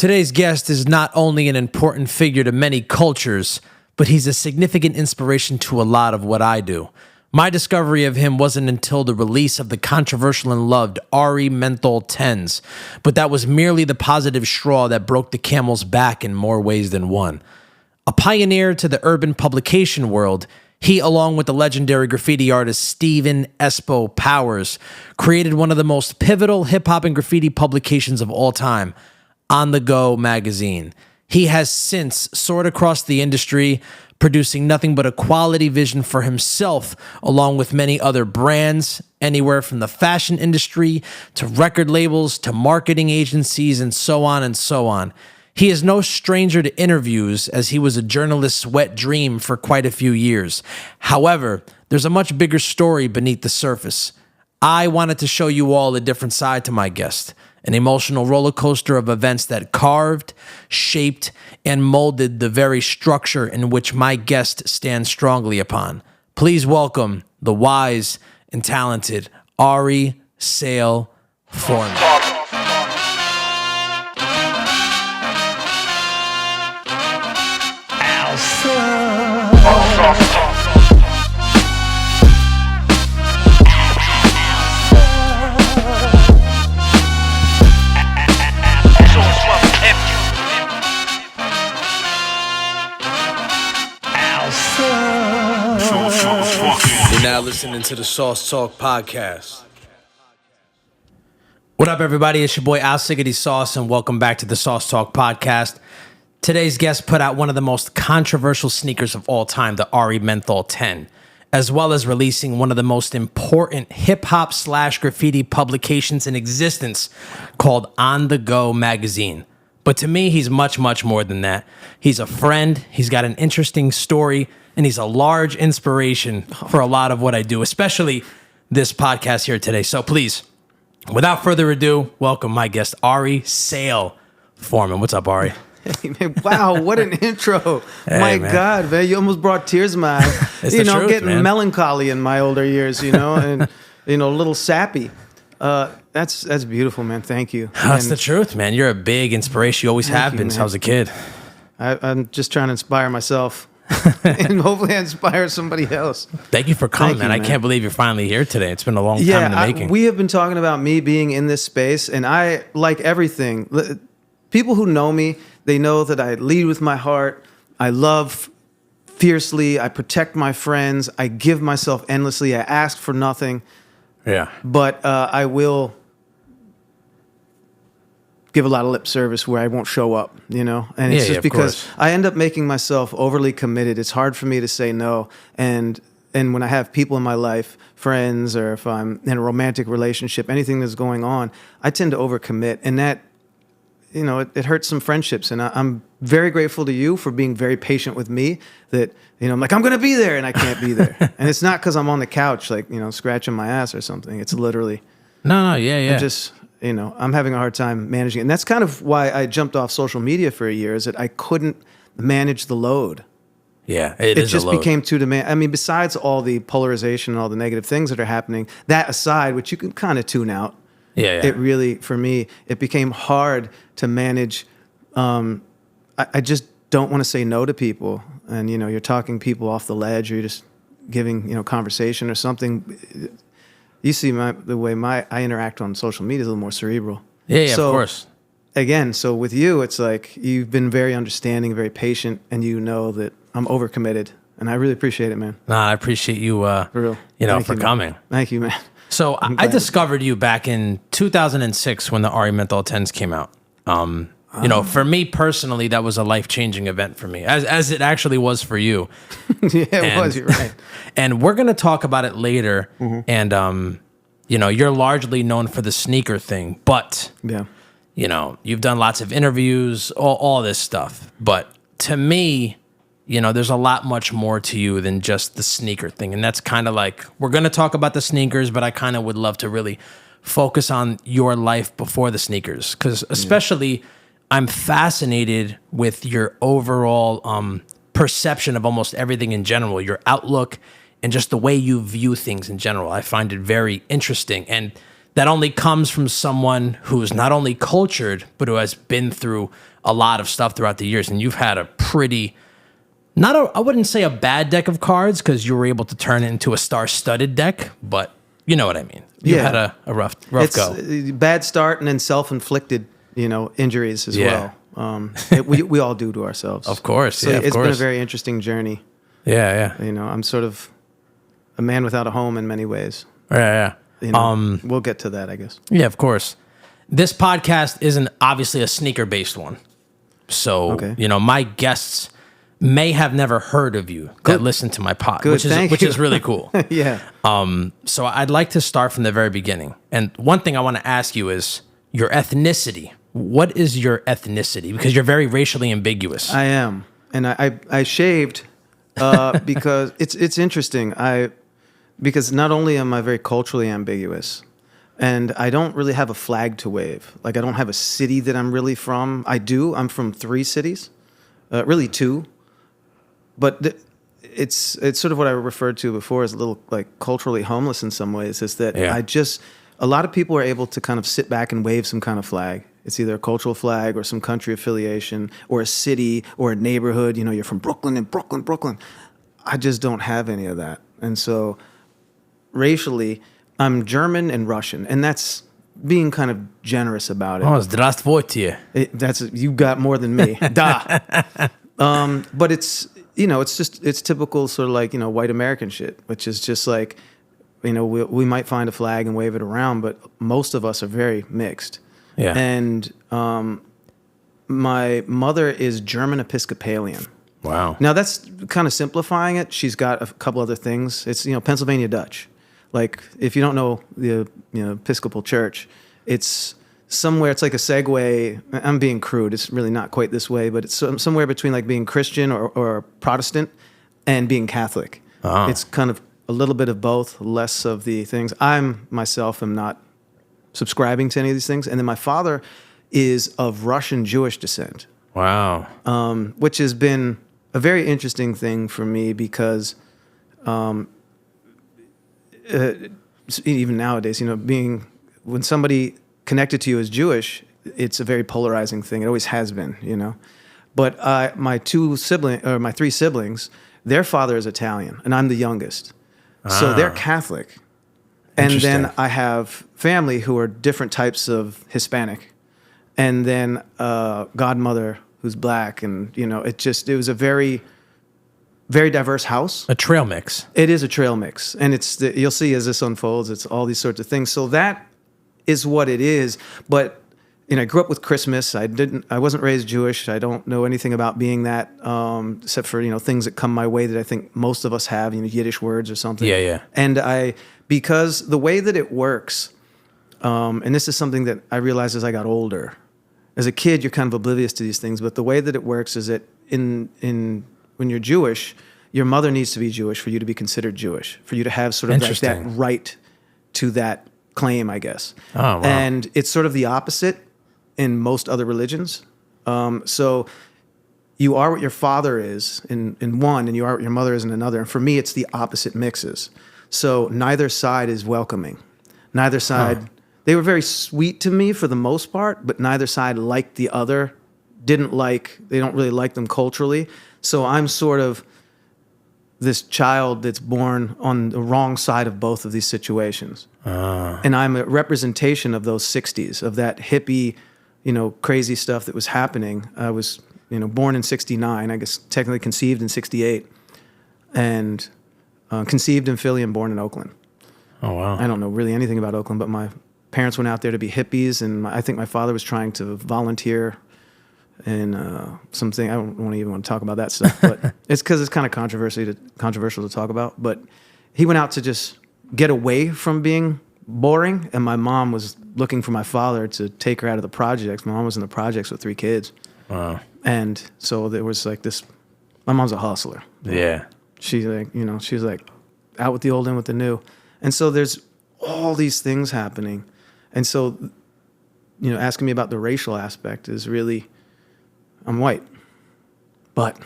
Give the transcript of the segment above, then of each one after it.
Today's guest is not only an important figure to many cultures, but he's a significant inspiration to a lot of what I do. My discovery of him wasn't until the release of the controversial and loved Ari Menthol 10s, but that was merely the positive straw that broke the camel's back in more ways than one. A pioneer to the urban publication world, he, along with the legendary graffiti artist Stephen Espo Powers, created one of the most pivotal hip-hop and graffiti publications of all time, OnTheGo Magazine. He has since soared across the industry, producing nothing but a quality vision for himself, along with many other brands, anywhere from the fashion industry to record labels to marketing agencies and so on and so on. He is no stranger to interviews, as he was a journalist's wet dream for quite a few years. However, there's a much bigger story beneath the surface. I wanted to show you all a different side to my guest, an emotional roller coaster of events that carved, shaped, and molded the very structure in which my guest stands strongly upon. Please welcome the wise and talented Ari Saal Forman. You're now listening to the Sauce Talk Podcast. What up, everybody? It's your boy Al Siggity Sauce, and welcome back to the Sauce Talk Podcast. Today's guest put out one of the most controversial sneakers of all time, the Ari Menthol 10, as well as releasing one of the most important hip-hop / graffiti publications in existence called OnTheGo Magazine. But to me, he's much, much more than that. He's a friend, he's got an interesting story, and he's a large inspiration for a lot of what I do, especially this podcast here today. So please, without further ado, welcome my guest, Ari Saal Forman. What's up, Ari? Hey, man, wow, what an intro. Hey, my man. God, man, you almost brought tears to my eyes. It's the truth, getting man. melancholy in my older years, and, a little sappy. That's beautiful, man. Thank you. That's And the truth, man. You're a big inspiration. You always have you, been man. since I was a kid. I'm just trying to inspire myself and hopefully I inspire somebody else. Thank you for coming, Thank you, man. I man. can't believe you're finally here today. It's been a long time in the making. We have been talking about me being in this space, and I like everything. People who know me, they know that I lead with my heart. I love fiercely. I protect my friends. I give myself endlessly. I ask for nothing. Yeah. But I will give a lot of lip service where I won't show up, And it's just of because course. I end up making myself overly committed. It's hard for me to say no. And when I have people in my life, friends, or if I'm in a romantic relationship, anything that's going on, I tend to overcommit. And that, it hurts some friendships. And I'm very grateful to you for being very patient with me that, I'm like, I'm going to be there and I can't be there. And it's not because I'm on the couch, like, scratching my ass or something. It's literally, No, yeah. I'm just, I'm having a hard time managing it. And that's kind of why I jumped off social media for a year, is that I couldn't manage the load. Yeah, It is just a load. became too demanding. I mean, besides all the polarization and all the negative things that are happening, that aside, which you can kind of tune out, Yeah. it really, for me, it became hard to manage. I just don't want to say no to people. And, you're talking people off the ledge, or you're just giving, conversation or something. You see the way I interact on social media is a little more cerebral. Yeah, So, of course. Again, so with you, it's like you've been very understanding, very patient, and you know that I'm overcommitted. And I really appreciate it, man. Nah, I appreciate you, For real. Thank for you, man. coming. Thank you, man. So I glad. discovered you back in 2006 when the Ari Menthol 10s came out. For me personally, that was a life-changing event for me, as it actually was for you. Yeah, it was. You're right. And we're going to talk about it later. Mm-hmm. And, you're largely known for the sneaker thing, but, Yeah. you've done lots of interviews, all this stuff. But to me, there's a lot much more to you than just the sneaker thing. And that's kind of like, we're going to talk about the sneakers, but I kind of would love to really focus on your life before the sneakers. Because especially, I'm fascinated with your overall perception of almost everything in general, your outlook, and just the way you view things in general. I find it very interesting. And that only comes from someone who's not only cultured, but who has been through a lot of stuff throughout the years. And you've had a pretty, I wouldn't say a bad deck of cards, because you were able to turn it into a star-studded deck, but you know what I mean. You had a rough go. Bad start and then self-inflicted, injuries as well. We all do to ourselves. Of course, so it's been a very interesting journey. Yeah. I'm sort of a man without a home in many ways. Yeah. We'll get to that, I guess. Yeah, of course. This podcast isn't obviously a sneaker-based one. So, my guests may have never heard of you that listen to my pod, which is really cool. Yeah. So I'd like to start from the very beginning. And one thing I want to ask you is your ethnicity. What is your ethnicity? Because you're very racially ambiguous. I am. And I shaved because it's interesting. Because not only am I very culturally ambiguous, and I don't really have a flag to wave. Like, I don't have a city that I'm really from. I'm from 3 cities, really 2. But it's sort of what I referred to before as a little like culturally homeless in some ways, is that a lot of people are able to kind of sit back and wave some kind of flag. It's either a cultural flag or some country affiliation or a city or a neighborhood. You're from Brooklyn and Brooklyn. I just don't have any of that. And so racially, I'm German and Russian, and that's being kind of generous about it. Oh, здравствуйте. You got more than me. Da. But it's typical sort of like, white American shit, which is just like, we might find a flag and wave it around, but most of us are very mixed. Yeah. And my mother is German Episcopalian. Wow. Now that's kind of simplifying it. She's got a couple other things. It's, Pennsylvania Dutch. Like, if you don't know the Episcopal Church, it's somewhere, it's like a segue. I'm being crude. It's really not quite this way, but it's somewhere between like being Christian or Protestant and being Catholic. Oh. It's kind of a little bit of both, less of the things. Myself am not subscribing to any of these things. And then my father is of Russian Jewish descent. Wow. Which has been a very interesting thing for me because even nowadays, when somebody connected to you as Jewish, it's a very polarizing thing. It always has been, But my 3 siblings, their father is Italian, and I'm the youngest. So they're Catholic. And then I have family who are different types of Hispanic. And then godmother who's black. And, it was a very, very diverse house. A trail mix. It is a trail mix. And you'll see as this unfolds, it's all these sorts of things. So that is what it is. But I grew up with Christmas. I wasn't raised Jewish. I don't know anything about being that, except for things that come my way that I think most of us have, Yiddish words or something. Yeah. And because the way that it works, and this is something that I realized as I got older. As a kid, you're kind of oblivious to these things, but the way that it works is that when you're Jewish, your mother needs to be Jewish for you to be considered Jewish, for you to have sort of like that right to that claim, I guess. Oh, wow. And it's sort of the opposite in most other religions. So you are what your father is in one, and you are what your mother is in another. And for me, it's the opposite mixes. So neither side is welcoming. Neither side, they were very sweet to me for the most part, but neither side liked the other, they don't really like them culturally. So I'm sort of this child that's born on the wrong side of both of these situations. And I'm a representation of those 60s, of that hippie, crazy stuff that was happening. I was, born in 69, I guess technically conceived in 68, and conceived in Philly and born in Oakland. Oh, wow. I don't know really anything about Oakland, but my parents went out there to be hippies, and I think my father was trying to volunteer in something. I don't even want to talk about that stuff, but it's because it's kind of controversial to talk about. But he went out to just get away from being boring, and my mom was looking for my father to take her out of the projects. My mom was in the projects with 3 kids. Wow. And so there was like this, my mom's a hustler. Yeah. She's like, she's like out with the old, in with the new. And so there's all these things happening. And so, asking me about the racial aspect is really, I'm white. But,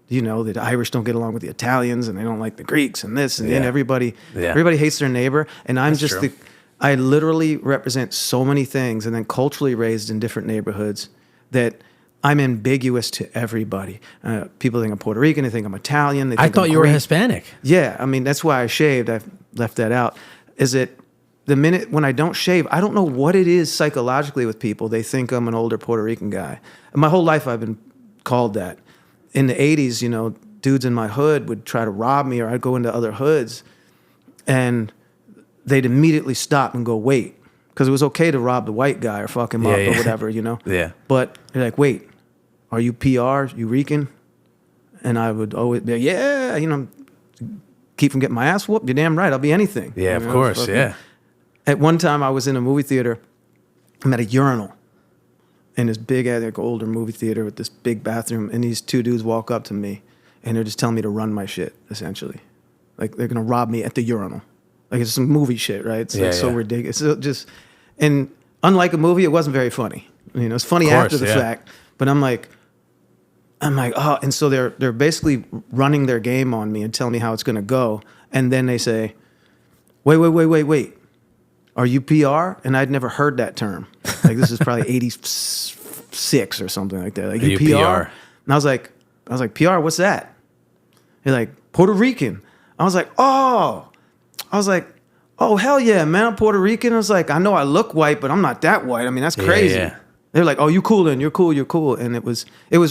the Irish don't get along with the Italians, and they don't like the Greeks, and this, and then everybody hates their neighbor. And I'm I literally represent so many things, and then culturally raised in different neighborhoods that I'm ambiguous to everybody. People think I'm Puerto Rican. They think I'm Italian. They think I thought you were Hispanic. Yeah, I mean, that's why I shaved. I've left that out. Is it the minute when I don't shave, I don't know what it is psychologically with people. They think I'm an older Puerto Rican guy. And my whole life I've been called that. In the 80s, you know, dudes in my hood would try to rob me, or I'd go into other hoods, and they'd immediately stop and go, wait. Because it was okay to rob the white guy or fuck him up or whatever, you know? Yeah. But they're like, wait, are you PR? You Rican? And I would always be like, yeah, you know, keep from getting my ass whooped. You're damn right. I'll be anything. Yeah, you of course, yeah. At one time, I was in a movie theater. I'm at a urinal in this big, like, older movie theater with this big bathroom, and these two dudes walk up to me, and they're just telling me to run my shit, essentially. Like, they're going to rob me at the urinal. Like, it's some movie shit, right? It's like so ridiculous. So just, and unlike a movie, it wasn't very funny. You know, it's funny after the fact, but I'm like, oh, and so they're basically running their game on me and telling me how it's going to go. And then they say, wait. Are you PR? And I'd never heard that term. Like, this is probably 86 or something like that. Like, you PR? And I was like, PR, what's that? They're like, Puerto Rican. I was like, oh, hell yeah, man, I'm Puerto Rican. I was like, I know I look white, but I'm not that white. I mean, that's crazy. Yeah. They're like, oh, you cool then, you're cool. And it was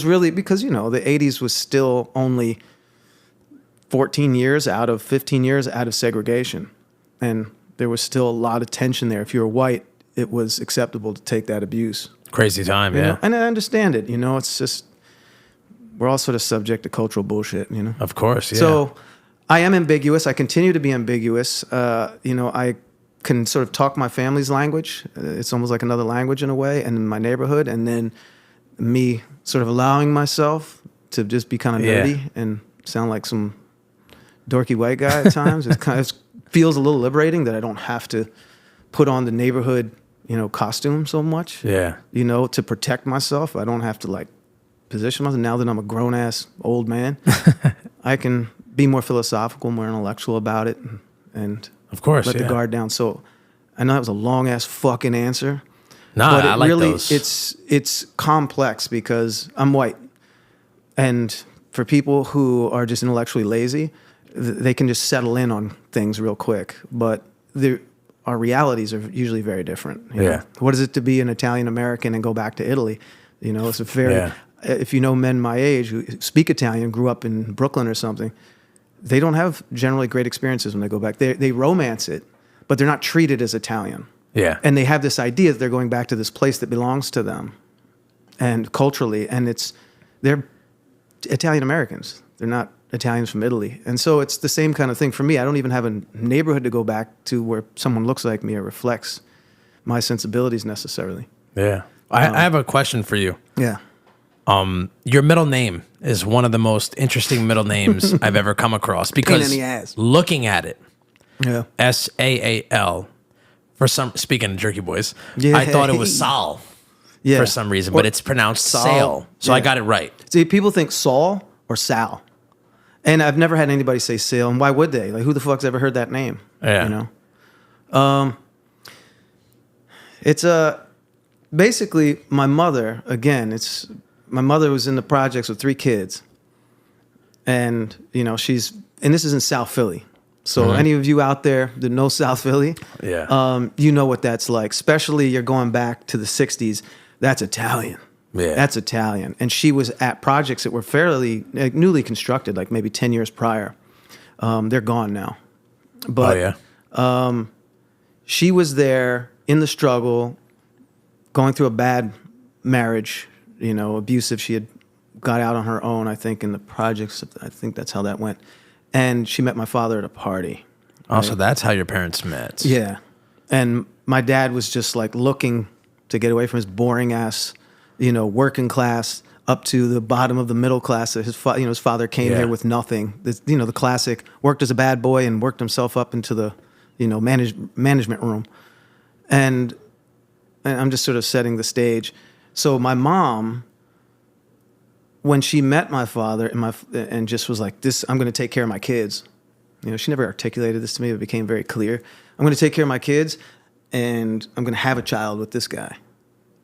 really, because, you know, the 80s was still only 14 years out of 15 years out of segregation. And there was still a lot of tension there. If you were white, it was acceptable to take that abuse. Crazy time, you yeah. know? And I understand it, you know, it's just, we're all sort of subject to cultural bullshit, you know? Of course, yeah. So I am ambiguous. I continue to be ambiguous. You know, I can sort of talk my family's language. It's almost like another language in a way, and in my neighborhood. And then me sort of allowing myself to just be kind of nerdy and sound like some dorky white guy at times. It kind of feels a little liberating that I don't have to put on the neighborhood, you know, costume so much. Yeah. You know, to protect myself. I don't have to, like, position myself. Now that I'm a grown-ass old man, I can be more philosophical, more intellectual about it, and of course, let the guard down. So I know that was a long-ass fucking answer. No, but I like really, those. It's complex because I'm white. And for people who are just intellectually lazy, they can just settle in on things real quick. But our realities are usually very different. You know? What is it to be an Italian American and go back to Italy? You know, it's a very, if you know men my age who speak Italian, grew up in Brooklyn or something, they don't have generally great experiences when they go back. They romance it, but they're not treated as Italian. Yeah. And they have this idea that they're going back to this place that belongs to them, and culturally, and they're Italian Americans. They're not Italians from Italy. And so it's the same kind of thing for me. I don't even have a neighborhood to go back to where someone looks like me or reflects my sensibilities necessarily. Yeah. I have a question for you. Yeah. Your middle name is one of the most interesting middle names I've ever come across, because Pain in the ass. Looking at it, Yeah. Saal, speaking of Jerky Boys, I thought it was Saal for some reason, but it's pronounced Sale. So I got it right. See, people think Saul or Sal. And I've never had anybody say Sale, and why would they? Like, who the fuck's ever heard that name? Yeah. You know? It's basically my mother, again, my mother was in the projects with 3 kids. And, you know, and this is in South Philly. So any of you out there that know South Philly, you know what that's like. Especially you're going back to the 60s. That's Italian. Yeah. That's Italian. And she was at projects that were fairly newly constructed, like maybe 10 years prior. They're gone now. But she was there in the struggle, going through a bad marriage, you know, abusive. She had got out on her own, I think, in the projects. I think that's how that went. And she met my father at a party. Oh, right? So that's how your parents met. Yeah. And my dad was just like looking to get away from his boring ass, you know, working class up to the bottom of the middle class. His father came here with nothing. The classic, worked as a bad boy and worked himself up into the, you know, management room. And I'm just sort of setting the stage. So my mom, when she met my father and just was like, I'm going to take care of my kids. You know, she never articulated this to me, but it became very clear. I'm going to take care of my kids. and I'm going to have a child with this guy.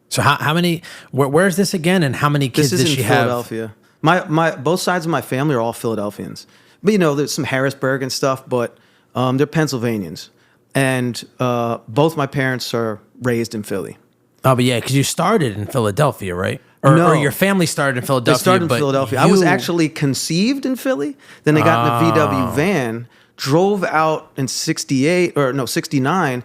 So how many? Where's this again? And how many kids This is does in she have? Philadelphia. My both sides of my family are all Philadelphians, but there's some Harrisburg and stuff, but they're Pennsylvanians, and both my parents are raised in Philly. Oh, but yeah, because you started in Philadelphia, right? Or, No. or your family started in Philadelphia. They started in but Philadelphia. I was actually conceived in Philly. Then they got in a VW van, drove out in 69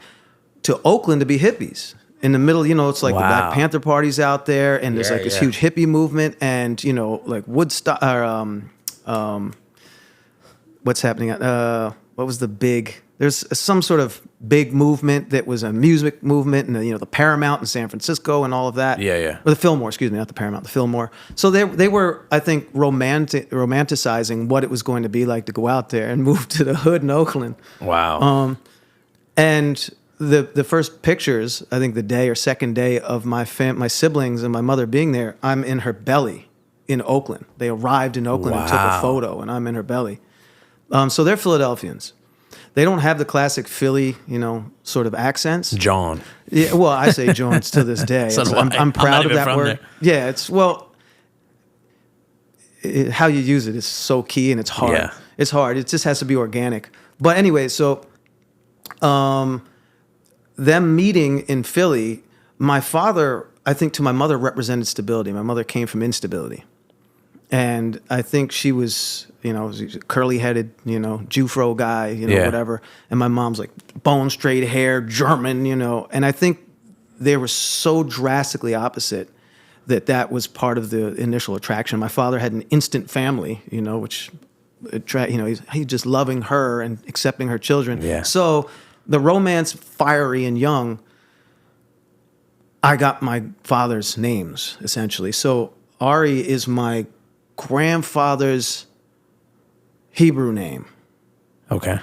to Oakland to be hippies. In the middle, it's like the Black Panther party's out there, and there's like this huge hippie movement, and like Woodstock, or what's happening? What was the big? There's some sort of big movement that was a music movement, and the Paramount in San Francisco and all of that. Yeah. Or the Fillmore, excuse me, not the Paramount, the Fillmore. So they were, I think, romanticizing what it was going to be like to go out there and move to the hood in Oakland. Wow. And the first pictures, I think the day or second day of my siblings and my mother being there, I'm in her belly in Oakland. They arrived in Oakland and took a photo, and I'm in her belly. So they're Philadelphians. They don't have the classic Philly, sort of accents. John. Yeah, well, I say Jones to this day. So do I'm proud of that word. there. Yeah, how you use it is so key, and it's hard. Yeah. It's hard. It just has to be organic. But anyway, so them meeting in Philly, my father, I think to my mother, represented stability. My mother came from instability. And I think she was, curly-headed, Jufro guy, whatever. And my mom's like bone straight hair, German, And I think they were so drastically opposite that was part of the initial attraction. My father had an instant family, which, he's just loving her and accepting her children. Yeah. So the romance, fiery and young, I got my father's names, essentially. So Ari is my grandfather's Hebrew name. Okay.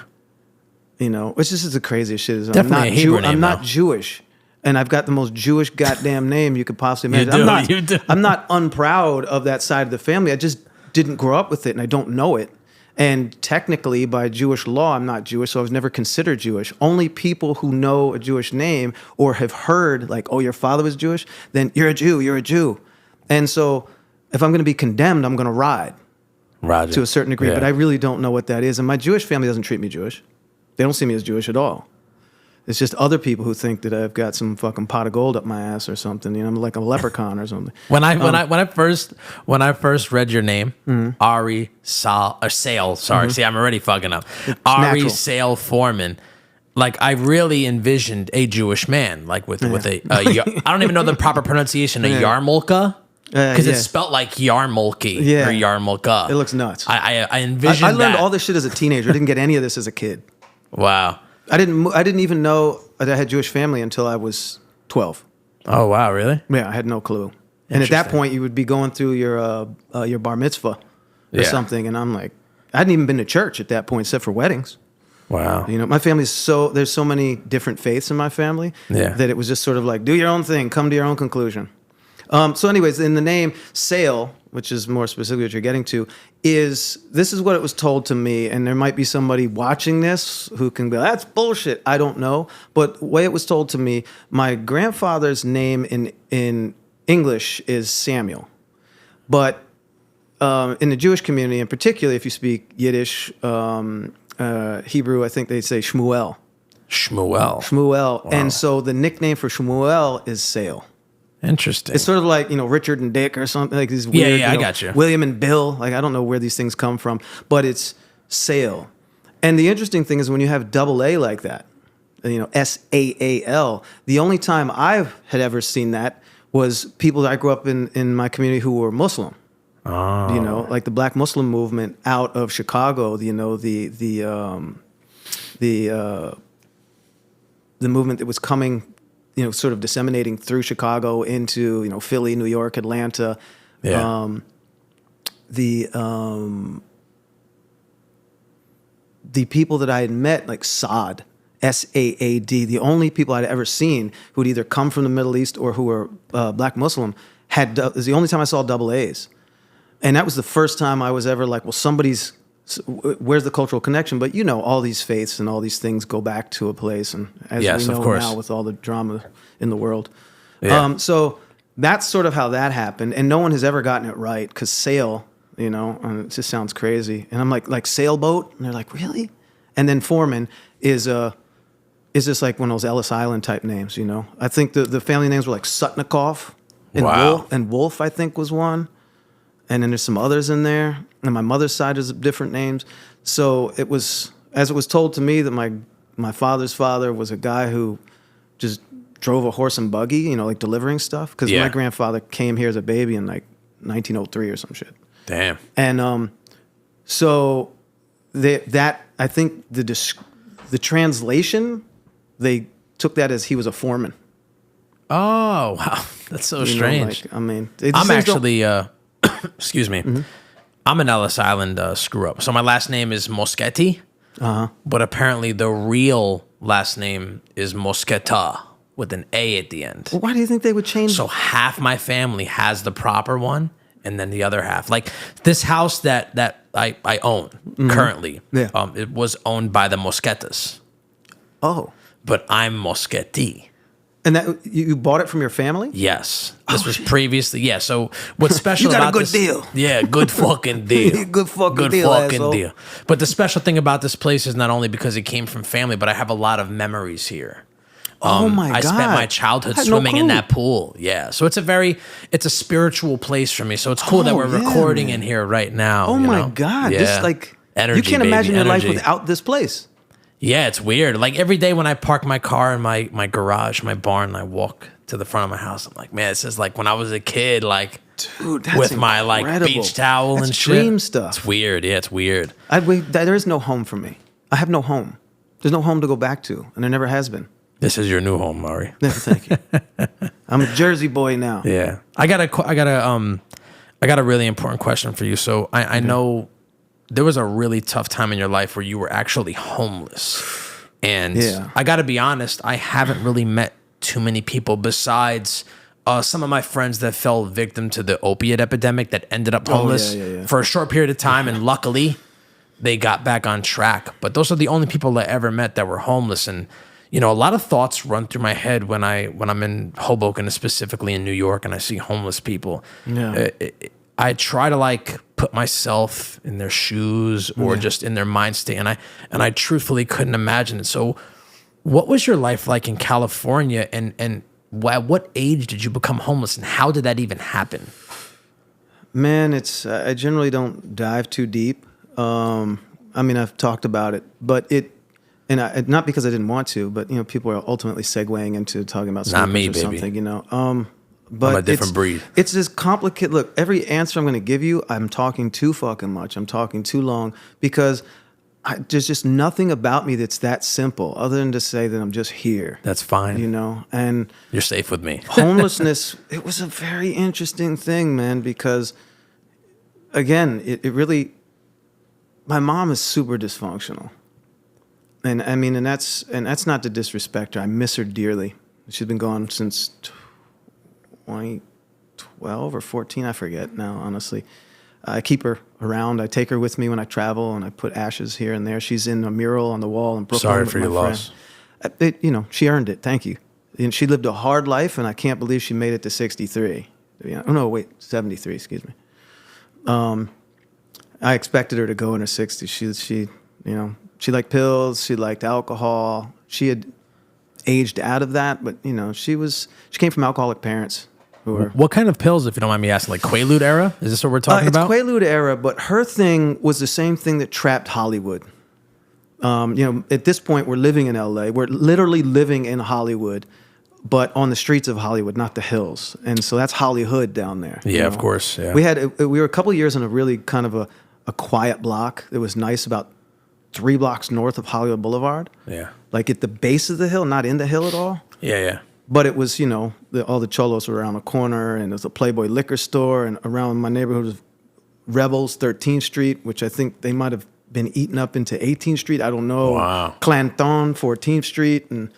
Which this is the craziest shit. Definitely a Hebrew name, I'm not though. Jewish, and I've got the most Jewish goddamn name you could possibly imagine. You do. I'm not unproud of that side of the family. I just didn't grow up with it, and I don't know it. And technically, by Jewish law, I'm not Jewish, so I was never considered Jewish. Only people who know a Jewish name or have heard, like, oh, your father was Jewish, then you're a Jew. And so if I'm going to be condemned, I'm going to ride. Roger. To a certain degree, Yeah. but I really don't know what that is. And my Jewish family doesn't treat me Jewish. They don't see me as Jewish at all. It's just other people who think that I've got some fucking pot of gold up my ass or something. I'm like a leprechaun or something. When I first read your name, Ari Saal sorry, see, I'm already fucking up. Ari natural. Saal Forman. Like, I really envisioned a Jewish man, like with a I don't even know the proper pronunciation, a yarmulke. Because it's spelt like Yarmulke or Yarmulke. It looks nuts. I envisioned I learned that. all this shit as a teenager. I didn't get any of this as a kid. Wow. I didn't even know that I had Jewish family until I was 12. Oh, wow, really? Yeah, I had no clue. And at that point, you would be going through your bar mitzvah or something, and I'm like, I hadn't even been to church at that point, except for weddings. Wow. My family's there's so many different faiths in my family that it was just sort of like, do your own thing, come to your own conclusion. So anyways, in the name Sail, which is more specifically what you're getting to, this is what it was told to me, and there might be somebody watching this who can be like, that's bullshit. I don't know. But the way it was told to me, my grandfather's name in English is Samuel. But in the Jewish community, and particularly if you speak Yiddish, Hebrew, I think they say Shmuel. Shmuel. Wow. And so the nickname for Shmuel is Sail. Interesting. It's sort of like, Richard and Dick or something, like these weird, I got you. William and Bill, like I don't know where these things come from, but it's Sail. And the interesting thing is when you have double A like that, Saal, the only time I had ever seen that was people that I grew up in my community who were Muslim. Oh. Like the Black Muslim movement out of Chicago, the movement that was coming, sort of disseminating through Chicago into, Philly, New York, Atlanta. Yeah. The people that I had met, like Saad, S-A-A-D, the only people I'd ever seen who'd either come from the Middle East or who were Black Muslim, is the only time I saw double A's. And that was the first time I was ever like, well, somebody's where's the cultural connection? But you know, all these faiths and all these things go back to a place, and as Yes, we of know course. now with all the drama in the world. Yeah. So that's sort of how that happened, and no one has ever gotten it right because sail, you know, it just sounds crazy. And I'm like sailboat, and they're like, really? And then Forman is just like one of those Ellis Island type names, you know. I think the family names were like Sutnikoff and Wow. Wolf, I think was one. And then there's some others in there. And my mother's side is different names. So it was, as it was told to me, that my father's father was a guy who just drove a horse and buggy, you know, like delivering stuff. Because Yeah. my grandfather came here as a baby in like 1903 or some shit. Damn. And so that I think the translation, they took that as he was a foreman. Oh, wow. That's so You know, strange. like, I mean, I'm actually, excuse me, I'm an Ellis Island screw up. So my last name is Moschetti, but apparently the real last name is Moschetta with an A at the end. Why do you think they would change? So half my family has the proper one, and then the other half, like this house that I own currently, Yeah. it was owned by the Moschettas, Oh, but I'm Moschetti. and that you bought it from your family? Yes, this was previously. Yeah. So what's special You got a about good this? deal. Yeah, good fucking deal. Good fucking deal, asshole. deal. But the special thing about this place is not only because it came from family, but I have a lot of memories here. Oh my God! I spent my childhood I had no swimming in clue. that pool. Yeah. So it's a spiritual place for me. So it's cool that Oh, we're yeah, recording man. in here right now. Oh you my know? God! Yeah. Just like energy, you can't baby, imagine your life energy. without this place. Yeah, it's weird. Like every day when I park my car in my garage, my barn, and I walk to the front of my house, I'm like, man, this is like when I was a kid, like Dude, that's with my like incredible. beach towel That's and shit. dream stuff. It's weird. Yeah, it's weird. There is no home for me. I have no home. There's no home to go back to, and there never has been. This is your new home, Ari. No, thank you. I'm a Jersey boy now. Yeah, I got a really important question for you. So I know there was a really tough time in your life where you were actually homeless, and Yeah. I got to be honest, I haven't really met too many people besides some of my friends that fell victim to the opiate epidemic that ended up homeless yeah. for a short period of time, and luckily they got back on track. But those are the only people I ever met that were homeless. And you know, a lot of thoughts run through my head when I'm in Hoboken, specifically in New York, and I see homeless people. Yeah. I try to like put myself in their shoes or just in their mind state, and I truthfully couldn't imagine it. So, what was your life like in California, and at what age did you become homeless, and how did that even happen? Man, I generally don't dive too deep. I mean, I've talked about it, but not because I didn't want to, but you know, people are ultimately segueing into talking about Not me, sneakers or baby. something, you know. But I'm a different breed. It's this complicated. Look, every answer I'm going to give you, I'm talking too fucking much. I'm talking too long because there's just nothing about me that's that simple, other than to say that I'm just here. That's fine. You know, and You're safe with me. homelessness, it was a very interesting thing, man, because again, it really, my mom is super dysfunctional. And I mean, and that's not to disrespect her. I miss her dearly. She's been gone since 2012 or 14, I forget now, honestly. I keep her around. I take her with me when I travel, and I put ashes here and there. She's in a mural on the wall in Brooklyn. Sorry with for my your friend. loss. You know, she earned it. Thank you. And she lived a hard life, and I can't believe she made it to 63. Oh, no, wait, 73, excuse me. I expected her to go in her 60s. She, you know, she liked pills. She liked alcohol. She had aged out of that, but, you know, she came from alcoholic parents who were... What kind of pills, if you don't mind me asking, like Quaalude era? Is this what we're talking It's about? Quaalude era, but her thing was the same thing that trapped Hollywood. You know, at this point, we're living in LA. We're literally living in Hollywood, but on the streets of Hollywood, not the hills. And so that's Hollywood down there. Yeah, you know? of course. Yeah. We were a couple of years in a really kind of a quiet block. It was nice, about 3 blocks north of Hollywood Boulevard. Yeah. Like at the base of the hill, not in the hill at all. Yeah. But it was, you know, all the cholos were around the corner, and there's a Playboy liquor store, and around my neighborhood was Rebels, 13th Street, which I think they might have been eaten up into 18th Street. I don't know. Wow. Clanton, 14th Street, and,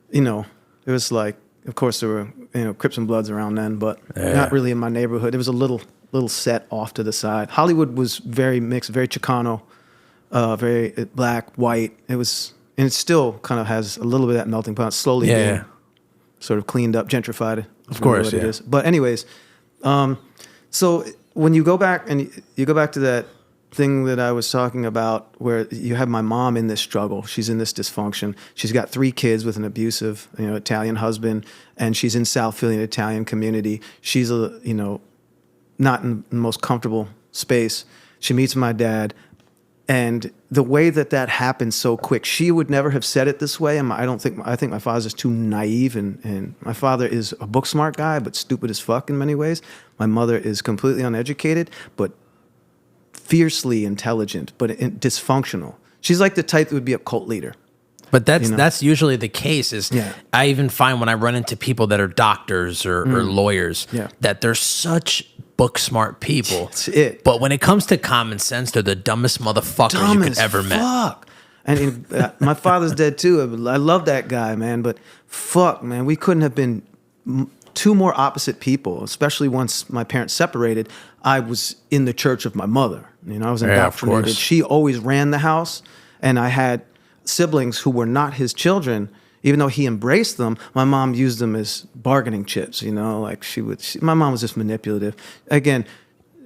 you know, it was like Of course, there were Crips and Bloods around then, but not really in my neighborhood. It was a little set off to the side. Hollywood was very mixed, very Chicano, very black, white. And it still kind of has a little bit of that melting pot, slowly being sort of cleaned up, gentrified. Of course, what it is. But anyways, so when you go back and you go back to that thing that I was talking about, where you have my mom in this struggle, she's in this dysfunction. She's got 3 kids with an abusive, Italian husband, and she's in South Philly, an Italian community. She's not in the most comfortable space. She meets my dad, and the way that happened so quick, she would never have said it this way. And I think my father's just too naive, and my father is a book smart guy, but stupid as fuck in many ways. My mother is completely uneducated, but fiercely intelligent, but dysfunctional. She's like the type that would be a cult leader. But that's usually the case. I even find when I run into people that are doctors or lawyers that they're such book smart people. That's it. But when it comes to common sense, they're the dumbest motherfuckers you could ever met. And my father's dead too. I love that guy, man. But fuck, man, we couldn't have been 2 more opposite people. Especially once my parents separated, I was in the church of my mother. I was indoctrinated. She always ran the house, and I had siblings who were not his children. Even though he embraced them, my mom used them as bargaining chips. Like my mom was just manipulative. Again,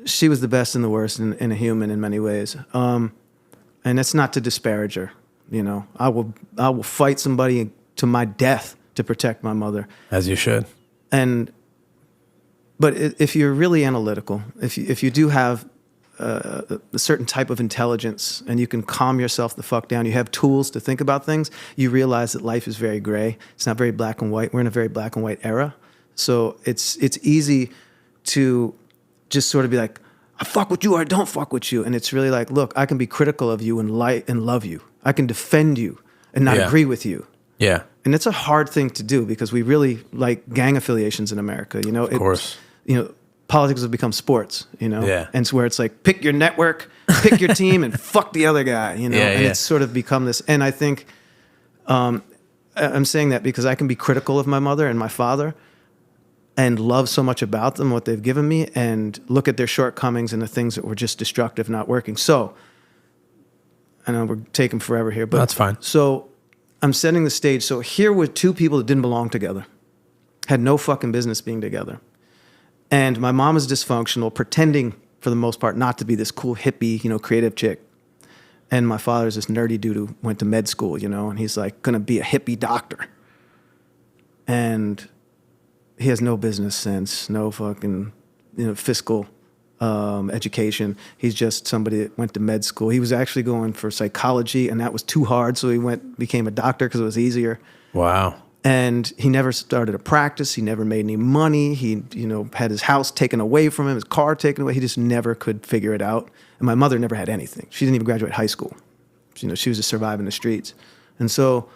she was the best and the worst in a human in many ways. And that's not to disparage her. I will fight somebody to my death to protect my mother. As you should. But if you're really analytical, if you do have a certain type of intelligence and you can calm yourself the fuck down, you have tools to think about things, you realize that life is very gray. It's not very black and white. We're in a very black and white era. So it's easy to just sort of be like, I fuck with you or I don't fuck with you. And it's really like, look, I can be critical of you and love you. I can defend you and not agree with you. Yeah. And it's a hard thing to do because we really like gang affiliations in America. Of course. Politics have become sports, Yeah. And it's where it's like, pick your network, pick your team, and fuck the other guy, and it's sort of become this. And I think I'm saying that because I can be critical of my mother and my father and love so much about them, what they've given me, and look at their shortcomings and the things that were just destructive, not working. So, I know we're taking forever here, but that's fine. So I'm setting the stage. So here were 2 people that didn't belong together, had no fucking business being together. And my mom is dysfunctional, pretending for the most part not to be this cool hippie, creative chick. And my father's this nerdy dude who went to med school, and he's like gonna be a hippie doctor. And he has no business sense, no fucking, fiscal education. He's just somebody that went to med school. He was actually going for psychology, and that was too hard, so he became a doctor because it was easier. Wow. And he never started a practice. He never made any money. He, had his house taken away from him, his car taken away. He just never could figure it out. And my mother never had anything. She didn't even graduate high school. She was just surviving the streets. And so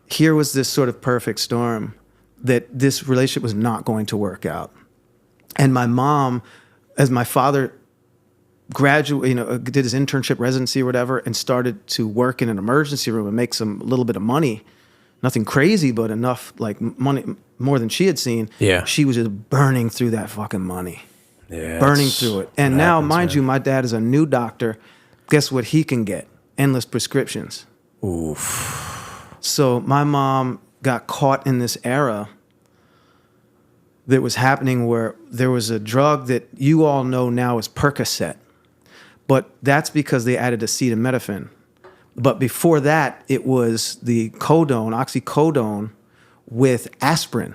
here was this sort of perfect storm that this relationship was not going to work out. And my mom, as my father graduated, did his internship residency or whatever, and started to work in an emergency room and make a little bit of money. Nothing crazy, but enough, like money, more than she had seen. Yeah. She was just burning through that fucking money. Yeah. Burning through it. And now, mind you, my dad is a new doctor. Guess what he can get? Endless prescriptions. Oof. So my mom got caught in this era that was happening where there was a drug that you all know now as Percocet. But that's because they added acetaminophen. But before that, it was the oxycodone with aspirin.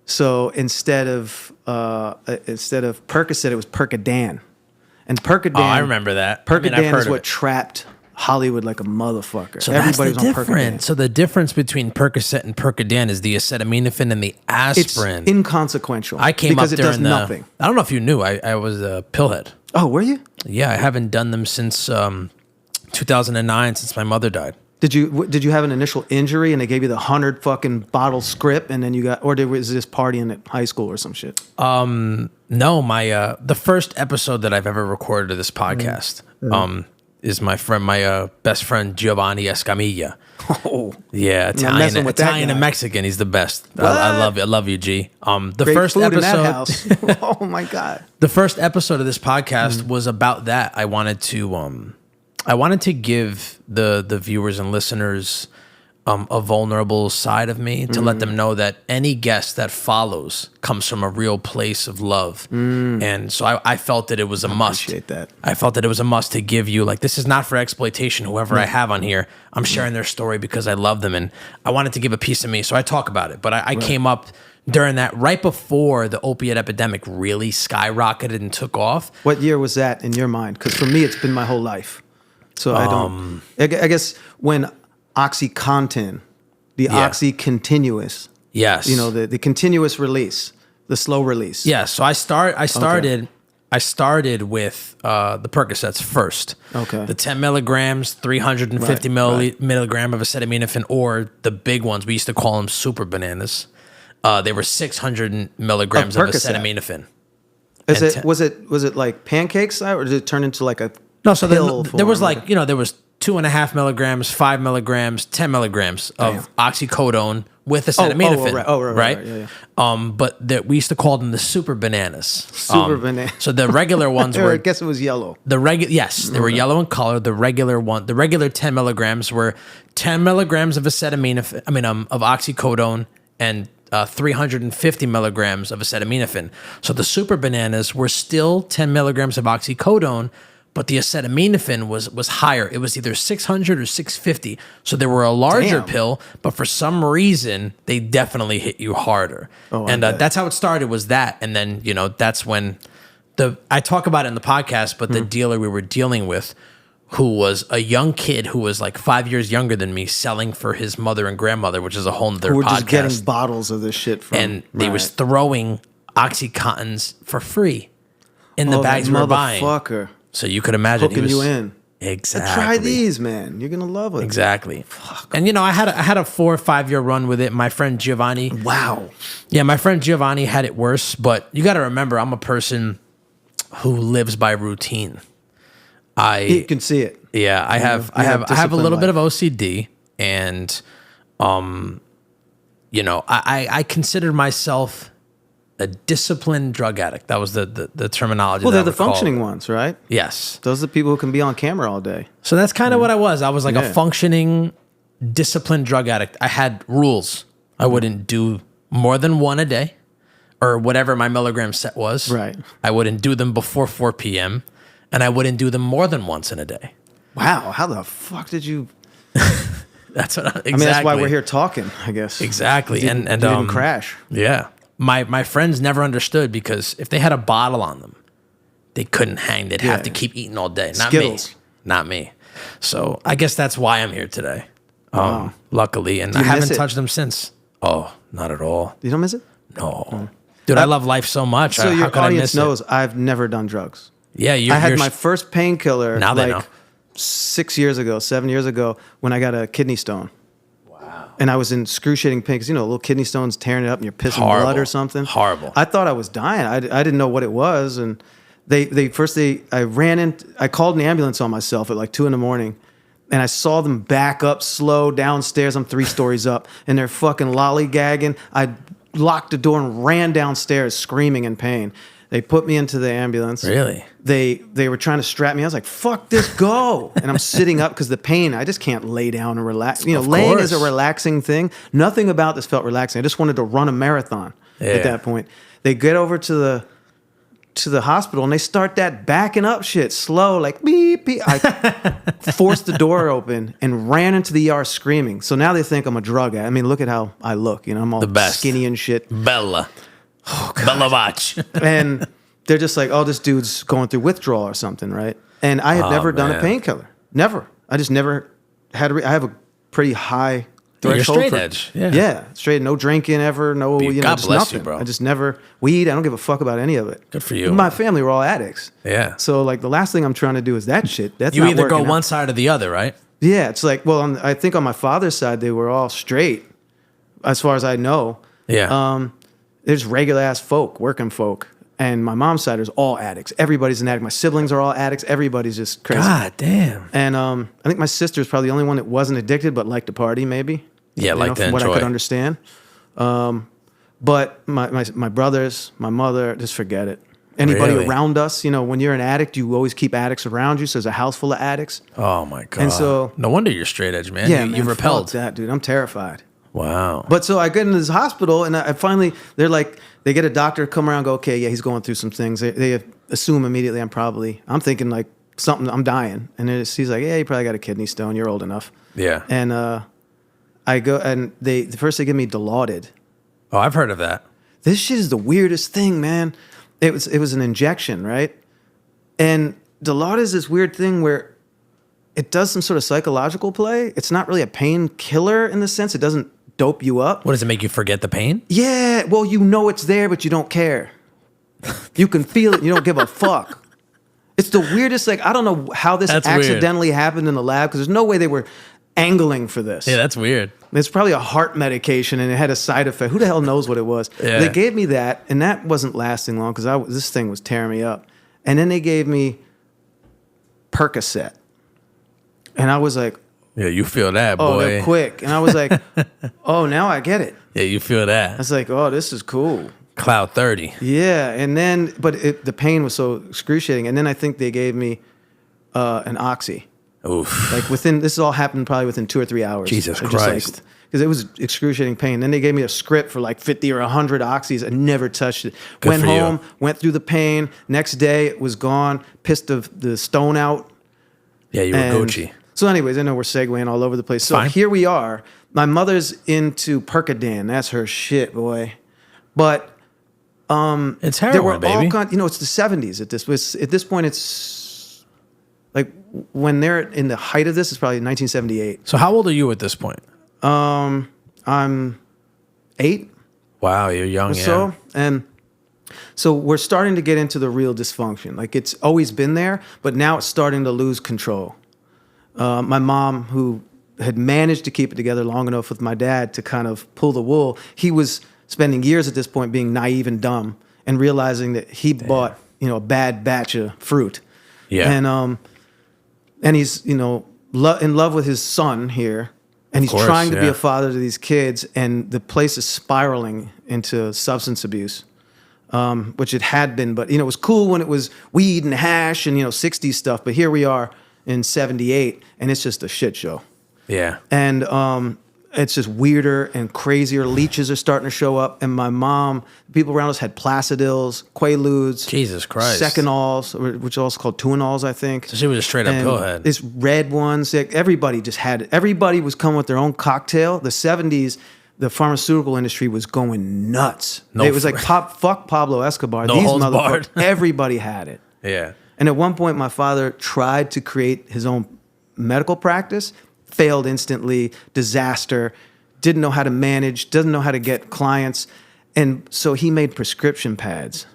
So instead of Percocet, it was Percodan. And Percodan. Oh, I remember that. Percodan is what trapped Hollywood like a motherfucker. So Everybody that's the was on Percodan. difference. So the difference between Percocet and Percodan is the acetaminophen and the aspirin. It's inconsequential. I came because up it during does nothing. I don't know if you knew. I was a pillhead. Oh, were you? Yeah, I haven't done them since 2009, since my mother died. Did you have an initial injury and they gave you the 100 fucking bottle script and then you got, or was this partying at high school or some shit? No, my the first episode that I've ever recorded of this podcast, is my friend, my best friend Giovanni Escamilla. Oh, Yeah, messing with that Italian guy. and Mexican. He's the best. What? I love you, G. The great first food in episode, that house. Oh my God. the first episode of this podcast was about that. I wanted to give the viewers and listeners a vulnerable side of me to let them know that any guest that follows comes from a real place of love. And so I felt that it was a must. Appreciate that. I felt that it was a must to give you, like, this is not for exploitation. Whoever I have on here, I'm sharing their story because I love them and I wanted to give a piece of me. So I talk about it. But I came up during that, right before the opiate epidemic really skyrocketed and took off. What year was that in your mind? Because for me, it's been my whole life. So I guess when OxyContin, the Oxy continuous, Yes. the continuous release, the slow release. Yeah, so I started with the Percocets first. Okay. The 10 milligrams, 350 milligram of acetaminophen, or the big ones. We used to call them super bananas. They were 600 milligrams of Percocet. acetaminophen. Was it like pancakes, or did it turn into like a No, so pill there was form? like, there was 2.5 milligrams, 5 milligrams, 10 milligrams of oxycodone with acetaminophen. Right. Yeah. But we used to call them the super bananas. Super banana. So the regular ones I were, guess it was yellow. yes, they were yellow in color. The regular 10 milligrams were 10 milligrams of acetaminophen, of oxycodone, and 350 milligrams of acetaminophen. So the super bananas were still 10 milligrams of oxycodone, but the acetaminophen was higher. It was either 600 or 650. So they were a larger pill, but for some reason, they definitely hit you harder. And that's how it started, was that. And then, that's when I talk about it in the podcast, but the dealer we were dealing with, who was a young kid who was like 5 years younger than me, selling for his mother and grandmother, which is a whole nother podcast. We're just getting bottles of this shit from. And they was throwing Oxycontins for free in the bags we were buying. Motherfucker. So you could imagine Hooking you in. Exactly. Try these, man. You're gonna love it. Exactly. And I had a 4 or 5 year run with it. My friend Giovanni. Wow. Yeah, my friend Giovanni had it worse, but you got to remember, I'm a person who lives by routine. You can see it. Yeah, I have a little bit of OCD, and I consider myself a disciplined drug addict. That was the terminology. Well, that they're the I would call functioning it. ones, right? Yes. Those are the people who can be on camera all day. So that's kind of what I was. I was like a functioning, disciplined drug addict. I had rules. I wouldn't do more than one a day, or whatever my milligram set was. Right. I wouldn't do them before 4 p.m., and I wouldn't do them more than once in a day. Wow. How the fuck did you? That's what exactly. I mean, that's why we're here talking, I guess. Exactly. You didn't crash. Yeah. My friends never understood, because if they had a bottle on them, they couldn't hang. They'd have to keep eating all day. Not Skittles. me. Not me. So I guess that's why I'm here today. Wow. Luckily. And I you miss haven't it? touched them since. Oh, not at all. You don't miss it? No. Dude, I love life so much. So How your could I audience miss knows it? I've never done drugs. Yeah, I had my first painkiller Now they like know. 7 years ago when I got a kidney stone. Wow. And I was in excruciating pain because, little kidney stones tearing it up and you're pissing Horrible. blood or something. Horrible. I thought I was dying. I didn't know what it was. And I called an ambulance on myself at like 2 a.m. And I saw them back up slow downstairs. I'm 3 stories up and they're fucking lollygagging. I locked the door and ran downstairs screaming in pain. They put me into the ambulance. Really? They were trying to strap me. I was like, fuck this, go. And I'm sitting up because the pain, I just can't lay down and relax. Laying is a relaxing thing. Nothing about this felt relaxing. I just wanted to run a marathon at that point. They get over to the hospital and they start that backing up shit slow, like beep, beep. I forced the door open and ran into the ER screaming. So now they think I'm a drug addict. I mean, look at how I look. I'm all skinny and shit. Bella. Oh, Bella Vach. And they're just like, oh, this dude's going through withdrawal or something, right? And I had never done a painkiller. Never. I just never had. I have a pretty high threshold. You're straight edge. Yeah, straight. No drinking ever. No, God just bless nothing. you, bro. I just never weed. I don't give a fuck about any of it. Good for you. My family were all addicts. Yeah. So like the last thing I'm trying to do is that shit. That's You not either go working out. one side or the other, right? Yeah, it's like, well, I think on my father's side they were all straight, as far as I know. Yeah. There's regular ass folk, working folk, And my mom's side is all addicts. Everybody's an addict. My siblings are all addicts. Everybody's just crazy. God damn. And I think my sister's probably the only one that wasn't addicted, but liked to party, maybe. Yeah, like to from what I enjoy. could understand. But my brothers, my mother, just forget it. Anybody Really? around us, when you're an addict, you always keep addicts around you. So there's a house full of addicts. Oh my God. And so, no wonder you're straight edge, man. yeah, you man, repelled. fuck that, dude. I'm terrified. Wow. But so I get into this hospital, and I finally, they get a doctor to come around and go, okay, yeah, he's going through some things. They assume immediately I'm thinking like something, I'm dying. And he's like, yeah, you probably got a kidney stone. You're old enough. Yeah. And I go, and first they give me Dilaudid. Oh, I've heard of that. This shit is the weirdest thing, man. It was an injection, right? And Dilaudid is this weird thing where it does some sort of psychological play. It's not really a painkiller in the sense. It doesn't dope you up. What does it make you forget the pain? Yeah, well, it's there, but you don't care. You can feel it. You don't give a fuck. It's the weirdest. Like, I don't know how this That's accidentally happened in the lab because there's no way they were angling for this. Yeah, that's weird. It's probably a heart medication and it had a side effect. Who the hell knows what it was? Yeah. They gave me that, and that wasn't lasting long because this thing was tearing me up. And then they gave me Percocet. And I was like, Yeah, you feel that, oh, boy. they're quick. And I was like, oh, now I get it. Yeah, you feel I that. was like, oh, this is cool. Cloud 30. Yeah. And then, but the pain was so excruciating. And then I think they gave me an Oxy. Oof. Like this all happened probably within 2 or 3 hours. Jesus Christ. Because it was excruciating pain. Then they gave me a script for like 50 or 100 Oxys. I never touched it. Good Went for you. home, went through the pain. Next day, it was gone. Pissed the stone out. Yeah, you were And Gucci. So anyways, I know we're segueing all over the place. So Fine. here we are. My mother's into Percodan. That's her shit, boy. But It's there heroin, were baby. it's the 70s at this point. It's like when they're in the height of this, it's probably 1978. So how old are you at this point? I'm 8 Wow, you're young, or yeah. so, and so we're starting to get into the real dysfunction. Like it's always been there, but now it's starting to lose control. My mom, who had managed to keep it together long enough with my dad to kind of pull the wool, he was spending years at this point being naive and dumb and realizing that he bought, a bad batch of fruit. Yeah. And he's, in love with his son here. And he's course, trying to be yeah. a father to these kids. And the place is spiraling into substance abuse, which it had been. But, it was cool when it was weed and hash and, 60s stuff. But here we are in 78, and it's just a shit show. Yeah. And it's just weirder and crazier. Leeches are starting to show up. And my mom, people around us had Placidils, Quaaludes, Jesus Christ. Secanols, which are also called Tuinols, I think. So she was a straight up And pillhead. These red ones. Everybody just had it. Everybody was coming with their own cocktail. The 70s, the pharmaceutical industry was going nuts. No It was fr- like fuck Pablo Escobar. No These holds motherfuckers, barred. everybody had it. Yeah. And at one point, my father tried to create his own medical practice, failed instantly, disaster, didn't know how to manage, doesn't know how to get clients. And so he made prescription pads.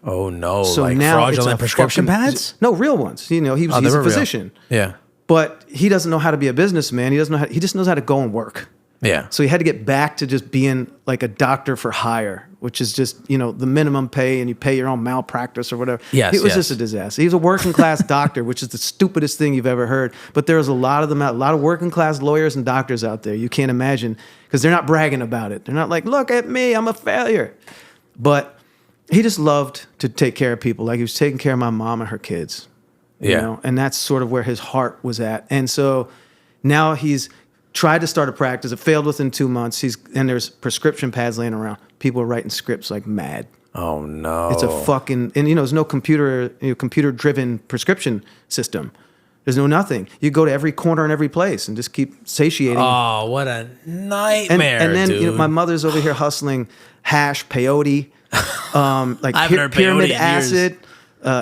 Oh no! So like now it's fraudulent a prescription fucking- pads? No, real ones. He's they a were real. physician. Yeah. But he doesn't know how to be a businessman. He just knows how to go and work. Yeah. So he had to get back to just being like a doctor for hire, which is just, the minimum pay and you pay your own malpractice or whatever. Yes, It was yes. just a disaster. He was a working class doctor, which is the stupidest thing you've ever heard. But there's a lot of them out, a lot of working class lawyers and doctors out there. You can't imagine because they're not bragging about it. They're not like, look at me, I'm a failure. But he just loved to take care of people. Like he was taking care of my mom and her kids. Yeah. And that's sort of where his heart was at. And so now he's tried to start a practice. It failed within 2 months. And there's prescription pads laying around. People are writing scripts like mad. Oh no! It's a fucking, and there's no computer-driven prescription system. There's no nothing. You go to every corner and every place and just keep satiating. Oh, what a nightmare! And then dude. my mother's over here hustling hash, peyote, like I haven't heard peyote pyramid in years. acid.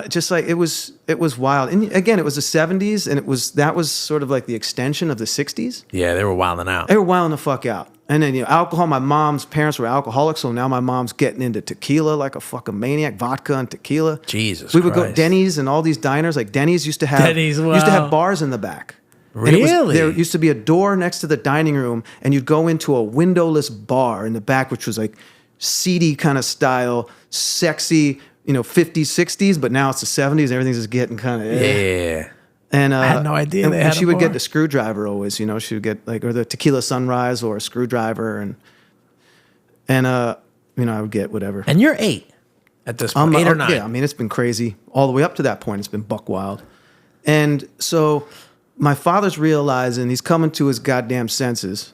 Just like it was wild. And again, it was the 70s, and that was sort of like the extension of the 60s. Yeah, they were wilding out. They were wilding the fuck out. And then alcohol. My mom's parents were alcoholics, so now my mom's getting into tequila like a fucking maniac, vodka and tequila. Jesus we would go Christ. Denny's and all these diners. Like Denny's used to have Denny's, wow. bars in the back. And Really? there used to be a door next to the dining room, and you'd go into a windowless bar in the back, which was like seedy kind of style, sexy, 50s, 60s, but now it's the 70s. And everything's just getting kind of Yeah. And I had no idea And, they had she a would bar. get the screwdriver always. She would get or the tequila sunrise or a screwdriver, and I would get whatever. And you're 8 at this point, 8 or 9. Yeah, I mean, it's been crazy all the way up to that point. It's been buck wild. And so my father's realizing, he's coming to his goddamn senses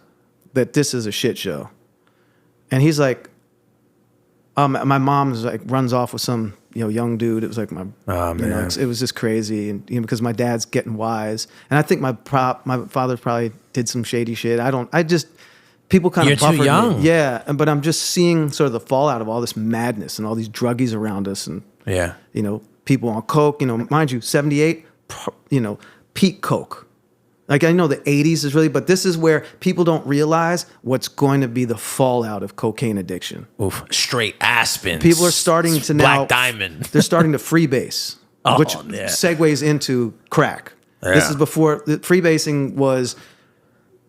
that this is a shit show. And he's like, my mom's like runs off with some young dude. It was like it was just crazy, and because my dad's getting wise, and I think my father probably did some shady shit. People kind of buffered too young. me. Yeah, but I'm just seeing sort of the fallout of all this madness and all these druggies around us, and people on coke. Mind you, 78, peak coke. Like, I know the 80s is really, but this is where people don't realize what's going to be the fallout of cocaine addiction. Oof. Straight Aspen. People are starting to Black Diamond. They're starting to freebase, which segues into crack. Yeah. This is before freebasing was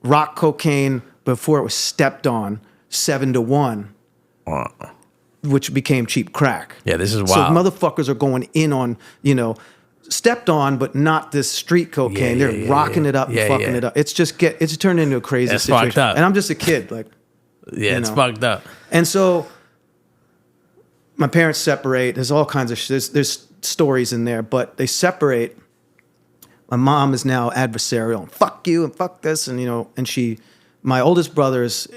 rock cocaine before it was stepped on 7-1, which became cheap crack. Yeah, this is wild. So motherfuckers are going in on stepped on, but not this street cocaine. They're rocking it up and fucking it up. It's turned into a crazy situation. Fucked up. And I'm just a kid, like. It's fucked up. And so my parents separate. There's all kinds of there's stories in there, but they separate. My mom is now adversarial, and fuck you and fuck this, and my oldest brother is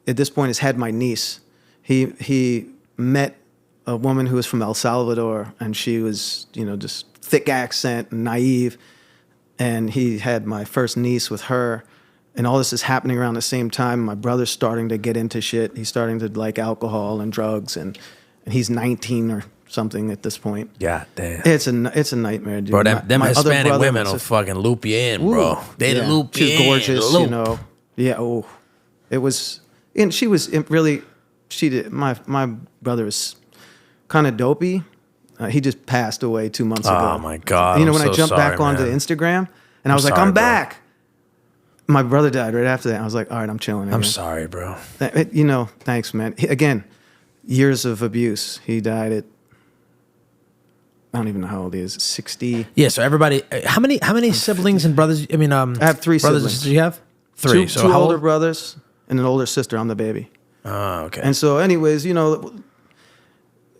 at this point has had my niece. He met a woman who was from El Salvador, and she was just thick accent and naive, and he had my first niece with her, and all this is happening around the same time. My brother's starting to get into shit. He's starting to like alcohol and drugs, and he's 19 or something at this point. Yeah, damn. It's a nightmare, dude. Bro, them my other Hispanic brother women was will fucking loop you in, bro. They loop you in. She's gorgeous, Loop. Yeah, oh. It was, and she was really, she did, my brother was kind of dopey. He just passed away 2 months ago. Oh, my God. When I'm I so jumped sorry, back onto man. Instagram, and I was like, sorry, I'm bro. back. My brother died right after that. I was like, all right, I'm chilling again. I'm sorry, bro. Thanks, man. Again, years of abuse. He died at, I don't even know how old he is, 60. Yeah, so everybody, how many siblings and brothers? I mean, I have 3 brothers siblings. and sisters you have? 3. Two, So two how older old? brothers and an older sister. I'm the baby. Oh, okay. And so, anyways,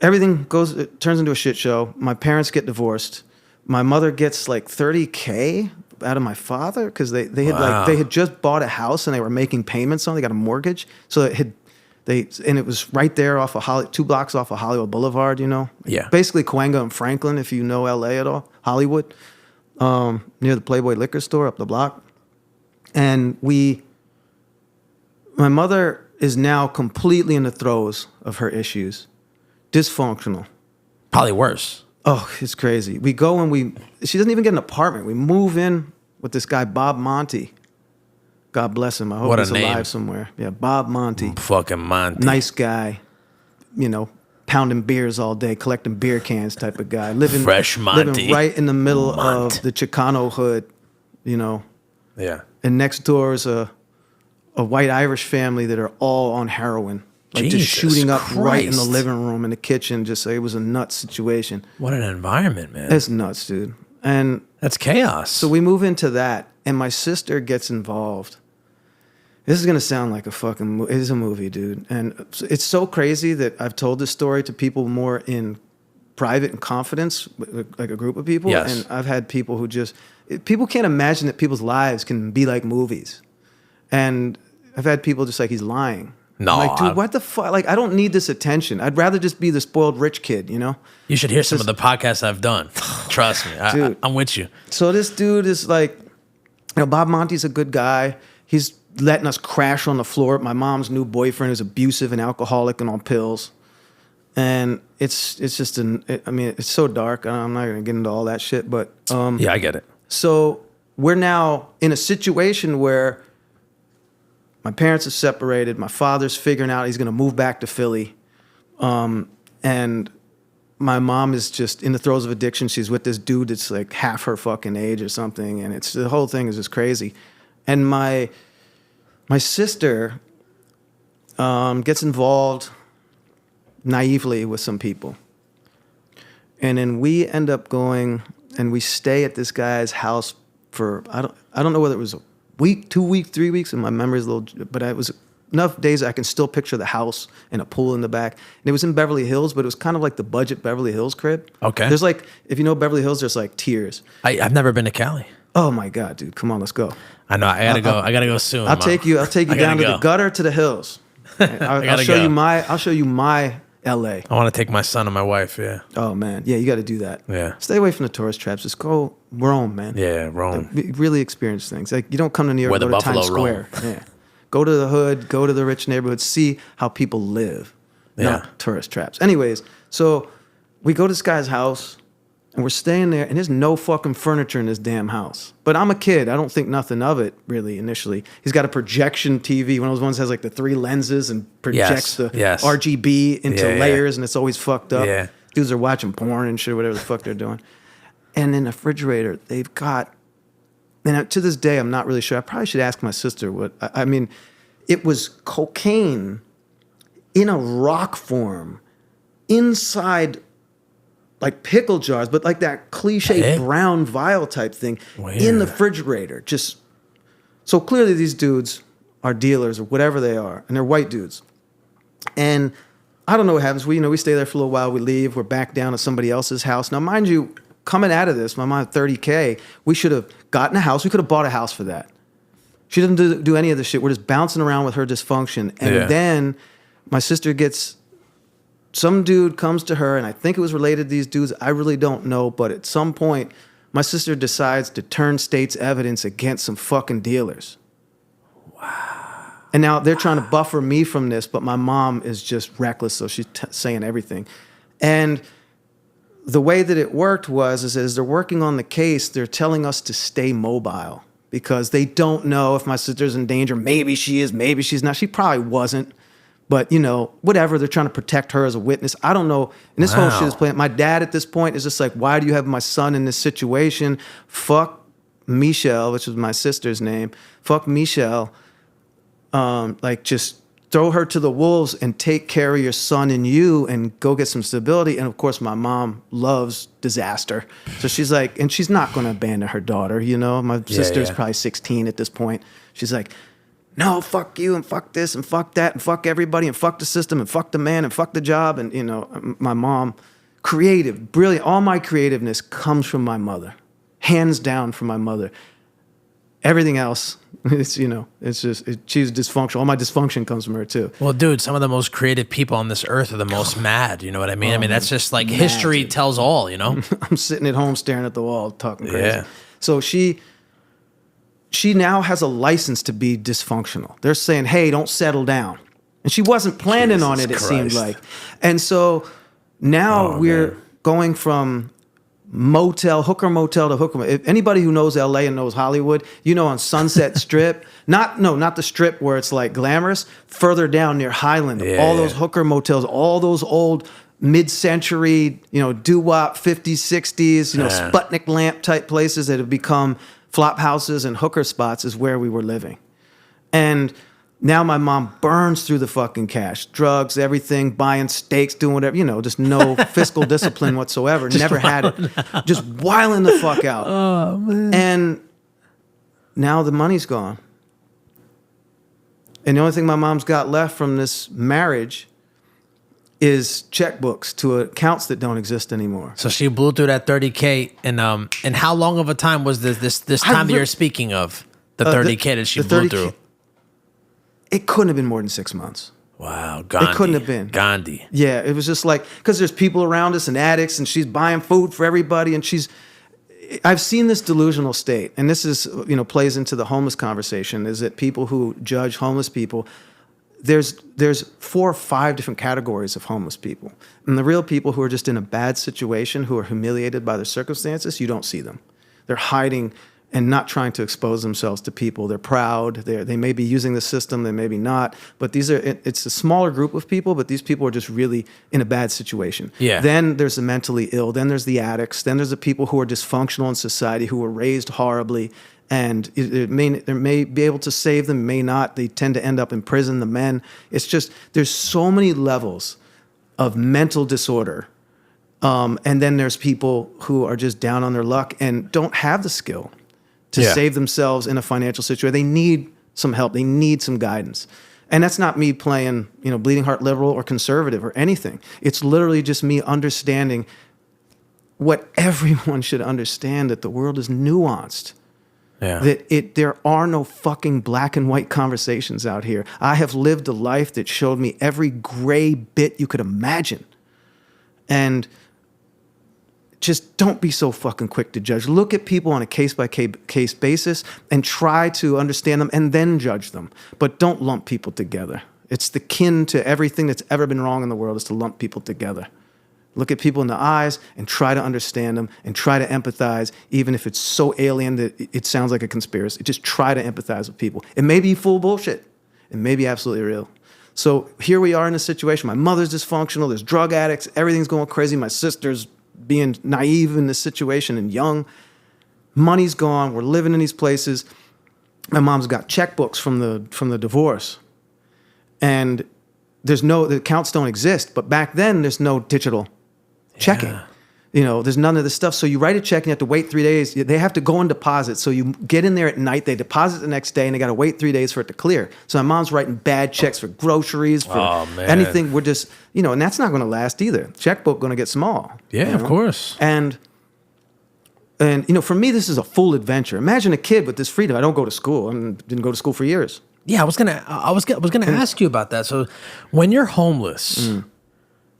everything it turns into a shit show. My parents get divorced. My mother gets like $30K out of my father because they had just bought a house and they were making payments on it. They got a mortgage, so and it was right there off of 2 blocks off of Hollywood Boulevard. Yeah. Basically Cahuenga and Franklin, if you know LA at all, Hollywood, near the Playboy liquor store up the block. And my mother is now completely in the throes of her issues. Dysfunctional. Probably worse. Oh, it's crazy. We go and she doesn't even get an apartment. We move in with this guy, Bob Monty. God bless him. I hope What a he's name. alive somewhere. Yeah, Bob Monty. Fucking Monty. Nice guy. Pounding beers all day, collecting beer cans type of guy. Fresh Monty. Living right in the middle of the Chicano hood, Yeah. And next door is a white Irish family that are all on heroin. Like Jesus just shooting up right in the Christ. living room, in the kitchen. It was a nuts situation. What an environment, man. It's nuts, dude. And That's chaos. so we move into that, and my sister gets involved. This is going to sound like it is a movie, dude. And it's so crazy that I've told this story to people more in private and confidence, like a group of people. Yes. And I've had people people can't imagine that people's lives can be like movies. And I've had people just like, he's lying. No, I'm like, dude, what the fuck? Like, I don't need this attention. I'd rather just be the spoiled rich kid, You should hear some of the podcasts I've done. Trust me. Dude. I'm with you. So this dude is like, Bob Monty's a good guy. He's letting us crash on the floor. My mom's new boyfriend is abusive and alcoholic and on pills. And it's just it's so dark. I'm not going to get into all that shit, but Yeah, I get it. so we're now in a situation where my parents are separated. My father's figuring out he's going to move back to Philly. And my mom is just in the throes of addiction. She's with this dude that's like half her fucking age or something. And the whole thing is just crazy. And my sister gets involved naively with some people. And then we end up going and we stay at this guy's house for, I don't know whether it was a week, 2 weeks, 3 weeks, and my memory's a little, but it was enough days I can still picture the house and a pool in the back. And it was in Beverly Hills, but it was kind of like the budget Beverly Hills crib. Okay. There's like, if you know Beverly Hills, there's like tiers. I've never been to Cali. Oh my God, dude, come on, let's go. I know. I gotta go soon. I'll take you down to the gutter to the hills. I'll show you my LA. I want to take my son and my wife. Yeah. Oh man, yeah, you got to do that. Yeah. Stay away from the tourist traps. Just go roam, man. Yeah, Rome. Really experience things. Like you don't come to New York, Where the go to buffalo Times Square. Yeah. Go to the hood, go to the rich neighborhoods, see how people live. Yeah. Not tourist traps. Anyways, so we go to this guy's house and we're staying there and there's no fucking furniture in this damn house. But I'm a kid. I don't think nothing of it really initially. He's got a projection TV, one of those ones that has like the 3 lenses and projects the RGB into layers and it's always fucked up. Yeah. Dudes are watching porn and shit, whatever the fuck they're doing. And in the refrigerator, they've got, and to this day, I'm not really sure. I probably should ask my sister what, I mean, it was cocaine in a rock form inside like pickle jars, but like that cliche brown vial type thing in the refrigerator. Just so clearly these dudes are dealers or whatever they are, and they're white dudes. And I don't know what happens. We stay there for a little while. We leave. We're back down at somebody else's house. Now, mind you, coming out of this, my mom had $30K. We should have gotten a house. We could have bought a house for that. She didn't do any of this shit. We're just bouncing around with her dysfunction. And then my sister gets, some dude comes to her, and I think it was related to these dudes. I really don't know. But at some point, my sister decides to turn state's evidence against some fucking dealers. Wow. And now they're trying to buffer me from this, but my mom is just reckless, so she's saying everything. And the way that it worked was, as they're working on the case, they're telling us to stay mobile because they don't know if my sister's in danger. Maybe she is, maybe she's not. She probably wasn't. But, whatever, they're trying to protect her as a witness. I don't know. And this whole shit is playing. My dad at this point is just like, why do you have my son in this situation? Fuck Michelle, which was my sister's name. Fuck Michelle. Just throw her to the wolves and take care of your son and you and go get some stability. And, of course, my mom loves disaster. So she's like, and she's not going to abandon her daughter, My sister's probably 16 at this point. She's like, no, fuck you and fuck this and fuck that and fuck everybody and fuck the system and fuck the man and fuck the job. And, my mom, creative, brilliant. All my creativeness comes from my mother, hands down from my mother. Everything else, it's just, she's dysfunctional. All my dysfunction comes from her too. Well, dude, some of the most creative people on this earth are the most mad. You know what I mean? That's just like history tells all, I'm sitting at home staring at the wall talking crazy. Yeah. So she now has a license to be dysfunctional. They're saying, hey, don't settle down. And she wasn't planning on it, it seemed like. And so now we're going from hooker motel to hooker. If anybody who knows LA and knows Hollywood, on Sunset Strip, not the strip where it's like glamorous, further down near Highland, all those hooker motels, all those old mid-century, doo-wop 50s, 60s, Sputnik lamp type places that have become flop houses and hooker spots is where we were living. And now my mom burns through the fucking cash, drugs, everything, buying steaks, doing whatever, just no fiscal discipline whatsoever. Never had it. Just wiling the fuck out. Oh, man. And now the money's gone. And the only thing my mom's got left from this marriage is checkbooks to accounts that don't exist anymore. So she blew through that $30K, and how long of a time was this time that you're speaking of? The $30K that she blew through. It couldn't have been more than 6 months. Wow, Gandhi. It couldn't have been. Gandhi. Yeah, it was just like, because there's people around us and addicts, and she's buying food for everybody, and I've seen this delusional state, and this is, plays into the homeless conversation, is that people who judge homeless people, there's 4 or 5 different categories of homeless people. And the real people who are just in a bad situation, who are humiliated by their circumstances, you don't see them. They're hiding and not trying to expose themselves to people. They're proud. They may be using the system, they may be not. But it's a smaller group of people, but these people are just really in a bad situation. Yeah. Then there's the mentally ill. Then there's the addicts. Then there's the people who are dysfunctional in society, who were raised horribly. And it may be able to save them, may not. They tend to end up in prison, the men. It's just, there's so many levels of mental disorder. And then there's people who are just down on their luck and don't have the skill to save themselves in a financial situation. They need some help. They need some guidance. And that's not me playing, bleeding heart liberal or conservative or anything. It's literally just me understanding what everyone should understand, that the world is nuanced. Yeah. That there are no fucking black and white conversations out here. I have lived a life that showed me every gray bit you could imagine. And just don't be so fucking quick to judge. Look at people on a case-by-case basis and try to understand them and then judge them. But don't lump people together. It's the kin to everything that's ever been wrong in the world, is to lump people together. Look at people in the eyes and try to understand them and try to empathize, even if it's so alien that it sounds like a conspiracy. Just try to empathize with people. It may be full bullshit. It may be absolutely real. So here we are in a situation. My mother's dysfunctional. There's drug addicts. Everything's going crazy. My sister's being naive in this situation and young. Money's gone. We're living in these places. My mom's got checkbooks from the divorce. And the accounts don't exist. But back then, there's no digital checking. There's none of this stuff. So you write a check and you have to wait 3 days. They have to go and deposit. So you get in there at night, they deposit the next day, and they got to wait 3 days for it to clear. So my mom's writing bad checks for groceries, for anything. We're just, and that's not going to last either. Checkbook going to get small. Yeah, of course. And for me, this is a full adventure. Imagine a kid with this freedom. I don't go to school and didn't go to school for years. Yeah, I was gonna ask you about that. So when you're homeless,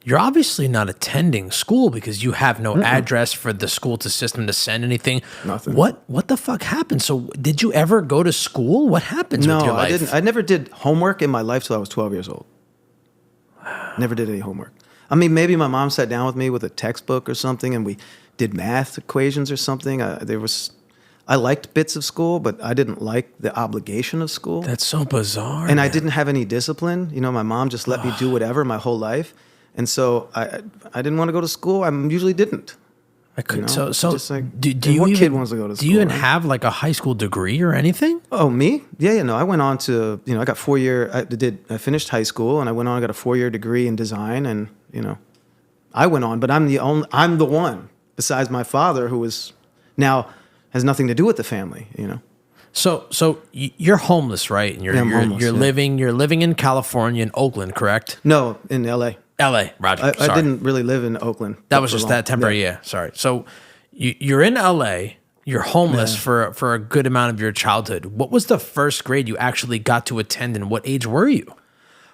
you're obviously not attending school because you have no address for the school system to send anything. Nothing. What the fuck happened? So did you ever go to school? What happens with your life? I didn't. I never did homework in my life till I was 12 years old. Never did any homework. I mean, maybe my mom sat down with me with a textbook or something and we did math equations or something. I liked bits of school, but I didn't like the obligation of school. That's so bizarre. And man. I didn't have any discipline. My mom just let me do whatever my whole life. And so I didn't want to go to school. I usually didn't. I could. So just like, do you what even, kid wants to go to school? Do you even right? have like a high school degree or anything? Oh, me? Yeah. No, I went on to, I got 4 year. I finished high school and I went on. I got a 4-year degree in design, and I went on. But I'm the one besides my father who was now has nothing to do with the family. So you're homeless, right? And you're homeless, you're living in California, in Oakland, correct? No, in L.A. L.A. Roger. I didn't really live in Oakland. That was just that temporary. Yeah. Sorry. So you're in L.A. You're homeless for a good amount of your childhood. What was the first grade you actually got to attend, and what age were you?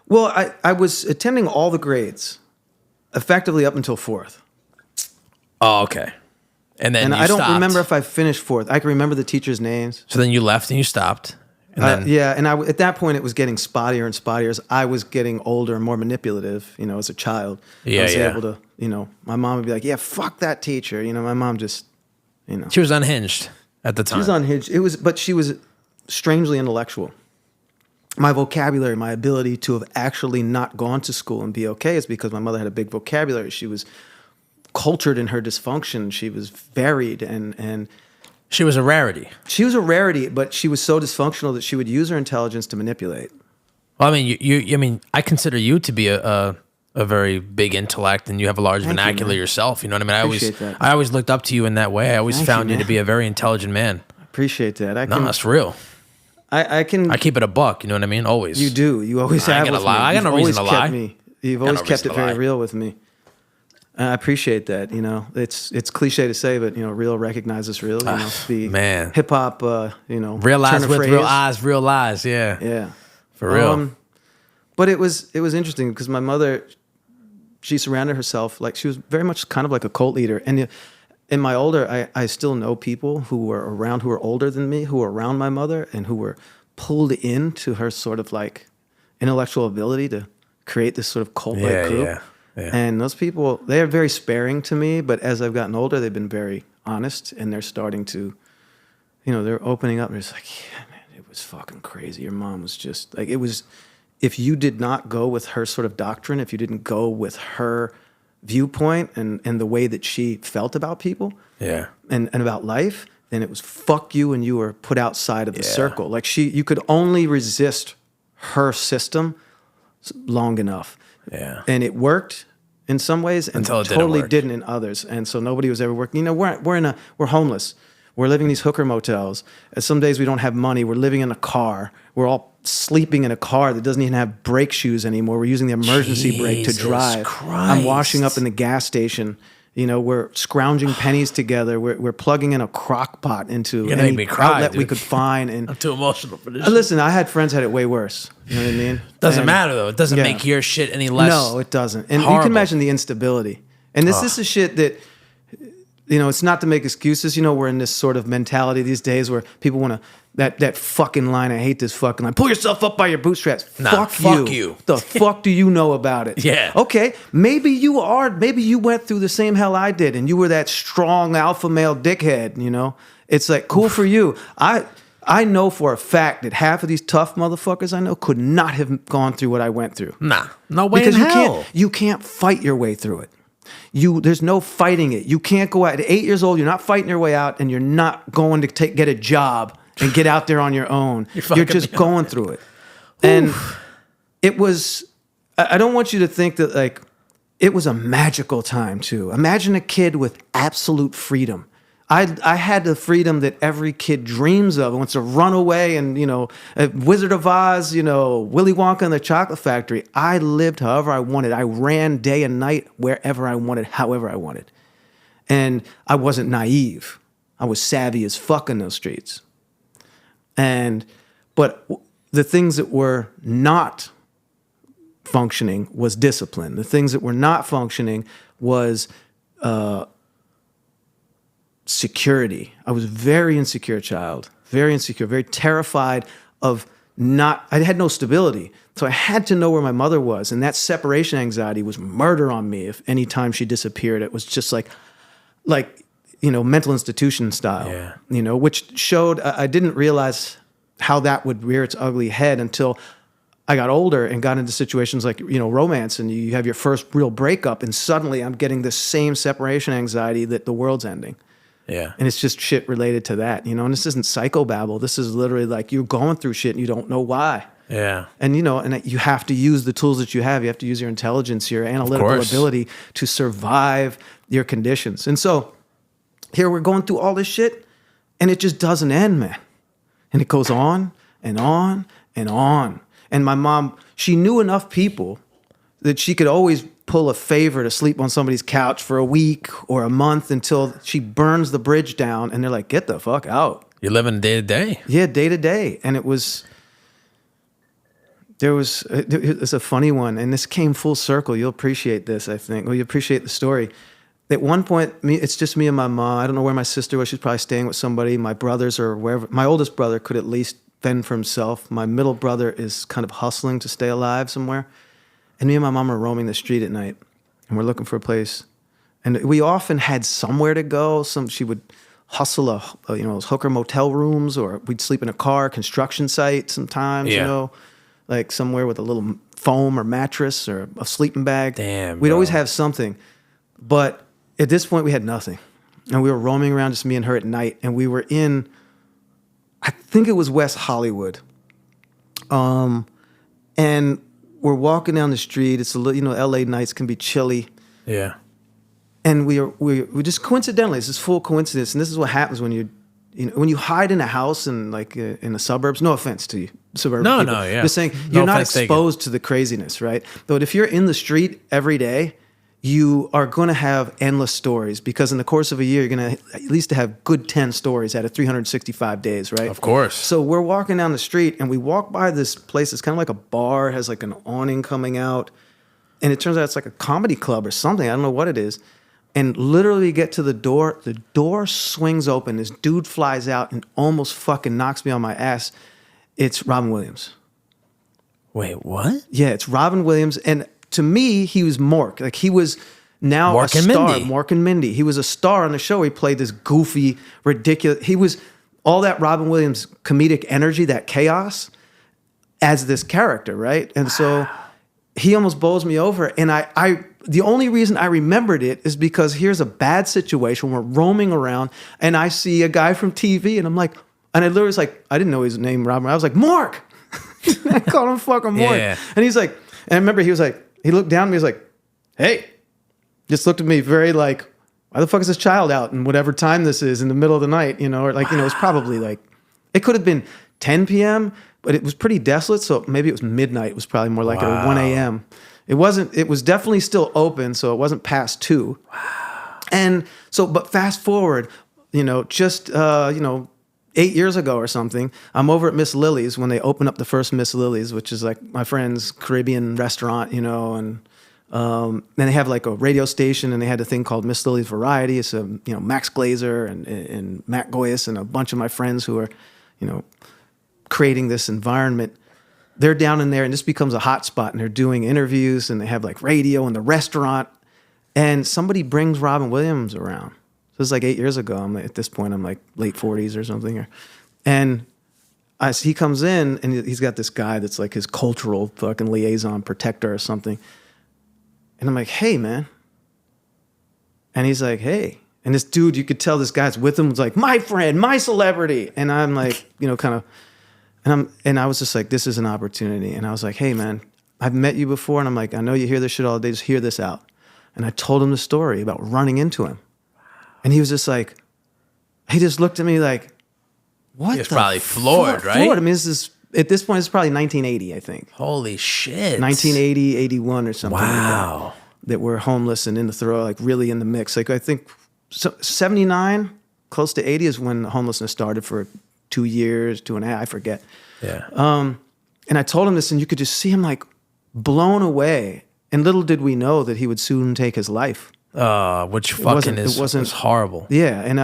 Well, I was attending all the grades, effectively up until 4th. Oh, okay. And then I don't stopped. remember if I finished 4th. I can remember the teachers' names. So then you left and you stopped. And then, and at that point, it was getting spottier and spottier as I was getting older and more manipulative, as a child. I was able to, my mom would be like, yeah, fuck that teacher. My mom just, She was unhinged at the time. She was unhinged. But she was strangely intellectual. My vocabulary, my ability to have actually not gone to school and be okay is because my mother had a big vocabulary. She was cultured in her dysfunction. She was varied and she was a rarity. She was a rarity, but she was so dysfunctional that she would use her intelligence to manipulate. Well, I mean, I consider you to be a very big intellect, and you have a large vernacular yourself. You know what I mean? Appreciate that. I always looked up to you in that way. I always found you to be a very intelligent man. Appreciate that. No, that's real. I keep it a buck. You know what I mean? Always. You do. You always have. I got no reason to lie. You've always kept it very real with me. I appreciate that. It's cliche to say, but real recognizes real. The hip hop. Real eyes with real eyes, real lies. Yeah. Yeah. For real. But it was interesting because my mother, she surrounded herself she was very much kind of like a cult leader. And in my older, I still know people who were around, who were older than me, who were around my mother, and who were pulled into her sort of intellectual ability to create this sort of cult-like group. Yeah. And those people, they are very sparing to me, but as I've gotten older, they've been very honest, and they're starting to, they're opening up. And it's like, yeah, man, it was fucking crazy. Your mom was just it was, if you did not go with her sort of doctrine, if you didn't go with her viewpoint and the way that she felt about people and about life, then it was fuck you, and you were put outside of the circle. You could only resist her system long enough. Yeah. And it worked, in some ways and Until it totally didn't work. didn't in others. And so nobody was ever working. You know, we're homeless. We're living in these hooker motels. And some days we don't have money. We're living in a car. We're all sleeping in a car that doesn't even have brake shoes anymore. We're using the emergency brake to Jesus drive. Christ. I'm washing up in the gas station. You know, we're scrounging pennies together. We're plugging in a crock pot into gonna make any me cry, outlet we dude. could find. And I'm too emotional for this. listen, I had friends had it way worse. You know what I mean? Doesn't And- matter though. It doesn't yeah. make your shit any less. No, it doesn't. And you horrible. can imagine the instability. And this is shit that, you know, it's not to make excuses. You know, we're in this sort of mentality these days where people want to, that fucking line, I hate this fucking line, pull yourself up by your bootstraps. Nah, fuck you. The fuck do you know about it? Yeah. Okay, maybe you went through the same hell I did and you were that strong alpha male dickhead, you know? It's like, cool for you. I know for a fact that half of these tough motherfuckers I know could not have gone through what I went through. Nah, no way Because in hell. you can't fight your way through it. There's no fighting it. You can't go out at 8 years old. You're not fighting your way out, and you're not going to get a job and get out there on your own. You're just going through it. And it was. I don't want you to think that like it was a magical time too. Imagine a kid with absolute freedom. I had the freedom that every kid dreams of and wants to run away and, you know, Wizard of Oz, you know, Willy Wonka and the Chocolate Factory. I lived however I wanted. I ran day and night wherever I wanted, however I wanted. And I wasn't naive. I was savvy as fuck in those streets. But the things that were not functioning was discipline. The things that were not functioning was security. I was a very insecure child, very insecure, very terrified of I had no stability. So I had to know where my mother was. And that separation anxiety was murder on me. If any time she disappeared, it was just like, you know, mental institution style, you know, which showed, I didn't realize how that would rear its ugly head until I got older and got into situations like, you know, romance, and you have your first real breakup, and suddenly I'm getting the same separation anxiety that the world's ending. Yeah. And it's just shit related to that, you know, and this isn't psychobabble. This is literally like you're going through shit and you don't know why. Yeah. And, you know, and you have to use the tools that you have. You have to use your intelligence, your analytical ability to survive your conditions. And so here we're going through all this shit and it just doesn't end, man. And it goes on and on and on. And my mom, she knew enough people that she could always pull a favor to sleep on somebody's couch for a week or a month until she burns the bridge down and they're like, get the fuck out. You're living day to day. Yeah, day to day. And it's a funny one, and this came full circle. You'll appreciate this, I think. Well, you appreciate the story. At one point, it's just me and my mom. I don't know where my sister was. She's probably staying with somebody. My brothers or wherever. My oldest brother could at least fend for himself. My middle brother is kind of hustling to stay alive somewhere. And me and my mom are roaming the street at night, and we're looking for a place. And we often had somewhere to go. She would hustle those hooker motel rooms, or we'd sleep in a car, construction site sometimes, you know, like somewhere with a little foam or mattress or a sleeping bag. Damn, We'd bro. always have something. But at this point, we had nothing. And we were roaming around, just me and her at night. And we were in, I think it was West Hollywood. And we're walking down the street. It's a little, you know, LA nights can be chilly. Yeah. And we just coincidentally, it's this full coincidence. And this is what happens when when you hide in a house in the suburbs. No offense to you, suburban people. No, yeah. Just saying, No you're not offense taken. exposed to the craziness, right? But if you're in the street every day, you are going to have endless stories, because in the course of a year, you're going to at least have good 10 stories out of 365 days, right? Of course. So we're walking down the street and we walk by this place. It's kind of like a bar, has like an awning coming out. And it turns out it's like a comedy club or something. I don't know what it is. And literally get to the door swings open. This dude flies out and almost fucking knocks me on my ass. It's Robin Williams. Wait, what? Yeah, it's Robin Williams. And to me, he was Mork. Like, he was now Mork a and star. Mindy. Mork and Mindy. He was a star on the show. He played this goofy, ridiculous. He was all that Robin Williams comedic energy, that chaos, as this character, right? And so he almost bowls me over. And the only reason I remembered it is because here's a bad situation. We're roaming around, and I see a guy from TV, and I'm like, and I literally was like, I didn't know his name, Robin. I was like, Mork. I called him fucking Mork. Yeah. And he's like, and I remember he was like, he looked down at me, he was like, hey. just looked at me very like, why the fuck is this child out in whatever time this is in the middle of the night, or like, it was probably like, it could have been 10 p.m., but it was pretty desolate. So maybe it was midnight. It was probably more like at 1 a.m. It was definitely still open. So it wasn't past 2. Wow. And so, but fast forward, just, 8 years ago or something, I'm over at Miss Lily's when they opened up the first Miss Lily's, which is like my friend's Caribbean restaurant, and then they have like a radio station, and they had a thing called Miss Lily's Variety. It's Max Glazer and Matt Goyas and a bunch of my friends who are, creating this environment. They're down in there, and this becomes a hot spot, and they're doing interviews, and they have like radio in the restaurant, and somebody brings Robin Williams around. So it's like 8 years ago. At this point, I'm like late 40s or something. And he comes in, and he's got this guy that's like his cultural fucking liaison protector or something. And I'm like, hey, man. And he's like, hey. And this dude, you could tell this guy's with him, was like, my friend, my celebrity. And I'm like, kind of, and I was just like, this is an opportunity. And I was like, hey, man, I've met you before. And I'm like, I know you hear this shit all day. Just hear this out. And I told him the story about running into him. And he was just like, he just looked at me like, what? He was probably floored, right? Floored. I mean, at this point, it's probably 1980, I think. Holy shit. 1980, 81 or something. Wow. Like that we're homeless and in the throw, like really in the mix. Like I think 79, close to 80 is when homelessness started for 2 years, 2.5, I forget. Yeah. And I told him this, and you could just see him like blown away. And little did we know that he would soon take his life. Which fucking was horrible. Yeah, and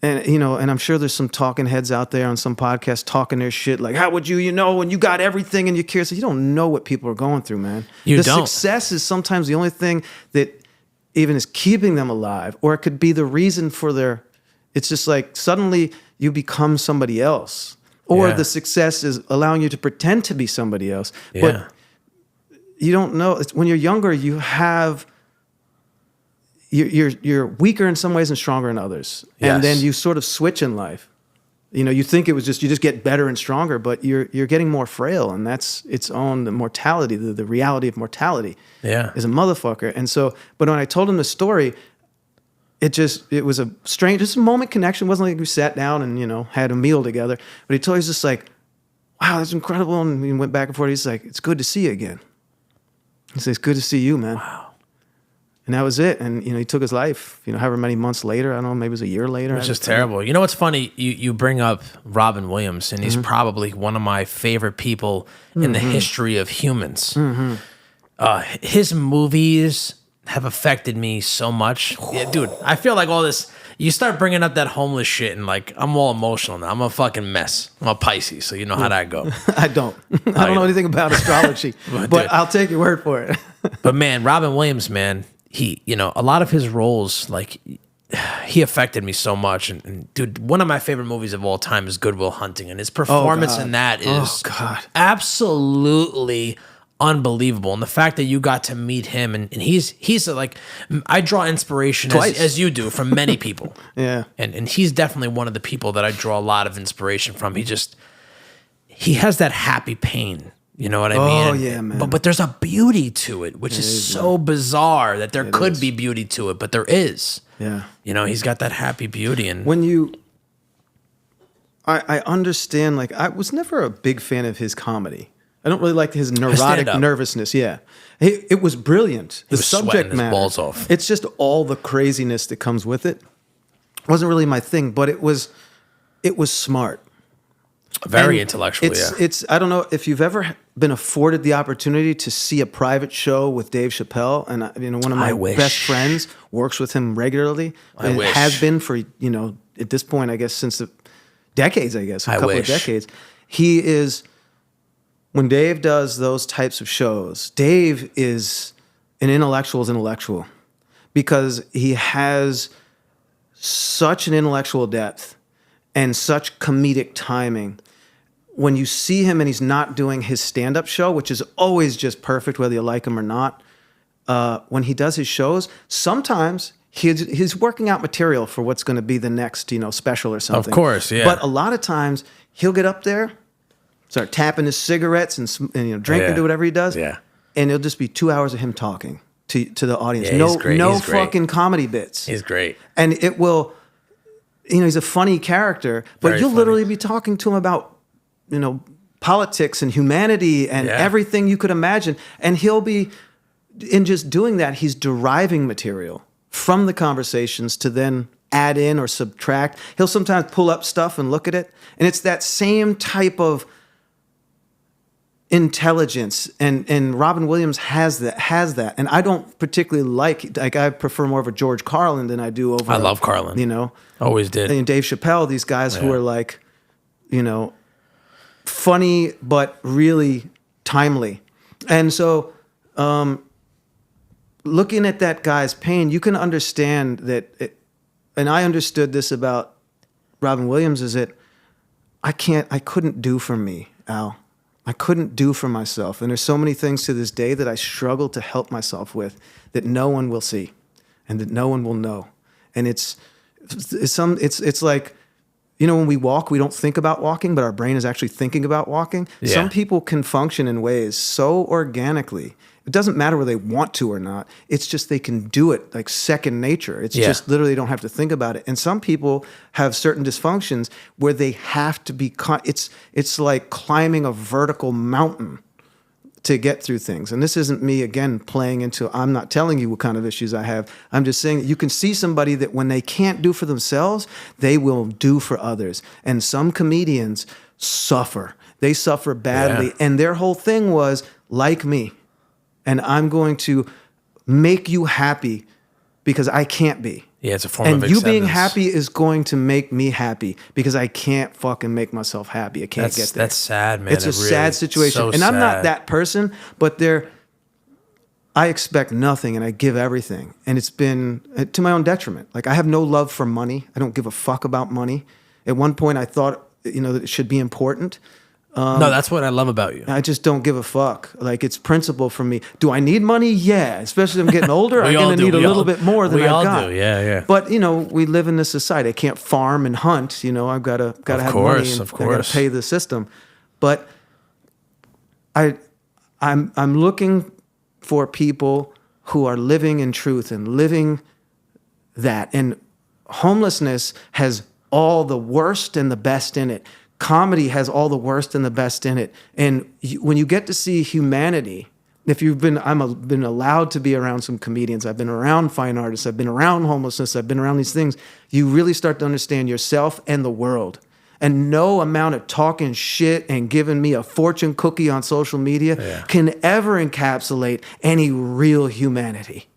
I'm sure there's some talking heads out there on some podcast talking their shit like, how would you, when you got everything and you care? So you don't know what people are going through, man. The don't. Success is sometimes the only thing that even is keeping them alive, or it could be the reason for it's just like suddenly you become somebody else, or the success is allowing you to pretend to be somebody else. Yeah. But you don't know. When you're younger, you have you're weaker in some ways and stronger in others, and then you sort of switch in life. You think it was you just get better and stronger, but you're getting more frail, and that's its own mortality. The reality of mortality is a motherfucker. And so, but when I told him the story, it was a strange, just a moment connection. It wasn't like we sat down and had a meal together. But he was just like, wow, that's incredible, and we went back and forth. He's like, it's good to see you again. He says, good to see you, man. Wow. And that was it. And, he took his life, however many months later. I don't know, maybe it was a year later. It's just terrible. You know what's funny? You bring up Robin Williams, and he's probably one of my favorite people in the history of humans. His movies have affected me so much. Yeah, dude, I feel like all this... You start bringing up that homeless shit, and like I'm all emotional now. I'm a fucking mess. I'm a Pisces, so you know how that go. I don't. I don't know anything about astrology, but I'll take your word for it. But man, Robin Williams, man, he, a lot of his roles, like he affected me so much. And dude, one of my favorite movies of all time is Good Will Hunting, and his performance in that is absolutely unbelievable. And the fact that you got to meet him, and he's like, I draw inspiration as you do from many people. Yeah. And he's definitely one of the people that I draw a lot of inspiration from. He has that happy pain. You know what I mean? Oh, yeah, man. But there's a beauty to it, which is so bizarre that there could be beauty to it, but there is. Yeah. He's got that happy beauty. And when I understand, like, I was never a big fan of his comedy. I don't really like his neurotic nervousness. Yeah. It was brilliant. The subject matter. Balls off. It's just all the craziness that comes with it. It wasn't really my thing, but it was smart. Very intellectual, It's I don't know if you've ever been afforded the opportunity to see a private show with Dave Chappelle, and one of my best friends works with him regularly. And has been for at this point, I guess, since the decades. I guess a couple of decades. He is. When Dave does those types of shows, Dave is an intellectual's intellectual because he has such an intellectual depth and such comedic timing. When you see him and he's not doing his stand-up show, which is always just perfect, whether you like him or not, when he does his shows, sometimes he's working out material for what's going to be the next, special or something. Of course, yeah. But a lot of times he'll get up there, start tapping his cigarettes and drinking, do whatever he does. Yeah. And it'll just be 2 hours of him talking. to the audience. Yeah, he's great. No He's great. fucking comedy bits. He's great. And it will, he's a funny character, but Very you'll funny. literally be talking to him about, politics and humanity and everything you could imagine. And he'll be, in just doing that, he's deriving material from the conversations to then add in or subtract. He'll sometimes pull up stuff and look at it. And it's that same type of intelligence. And Robin Williams has that. And I don't particularly like I prefer more of a George Carlin than I do over I love Carlin. Always did. And Dave Chappelle, these guys who are like, funny, but really timely. And so, looking at that guy's pain, you can understand that, and I understood this about Robin Williams, is that I couldn't do for me, Al. I couldn't do for myself. And there's so many things to this day that I struggle to help myself with that no one will see and that no one will know. And it's like, when we walk, we don't think about walking, but our brain is actually thinking about walking. Yeah. Some people can function in ways so organically. It doesn't matter whether they want to or not. It's just they can do it like second nature. It's just literally they don't have to think about it. And some people have certain dysfunctions where they have to be, it's like climbing a vertical mountain to get through things. And this isn't me, again, playing into, I'm not telling you what kind of issues I have. I'm just saying that you can see somebody that when they can't do for themselves, they will do for others. And some comedians suffer. They suffer badly. Yeah. And their whole thing was, like me, and I'm going to make you happy because I can't be. Yeah, it's a form and of acceptance. you being happy is going to make me happy because I can't fucking make myself happy. I can't get there. That's sad, man. It's a sad situation. So and I'm not sad. that person, but I expect nothing and I give everything. And it's been to my own detriment. Like, I have no love for money. I don't give a fuck about money. At one point I thought, that it should be important. No, that's what I love about you. I just don't give a fuck. Like, it's principle for me. Do I need money? Yeah. Especially as I'm getting older, I'm going to need a little bit more than I've got. We all do, yeah. But, we live in this society. I can't farm and hunt. I've got to have money and I got to pay the system. But I'm looking for people who are living in truth and living that. And homelessness has all the worst and the best in it. Comedy has all the worst and the best in it. And when you get to see humanity, I've been allowed to be around some comedians. I've been around fine artists. I've been around homelessness. I've been around these things. You really start to understand yourself and the world. And no amount of talking shit and giving me a fortune cookie on social media can ever encapsulate any real humanity.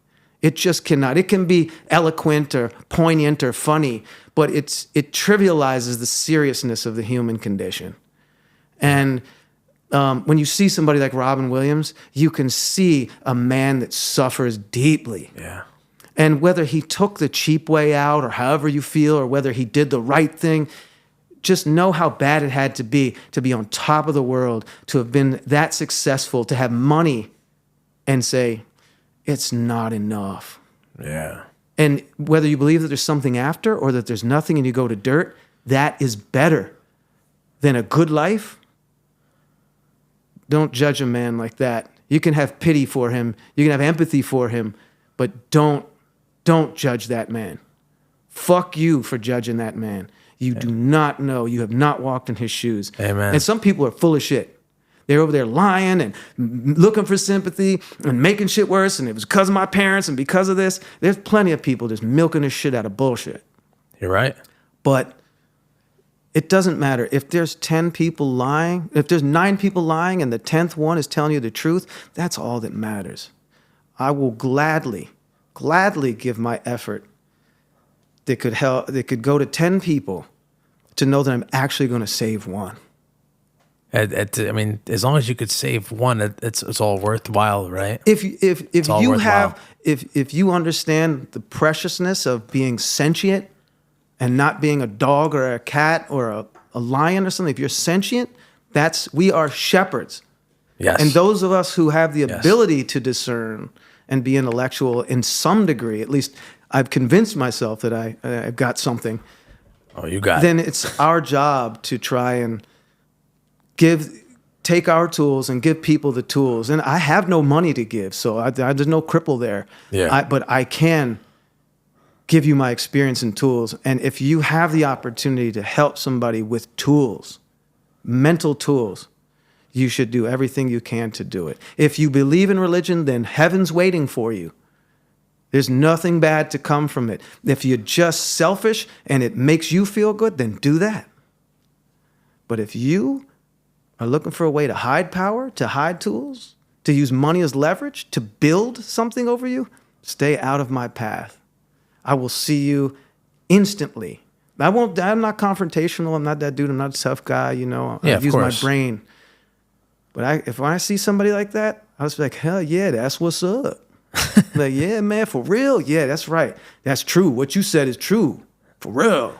It just cannot. It can be eloquent or poignant or funny, but it trivializes the seriousness of the human condition. And when you see somebody like Robin Williams, you can see a man that suffers deeply. Yeah. And whether he took the cheap way out or however you feel, or whether he did the right thing, just know how bad it had to be on top of the world, to have been that successful, to have money and say, it's not enough. Yeah. And whether you believe that there's something after or that there's nothing and you go to dirt, that is better than a good life. Don't judge a man like that. You can have pity for him. You can have empathy for him, but don't judge that man. Fuck you for judging that man. You do not know. You have not walked in his shoes. Amen. And some people are full of shit. They're over there lying and looking for sympathy and making shit worse. And it was because of my parents and because of this. There's plenty of people just milking this shit out of bullshit. You're right. But it doesn't matter. If there's 10 people lying, if there's 9 people lying and the 10th one is telling you the truth, that's all that matters. I will gladly give my effort that could go to 10 people to know that I'm actually going to save one. I mean, as long as you could save one, it's all worthwhile, right? If you understand the preciousness of being sentient and not being a dog or a cat or a lion or something, if you're sentient, we are shepherds. Yes. And those of us who have the ability to discern and be intellectual in some degree, at least I've convinced myself that I've got something. Oh, you got it. Then it's our job to try and take our tools and give people the tools. And I have no money to give, so there's no cripple there. Yeah. But I can give you my experience and tools. And if you have the opportunity to help somebody with tools, mental tools, you should do everything you can to do it. If you believe in religion, then heaven's waiting for you. There's nothing bad to come from it. If you're just selfish and it makes you feel good, then do that. But if you are looking for a way to hide power, to hide tools, to use money as leverage, to build something over you, stay out of my path. I will see you instantly. I'm not confrontational. I'm not that dude. I'm not a tough guy. I use my brain. But when I see somebody like that, I was like, hell yeah, that's what's up. Like, yeah, man, for real. Yeah, that's right. That's true. What you said is true. For real.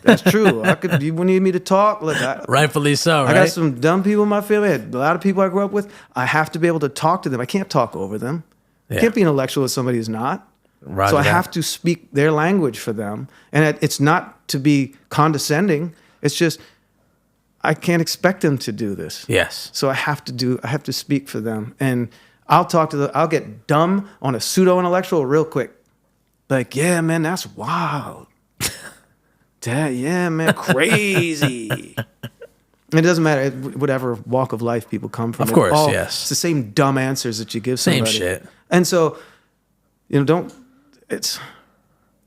That's true. You need me to talk? Look, rightfully so, right? I got some dumb people in my family. I had a lot of people I grew up with. I have to be able to talk to them. I can't talk over them. I can't be intellectual with somebody who's not. Roger so I that. have to speak their language for them. And it's not to be condescending. It's just I can't expect them to do this. Yes. So I have to speak for them. And I'll get dumb on a pseudo-intellectual real quick. Like, yeah, man, that's wild. Yeah, man, crazy. It doesn't matter, whatever walk of life people come from. Of course, yes. It's the same dumb answers that you give somebody. Same shit. And so,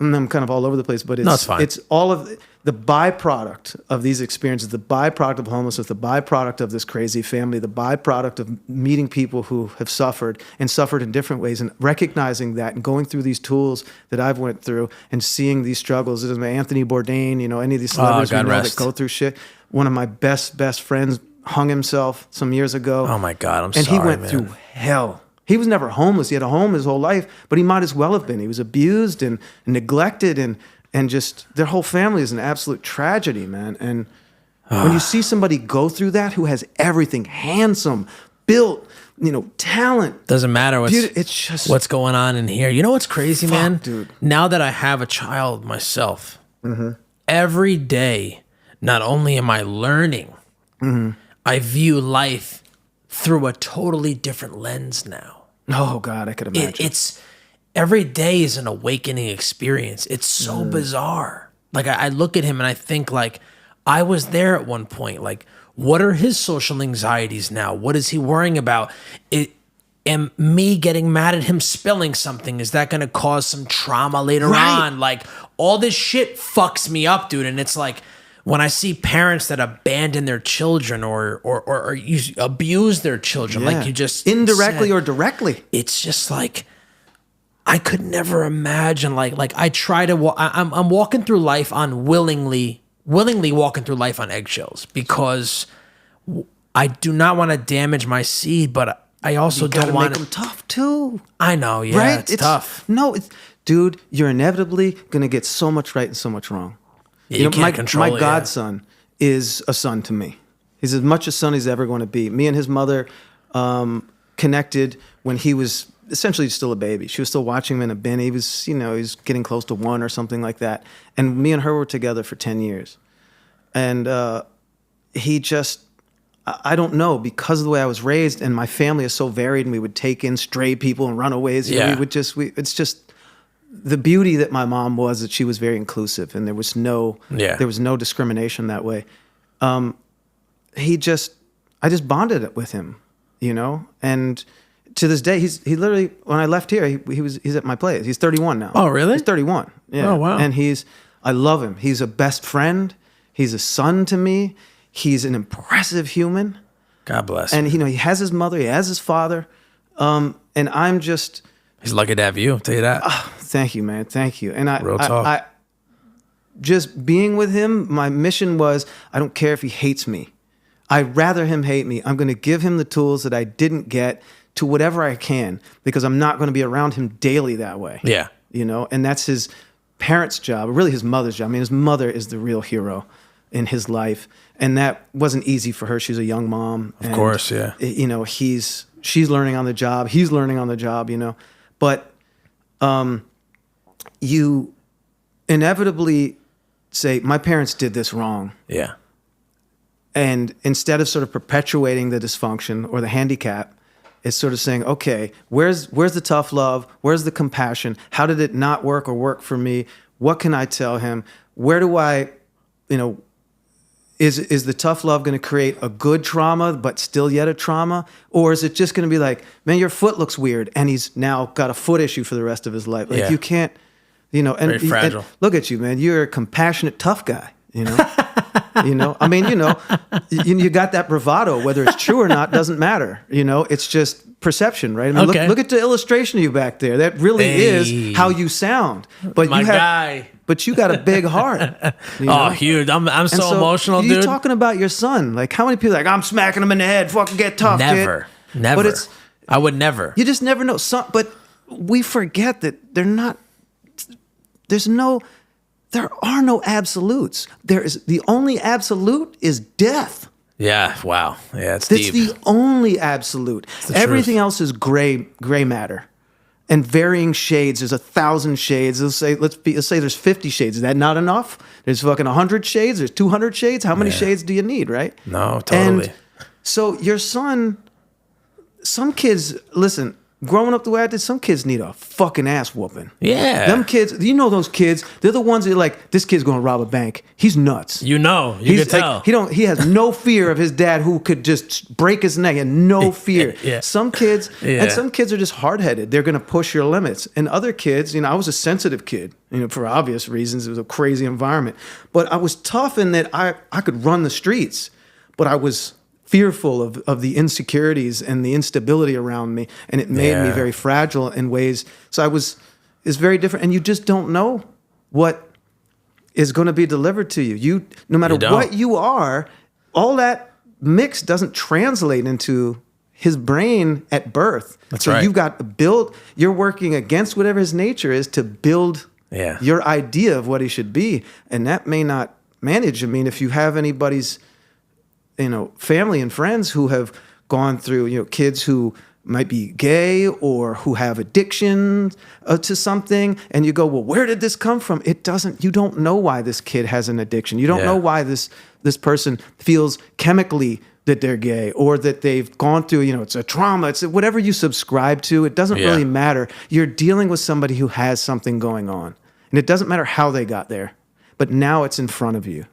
I'm kind of all over the place, but it's fine. It's all of the byproduct of these experiences, the byproduct of homelessness, the byproduct of this crazy family, the byproduct of meeting people who have suffered in different ways, and recognizing that and going through these tools that I've went through and seeing these struggles. It is Anthony Bourdain, any of these celebrities we know that go through shit. One of my best friends hung himself some years ago. Oh my God, and sorry, he went through hell. He was never homeless. He had a home his whole life, but he might as well have been. He was abused and neglected, and just their whole family is an absolute tragedy, man. And when you see somebody go through that who has everything, handsome, built, talent. Doesn't matter it's just what's going on in here. You know what's crazy, man? Dude. Now that I have a child myself, every day, not only am I learning, I view life through a totally different lens now. Oh God, I could imagine. It's every day is an awakening experience. It's so bizarre. Like I look at him and I think like I was there at one point. Like, what are his social anxieties now? What is he worrying about? Am me getting mad at him spilling something, is that going to cause some trauma later on? Like all this shit fucks me up, dude. And it's like, when I see parents that abandon their children or abuse their children, like you just indirectly said, or directly, it's just like I could never imagine. Like I try to, I'm walking through life on willingly walking through life on eggshells because I do not want to damage my seed, but I also don't want to make them tough too. I know, yeah, right? It's tough. No, dude, you're inevitably gonna get so much right and so much wrong. Yeah, you can't control my godson is a son to me. He's as much a son as he's ever going to be. Me and his mother connected when he was essentially still a baby. She was still watching him in a bin. He was, he was getting close to 1 or something like that. And me and her were together for 10 years. And he just, I don't know, because of the way I was raised and my family is so varied and we would take in stray people and runaways. It's just, the beauty that my mom was that she was very inclusive and there was no discrimination that way. I just bonded with him, and to this day, he literally, when I left here, he's at my place. He's 31 now. Oh, really? He's 31. Yeah. Oh, wow. And I love him. He's a best friend. He's a son to me. He's an impressive human. God bless. And he has his mother, he has his father. And I'm just, he's lucky to have you, I'll tell you that. Thank you, man. Thank you. And Real talk. I just being with him, my mission was, I don't care if he hates me. I'd rather him hate me. I'm going to give him the tools that I didn't get to whatever I can, because I'm not going to be around him daily that way. Yeah. And that's his parents' job, really his mother's job. I mean, his mother is the real hero in his life. And that wasn't easy for her. She's a young mom. Of course, yeah. She's learning on the job. He's learning on the job, But you inevitably say, my parents did this wrong. Yeah. And instead of sort of perpetuating the dysfunction or the handicap, it's sort of saying, okay, where's the tough love? Where's the compassion? How did it not work or work for me? What can I tell him? Where do I, is the tough love going to create a good trauma, but still yet a trauma? Or is it just going to be like, man, your foot looks weird, and he's now got a foot issue for the rest of his life? Like, you can't, Very fragile. And look at you, man. You're a compassionate, tough guy, I mean, you got that bravado. Whether it's true or not doesn't matter. It's just perception, right? I mean, Okay. look at the illustration of you back there. That really is how you sound. But My guy. But you got a big heart. Oh, huge! I'm so emotional, you're dude. talking about your son. Like, how many people are like, I'm smacking him in the head. Fucking get tough, Never. kid. But I would never. you just never know. But we forget that they're not. There are no absolutes. The only absolute is death. Yeah. Wow. Yeah. It's That's deep. the only absolute. the Everything truth. else is gray matter, and varying shades. There's 1,000 shades. Let's say there's 50 shades. Is that not enough? There's fucking 100 shades. There's 200 shades. How many shades do you need? Right? No, totally. And so your son, some kids, listen. Growing up the way I did, some kids need a fucking ass whooping. Yeah. Them kids, those kids, they're the ones that are like, this kid's gonna rob a bank. He's nuts. You can tell. He has no fear of his dad who could just break his neck, and no fear. Yeah. Some kids, Yeah. and some kids are just hard-headed. They're gonna push your limits. And other kids, I was a sensitive kid, for obvious reasons. It was a crazy environment. But I was tough in that I could run the streets, but I was fearful of the insecurities and the instability around me, and it made me very fragile in ways. So it's very different, and you just don't know what is going to be delivered to you. No matter what you are, all that mix doesn't translate into his brain at birth. That's so right. you've got to build. You're working against whatever his nature is to build your idea of what he should be, and that may not manage. I mean, if you have anybody's family and friends who have gone through, kids who might be gay or who have addiction to something, and you go, well, where did this come from? You don't know why this kid has an addiction. You don't know why this person feels chemically that they're gay, or that they've gone through, it's a trauma. It's whatever you subscribe to. It doesn't really matter. You're dealing with somebody who has something going on, and it doesn't matter how they got there, but now it's in front of you.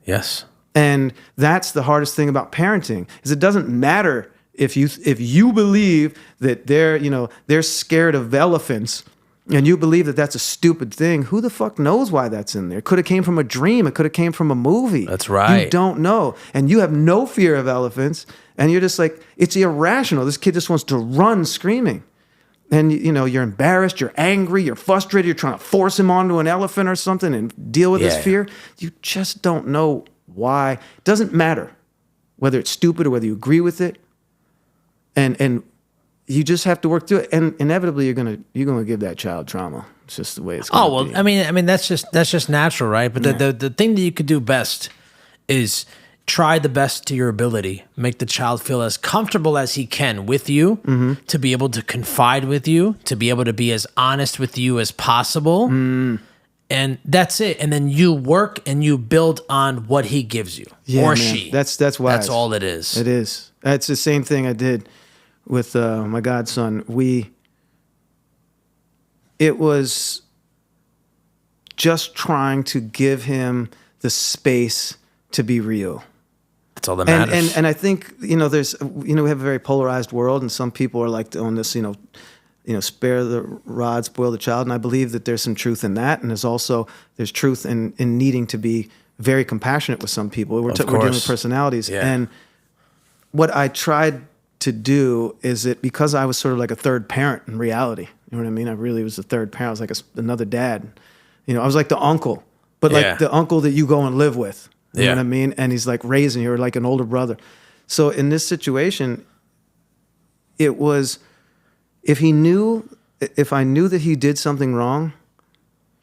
Yes. And that's the hardest thing about parenting, is it doesn't matter if you believe that they're scared of elephants, and you believe that that's a stupid thing. Who the fuck knows why that's in there? It could have came from a dream. It could have came from a movie. That's right. You don't know. And you have no fear of elephants, and you're just like, it's irrational. This kid just wants to run screaming. And you're embarrassed, you're angry, you're frustrated, you're trying to force him onto an elephant or something and deal with his fear. You just don't know why. It doesn't matter whether it's stupid or whether you agree with it. And you just have to work through it. And inevitably you're gonna give that child trauma. It's just the way it's gonna be. I mean that's just natural, right? But the thing that you could do best is try the best to your ability. Make the child feel as comfortable as he can with you, to be able to confide with you, to be able to be as honest with you as possible. And that's it. And then you work and you build on what he gives you, or she. That's why. That's all it is. It is. It's the same thing I did with my godson. It was just trying to give him the space to be real. That's all that matters. And I think there's we have a very polarized world, and some people are like on this spare the rod, spoil the child, and I believe that there's some truth in that, and there's truth in needing to be very compassionate with some people. We're dealing with personalities, and what I tried to do is that because I was sort of like a third parent in reality, you know what I mean? I really was a third parent. I was like another dad. I was like the uncle, but like the uncle that you go and live with. You know what I mean? And he's like raising you, or like an older brother. So in this situation, it was, if I knew that he did something wrong,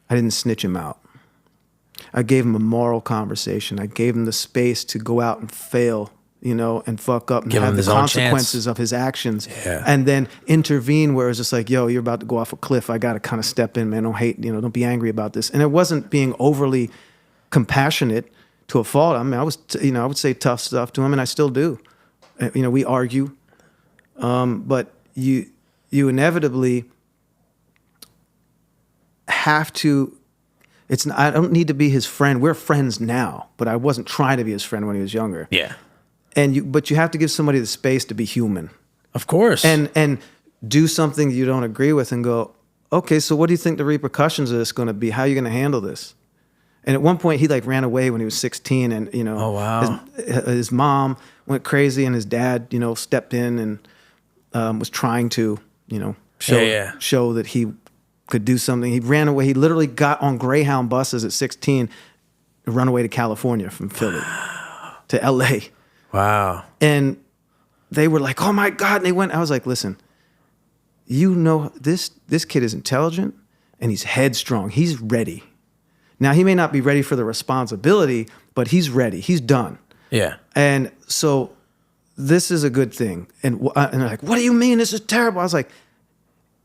I didn't snitch him out. I gave him a moral conversation. I gave him the space to go out and fail, and fuck up and Give have him the his own consequences chance. of his actions. Yeah. And then intervene where it's just like, yo, you're about to go off a cliff. I got to kind of step in, man. Don't be angry about this. And it wasn't being overly compassionate to a fault. I mean, I was, I would say tough stuff to him, and I still do. We argue, but you inevitably have to. I don't need to be his friend. We're friends now, but I wasn't trying to be his friend when he was younger. Yeah. But you have to give somebody the space to be human. Of course. And do something you don't agree with and go, okay, so what do you think the repercussions of this going to be? How are you going to handle this? And at one point he like ran away when he was 16, and oh wow, his mom went crazy, and his dad stepped in and was trying to show that he could do something. He ran away. He literally got on Greyhound buses at 16 and run away to California from Philly to LA. Wow. And they were like, oh my God. And they went, I was like, listen, this kid is intelligent and he's headstrong. He's ready. Now, he may not be ready for the responsibility, but he's ready. He's done. Yeah. And so this is a good thing. And they're like, what do you mean? This is terrible. I was like,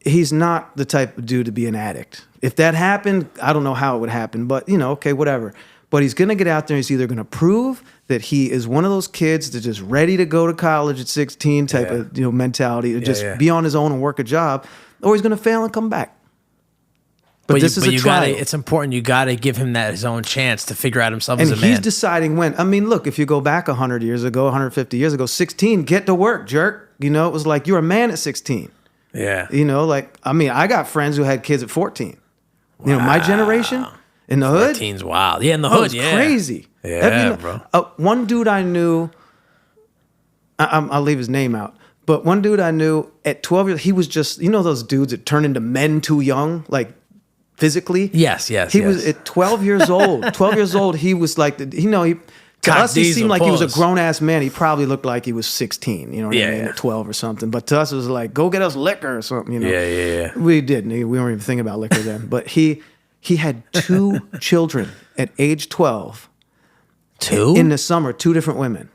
he's not the type of dude to be an addict. If that happened, I don't know how it would happen, but okay, whatever. But he's going to get out there and he's either going to prove that he is one of those kids that's just ready to go to college at 16 type of mentality, to just be on his own and work a job, or he's going to fail and come back. But this is a trial. It's important. You got to give him his own chance to figure out himself and as a man. And he's deciding when. I mean, look, if you go back 100 years ago, 150 years ago, 16, get to work, jerk. It was like you're a man at 16. Yeah. I got friends who had kids at 14. Wow. My generation in the hood. 14's wild. Yeah, in the hood, it's crazy. Yeah, bro. One dude I knew, I'll leave his name out, but one dude I knew at 12 years, he was just, those dudes that turn into men too young, like physically? Yes. He was at 12 years old. 12 years old, he was like, to us, he seemed like he was a grown-ass man. He probably looked like he was 16, you know what I mean, at 12 or something. But to us, it was like, go get us liquor or something, Yeah. We didn't. We weren't even thinking about liquor then. But he had 2 children at age 12. 2? In the summer, 2 different women.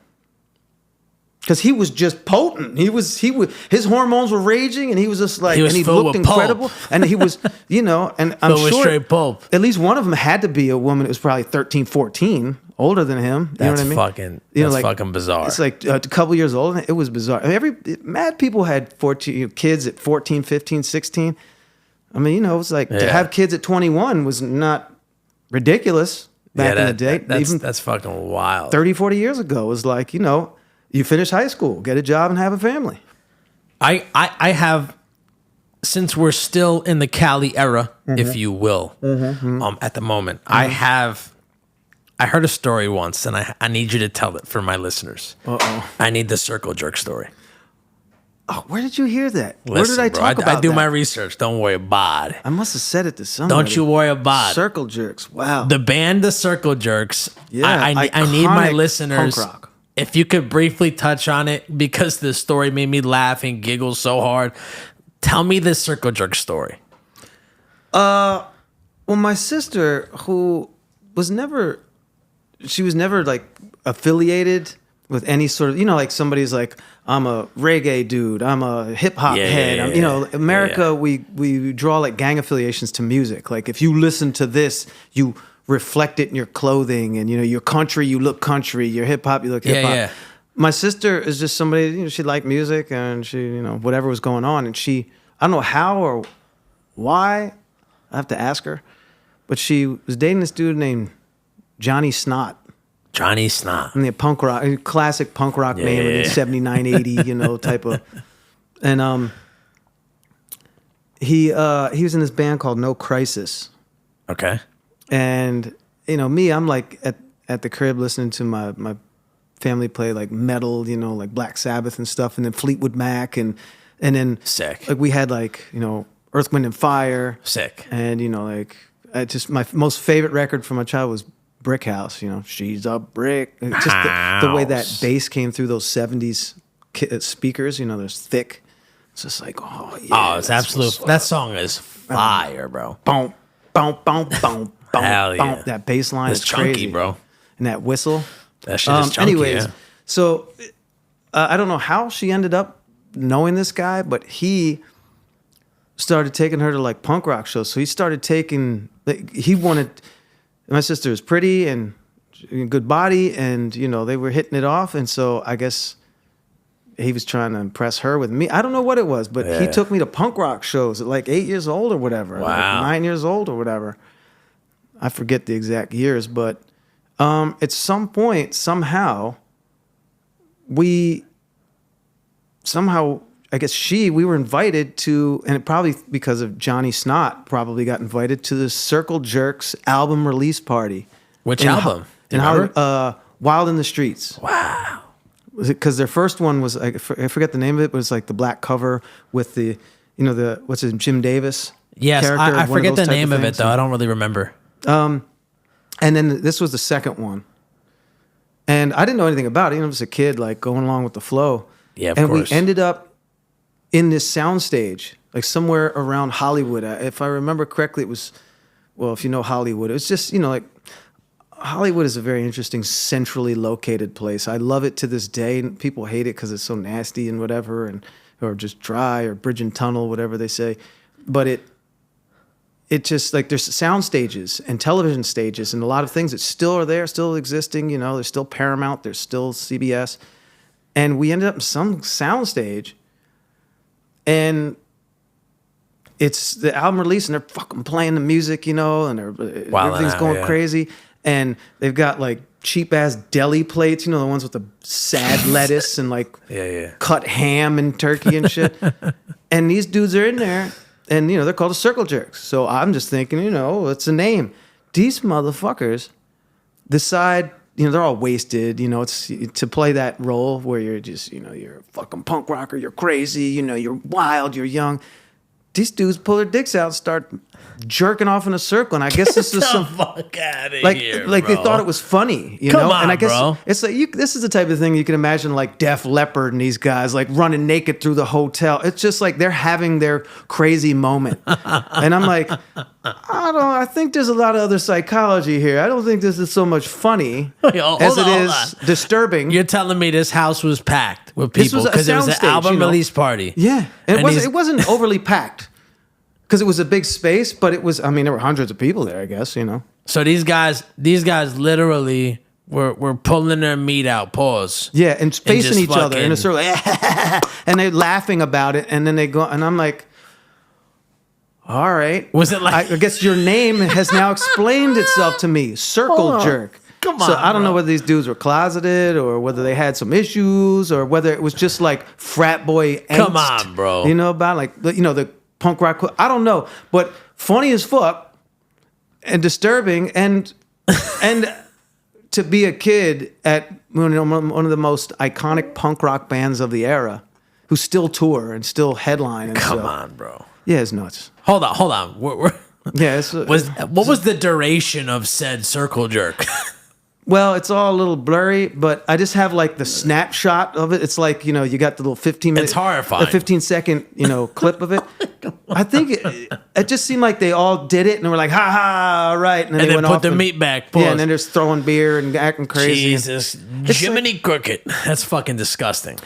Because he was just potent. His hormones were raging, and he was just like, and he looked incredible. And he was, and I'm sure straight pulp. At least one of them had to be a woman that was probably 13, 14, older than him. You know what I mean? That's fucking bizarre. It's like a couple years old. It was bizarre. Mad people had 14 kids at 14, 15, 16. I mean, it's like to have kids at 21 was not ridiculous back in the day. That's fucking wild. 30, 40 years ago, it was like, you finish high school, get a job, and have a family. I have, since we're still in the Cali era, if you will, at the moment, I heard a story once, and I need you to tell it for my listeners. I need the circle jerk story. Oh, where did you hear that? Listen, where did I talk about I do that? my research. Don't worry about it. I must have said it to somebody. Don't you worry about it. Circle Jerks. Wow. The band, the Circle Jerks. Yeah, I need my listeners. Punk rock. If you could briefly touch on it, because the story made me laugh and giggle so hard. Tell me this Circle Jerk story. Well, my sister, who was never like affiliated with any sort of, like somebody's like, I'm a reggae dude, I'm a hip hop head. America, we draw like gang affiliations to music. Like if you listen to this, you reflect it in your clothing, and your country, you look country, your hip hop, you look hip hop. Yeah. My sister is just somebody, she liked music, and she, whatever was going on, and I don't know how or why, I have to ask her, but she was dating this dude named Johnny Snot. Johnny Snot. And the punk rock, classic punk rock name, in 79, 80, type of, and he was in this band called No Crisis. Okay. And me, I'm like at the crib listening to my family play like metal, like Black Sabbath and stuff, and then Fleetwood Mac, and then sick. Like we had like Earth, Wind and Fire, sick, and like my most favorite record from my child was Brick House. She's a brick. Just the way that bass came through those 70s speakers. There's thick. It's just like it's absolute. That song is fire, bro. Boom, boom, boom, boom. Hell yeah. That bass line is chunky, crazy, bro. And that whistle. That shit is chunky. Anyways, so I don't know how she ended up knowing this guy, but he started taking her to like punk rock shows. So he started taking. He wanted. My sister is pretty, and good body, and they were hitting it off, and so I guess he was trying to impress her with me. I don't know what it was, but he took me to punk rock shows at like 8 years old or whatever. Wow. Like 9 years old or whatever. I forget the exact years, but at some point, somehow, we were invited to, and it probably because of Johnny Snot, probably got invited to the Circle Jerks album release party. Which album? Wild in the Streets. Wow. Was it because their first one was, I forget the name of it, but it was like the black cover with the what's his Jim Davis? Yes, character, I forget the name of it though. I don't really remember. And then this was the second one, and I didn't know anything about it. I was a kid, like going along with the flow. Yeah, of and course. we ended up in this soundstage, like somewhere around Hollywood. If I remember correctly, it was, well, if you know Hollywood, it was just like. Hollywood is a very interesting, centrally located place. I love it to this day, and people hate it because it's so nasty and whatever, or just dry, or bridge and tunnel, whatever they say. But it just, like, there's sound stages and television stages and a lot of things that still are there, still existing. There's still Paramount, there's still CBS, and we ended up in some sound stage, and it's the album release, and they're fucking playing the music, and everything's going crazy. And they've got like cheap ass deli plates, the ones with the sad lettuce and like cut ham and turkey and shit. And these dudes are in there, and they're called the Circle Jerks. So I'm just thinking, it's a name. These motherfuckers decide, they're all wasted. It's to play that role where you're just, you're a fucking punk rocker, you're crazy, you're wild, you're young. These dudes pull their dicks out and start jerking off in a circle, and I guess this is some fuck out of like here, like bro. they thought it was funny, Come on, and I guess bro. it's like this is the type of thing you can imagine, like Def Leppard and these guys like running naked through the hotel. It's just like they're having their crazy moment, and I'm like, I think there's a lot of other psychology here. I don't think this is so much funny as it is disturbing. You're telling me this house was packed with people because it was an album release party? Yeah, and it wasn't overly packed. Because it was a big space, but it was, there were hundreds of people there, I guess, So these guys literally were pulling their meat out, pause. Yeah, and facing each other in a circle. And they're laughing about it, and then they go, and I'm like, all right. Was it like... I guess your name has now explained itself to me, Circle Jerk. Come on, so I don't know whether these dudes were closeted, or whether they had some issues, or whether it was just like frat boy angst. Come on, bro. About like, the punk rock, I don't know, but funny as fuck and disturbing, and to be a kid at one of the most iconic punk rock bands of the era, who still tour and still headline. And Come on, bro. Yeah, it's nuts. Hold on. Yeah, what was the duration of said circle jerk? Well, it's all a little blurry, but I just have like the snapshot of it. It's like, you got the little 15-minute... It's horrifying. The 15-second, clip of it. I think it just seemed like they all did it, and were like, ha ha, all right. And then they went put off the meat back. Yeah, and then they're just throwing beer and acting crazy. Jesus. Jiminy Cricket. That's fucking disgusting.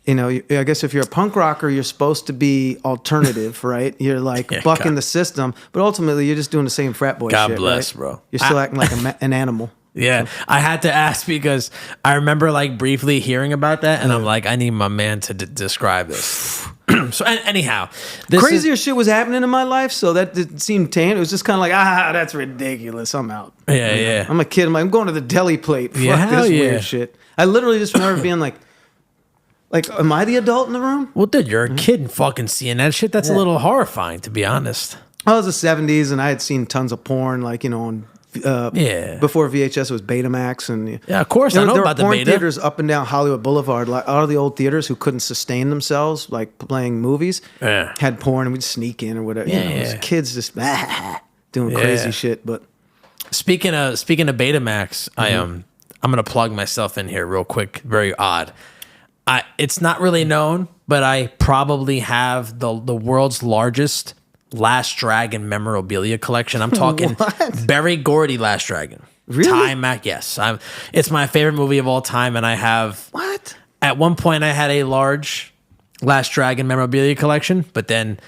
I guess if you're a punk rocker, you're supposed to be alternative, right? You're like bucking the system, but ultimately you're just doing the same frat boy shit, God bless, right? bro. You're still acting like an animal. Yeah, I had to ask because I remember like briefly hearing about that, and I'm like, I need my man to describe this. So anyhow, crazier shit was happening in my life, so that didn't seem tame. It was just kind of like, that's ridiculous. I'm out. Yeah. I'm a kid. I'm going to the deli plate. Fuck this weird shit. I literally just remember being like, am I the adult in the room? Well, dude, you're a kid and fucking seeing that shit. That's a little horrifying, to be honest. I was the 70s, and I had seen tons of porn, on before VHS was Betamax, and of course I know about the porn Beta. theaters up and down Hollywood Boulevard. Like all of the old theaters who couldn't sustain themselves, like playing movies, had porn, and we'd sneak in or whatever. As kids just doing crazy shit. But speaking of Betamax, I'm gonna plug myself in here real quick. Very odd. It's not really known, but I probably have the world's largest Last Dragon memorabilia collection. I'm talking Berry Gordy Last Dragon. Really? Time Mac, yes. It's my favorite movie of all time, and I have... What? At one point, I had a large Last Dragon memorabilia collection, but then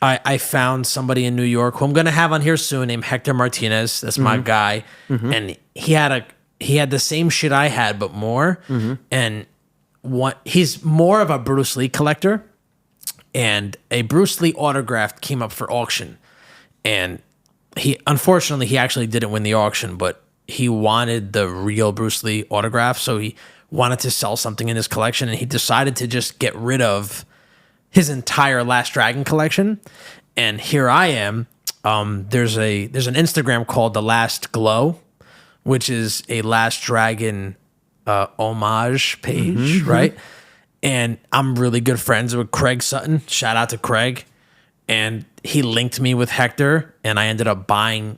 I found somebody in New York who I'm going to have on here soon named Hector Martinez. That's my guy. And he had he had the same shit I had, but more. And he's more of a Bruce Lee collector. And a Bruce Lee autograph came up for auction. And unfortunately, he actually didn't win the auction, but he wanted the real Bruce Lee autograph. So he wanted to sell something in his collection, and he decided to just get rid of his entire Last Dragon collection. And here I am. There's an Instagram called The Last Glow, which is a Last Dragon homage page, right? And I'm really good friends with Craig Sutton. Shout out to Craig. And he linked me with Hector, and I ended up buying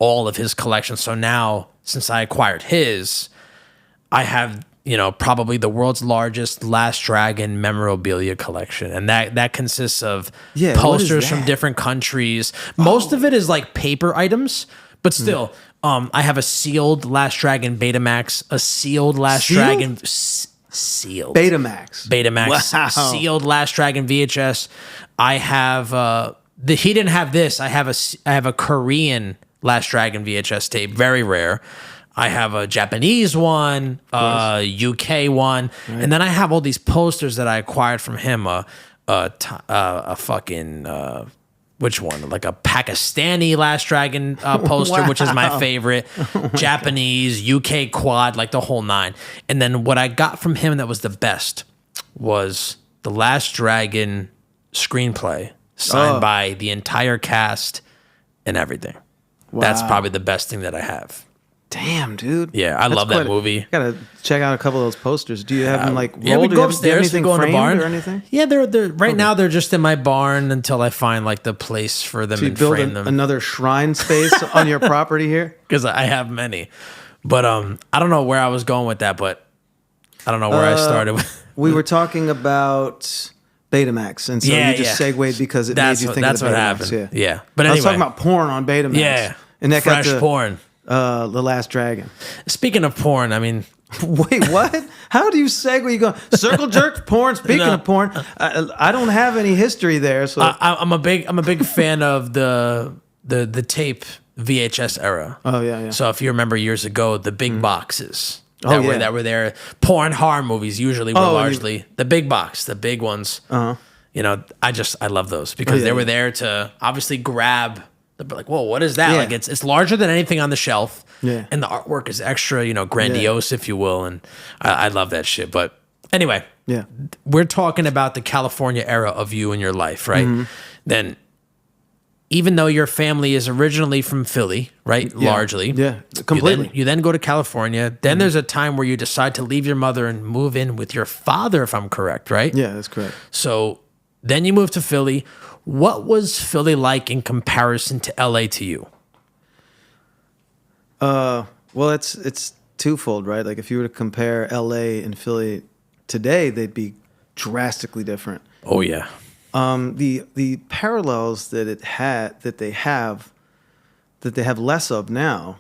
all of his collection. So now, since I acquired his, I have, probably the world's largest Last Dragon memorabilia collection. And that consists of posters from different countries. Most of it is like paper items, but still, I have a sealed Last Dragon Betamax, a sealed Last Dragon... Sealed. Betamax. Wow. Sealed Last Dragon VHS. I have he didn't have this. I have a Korean Last Dragon VHS tape, very rare. I have a Japanese one, UK one, and then I have all these posters that I acquired from him. A fucking which one? Like a Pakistani Last Dragon poster, which is my favorite. Japanese, UK quad, like the whole nine. And then what I got from him that was the best was the Last Dragon screenplay signed by the entire cast and everything. Wow. That's probably the best thing that I have. Damn, dude. Yeah, I love that movie. Gotta check out a couple of those posters. Do you have them like rolled? Yeah, we go upstairs. Do you We go in the barn or anything? Yeah, they're right now. They're just in my barn until I find like the place for them So you and build frame them. another shrine space on your property here? Because I have many. But I don't know where I was going with that, but I don't know where I started with. We were talking about Betamax, and so you just segued because it made you think of the Betamax. That's what happened. Yeah. But anyway. I was anyway. talking about porn on Betamax. Yeah. And that fresh got to, porn. The Last Dragon. Speaking of porn, I mean... Wait, what? How do you segue? You go circle jerk porn. Speaking of porn, I don't have any history there. So I'm a big fan of the tape VHS era. Oh yeah. So if you remember years ago, the big boxes that were there, porn horror movies usually were largely the big box, the big ones. I love those because they were there to obviously grab. Like, whoa, what is that? Yeah. Like it's larger than anything on the shelf. Yeah. And the artwork is extra, grandiose, if you will. And I love that shit. But anyway, we're talking about the California era of you and your life, right? Then even though your family is originally from Philly, right? Largely. Yeah, completely. You then go to California. Then there's a time where you decide to leave your mother and move in with your father, if I'm correct, right? Yeah, that's correct. So then you move to Philly. What was Philly like in comparison to LA to you? Well, it's twofold, right? Like if you were to compare LA and Philly today, they'd be drastically different. Oh yeah. The parallels that they have less of now,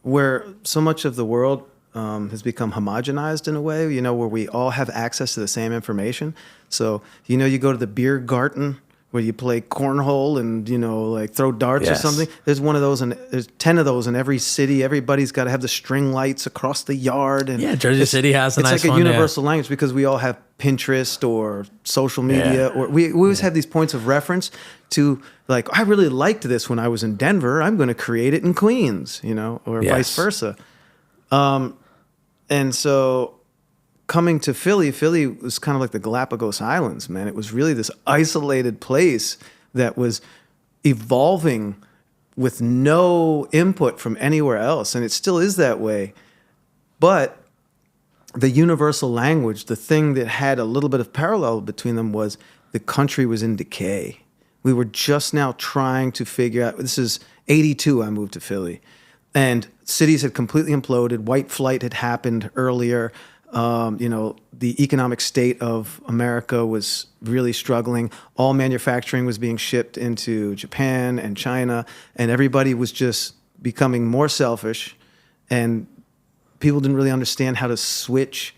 where so much of the world has become homogenized in a way, where we all have access to the same information. So, you go to the beer garden where you play cornhole and, like throw darts or something. There's one of those, and there's 10 of those in every city. Everybody's got to have the string lights across the yard. And Jersey City has a nice one. It's like a universal language because we all have Pinterest or social media, or we always have these points of reference to, like, I really liked this when I was in Denver. I'm going to create it in Queens, or vice versa. And so coming to Philly was kind of like the Galapagos Islands, man. It was really this isolated place that was evolving with no input from anywhere else. And it still is that way. But the universal language, the thing that had a little bit of parallel between them was the country was in decay. We were just now trying to figure out, this is 82, I moved to Philly. And cities had completely imploded. White flight had happened earlier. The economic state of America was really struggling. All manufacturing was being shipped into Japan and China, and everybody was just becoming more selfish, and people didn't really understand how to switch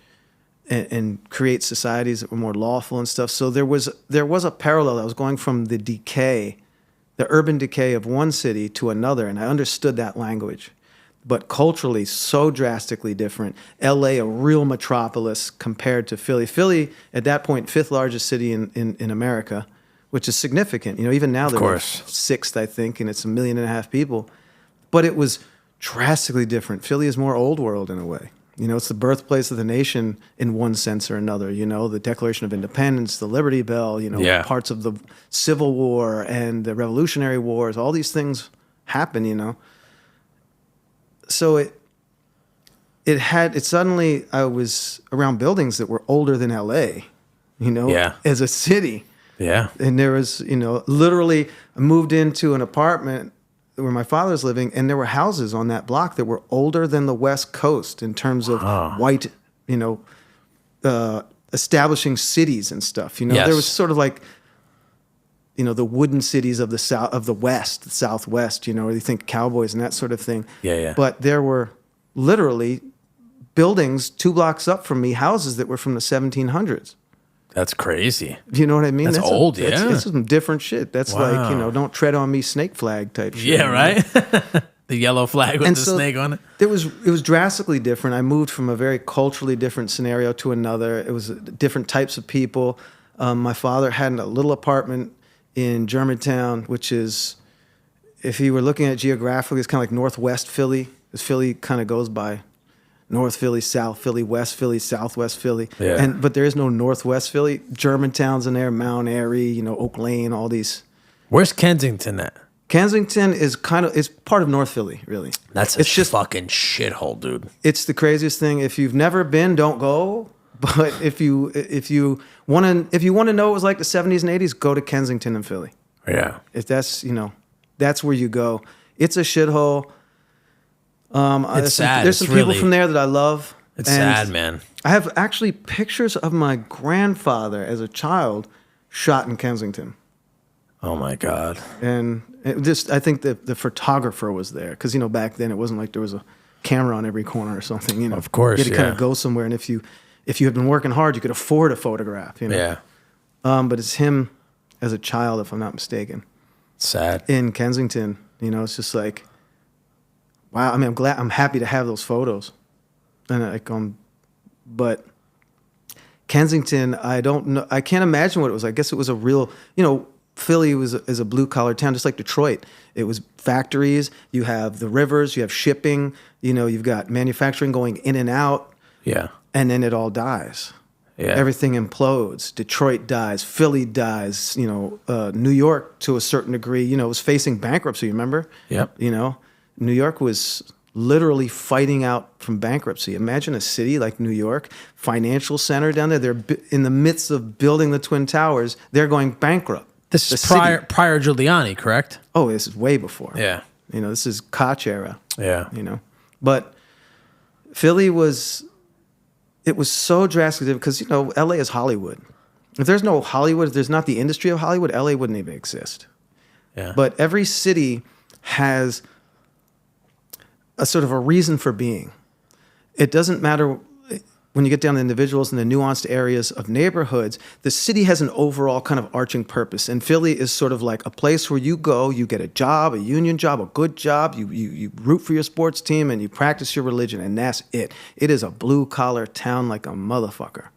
and create societies that were more lawful and stuff. So there was a parallel that was going from the decay, the urban decay of one city to another, and I understood that language. but culturally so drastically different. LA, a real metropolis compared to Philly. Philly, at that point, fifth largest city in America, which is significant. You know, even now they're like sixth, I think, and it's 1.5 million people. But it was drastically different. Philly is more old world in a way. You know, it's the birthplace of the nation in one sense or another. You know, the Declaration of Independence, the Liberty Bell, you know, parts of the Civil War and the Revolutionary Wars, all these things happen, you know. So it suddenly, I was around buildings that were older than LA, you know, as a city. Yeah. And there was, you know, literally I moved into an apartment where my father was living, and there were houses on that block that were older than the West Coast in terms of white, you know, establishing cities and stuff. You know, there was sort of like, you know, the wooden cities of the South, of the West, the Southwest, you know, where you think cowboys and that sort of thing. Yeah. But there were literally buildings 2 blocks up from me, houses that were from the 1700s. That's crazy. You know what I mean? That's old, yeah. It's some different shit. That's like, you know, don't tread on me, snake flag type shit. Yeah, right? The yellow flag with the snake on it. It was drastically different. I moved from a very culturally different scenario to another. It was different types of people. My father had a little apartment in Germantown, which is, if you were looking at it geographically, it's kind of like Northwest Philly. Because Philly kind of goes by North Philly, South Philly, West Philly, Southwest Philly. Yeah. But there is no Northwest Philly. Germantown's in there, Mount Airy, you know, Oak Lane, all these. Where's Kensington at? Kensington is it's part of North Philly, really. It's just fucking shithole, dude. It's the craziest thing. If you've never been, don't go. But if you want to know what it was like the 70s and 80s, go to Kensington and Philly. Yeah. If that's, you know, that's where you go. It's a shithole. It's sad. There's some people from there that I love. It's sad, man. I have actually pictures of my grandfather as a child shot in Kensington. Oh my God. And I think the photographer was there because, you know, back then it wasn't like there was a camera on every corner or something. You know, of course, you had to kind of go somewhere, and if you had been working hard, you could afford a photograph. You know? Yeah. But it's him as a child, if I'm not mistaken. Sad. In Kensington, you know, it's just like, wow. I mean, I'm happy to have those photos, and but Kensington, I don't know. I can't imagine what it was. I guess it was a real, you know, Philly is a blue collar town, just like Detroit. It was factories. You have the rivers. You have shipping. You know, you've got manufacturing going in and out. Yeah. And then it all dies. Yeah. Everything implodes. Detroit dies. Philly dies. You know, New York to a certain degree, you know, was facing bankruptcy. Remember? Yep. You know, New York was literally fighting out from bankruptcy. Imagine a city like New York, financial center down there. They're in the midst of building the Twin Towers. They're going bankrupt. This is prior Giuliani, correct? Oh, this is way before. Yeah. You know, this is Koch era. Yeah. You know, but Philly it was so drastically different because, you know, LA is Hollywood. If there's no Hollywood, if there's not the industry of Hollywood, LA wouldn't even exist. Yeah. But every city has a sort of a reason for being. It doesn't matter when you get down to individuals and the nuanced areas of neighborhoods. The city has an overall kind of arching purpose. And Philly is sort of like a place where you go, you get a job, a union job, a good job, you root for your sports team, and you practice your religion, and that's it. It is a blue-collar town like a motherfucker.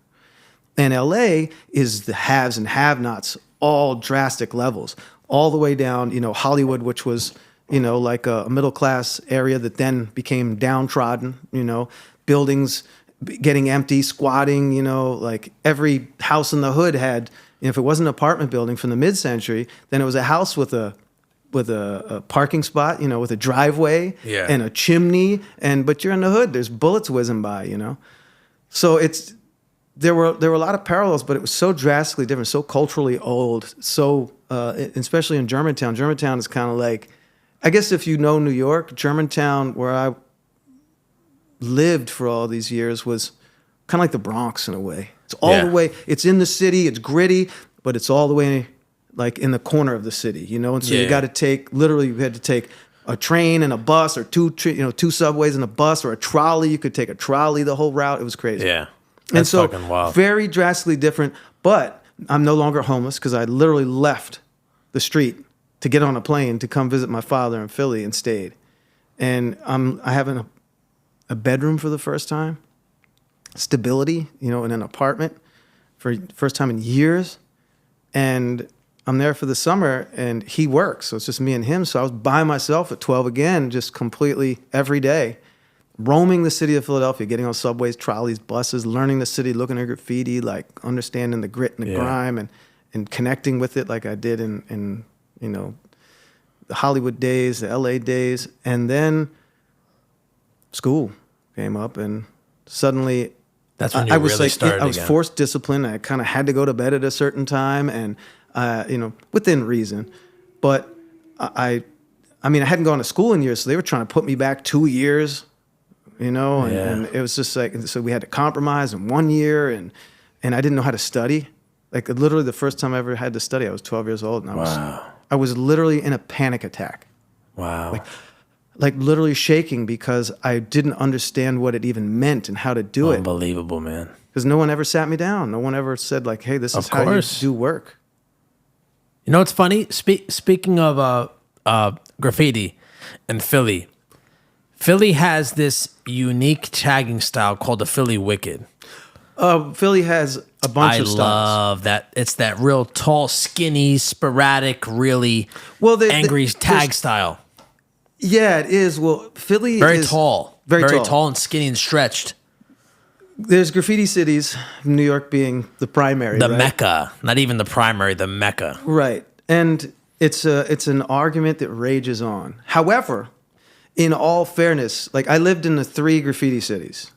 And LA is the haves and have-nots, all drastic levels, all the way down, you know, Hollywood, which was, you know, like a middle-class area that then became downtrodden, you know, buildings getting empty, squatting, you know, like every house in the hood had, you know, if it wasn't an apartment building from the mid-century, then it was a house with a parking spot, you know, with a driveway and a chimney, but you're in the hood, there's bullets whizzing by, you know. So there were a lot of parallels, but it was so drastically different, so culturally old, so especially in Germantown. Germantown is kind of like, I guess if you know New York, Germantown, where I lived for all these years, was kind of like the Bronx in a way. It's all the way, it's in the city, it's gritty, but it's all the way like in the corner of the city, you know? And so you got to take, literally you had to take a train and a bus, or two subways and a bus, or a trolley. You could take a trolley the whole route. It was crazy. Yeah. That's fucking wild. Very drastically different, but I'm no longer homeless because I literally left the street to get on a plane to come visit my father in Philly and stayed. and I have a bedroom for the first time, stability, in an apartment for first time in years, and I'm there for the summer, and he works, so it's just me and him. So I was by myself at 12 again, just completely every day, roaming the city of Philadelphia, getting on subways, trolleys, buses, learning the city, looking at graffiti, like understanding the grit and the grime, and connecting with it like I did in the Hollywood days, the LA days. And then school came up, and suddenly That's when you I was really like, started I was again. forced discipline. I kind of had to go to bed at a certain time, and within reason. But I hadn't gone to school in years, so they were trying to put me back 2 years, and it was just like, so we had to compromise in 1 year, and I didn't know how to study. Like literally the first time I ever had to study, I was 12 years old, and I was literally in a panic attack. Wow. Like literally shaking because I didn't understand what it even meant and how to do it. Unbelievable, man. Because no one ever sat me down. No one ever said like, hey, this is how you do work. You know what's funny? Speaking of graffiti in Philly, Philly has this unique tagging style called the Philly Wicked. Philly has a bunch of styles. I love that. It's that real tall, skinny, sporadic, really angry tag style. Yeah, it is. Well, Philly Very is tall. Very tall and skinny and stretched. There's graffiti cities, New York being the primary, The right? Mecca. Not even the primary, the Mecca. Right. And it's an argument that rages on. However, in all fairness, like I lived in the 3 graffiti cities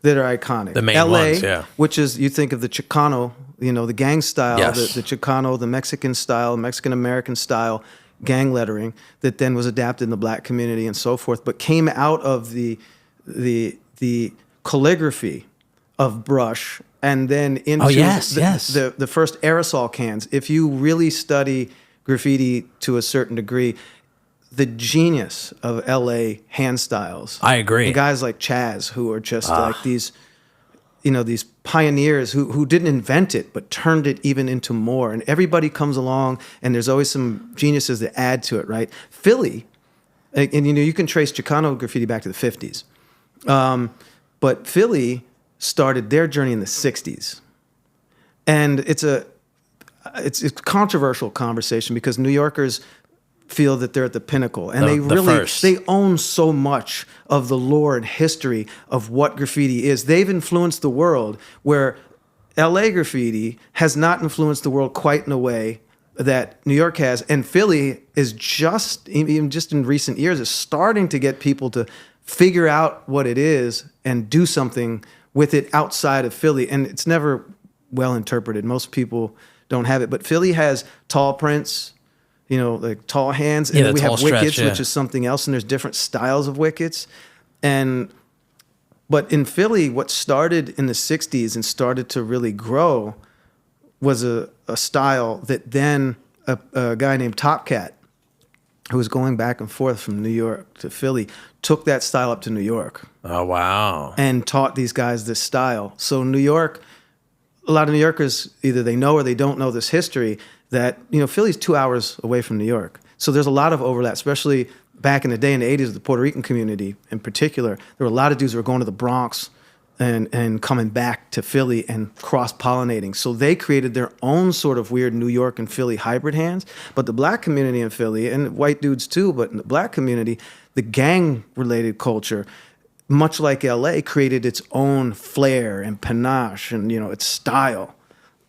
that are iconic. The main LA, ones, yeah. which is, you think of the Chicano, the gang style, Yes. the Chicano, the Mexican style, Mexican-American style gang lettering that then was adapted in the black community and so forth, but came out of the calligraphy of brush and then into the first aerosol cans. If you really study graffiti to a certain degree, the genius of LA hand styles. I agree. And guys like Chaz, who are just like these pioneers who didn't invent it, but turned it even into more. And everybody comes along, and there's always some geniuses that add to it, right? Philly, and you can trace Chicano graffiti back to the 50s. But Philly started their journey in the 60s. And it's a controversial conversation because New Yorkers feel that they're at the pinnacle, and they own so much of the lore and history of what graffiti is. They've influenced the world where LA graffiti has not influenced the world quite in a way that New York has, and Philly is even just in recent years is starting to get people to figure out what it is and do something with it outside of Philly. And it's never well interpreted. Most people don't have it, but Philly has tall prints, like tall hands, and then we have wickets, which is something else, and there's different styles of wickets. But in Philly, what started in the 60s and started to really grow was a style that then a guy named Top Cat, who was going back and forth from New York to Philly, took that style up to New York. Oh, wow. And taught these guys this style. So New York, a lot of New Yorkers, either they know or they don't know this history, that, Philly's 2 hours away from New York. So there's a lot of overlap, especially back in the day in the 80s, the Puerto Rican community in particular. There were a lot of dudes who were going to the Bronx and coming back to Philly and cross-pollinating. So they created their own sort of weird New York and Philly hybrid hands. But the black community in Philly, and white dudes too, but in the black community, the gang-related culture, much like LA, created its own flair and panache and, its style.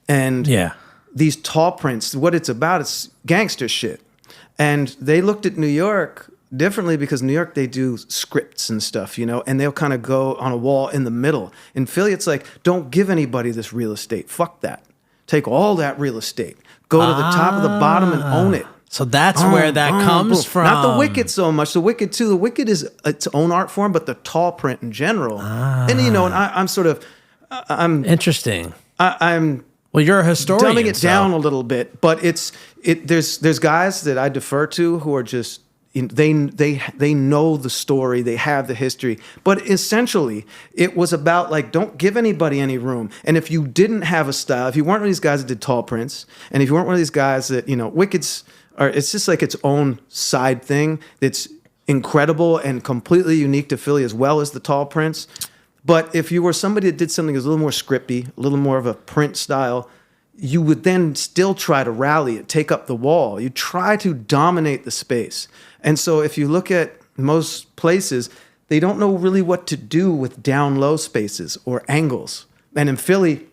And these tall prints, what it's about, it's gangster shit. And they looked at New York differently because New York, they do scripts and stuff, and they'll kind of go on a wall in the middle. In Philly, it's like, don't give anybody this real estate. Fuck that. Take all that real estate. Go to the top of the bottom and own it. So that's where that comes from. Not the Wicked so much. The Wicked too. The Wicked is its own art form, but the tall print in general. And I'm interesting. I'm well, you're a historian. Dumbing it down a little bit, but there's guys that I defer to who are just they know the story, they have the history, but essentially it was about like, don't give anybody any room. And if you didn't have a style, if you weren't one of these guys that did tall prints, and if you weren't one of these guys that Wickeds are, it's just like its own side thing. incredible and completely unique to Philly, as well as the tall prints. But if you were somebody that did something that was a little more scripty, a little more of a print style, you would then still try to rally it, take up the wall. You try to dominate the space. And so if you look at most places, they don't know really what to do with down low spaces or angles. And in Philly,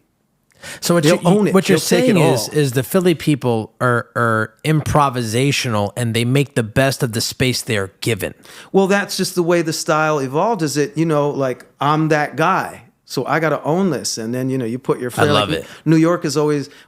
so what you're saying is the Philly people are improvisational and they make the best of the space they're given. Well, that's just the way the style evolved. Is it, like, I'm that guy, so I got to own this. And then, you put your flair. I love it. New York is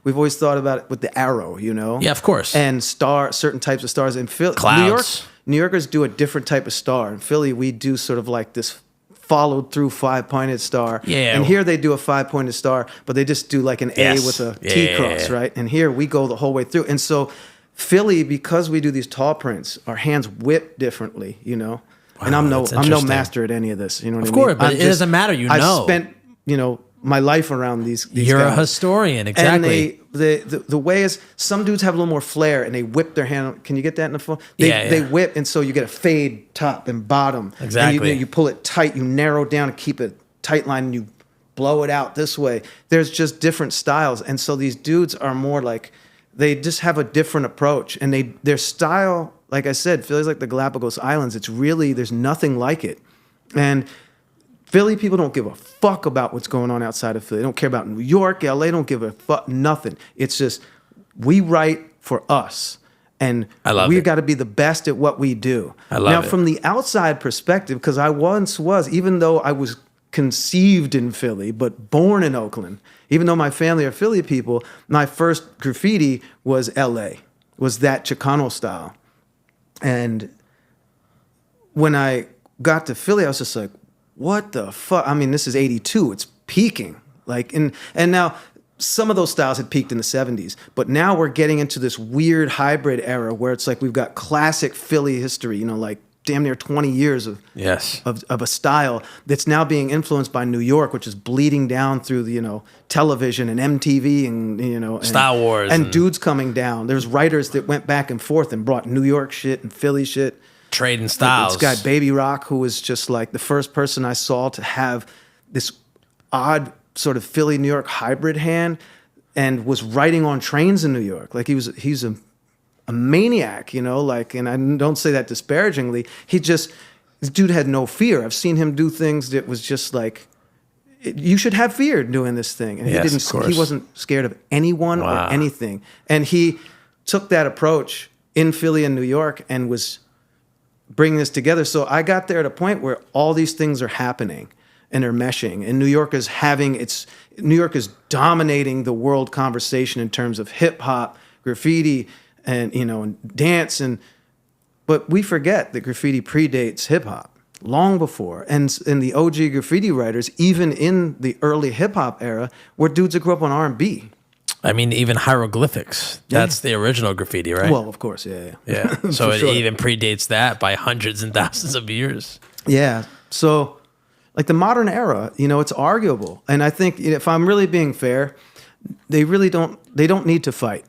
we've always thought about it with the arrow, Yeah, of course. And certain types of stars. In Philly, Clouds. New Yorkers do a different type of star. In Philly, we do sort of like this followed through 5-pointed star. Yeah. And here they do a 5-pointed star, but they just do like an A with a T cross, right? And here we go the whole way through. And so Philly, because we do these tall prints, our hands whip differently, Wow, and I'm no master at any of this, what I mean? Of course, but it doesn't matter, I've spent, my life around these You're guys. a historian, exactly. And the way is, some dudes have a little more flair and they whip their hand. Can you get that in the phone? They whip, and so you get a fade top and bottom. Exactly. And you pull it tight, you narrow down and keep it tight line, and you blow it out this way. There's just different styles. And so these dudes are more like, they just have a different approach. And their style, like I said, Philly's like the Galapagos Islands. It's really, there's nothing like it. And Philly people don't give a fuck about what's going on outside of Philly. They don't care about New York, LA, don't give a fuck, nothing. It's just, we write for us. And we got to be the best at what we do. Now, from the outside perspective, because I once was, even though I was conceived in Philly, but born in Oakland, even though my family are Philly people, my first graffiti was LA, was that Chicano style. And when I got to Philly, I was just like, what the fuck? I mean, this is 82. It's peaking. And now some of those styles had peaked in the 70s, but now we're getting into this weird hybrid era where it's like we've got classic Philly history, like damn near 20 years of a style that's now being influenced by New York, which is bleeding down through the, television and MTV and, Star Wars. And dudes coming down. There's writers that went back and forth and brought New York shit and Philly shit. Trading styles. This guy, Baby Rock, who was just like the first person I saw to have this odd sort of Philly, New York hybrid hand, and was writing on trains in New York. Like he's a maniac, and I don't say that disparagingly. This dude had no fear. I've seen him do things that was just like, you should have fear doing this thing. And he wasn't scared of anyone or anything. And he took that approach in Philly and New York and was bringing this together. So I got there at a point where all these things are happening and are meshing, and New York is dominating the world conversation in terms of hip hop, graffiti, and and dance, but we forget that graffiti predates hip hop long before, and the OG graffiti writers, even in the early hip hop era, were dudes that grew up on R&B. I mean, even hieroglyphics. That's the original graffiti, right? Well, of course, yeah. So it even predates that by hundreds and thousands of years. Yeah. So, like the modern era, it's arguable. And I think if I'm really being fair, they don't need to fight.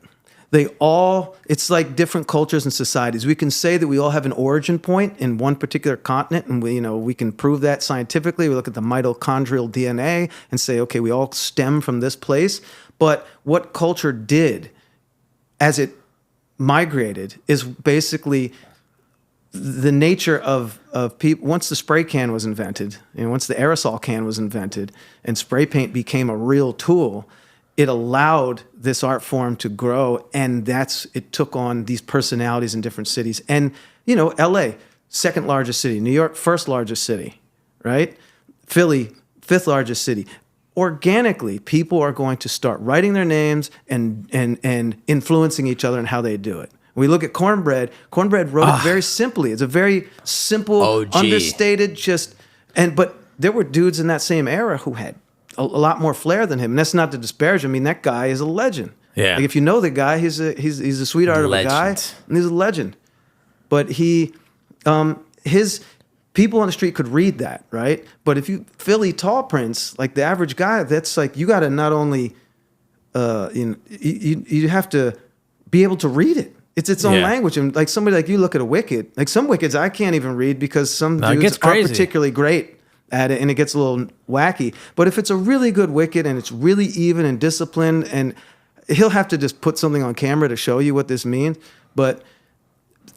It's like different cultures and societies. We can say that we all have an origin point in one particular continent, and we can prove that scientifically. We look at the mitochondrial DNA and say, okay, we all stem from this place. But what culture did as it migrated is basically the nature of people. Once the spray can was invented, once the aerosol can was invented, and spray paint became a real tool, it allowed this art form to grow, and it took on these personalities in different cities. And, LA, second largest city. New York, first largest city, right? Philly, fifth largest city. Organically, people are going to start writing their names and influencing each other in how they do it. We look at Cornbread. Cornbread wrote it very simply. It's a very simple, OG. Understated, but there were dudes in that same era who had a lot more flair than him. And that's not to disparage him. I mean, that guy is a legend. Yeah. Like if you know the guy, he's a sweetheart of a guy, and he's a legend. But his people on the street could read that, right? But if you Philly tall prints, like the average guy, that's like you got to not only you have to be able to read it. It's its own Yeah. language. And like somebody like you look at a Wicked, like some Wickeds I can't even read because some No, it gets dudes aren't crazy. particularly great at it and it gets a little wacky. But if it's a really good Wicked and it's really even and disciplined, and he'll have to just put something on camera to show you what this means. But,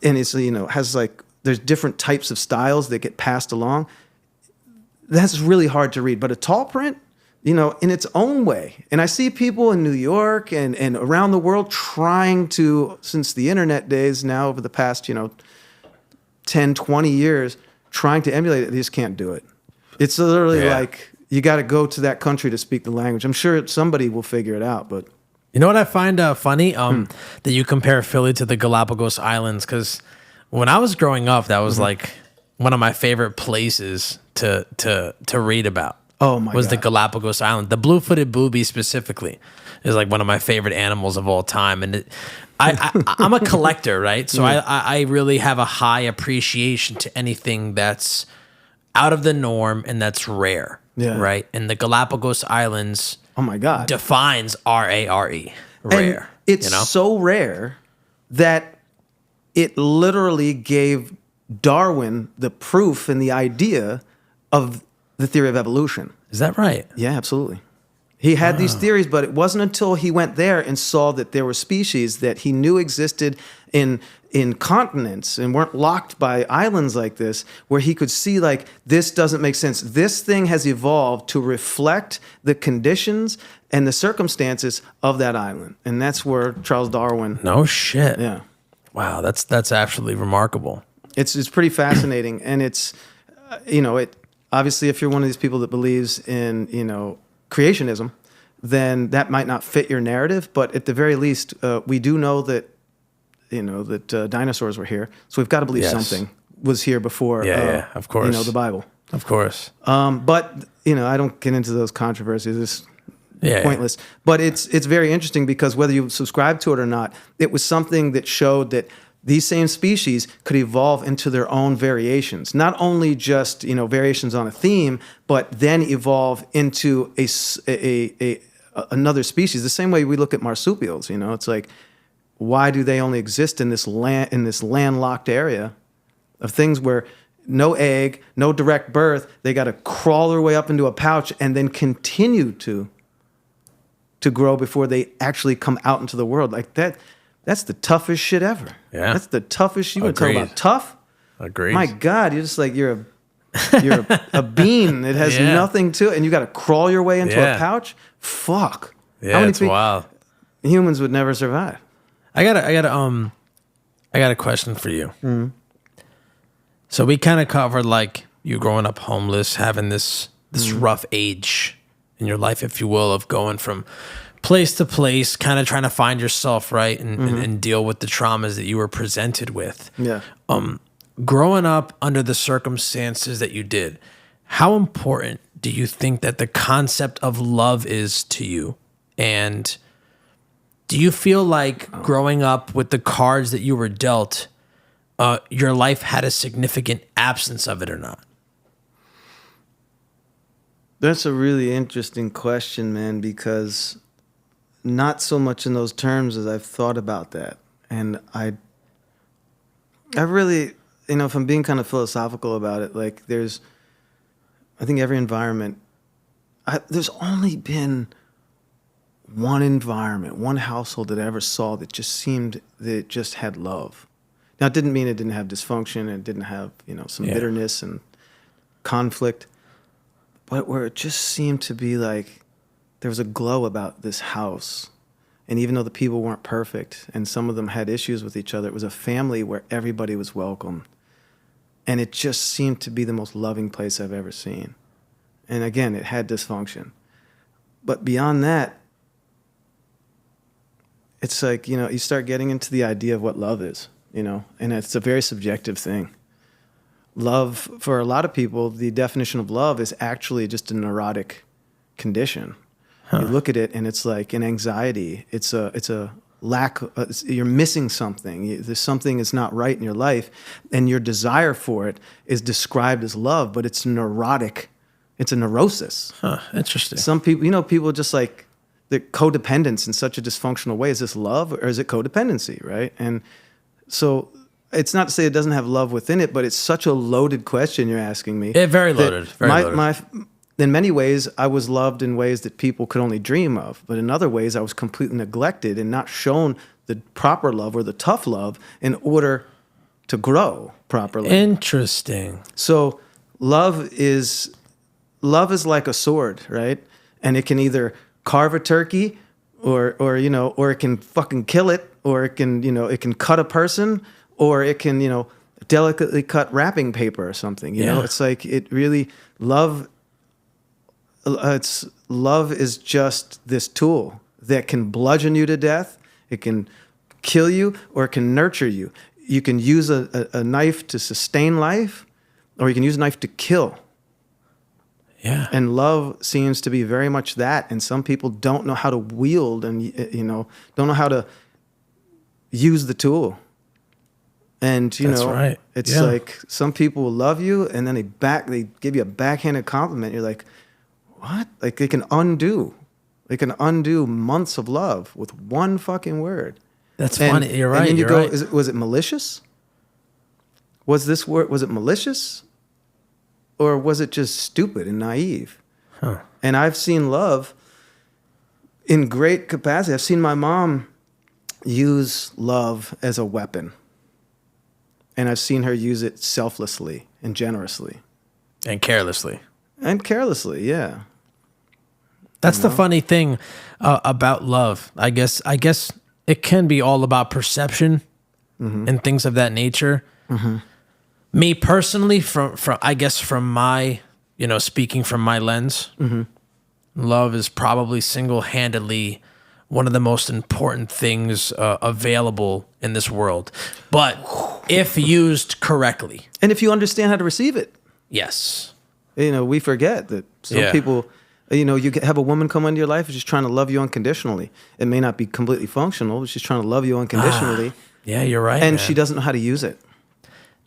and it's, has like, there's different types of styles that get passed along. That's really hard to read. But a tall print, in its own way. And I see people in New York and around the world trying to, since the internet days now over the past, 10, 20 years, trying to emulate it. They just can't do it. It's literally like you got to go to that country to speak the language. I'm sure somebody will figure it out, but. You know what I find funny? That you compare Philly to the Galapagos Islands, because when I was growing up, that was like one of my favorite places to read about. Oh my was God. the Galapagos Island. The blue-footed booby specifically is like one of my favorite animals of all time. And I'm a collector, right? So I really have a high appreciation to anything that's out of the norm and that's rare, right? And the Galapagos Islands, oh my God, defines RARE, rare. And it's so rare that it literally gave Darwin the proof and the idea of the theory of evolution. Is that right? Yeah, absolutely. He had these theories, but it wasn't until he went there and saw that there were species that he knew existed in continents and weren't locked by islands like this, where he could see like, this doesn't make sense. This thing has evolved to reflect the conditions and the circumstances of that island. And that's where Charles Darwin. No shit. Yeah. Wow, that's absolutely remarkable. It's pretty fascinating. And it's, it obviously, if you're one of these people that believes in, creationism, then that might not fit your narrative. But at the very least, we do know that, that dinosaurs were here. So we've got to believe something was here before, of course. The Bible. Of course. But, I don't get into those controversies. It's pointless. But it's very interesting because whether you subscribe to it or not, it was something that showed that these same species could evolve into their own variations, not only just variations on a theme, but then evolve into another species. The same way we look at marsupials. It's like, why do they only exist in this landlocked area of things where no egg, no direct birth? They got to crawl their way up into a pouch and then continue to grow before they actually come out into the world like that. That's the toughest shit ever. Yeah. That's the toughest. You want to talk about tough? Agreed. My God, you're just like, you're a bean that has nothing to it, and you got to crawl your way into a pouch? Fuck. Yeah, it's wild. Humans would never survive. I got a question for you. Mm-hmm. So we kind of covered like you growing up homeless, having this rough age in your life, if you will, of going from place to place, kind of trying to find yourself, right, and deal with the traumas that you were presented with. Yeah. Growing up under the circumstances that you did, how important do you think that the concept of love is to you? And do you feel like growing up with the cards that you were dealt, your life had a significant absence of it or not? That's a really interesting question, man, because not so much in those terms as I've thought about that. And I really, if I'm being kind of philosophical about it, like I think every environment, there's only been one environment, one household that I ever saw that just seemed that it just had love. Now, it didn't mean it didn't have dysfunction and it didn't have, some bitterness and conflict, but where it just seemed to be like there was a glow about this house. And even though the people weren't perfect and some of them had issues with each other, it was a family where everybody was welcome. And it just seemed to be the most loving place I've ever seen. And again, it had dysfunction. But beyond that, it's like, you start getting into the idea of what love is, and it's a very subjective thing. Love, for a lot of people, the definition of love is actually just a neurotic condition. You look at it and it's like an anxiety. It's a lack. You're missing something. There's something is not right in your life, and your desire for it is described as love, but it's neurotic. It's a neurosis. Interesting. Some people, people just like the codependence in such a dysfunctional way. Is this love or is it codependency, right? And So it's not to say it doesn't have love within it, but it's such a loaded question you're asking me. Yeah, very loaded. Very loaded. In many ways, I was loved in ways that people could only dream of. But in other ways, I was completely neglected and not shown the proper love or the tough love in order to grow properly. Interesting. So love is like a sword, right? And it can either carve a turkey or it can fucking kill it, or it can, it can cut a person, or it can, delicately cut wrapping paper or something. You know, it's like it really love is just this tool that can bludgeon you to death. It can kill you, or it can nurture you. You can use a knife to sustain life, or you can use a knife to kill. Yeah. And love seems to be very much that. And some people don't know how to wield and, don't know how to use the tool. And, That's right. It's like some people will love you and then they give you a backhanded compliment. You're like, what? Like they can undo months of love with one fucking word. That's funny. You're right. And then you You're go, right. was it malicious? Was it malicious? Or was it just stupid and naive? Huh. And I've seen love in great capacity. I've seen my mom use love as a weapon. And I've seen her use it selflessly and generously. And carelessly. And carelessly, yeah. That's the funny thing about love. I guess it can be all about perception and things of that nature. Mm-hmm. Me personally, from my, speaking from my lens, love is probably single-handedly one of the most important things available in this world. But if used correctly. And if you understand how to receive it. Yes. We forget that some people, you have a woman come into your life who's just trying to love you unconditionally. It may not be completely functional, but she's trying to love you unconditionally. Yeah, you're right. And man. she doesn't know how to use it.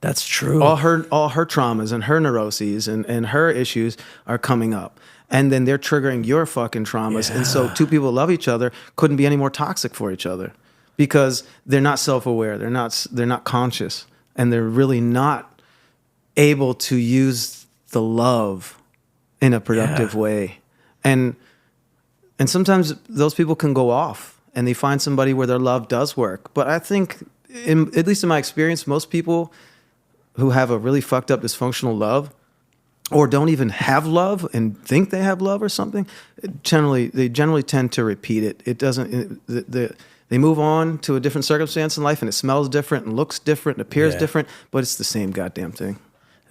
That's true. All her traumas and her neuroses and her issues are coming up. And then they're triggering your fucking traumas. Yeah. And so two people who love each other couldn't be any more toxic for each other because they're not self-aware. They're not conscious. And they're really not able to use the love in a productive way. And sometimes those people can go off and they find somebody where their love does work. But I think, at least in my experience, most people who have a really fucked up dysfunctional love or don't even have love and think they have love or something, they generally tend to repeat it. It doesn't, they move on to a different circumstance in life and it smells different and looks different and appears different, but it's the same goddamn thing.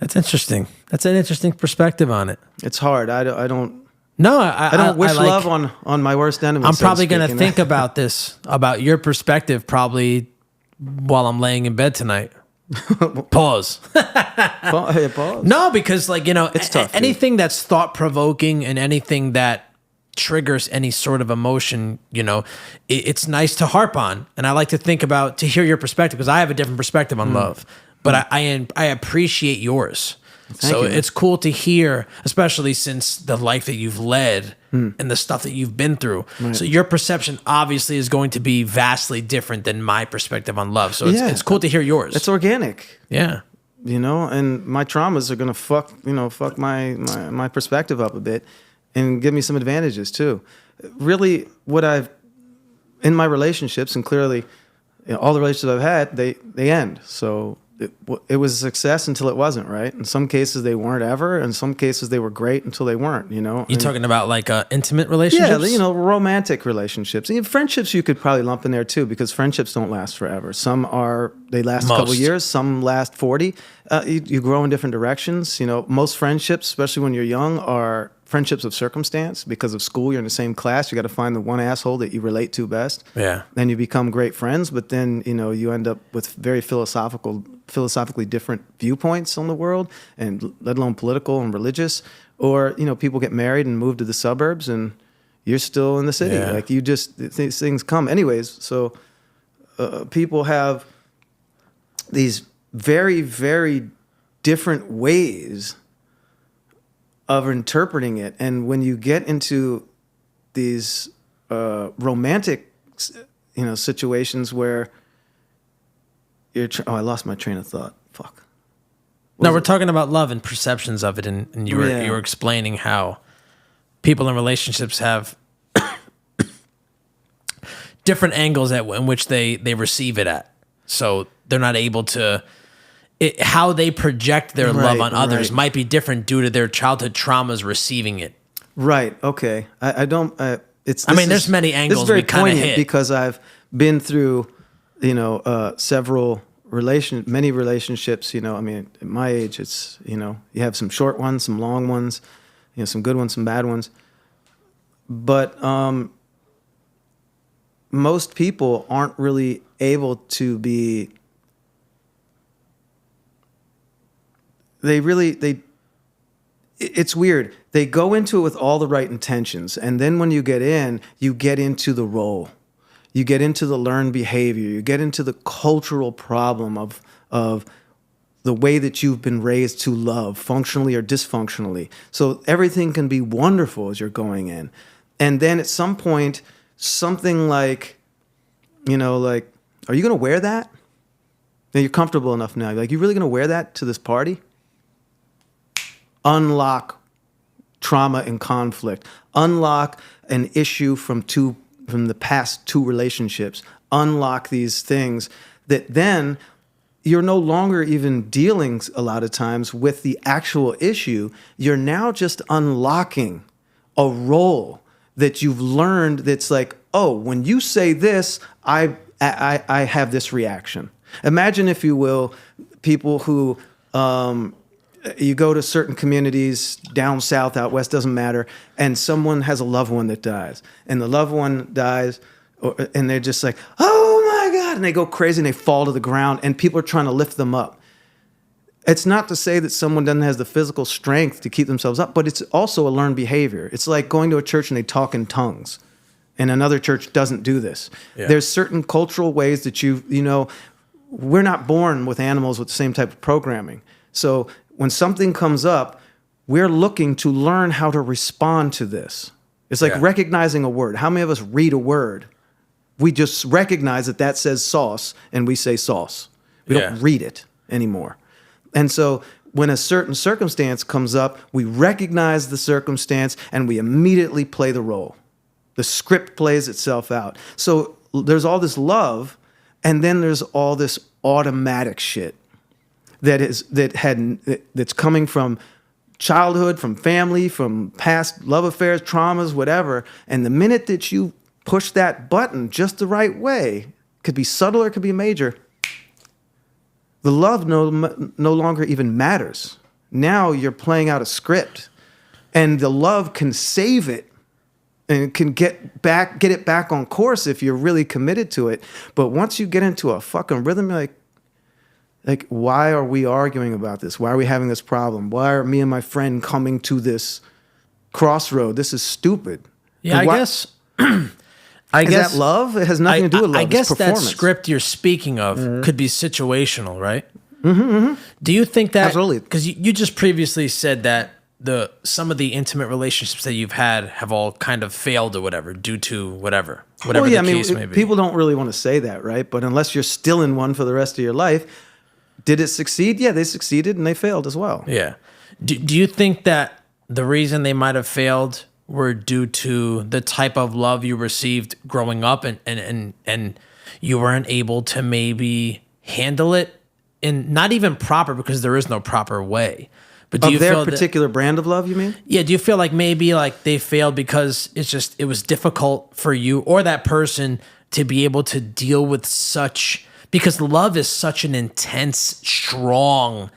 That's interesting. That's an interesting perspective on it. It's hard. I don't wish I like, love on my worst enemy. I'm probably going to think about this, about your perspective, probably while I'm laying in bed tonight. Pause. Pause. No, because it's tough. Anything that's thought provoking and anything that triggers any sort of emotion, it's nice to harp on. And I like to to hear your perspective because I have a different perspective on love, but I appreciate yours. Thank you. It's cool to hear, especially since the life that you've led and the stuff that you've been through. Right. So your perception obviously is going to be vastly different than my perspective on love. So it's cool to hear yours. It's organic. Yeah. And my traumas are going to fuck my perspective up a bit and give me some advantages too. Really, what I've, in my relationships, and clearly all the relationships I've had, they end. So it was a success until it wasn't, right? In some cases they weren't ever. In some cases they were great until they weren't, You're talking about like intimate relationships? Yeah, romantic relationships. And friendships you could probably lump in there too, because friendships don't last forever. They last a couple of years, some last 40. You grow in different directions. Most friendships, especially when you're young, are friendships of circumstance. Because of school, you're in the same class, you got to find the one asshole that you relate to best. Yeah. Then you become great friends, but then you end up with very philosophically different viewpoints on the world, and let alone political and religious. Or people get married and move to the suburbs, and you're still in the city. Yeah. Like these things come anyways. So people have these very, very different ways of interpreting it. And when you get into these romantic, situations where I lost my train of thought. Fuck. No, we're talking about love and perceptions of it, and you were explaining how people in relationships have different angles in which they receive it at. So they're not able to... how they project their love on others might be different due to their childhood traumas receiving it. Right. Okay. I don't... there's many angles we kind of hit. Because I've been through, many relationships, at my age, it's, you have some short ones, some long ones, some good ones, some bad ones. But most people aren't really able to be, it's weird. They go into it with all the right intentions. And then when you get into the role. You get into the learned behavior. You get into the cultural problem of the way that you've been raised to love, functionally or dysfunctionally. So everything can be wonderful as you're going in. And then at some point, something like, are you going to wear that? Now you're comfortable enough now. Like, you really going to wear that to this party? Unlock trauma and conflict. Unlock an issue from the past two relationships. Unlock these things that then you're no longer even dealing a lot of times with the actual issue. You're now just unlocking a role that you've learned that's like, oh, when you say this, I have this reaction. Imagine, if you will, people who... you go to certain communities down south, out west, doesn't matter, and someone has a loved one that dies. And the loved one dies, and they're just like, oh my God, and they go crazy and they fall to the ground, and people are trying to lift them up. It's not to say that someone doesn't have the physical strength to keep themselves up, but it's also a learned behavior. It's like going to a church and they talk in tongues, and another church doesn't do this. Yeah. There's certain cultural ways that we're not born with animals with the same type of programming. So when something comes up, we're looking to learn how to respond to this. It's like recognizing a word. How many of us read a word? We just recognize that says sauce, and we say sauce. We don't read it anymore. And so when a certain circumstance comes up, we recognize the circumstance, and we immediately play the role. The script plays itself out. So there's all this love, and then there's all this automatic shit that's coming from childhood, from family, from past love affairs, traumas, whatever. And the minute that you push that button just the right way, could be subtle or it could be major, the love no longer even matters. Now you're playing out a script, and the love can save it and can get it back on course if you're really committed to it. But once you get into a fucking rhythm, you're like, why are we arguing about this? Why are we having this problem? Why are me and my friend coming to this crossroad? This is stupid. Yeah, I guess. Is that love? It has nothing to do with love. I guess that script you're speaking of could be situational, right? Mm-hmm, mm-hmm. Do you think that? Absolutely. Because you just previously said that some of the intimate relationships that you've had have all kind of failed or whatever due to whatever the case may be. People don't really want to say that, right? But unless you're still in one for the rest of your life, did it succeed? Yeah, they succeeded and they failed as well. Yeah. Do you think that the reason they might have failed were due to the type of love you received growing up and you weren't able to maybe handle it in not even proper, because there is no proper way. But do you their feel particular brand of love, you mean? Yeah, do you feel like maybe like they failed because it was difficult for you or that person to be able to deal with such, because love is such an intense, strong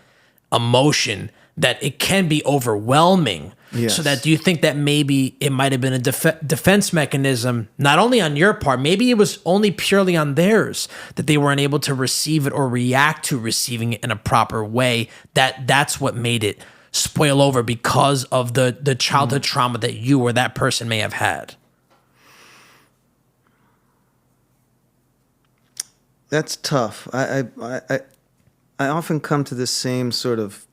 emotion that it can be overwhelming. Yes. So that, do you think that maybe it might have been a defense mechanism, not only on your part, maybe it was only purely on theirs, that they weren't able to receive it or react to receiving it in a proper way, that's what made it spoil over because of the childhood trauma that you or that person may have had? That's tough. I often come to this same sort of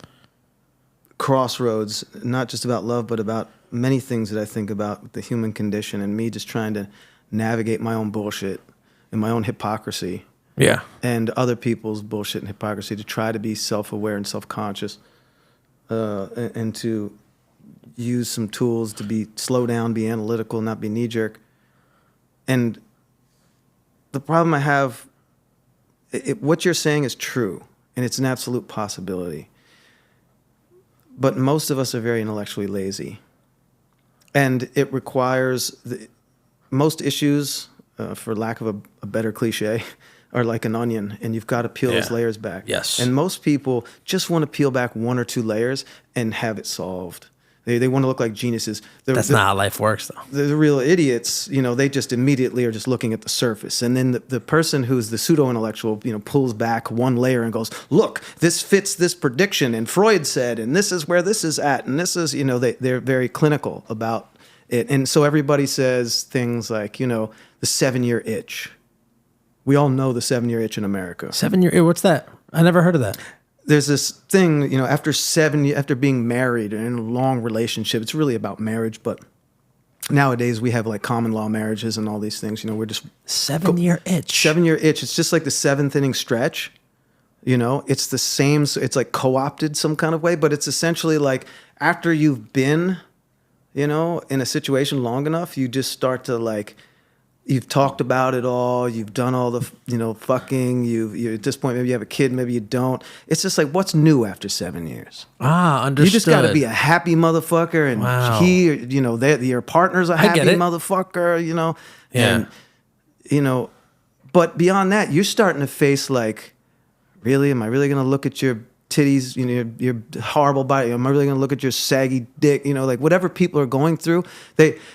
crossroads, not just about love, but about many things that I think about the human condition and me just trying to navigate my own bullshit and my own hypocrisy. Yeah. and other people's bullshit and hypocrisy, to try to be self-aware and self-conscious, and to use some tools to slow down, be analytical, not be knee-jerk. And the problem I have, what you're saying is true, and it's an absolute possibility. But most of us are very intellectually lazy. And it requires, most issues, for lack of a better cliche, are like an onion, and you've got to peel those layers back. Yes. And most people just want to peel back one or two layers and have it solved. They want to look like geniuses. That's not how life works, though. The real idiots, they just immediately are just looking at the surface. And then the person who's the pseudo-intellectual, pulls back one layer and goes, look, this fits this prediction, and Freud said, and this is where this is at, and this is, they're very clinical about it. And so everybody says things like, the 7-year itch. We all know the 7-year itch in America. 7-year, what's that? I never heard of that. There's this thing, after being married and in a long relationship, it's really about marriage, but nowadays we have like common law marriages and all these things. We're just 7-year itch. 7-year itch. It's just like the 7th inning stretch. It's the same. It's like co-opted some kind of way, but it's essentially like after you've been, in a situation long enough, you just start to like. You've talked about it all. You've done all the, fucking. You at this point, maybe you have a kid, maybe you don't. It's just like, what's new after 7 years? Understood. You just got to be a happy motherfucker, and wow. Your partner's a happy motherfucker, Yeah. And, but beyond that, you're starting to face like, really, am I really going to look at your titties, your horrible body? Am I really going to look at your saggy dick? Like whatever people are going through,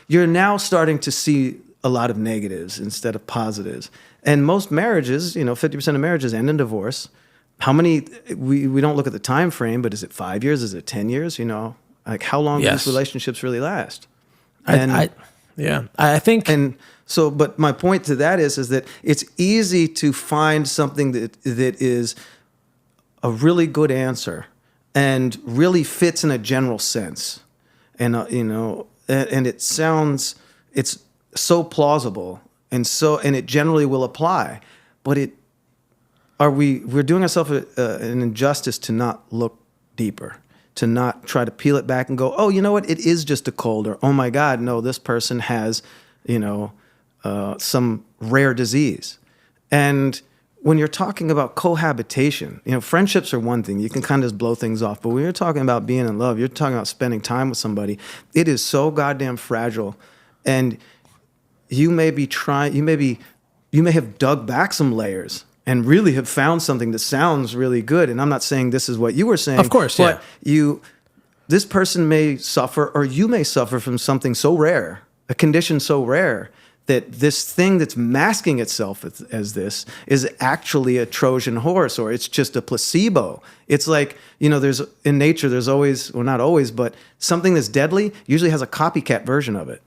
you're now starting to see a lot of negatives instead of positives. And most marriages, 50% of marriages end in divorce. How many, we don't look at the time frame, but is it 5 years? Is it 10 years? Like how long do these relationships really last? I think. And so, but my point to that is that it's easy to find something that is a really good answer and really fits in a general sense. And, and it sounds, it's so plausible and it generally will apply, but we're doing ourselves an injustice to not look deeper, to not try to peel it back and go, oh, you know what, it is just a cold, or oh my God, no, this person has, some rare disease. And when you're talking about cohabitation, friendships are one thing. You can kind of just blow things off. But when you're talking about being in love, you're talking about spending time with somebody. It is so goddamn fragile. And you may have dug back some layers and really have found something that sounds really good. And I'm not saying this is what you were saying. Of course, but this person may suffer, or you may suffer from something so rare, a condition so rare, that this thing that's masking itself as this is actually a Trojan horse, or it's just a placebo. It's like, there's in nature, there's always, well, not always, but something that's deadly usually has a copycat version of it.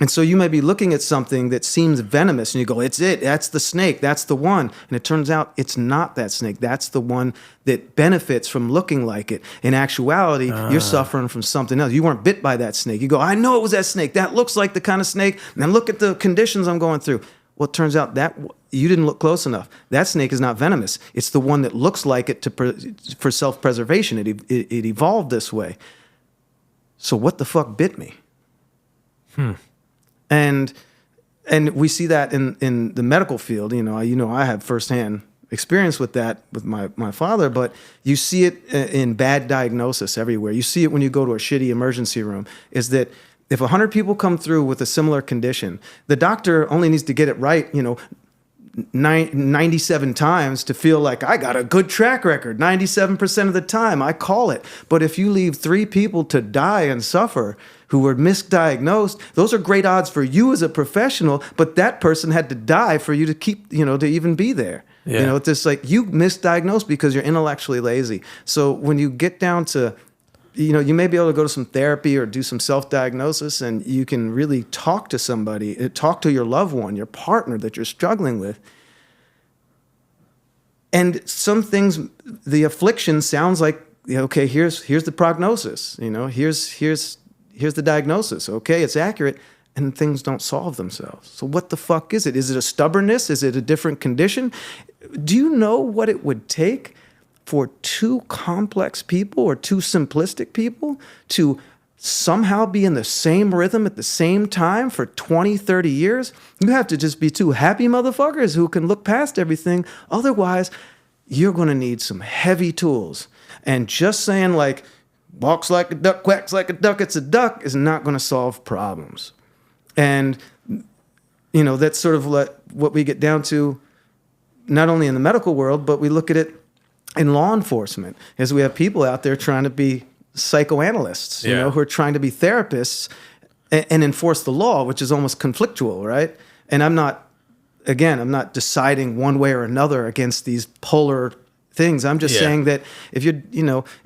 And so you may be looking at something that seems venomous and you go, that's the snake, that's the one. And it turns out it's not that snake. That's the one that benefits from looking like it. In actuality, you're suffering from something else. You weren't bit by that snake. You go, I know it was that snake. That looks like the kind of snake. And then look at the conditions I'm going through. Well, it turns out that you didn't look close enough. That snake is not venomous. It's the one that looks like it for self-preservation. It evolved this way. So what the fuck bit me? And we see that in the medical field. I have firsthand experience with that with my father, but you see it in bad diagnosis everywhere. You see it when you go to a shitty emergency room, is that if 100 people come through with a similar condition, the doctor only needs to get it right, 97 times to feel like I got a good track record. 97% of the time I call it. But if you leave 3 people to die and suffer who were misdiagnosed, those are great odds for you as a professional, but that person had to die for you to keep, to even be there. Yeah. It's just like you misdiagnosed because you're intellectually lazy. So when you get down to, you may be able to go to some therapy or do some self-diagnosis, and you can really talk to somebody, talk to your loved one, your partner that you're struggling with. And some things, the affliction sounds like, okay, here's the prognosis, here's the diagnosis. Okay, it's accurate, and things don't solve themselves. So what the fuck is it? Is it a stubbornness? Is it a different condition? do you know what it would take for two complex people or two simplistic people to somehow be in the same rhythm at the same time for 20, 30 years? You have to just be two happy motherfuckers who can look past everything. Otherwise, you're going to need some heavy tools. And just saying like, walks like a duck, quacks like a duck, it's a duck, is not going to solve problems. And, you know, that's sort of what we get down to, not only in the medical world, but we look at it in law enforcement, as we have people out there trying to be psychoanalysts, you know, who are trying to be therapists and enforce the law, which is almost conflictual, right? And I'm not deciding one way or another against these polar things. I'm just saying that if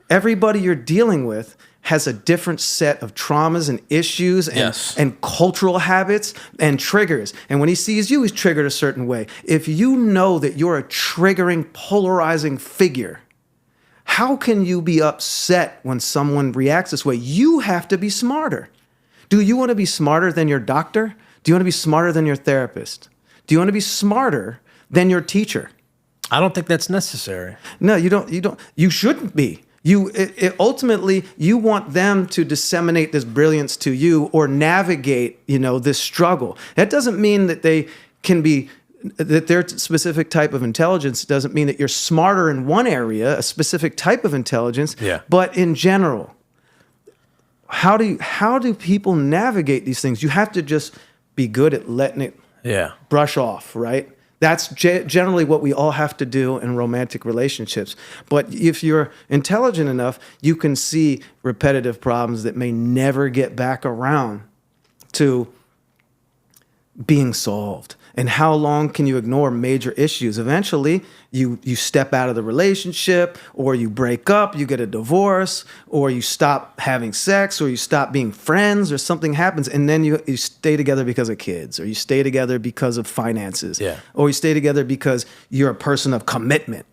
everybody you're dealing with has a different set of traumas and issues and cultural habits and triggers. And when he sees you, he's triggered a certain way. If you know that you're a triggering, polarizing figure, how can you be upset when someone reacts this way? You have to be smarter. Do you want to be smarter than your doctor? Do you want to be smarter than your therapist? Do you want to be smarter than your teacher? I don't think that's necessary. No, you don't. You shouldn't be. Ultimately, you want them to disseminate this brilliance to you or navigate, this struggle. That doesn't mean that that their specific type of intelligence doesn't mean that you're smarter in one area, a specific type of intelligence. Yeah. But in general, how do people navigate these things? You have to just be good at letting it brush off, right? That's generally what we all have to do in romantic relationships. But if you're intelligent enough, you can see repetitive problems that may never get back around to being solved. And how long can you ignore major issues? Eventually, you step out of the relationship, or you break up, you get a divorce, or you stop having sex, or you stop being friends, or something happens, and then you stay together because of kids, or you stay together because of finances, or you stay together because you're a person of commitment,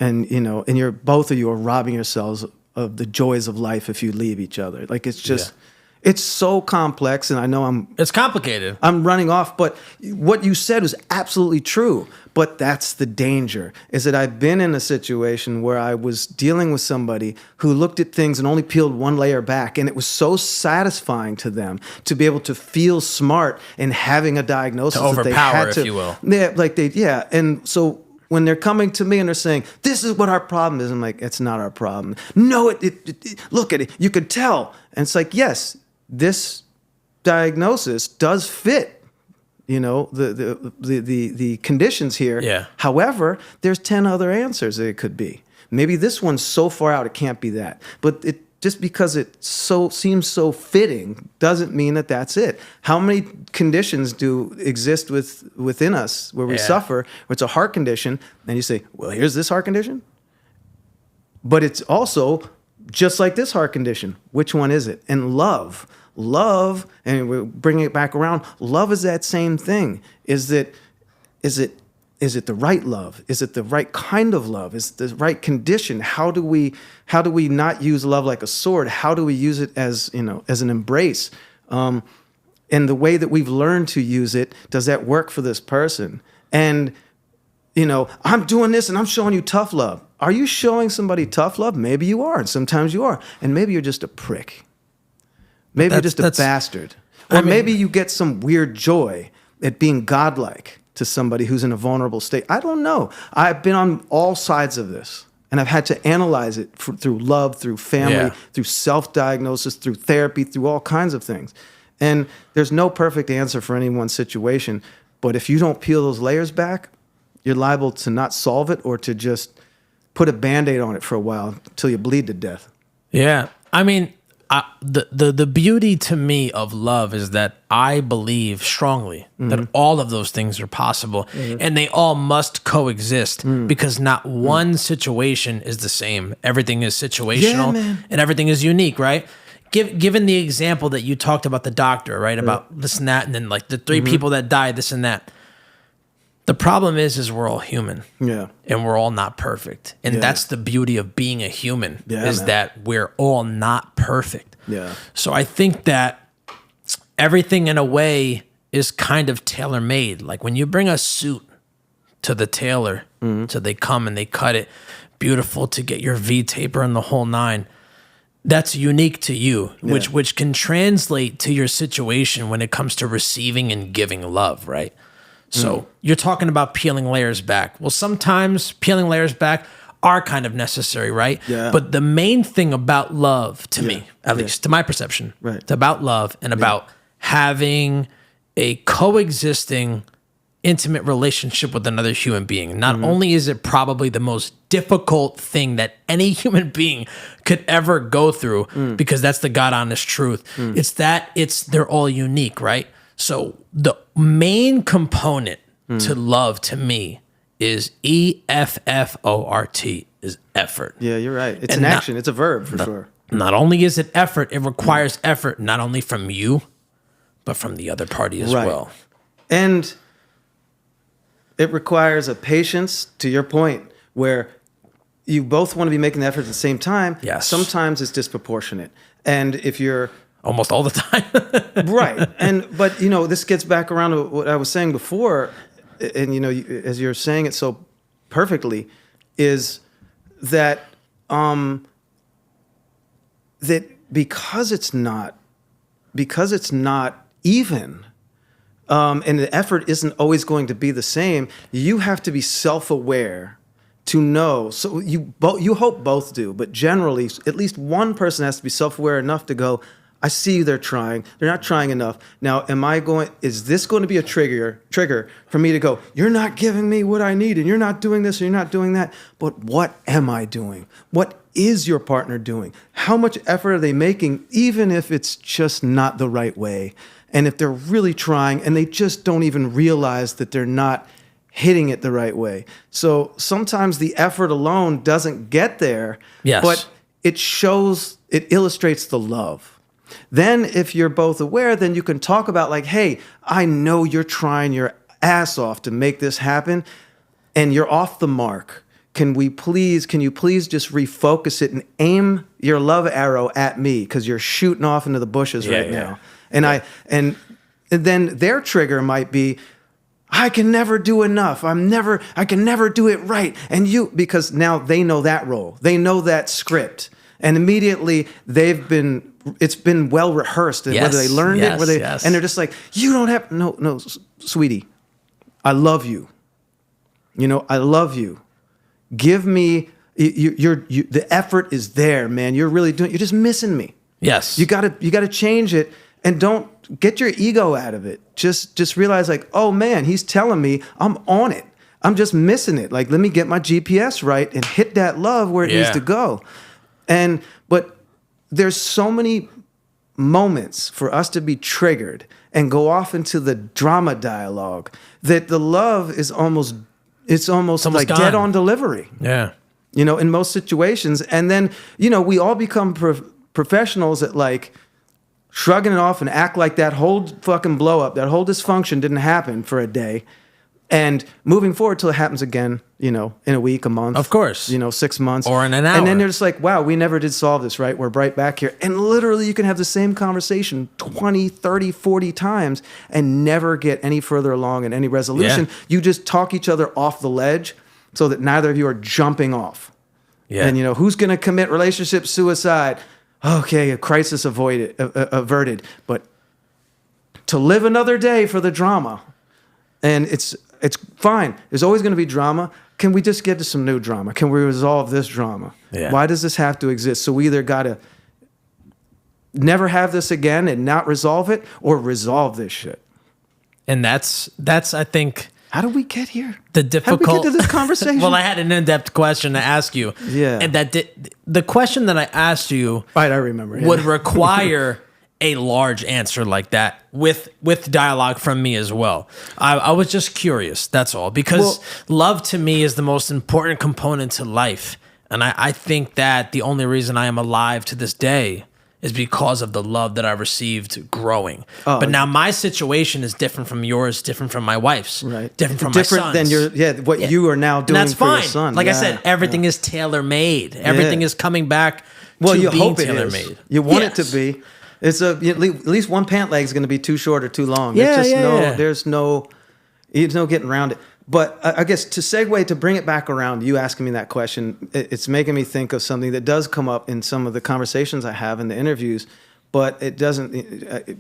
and you're both of you are robbing yourselves of the joys of life if you leave each other. Like it's just. It's so complex, and I know it's complicated. I'm running off, but what you said was absolutely true. But that's the danger, is that I've been in a situation where I was dealing with somebody who looked at things and only peeled one layer back, and it was so satisfying to them to be able to feel smart in having a diagnosis to overpower, that they had to, if you will. And so when they're coming to me and they're saying, this is what our problem is, I'm like, it's not our problem. No, look at it. You could tell. And it's like, yes, this diagnosis does fit, the conditions here. Yeah. However, there's 10 other answers that it could be. Maybe this one's so far out it can't be that. But it just because it seems so fitting doesn't mean that that's it. How many conditions do exist within us where we suffer? Where it's a heart condition, and you say, well, here's this heart condition, but it's also just like this heart condition. Which one is it? And love, and we're bringing it back around. Love is that same thing. Is it the right love? Is it the right kind of love? Is it the right condition? How do we not use love like a sword? How do we use it as an embrace? And the way that we've learned to use it, does that work for this person? And I'm doing this and I'm showing you tough love. Are you showing somebody tough love? Maybe you are, and sometimes you are. And maybe you're just a prick. Maybe you're just a bastard. Or maybe you get some weird joy at being godlike to somebody who's in a vulnerable state. I don't know. I've been on all sides of this, and I've had to analyze it through love, through family, through self-diagnosis, through therapy, through all kinds of things. And there's no perfect answer for any one situation. But if you don't peel those layers back, you're liable to not solve it or to just put a Band-Aid on it for a while until you bleed to death. Yeah. I mean, the beauty to me of love is that I believe strongly that all of those things are possible, and they all must coexist because not one situation is the same. Everything is situational and everything is unique, right? Given the example that you talked about the doctor, right? About this and that, and then like the three people that died, this and that. The problem is we're all human. Yeah. And we're all not perfect. And that's the beauty of being a human, that we're all not perfect. Yeah. So I think that everything in a way is kind of tailor-made. Like when you bring a suit to the tailor, so they come and they cut it beautiful to get your V taper and the whole nine. That's unique to you, which can translate to your situation when it comes to receiving and giving love, right? So you're talking about peeling layers back. Well, sometimes peeling layers back are kind of necessary, right? Yeah. But the main thing about love, to me, at least to my perception, it's about love and about having a coexisting intimate relationship with another human being. Not only is it probably the most difficult thing that any human being could ever go through, because that's the God honest truth. They're all unique, right? So the main component to love to me is EFFORT, is effort. Yeah, you're right. It's an action. It's a verb for sure. Not only is it effort, it requires effort, not only from you, but from the other party as well. And it requires a patience, to your point, where you both want to be making the effort at the same time. Yes. Sometimes it's disproportionate. And if you're almost all the time. right. But this gets back around to what I was saying before, and as you're saying it so perfectly, is that that because it's not even, and the effort isn't always going to be the same, you have to be self-aware to know. So you hope both do, but generally, at least one person has to be self-aware enough to go, I see they're trying. They're not trying enough. Now, is this going to be a trigger for me to go, you're not giving me what I need, and you're not doing this, or you're not doing that. But what am I doing? What is your partner doing? How much effort are they making, even if it's just not the right way? And if they're really trying and they just don't even realize that they're not hitting it the right way. So sometimes the effort alone doesn't get there, but it illustrates the love. Then if you're both aware, then you can talk about like, hey, I know you're trying your ass off to make this happen and you're off the mark. Can you please just refocus it and aim your love arrow at me, because you're shooting off into the bushes right now. And and then their trigger might be, I can never do enough. I can never do it right. And because now they know that role. They know that script. And immediately it's been well rehearsed, and whether they learned it, and they're just like, you don't have, no, sweetie, I love you. I love you. Give me, the effort is there, man. You're just missing me. Yes. You gotta change it, and don't get your ego out of it. Just realize like, oh man, he's telling me I'm on it. I'm just missing it. Like, let me get my GPS right and hit that love where it needs to go. But there's so many moments for us to be triggered and go off into the drama dialogue that the love is almost like gone. dead on delivery. Yeah. In most situations. And then, we all become professionals at like shrugging it off and act like that whole fucking blow up, that whole dysfunction didn't happen for a day. And moving forward till it happens again, in a week, a month. Of course. 6 months. Or in an hour. And then they're just like, wow, we never did solve this, right? We're right back here. And literally you can have the same conversation 20, 30, 40 times and never get any further along in any resolution. Yeah. You just talk each other off the ledge so that neither of you are jumping off. Yeah. And, who's going to commit relationship suicide? Okay, a crisis averted. But to live another day for the drama. And it's fine. There's always going to be drama. Can we just get to some new drama? Can we resolve this drama? Yeah. Why does this have to exist? So we either got to never have this again and not resolve it, or resolve this shit. And that's I think... How did we get here? The difficult... How did we get to this conversation? Well, I had an in-depth question to ask you. Yeah. And the question that I asked you... Right, I remember. Would require... a large answer like that with dialogue from me as well. I was just curious, that's all. Because love to me is the most important component to life. And I think that the only reason I am alive to this day is because of the love that I received growing. But now my situation is different from yours, different from my wife's, right? Different from my son's. Than you are now doing for your son. Like I said, everything is tailor-made. Everything is coming back to you being hope it tailor-made. Is. You want it to be. It's at least one pant leg is going to be too short or too long. There's no getting around it. But I guess to segue, to bring it back around, you asking me that question, it's making me think of something that does come up in some of the conversations I have in the interviews, but it doesn't,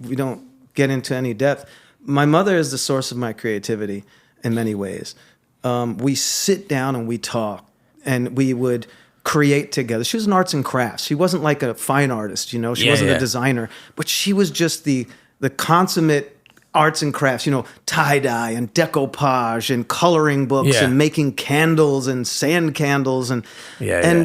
we don't get into any depth. My mother is the source of my creativity in many ways. We sit down and we talk, and we would create together. She was an arts and crafts. She wasn't like a fine artist, you know. She wasn't a designer, but she was just the consummate arts and crafts, you know, tie-dye and decoupage and coloring books and making candles and sand candles and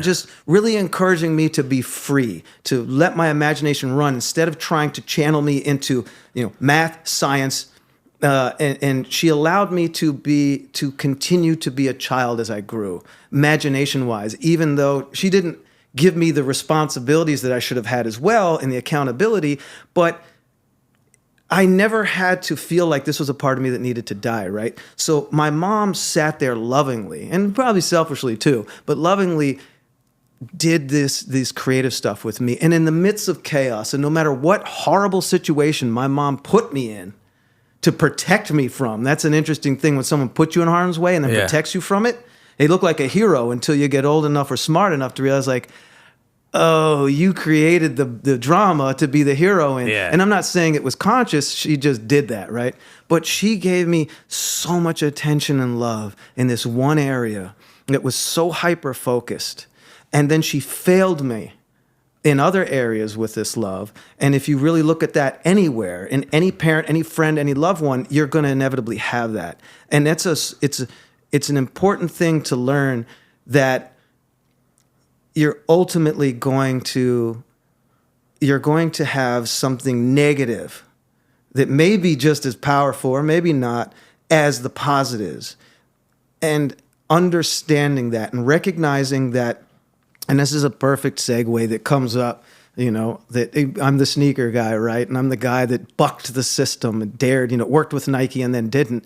just really encouraging me to be free, to let my imagination run instead of trying to channel me into, you know, math, science. And she allowed me to continue to be a child as I grew, imagination-wise, even though she didn't give me the responsibilities that I should have had as well and the accountability, but I never had to feel like this was a part of me that needed to die, right? So my mom sat there lovingly, and probably selfishly too, but lovingly did this creative stuff with me. And in the midst of chaos, and no matter what horrible situation my mom put me in to protect me from, that's an interesting thing when someone puts you in harm's way and then protects you from it. They look like a hero until you get old enough or smart enough to realize, like, oh, you created the drama to be the hero in. And I'm not saying it was conscious. She just did that, right? But she gave me so much attention and love in this one area that was so hyper-focused. And then she failed me in other areas with this love. And if you really look at that anywhere, in any parent, any friend, any loved one, you're going to inevitably have that. And it's an important thing to learn, that you're ultimately going to have something negative that may be just as powerful, or maybe not, as the positives. And understanding that and recognizing that, and this is a perfect segue that comes up, you know, that I'm the sneaker guy, right? And I'm the guy that bucked the system and dared, you know, worked with Nike and then didn't.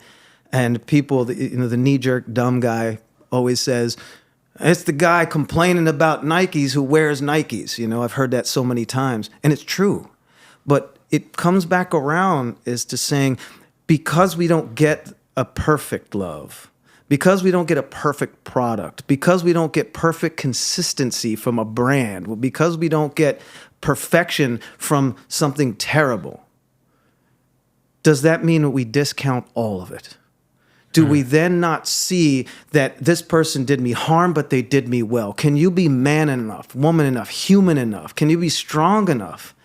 And people, you know, the knee-jerk dumb guy always says, it's the guy complaining about Nikes who wears Nikes. You know, I've heard that so many times, and it's true. But it comes back around as to saying, because we don't get a perfect love, because we don't get a perfect product, because we don't get perfect consistency from a brand, because we don't get perfection from something terrible, does that mean that we discount all of it? Do we then not see that this person did me harm, but they did me well? Can you be man enough, woman enough, human enough? Can you be strong enough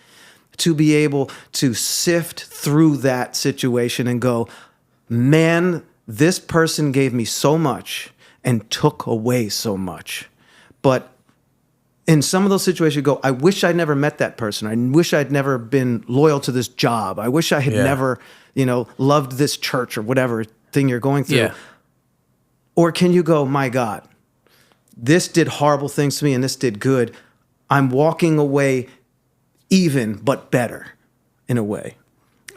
to be able to sift through that situation and go, man, this person gave me so much and took away so much. But in some of those situations, you go, I wish I'd never met that person. I wish I'd never been loyal to this job. I wish I had never, you know, loved this church or whatever thing you're going through. Yeah. Or can you go, my God, this did horrible things to me and this did good. I'm walking away even, but better in a way.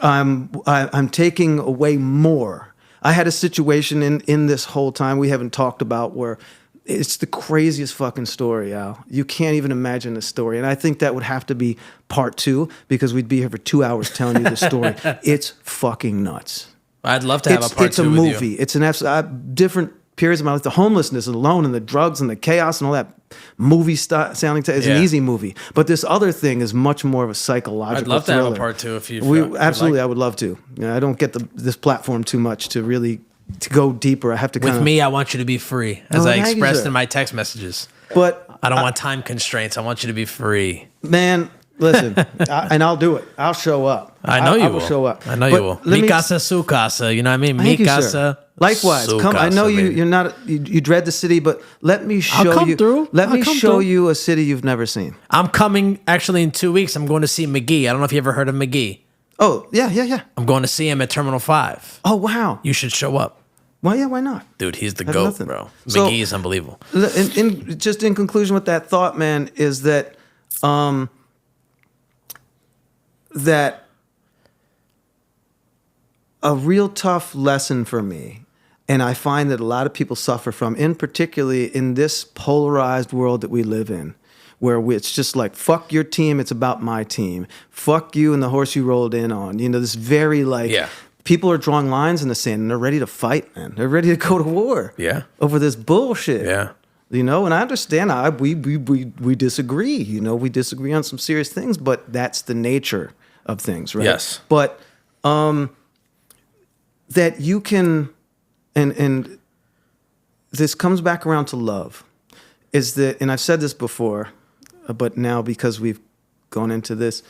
I'm taking away more. I had a situation in this whole time we haven't talked about where it's the craziest fucking story, Al. You can't even imagine the story. And I think that would have to be part 2, because we'd be here for 2 hours telling you the story. It's fucking nuts. I'd love to have a part 2 with you. It's a movie. It's an absolute different periods of my life. The homelessness and alone and the drugs and the chaos and all that movie sounding is an easy movie. But this other thing is much more of a psychological thriller. I'd love to have a part 2 if you absolutely, I would love to. You know, I don't get this platform too much to really to go deeper. I have to With me, I want you to be free, as I expressed in my text messages. But I don't want time constraints. I want you to be free. Man, listen, and I'll do it. I'll show up. I know you will show up. I know you will. Mi casa, su casa. You know what I mean? Mi casa. Likewise, come. I know you're not. You dread the city, but let me show I'll come you. Through. Let me show you a city you've never seen. I'm coming actually in 2 weeks. I'm going to see McGee. I don't know if you ever heard of McGee. Oh yeah. I'm going to see him at Terminal 5. Oh wow. You should show up. Well, yeah, why not? Dude, he's the GOAT, bro. So, McGee is unbelievable. Just in conclusion with that thought, man, is that that a real tough lesson for me, and I find that a lot of people suffer from, in particularly in this polarized world that we live in, where it's just like, fuck your team, it's about my team. Fuck you and the horse you rolled in on. You know, this very like... Yeah. people are drawing lines in the sand and they're ready to fight, man. They're ready to go to war. Yeah. Over this bullshit. Yeah. You know, and I understand we disagree. You know, we disagree on some serious things, but that's the nature of things, right? Yes. But that you can, and this comes back around to love, is that, and I've said this before, but now because we've gone into this,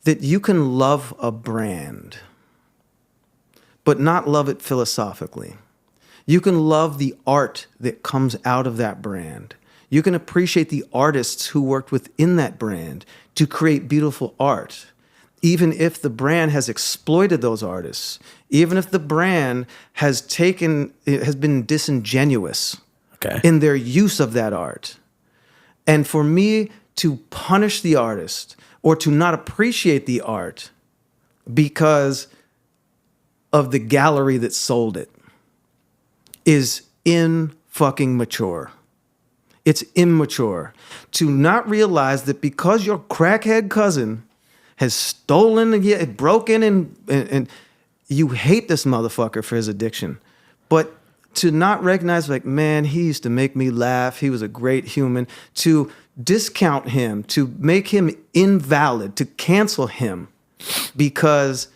that you can love a brand, but not love it philosophically. You can love the art that comes out of that brand. You can appreciate the artists who worked within that brand to create beautiful art, even if the brand has exploited those artists, even if the brand has been disingenuous in their use of that art. And for me to punish the artist or to not appreciate the art because of the gallery that sold it is fucking mature. It's immature to not realize that because your crackhead cousin has stolen, broken, and you hate this motherfucker for his addiction, but to not recognize, like, man, he used to make me laugh. He was a great human. To discount him, to make him invalid, to cancel him because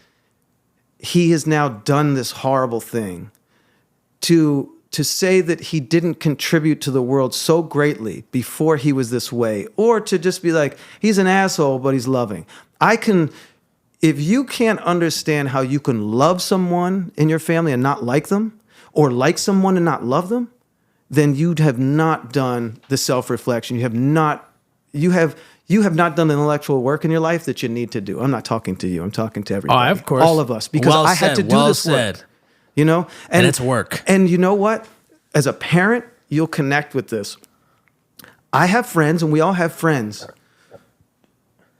he has now done this horrible thing. To say that he didn't contribute to the world so greatly before he was this way, or to just be like, he's an asshole, but he's loving. If you can't understand how you can love someone in your family and not like them, or like someone and not love them, then you have not done the self-reflection. You have not done the intellectual work in your life that you need to do. I'm not talking to you. I'm talking to everybody. Oh, of course. All of us. Because I had to do this work. You know? And it's work. And you know what? As a parent, you'll connect with this. I have friends, and we all have friends.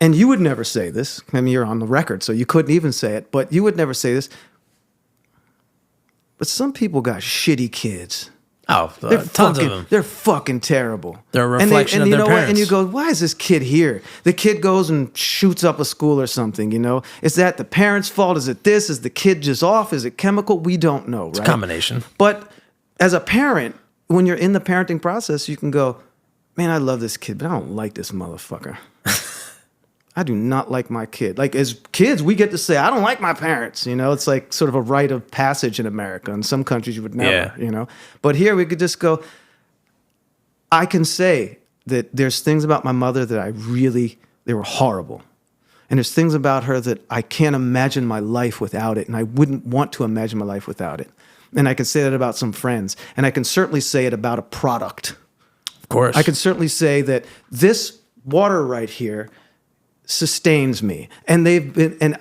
And you would never say this. I mean, you're on the record, so you couldn't even say it. But you would never say this. But some people got shitty kids. Oh, tons of them. They're fucking terrible. They're a reflection of their parents. And you go, why is this kid here? The kid goes and shoots up a school or something, you know? Is that the parents' fault? Is it this? Is the kid just off? Is it chemical? We don't know, right? It's a combination. But as a parent, when you're in the parenting process, you can go, man, I love this kid, but I don't like this motherfucker. I do not like my kid. Like, as kids, we get to say, I don't like my parents. You know, it's like sort of a rite of passage in America. In some countries, you would never, you know. But here, we could just go, I can say that there's things about my mother that they were horrible. And there's things about her that I can't imagine my life without it. And I wouldn't want to imagine my life without it. And I can say that about some friends. And I can certainly say it about a product. Of course. I can certainly say that this water right here sustains me, and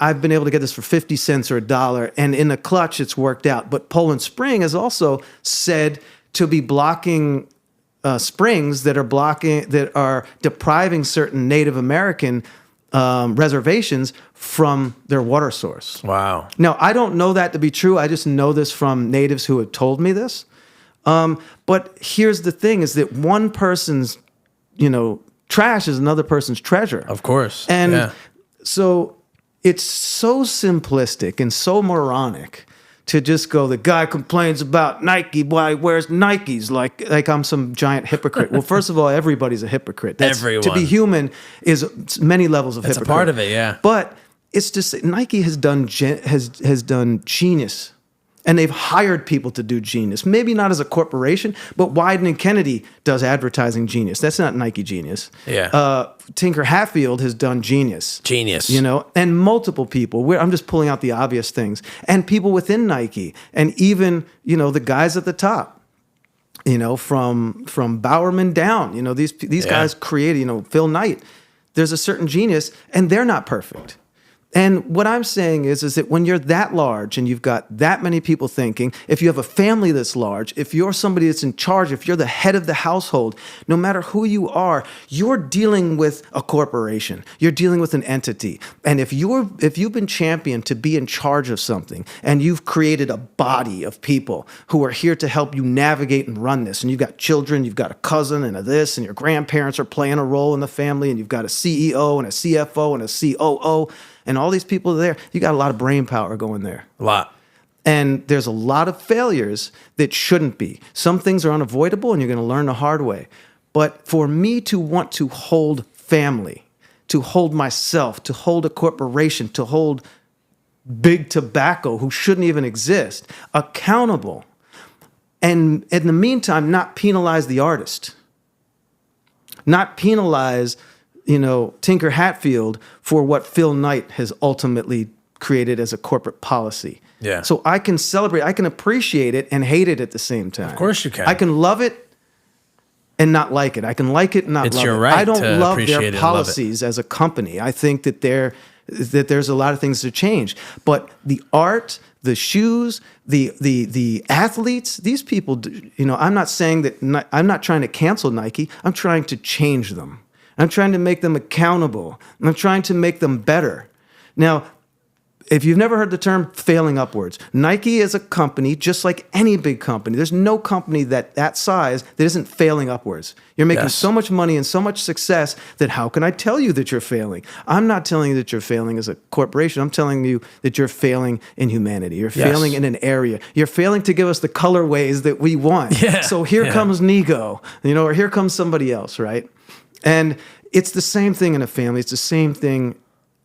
I've been able to get this for 50 cents or $1, and in a clutch it's worked out. But Poland Spring is also said to be blocking springs that are depriving certain Native American reservations from their water source. Wow. Now, I don't know that to be true. I just know this from natives who have told me this. But here's the thing: is that one person's, trash is another person's treasure. Of course. And so it's so simplistic and so moronic to just go, the guy complains about Nike, why he wears Nikes, like I'm some giant hypocrite. Well, first of all, everybody's a hypocrite. Everyone. To be hypocrite is many levels of That's hypocrite. a part of it, yeah. But it's just, Nike has done genius. And they've hired people to do genius. Maybe not as a corporation, but Wieden and Kennedy does advertising genius. That's not Nike genius. Yeah. Tinker Hatfield has done genius. Genius. And multiple people. I'm just pulling out the obvious things. And people within Nike. And even, the guys at the top. From Bowerman down. These guys created, Phil Knight. There's a certain genius, and they're not perfect. And what I'm saying is that when you're that large and you've got that many people thinking, if you have a family that's large, if you're somebody that's in charge, if you're the head of the household, no matter who you are, you're dealing with a corporation. You're dealing with an entity. And if you've been championed to be in charge of something, and you've created a body of people who are here to help you navigate and run this, and you've got children, you've got a cousin and a this, and your grandparents are playing a role in the family, and you've got a CEO and a CFO and a COO, and all these people are there, you got a lot of brain power going there. A lot. And there's a lot of failures that shouldn't be. Some things are unavoidable and you're going to learn the hard way. But for me to want to hold family, to hold myself, to hold a corporation, to hold big tobacco who shouldn't even exist accountable, and in the meantime, not penalize the artist, not penalize, Tinker Hatfield for what Phil Knight has ultimately created as a corporate policy. Yeah. So I can celebrate, I can appreciate it and hate it at the same time. Of course you can. I can love it and not like it. I can like it and not It's love your it. right I don't to love appreciate their it and love it. policies as a company. I think that there's a lot of things to change. But the art, the shoes, the athletes, these people, I'm not saying that, I'm not trying to cancel Nike. I'm trying to change them. I'm trying to make them accountable. I'm trying to make them better. Now, if you've never heard the term failing upwards, Nike is a company just like any big company. There's no company that size that isn't failing upwards. You're making so much money and so much success that how can I tell you that you're failing? I'm not telling you that you're failing as a corporation. I'm telling you that you're failing in humanity. You're failing in an area. You're failing to give us the colorways that we want. Yeah. So here comes Nego, or here comes somebody else, right? And it's the same thing in a family. It's the same thing.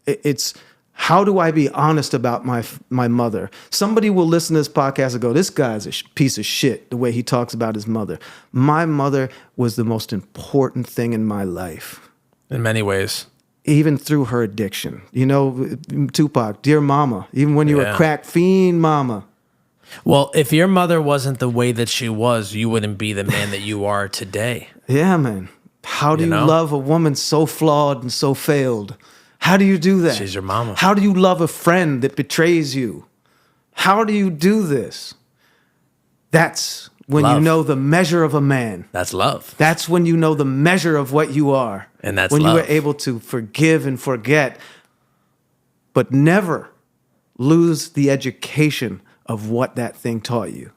It's how do I be honest about my mother? Somebody will listen to this podcast and go, this guy's a piece of shit, the way he talks about his mother. My mother was the most important thing in my life. In many ways. Even through her addiction. Tupac, dear mama, even when you were a crack fiend, mama. Well, if your mother wasn't the way that she was, you wouldn't be the man that you are today. Yeah, man. How do you love a woman so flawed and so failed? How do you do that? She's your mama. How do you love a friend that betrays you? How do you do this? That's when you know the measure of a man. That's love. That's when you know the measure of what you are. And that's when love. you are able to forgive and forget, but never lose the education of what that thing taught you.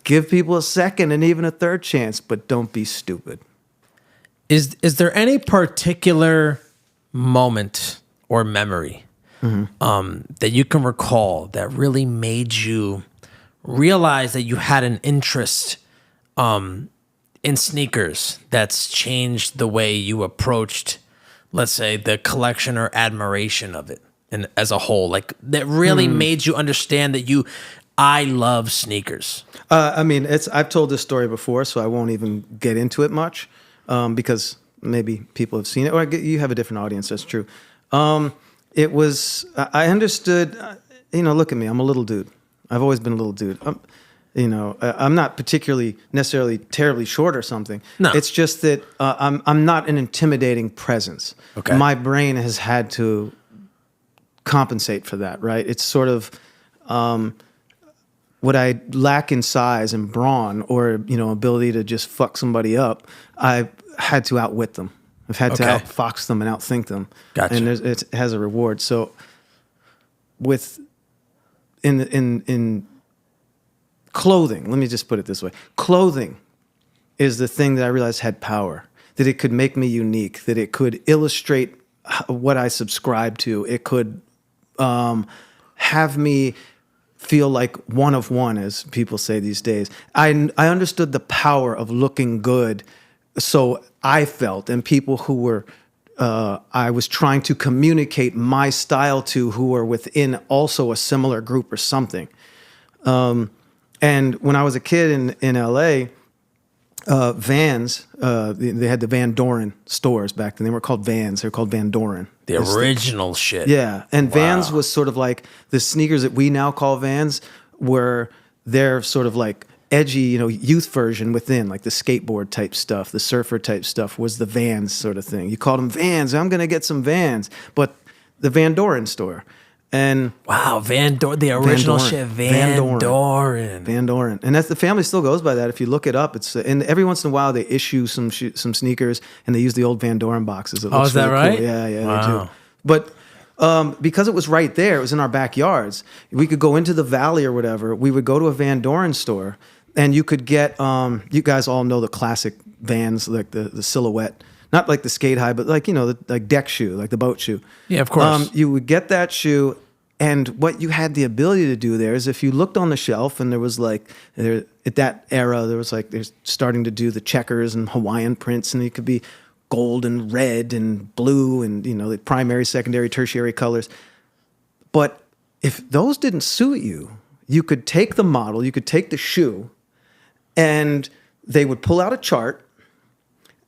Give people a second and even a third chance, but don't be stupid. Is there any particular moment or memory that you can recall that really made you realize that you had an interest in sneakers that's changed the way you approached, let's say, the collection or admiration of it and as a whole, like that really made you understand that I love sneakers? I've told this story before, so I won't even get into it much because maybe people have seen it, or you have a different audience. That's true. I understood, look at me, I'm a little dude. I've always been a little dude. I'm not particularly necessarily terribly short or something. No. It's just that I'm not an intimidating presence. Okay. My brain has had to compensate for that, right? It's sort of what I lack in size and brawn or, ability to just fuck somebody up, I've had to outwit them. I've had to outfox them and outthink them. Gotcha. And it has a reward. So in clothing, let me just put it this way. Clothing is the thing that I realized had power, that it could make me unique, that it could illustrate what I subscribe to. It could have me feel like one of one, as people say these days. I understood the power of looking good, so I felt, and people who were I was trying to communicate my style to, who were within also a similar group or something. And when I was a kid in LA, Vans, they had the Van Doren stores back then. They weren't called Vans, they were called Van Doren. The original shit. Yeah, and Vans was sort of like the sneakers that we now call Vans were their sort of like edgy, youth version within, like the skateboard type stuff, the surfer type stuff was the Vans sort of thing. You called them Vans. I'm going to get some Vans, but the Van Doren store. And wow, Van Doren, the original shit, Van Doren. Van Doren. And that's, the family still goes by that. If you look it up, and every once in a while they issue some sneakers and they use the old Van Doren boxes. It looks is that really right? Cool. Yeah, wow. They do. But because it was right there, it was in our backyards, we could go into the valley or whatever, we would go to a Van Doren store and you could get, you guys all know the classic Vans, like the silhouette. Not like the skate high, but like, like deck shoe, like the boat shoe. Yeah, of course. You would get that shoe And what you had the ability to do there is if you looked on the shelf and there was like, at that era, there was like, they're starting to do the checkers and Hawaiian prints, and it could be gold and red and blue and, the primary, secondary, tertiary colors. But if those didn't suit you, you could take the model, you could take the shoe, and they would pull out a chart.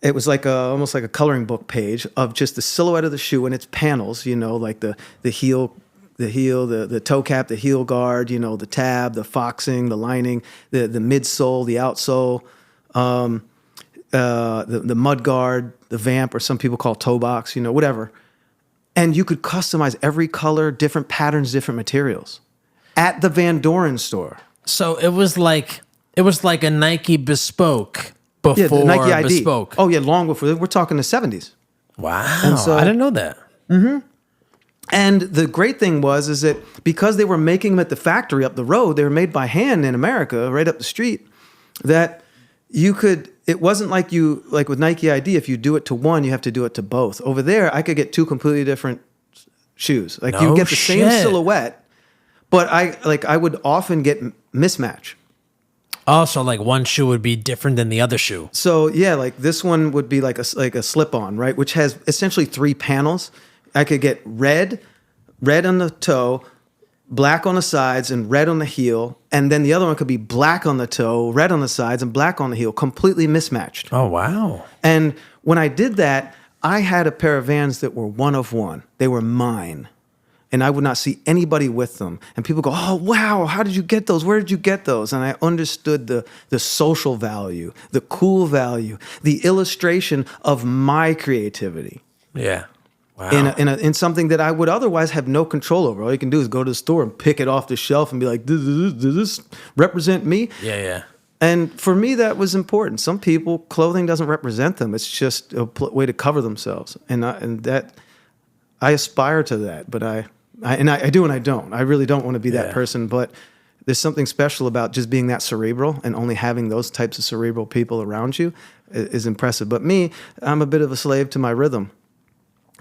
It was like almost like a coloring book page of just the silhouette of the shoe and its panels, like the heel, the toe cap, the heel guard, the tab, the foxing, the lining, the midsole, the outsole, the mud guard, the vamp, or some people call toe box, whatever. And you could customize every color, different patterns, different materials at the Van Doren store. So it was like a Nike bespoke before the Nike ID. bespoke. Oh yeah, long before. We're talking the 70s. Wow. And so, I didn't know that. And the great thing is that because they were making them at the factory up the road, they were made by hand in America, right up the street, that you could, it wasn't like with Nike ID, if you do it to one, you have to do it to both. Over there, I could get two completely different shoes. Like you get the same silhouette, but I would often get mismatch. Oh, so like one shoe would be different than the other shoe. So yeah, like this one would be like a slip-on, right? Which has essentially 3 panels. I could get red on the toe, black on the sides, and red on the heel. And then the other one could be black on the toe, red on the sides, and black on the heel, completely mismatched. Oh, wow. And when I did that, I had a pair of Vans that were one of one. They were mine. And I would not see anybody with them. And people go, oh, wow, how did you get those? Where did you get those? And I understood the social value, the cool value, the illustration of my creativity. Yeah. Wow. In something that I would otherwise have no control over. All you can do is go to the store and pick it off the shelf and be like, does this represent me? Yeah, yeah. And for me, that was important. Some people, clothing doesn't represent them. It's just a way to cover themselves. And that I aspire to that, but I do and I don't. I really don't want to be that person, but there's something special about just being that cerebral, and only having those types of cerebral people around you is impressive. But me, I'm a bit of a slave to my rhythm.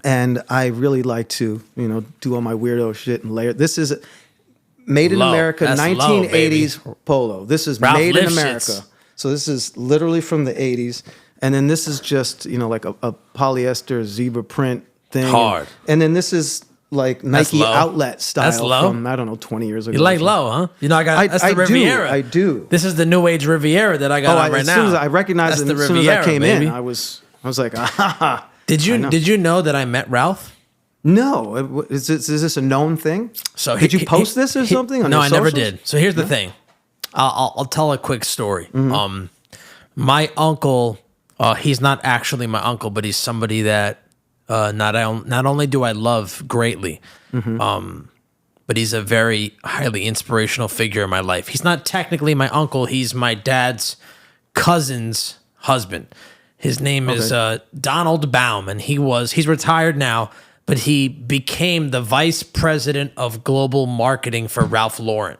And I really like to, do all my weirdo shit and layer. This is made in America, That's 1980s polo. This is Ralph made in Lifshitz. America. So this is literally from the 80s. And then this is just, like a polyester zebra print thing. Hard. And then this is like Nike outlet style. That's low. From, I don't know, 20 years ago. You like low, huh? That's the Riviera. I do. This is the new age Riviera that I got on right now. As soon as I recognized it, as soon as I came in, I was like, ah. Did you know that I met Ralph? No. Is this a known thing? So did you post this or something on No, your I never socials? did. So here's the thing. I'll tell a quick story. Mm-hmm. My uncle, he's not actually my uncle, but he's somebody that not only do I love greatly, but he's a very highly inspirational figure in my life. He's not technically my uncle. He's my dad's cousin's husband. His name is Donald Baum, and he's retired now, but he became the vice president of global marketing for Ralph Lauren.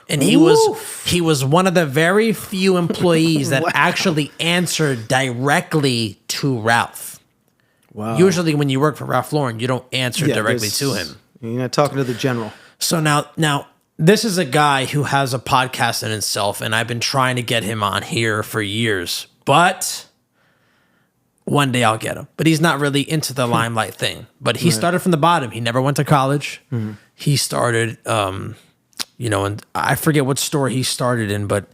And he was one of the very few employees that actually answered directly to Ralph. Wow. Usually when you work for Ralph Lauren, you don't answer directly to him. You're not talking to the general. So now this is a guy who has a podcast in himself, and I've been trying to get him on here for years, but one day I'll get him. But he's not really into the limelight thing. But he started from the bottom. He never went to college. Mm-hmm. He started, and I forget what store he started in, but,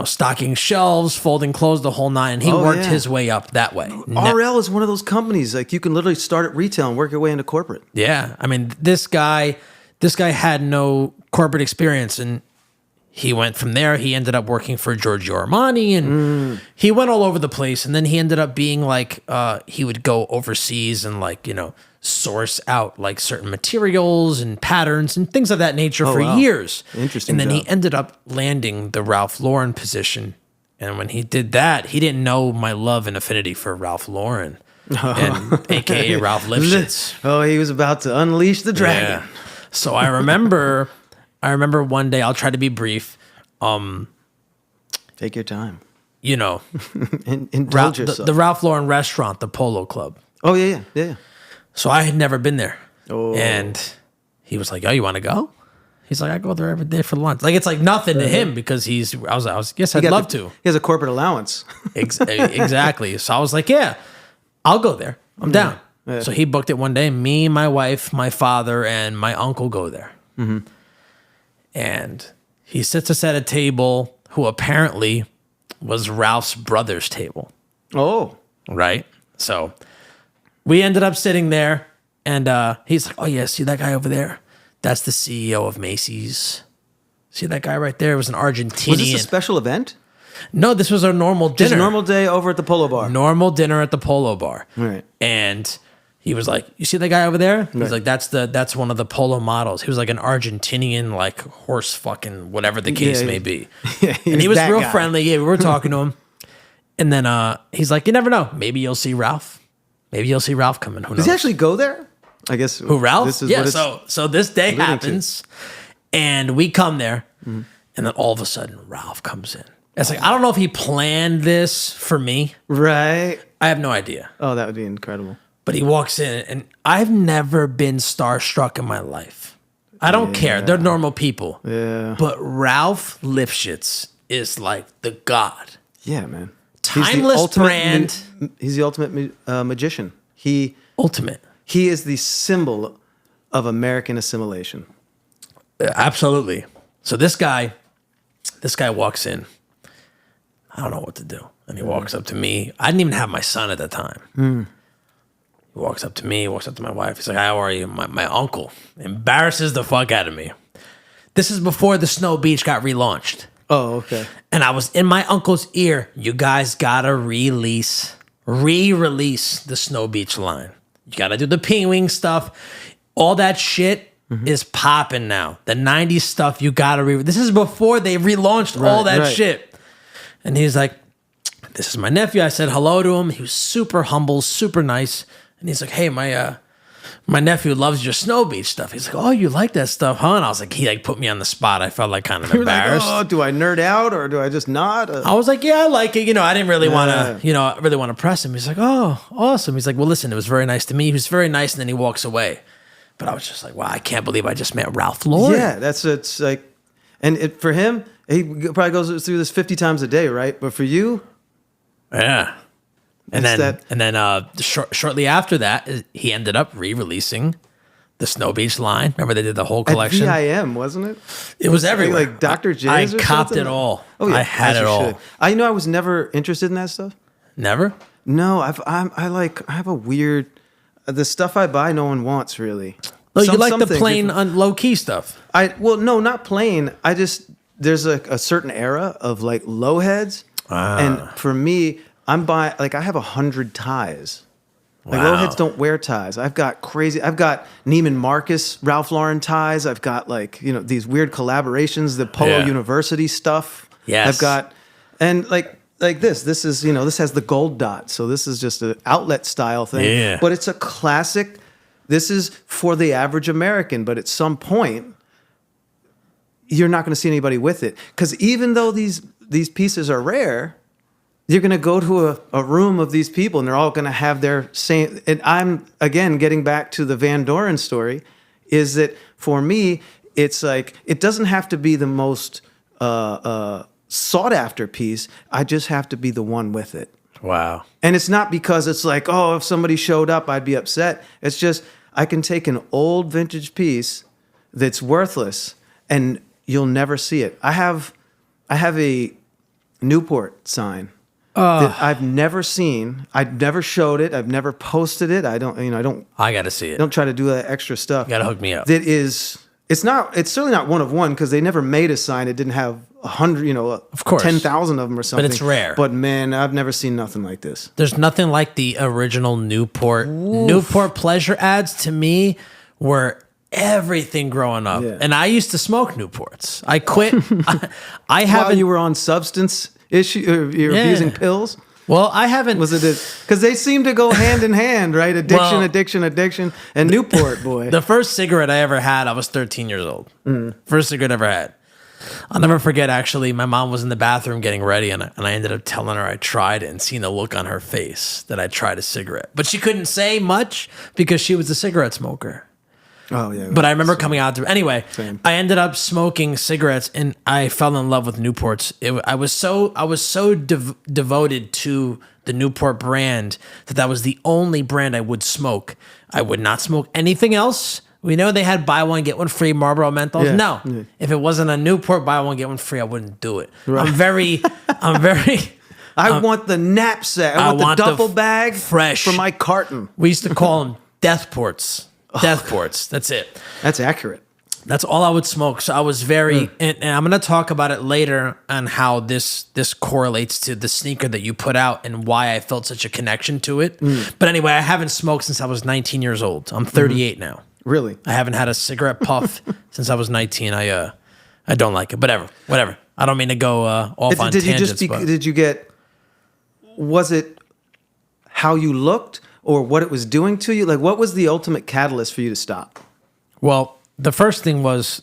stocking shelves, folding clothes, the whole nine. And he worked his way up that way. RL is one of those companies. Like, you can literally start at retail and work your way into corporate. Yeah. I mean, this guy had no corporate experience, and he went from there. He ended up working for Giorgio Armani, and he went all over the place. And then he ended up being like, he would go overseas and source out like certain materials and patterns and things of that nature for years. Interesting. And then he ended up landing the Ralph Lauren position. And when he did that, he didn't know my love and affinity for Ralph Lauren, and AKA Ralph Lifshitz. Oh, he was about to unleash the dragon. Yeah. So I remember one day, I'll try to be brief. Take your time. Indulge yourself. The Ralph Lauren restaurant, the Polo Club. Oh, yeah. So I had never been there. Oh. And he was like, "Oh, you want to go?" He's like, "I go there every day for lunch." Like, it's like nothing to him because I was yes, I'd love to. He has a corporate allowance. Exactly. So I was like, "Yeah, I'll go there. I'm down." Yeah. So he booked it one day. Me, my wife, my father, and my uncle go there. And he sits us at a table who apparently was Ralph's brother's table. Oh. Right? So we ended up sitting there, and he's like, "Oh, yeah, see that guy over there? That's the CEO of Macy's. See that guy right there? It was an Argentinian." Was this a special event? No, this was our normal dinner. Just a normal day over at the Polo Bar. Normal dinner at the Polo Bar. Right. And he was like, "You see that guy over there?" He's Right. like, "That's one of the Polo models." He was like an Argentinian, like horse fucking whatever the case may be. Yeah, and he was that real guy. friendly. Yeah, we were talking to him. And then he's like, "You never know. Maybe you'll see Ralph. Maybe you'll see Ralph coming. Who knows?" Does he actually go there? I guess. Who, Ralph? This is Yeah, what it's so this day alluding to. happens, and we come there, and then all of a sudden Ralph comes in. It's like, I don't know if he planned this for me. Right. I have no idea. Oh, that would be incredible. But he walks in, and I've never been starstruck in my life. I don't care. They're normal people. Yeah. But Ralph Lifshitz is like the god. Yeah, man. Timeless brand. He's the ultimate magician. Ultimate. He is the symbol of American assimilation. Absolutely. So this guy walks in. I don't know what to do. And he walks up to me. I didn't even have my son at the time. He walks up to me, walks up to my wife. He's like, "How are you?" My uncle embarrasses the fuck out of me. This is before the Snow Beach got relaunched. Oh, okay. And I was in my uncle's ear. "You guys gotta re-release the Snow Beach line. You gotta do the P-Wing stuff. All that shit is popping now. The 90s stuff, you gotta This is before they relaunched all that shit." And he's like, "This is my nephew." I said hello to him. He was super humble, super nice. And he's like, "Hey, my nephew loves your Snow Beach stuff." He's like, "Oh, you like that stuff, huh?" And I was like, he like put me on the spot. I felt like kind of You're like, embarrassed. "Oh, do I nerd out or do I just nod?" I was like, "Yeah, I like it." I didn't really want to, really want to press him. He's like, "Oh, awesome." He's like, "Well, listen, it was very nice to meet." He was very nice, and then he walks away. But I was just like, "Wow, I can't believe I just met Ralph Lauren." Yeah, it's like, and for him, he probably goes through this 50 times a day, right? But for you, yeah. And It's then shortly after that, he ended up re-releasing the Snow Beach line. Remember they did the whole collection? at VIM, wasn't it? It was everywhere. Like Dr. J's I or copped something? it all. Oh, yeah. I had as it you all. should. I was never interested in that stuff. Never? No, I have a weird, the stuff I buy no one wants really. Oh, you like some the things, plain, low-key stuff. No, not plain. There's a certain era of like low heads. And for me, I'm buying, like I have 100 ties. Like low heads don't wear ties. I've got Neiman Marcus, Ralph Lauren ties. I've got like, these weird collaborations, the Polo University stuff. Yes. I've got, and like this is, this has the gold dot. So this is just an outlet style thing. Yeah. But it's a classic. This is for the average American, but at some point, you're not going to see anybody with it. Because even though these pieces are rare, you're going to go to a room of these people and they're all going to have their same. And I'm, again, getting back to the Van Doren story, is that for me, it's like, it doesn't have to be the most sought after piece. I just have to be the one with it. Wow. And it's not because it's like, oh, if somebody showed up, I'd be upset. It's just, I can take an old vintage piece that's worthless and you'll never see it. I have a Newport sign that I've never seen. I've never showed it. I've never posted it. I I got to see it. don't try to do that extra stuff. You got to hook me up. It's certainly not one of one because they never made a sign. It didn't have 100, Of course. 10,000 of them or something. But it's rare. But man, I've never seen nothing like this. There's nothing like the original Newport. Newport pleasure ads to me were everything growing up. Yeah. And I used to smoke Newports. I quit. I While haven't. you were on substance issue, you're using pills. Well, I haven't. Was it because they seem to go hand in hand, right? Addiction, and Newport, boy. The first cigarette I ever had, I was 13 years old. First cigarette I ever had. I'll never forget, actually, my mom was in the bathroom getting ready, and I ended up telling her I tried it and seeing the look on her face that I tried a cigarette. But she couldn't say much because she was a cigarette smoker. Oh yeah. But I remember coming out to anyway. Same. I ended up smoking cigarettes, and I fell in love with Newports. I was so devoted to the Newport brand that was the only brand I would smoke. I would not smoke anything else. We know they had buy one get one free Marlboro Menthols. Yeah. No, Yeah. if it wasn't a Newport buy one get one free, I wouldn't do it. Right. I'm very. I want the knapsack. I want the duffel bag fresh for my carton. We used to call them death ports. Death ports. That's it. That's accurate. That's all I would smoke. So I was very, and I'm going to talk about it later on how this correlates to the sneaker that you put out and why I felt such a connection to it. But anyway, I haven't smoked since I was 19 years old. I'm 38 now. Really? I haven't had a cigarette puff since I was 19. I don't like it. Whatever. I don't mean to go off on tangents. Did you get? Was it how you looked or what it was doing to you? Like, what was the ultimate catalyst for you to stop? Well, the first thing was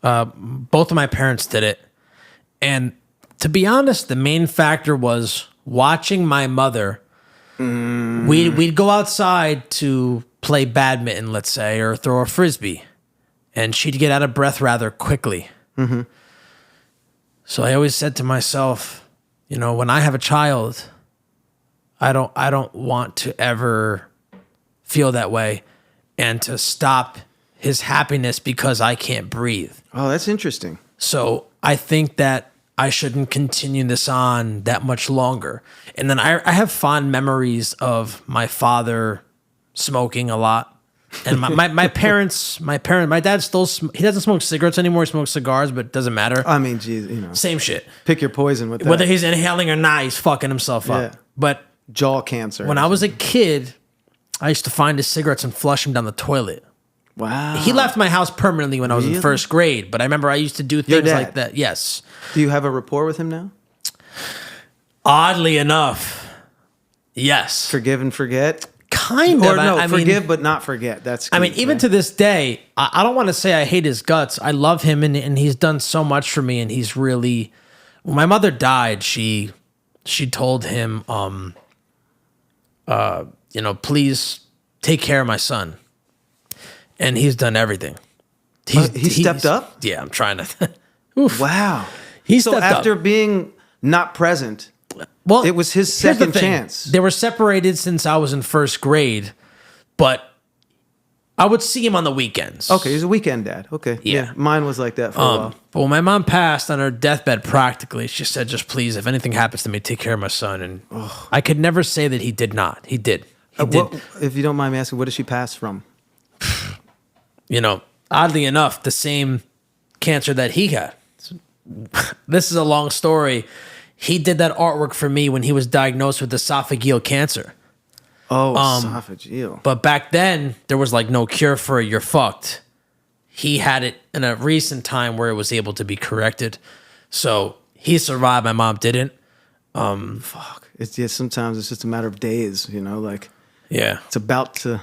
both of my parents did it. And to be honest, the main factor was watching my mother. We'd go outside to play badminton, let's say, or throw a frisbee. And she'd get out of breath rather quickly. Mm-hmm. So I always said to myself, when I have a child, I don't want to ever feel that way and to stop his happiness because I can't breathe. Oh, that's interesting. So I think that I shouldn't continue this on that much longer. And then I have fond memories of my father smoking a lot. And my parents, my dad he doesn't smoke cigarettes anymore. He smokes cigars, but it doesn't matter. I mean, geez, Same shit. Pick your poison with that. Whether he's inhaling or not, he's fucking himself up. Yeah. But jaw cancer. when I was a kid, I used to find his cigarettes and flush them down the toilet. Wow. He left my house permanently when I was in first grade, but I remember I used to do things dad? like that. Yes. Do you have a rapport with him now? Oddly enough, yes. Forgive and forget? Kind of. Or no, I forgive mean, but not forget. That's I mean, key, even right? to this day, I don't want to say I hate his guts. I love him, and he's done so much for me, and he's really... When my mother died, she told him, please take care of my son. And he's done everything. He stepped up? Yeah, I'm trying to... Oof. Wow. He So stepped after up. being not present, Well, it was his here's the second thing. chance. They were separated since I was in first grade, but I would see him on the weekends. Okay, he's a weekend dad. Okay. Yeah. Mine was like that for a while. But when my mom passed on her deathbed, practically, she said, just please, if anything happens to me, take care of my son. And I could never say that he did not. He did. He did. If you don't mind me asking, what did she pass from? Oddly enough, the same cancer that he had. This is a long story. He did that artwork for me when he was diagnosed with esophageal cancer. Oh, esophageal. But back then, there was like no cure for it. You're fucked. He had it in a recent time where it was able to be corrected. So he survived. My mom didn't. Fuck. It's just sometimes it's just a matter of days, like Yeah. it's about to,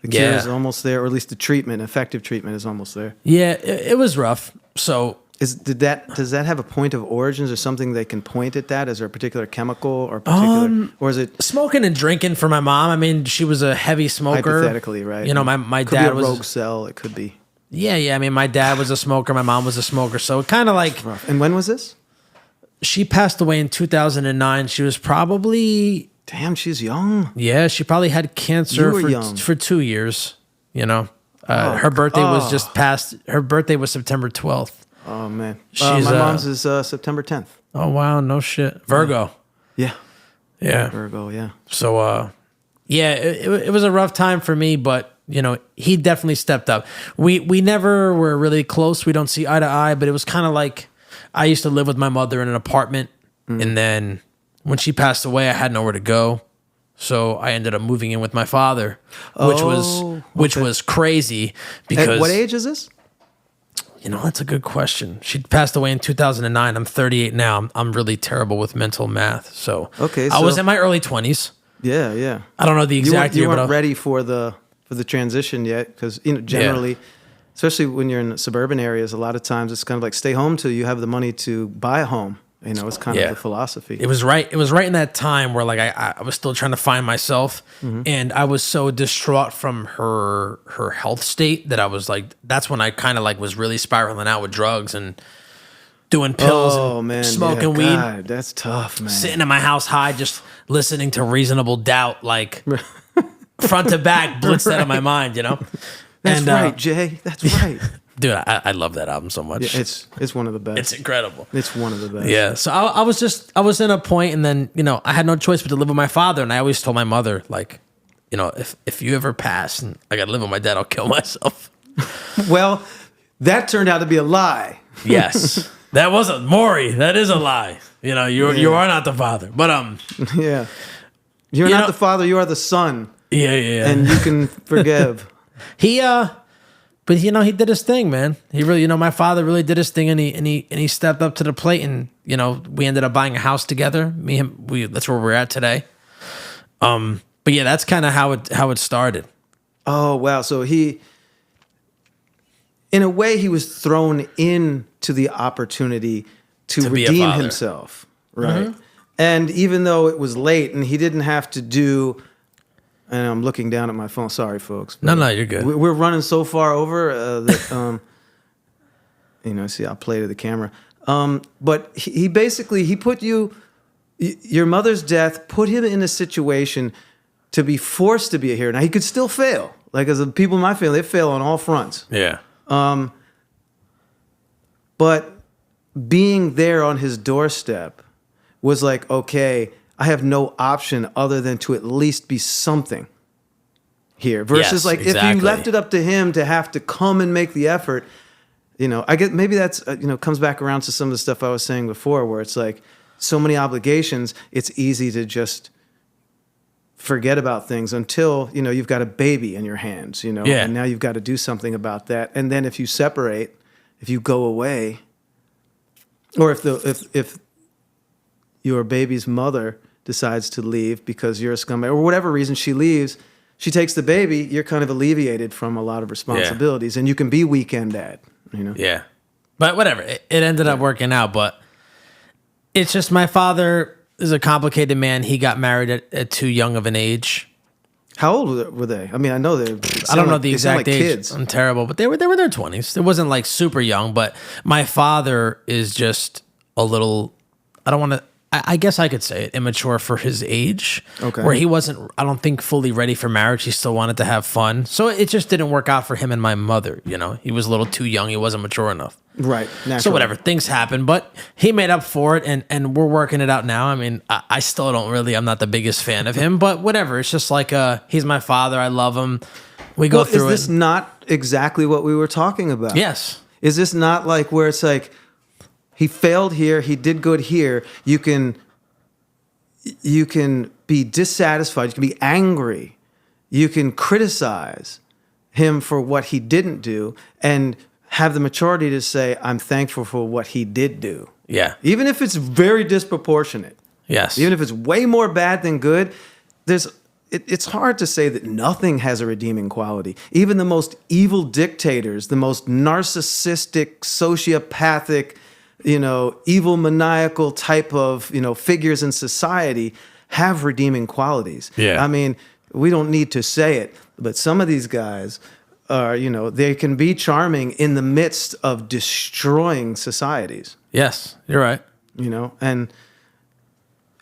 the cure is almost there, or at least the treatment, effective treatment is almost there. Yeah, it was rough. So Does that have a point of origins or something they can point at that? Is there a particular chemical or particular, or is it smoking and drinking for my mom? I mean, she was a heavy smoker. hypothetically, right? My could dad be a was rogue cell. It could be. Yeah. I mean, my dad was a smoker. My mom was a smoker. So it kind of like Rough. And when was this? she passed away in 2009. She was probably Damn, she's young. she probably had cancer You were young. for 2 years. Her birthday was just past. Her birthday was September 12th. Oh man, She's, my mom's is September 10th. Oh wow, no shit. Virgo. Yeah, Yeah. Virgo. Yeah. So it was a rough time for me, but he definitely stepped up. We never were really close. We don't see eye to eye, but it was kind of like I used to live with my mother in an apartment, and then when she passed away, I had nowhere to go. So I ended up moving in with my father, which was crazy because At what age is this? That's a good question. She passed away in 2009. I'm 38 now. I'm really terrible with mental math. So I was in my early 20s. Yeah. I don't know the exact you year, weren't but ready for the transition yet, because generally, especially when you're in suburban areas, a lot of times it's kind of like stay home till you have the money to buy a home. You know, it's kind of the philosophy. It was right. It was right in that time where like I was still trying to find myself, and I was so distraught from her health state that I was like, that's when I kind of like was really spiraling out with drugs and doing pills and smoking weed. God, that's tough, man. Sitting in my house high, just listening to Reasonable Doubt, like front to back, blitzed out of my mind, you know. That's right, Jay. That's right. Dude, I love that album so much. Yeah, it's one of the best. It's incredible. It's one of the best. Yeah. So I was in a point, and then, you know, I had no choice but to live with my father. And I always told my mother, like, you know, if you ever pass and I got to live with my dad, I'll kill myself. Well, that turned out to be a lie. Yes. That wasn't Maury. That is a lie. You know, you are not the father. But yeah. You're not the father, you are the son. Yeah. And you can forgive. But you know, he did his thing, man. He really, you know, my father really did his thing, and he stepped up to the plate, and you know, we ended up buying a house together. Me and him, that's where we're at today. But yeah, that's kind of how it started. Oh wow! So he, in a way, he was thrown into the opportunity to redeem himself, right? Mm-hmm. And even though it was late, and he didn't have to do. And I'm looking down at my phone. Sorry, folks. No, you're good. We're running so far over that, you know, see, I'll play to the camera. But he basically, put your mother's death put him in a situation to be forced to be a hero. Now, he could still fail. Like, as the people in my family, they fail on all fronts. Yeah. But being there on his doorstep was like, okay, I have no option other than to at least be something here. Versus if you left it up to him to have to come and make the effort, you know, I get maybe that's, you know, comes back around to some of the stuff I was saying before, where it's like so many obligations, it's easy to just forget about things until, you know, you've got a baby in your hands, you know, and now you've got to do something about that. And then if you separate, if you go away, or if your baby's mother decides to leave because you're a scumbag, or whatever reason she leaves, she takes the baby, you're kind of alleviated from a lot of responsibilities, and you can be weekend dad, you know? Yeah. But whatever, it ended up working out, but it's just my father is a complicated man. He got married at too young of an age. How old were they? I mean, I know I don't know the exact age. Kids. I'm terrible, but they were their 20s. It wasn't like super young, but my father is just a little, I don't want to, I guess I could say it, immature for his age. Okay. Where he wasn't, I don't think, fully ready for marriage. He still wanted to have fun. So it just didn't work out for him and my mother, you know. He was a little too young. He wasn't mature enough. Right. Naturally. So whatever, things happen. But he made up for it, and we're working it out now. I mean, I still don't really, I'm not the biggest fan of him. But whatever, it's just like, he's my father. I love him. We go through it. Is this not exactly what we were talking about? Yes. Is this not like where it's like, he failed here, he did good here. You can be dissatisfied, you can be angry, you can criticize him for what he didn't do, and have the maturity to say, I'm thankful for what he did do. Yeah. Even if it's very disproportionate. Yes. Even if it's way more bad than good, it's hard to say that nothing has a redeeming quality. Even the most evil dictators, the most narcissistic, sociopathic, you know, evil, maniacal type of, you know, figures in society have redeeming qualities. Yeah. I mean, we don't need to say it, but some of these guys are, you know, they can be charming in the midst of destroying societies. Yes, you're right. You know, and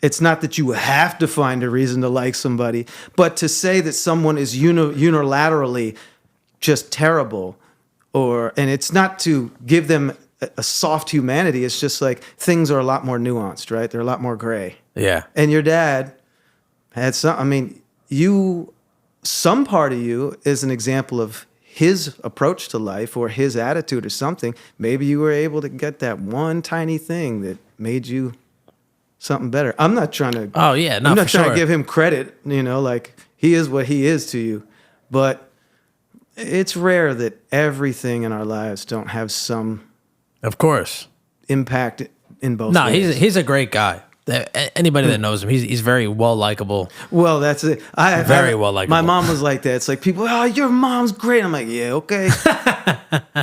it's not that you have to find a reason to like somebody, but to say that someone is unilaterally just terrible, and it's not to give them a soft humanity. It's just like things are a lot more nuanced, right? They're a lot more gray. Yeah. And your dad had some part of you is an example of his approach to life or his attitude or something. Maybe you were able to get that one tiny thing that made you something better. I'm not trying to. Oh yeah, no, I'm not trying sure. to give him credit. You know, like he is what he is to you, but it's rare that everything in our lives don't have some. Of course. Impact in both No, ways. he's a great guy. Anybody that knows him, he's very well likable. Well, that's it. Very well likable. My mom was like that. It's like people, oh, your mom's great. I'm like, yeah, okay.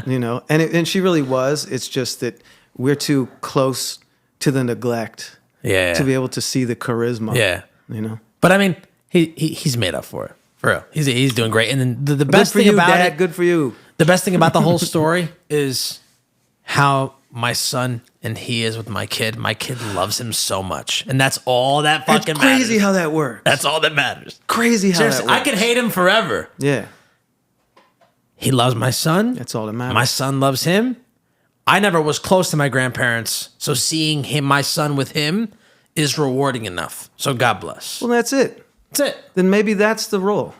You know, and she really was. It's just that we're too close to the neglect. Yeah. To be able to see the charisma. Yeah. You know? But I mean, he's made up for it. For real. He's doing great. And then the best Good for thing you, about Dad. it, Good for you. the best thing about the whole story is how my son and he is with my kid. My kid loves him so much. And that's all that fucking It's crazy matters. how that works. That's all that matters. Crazy how Seriously, that works. I could hate him forever. Yeah. He loves my son. That's all that matters. My son loves him. I never was close to my grandparents, so seeing my son with him is rewarding enough. So God bless. Well, that's it. That's it. Then maybe that's the role.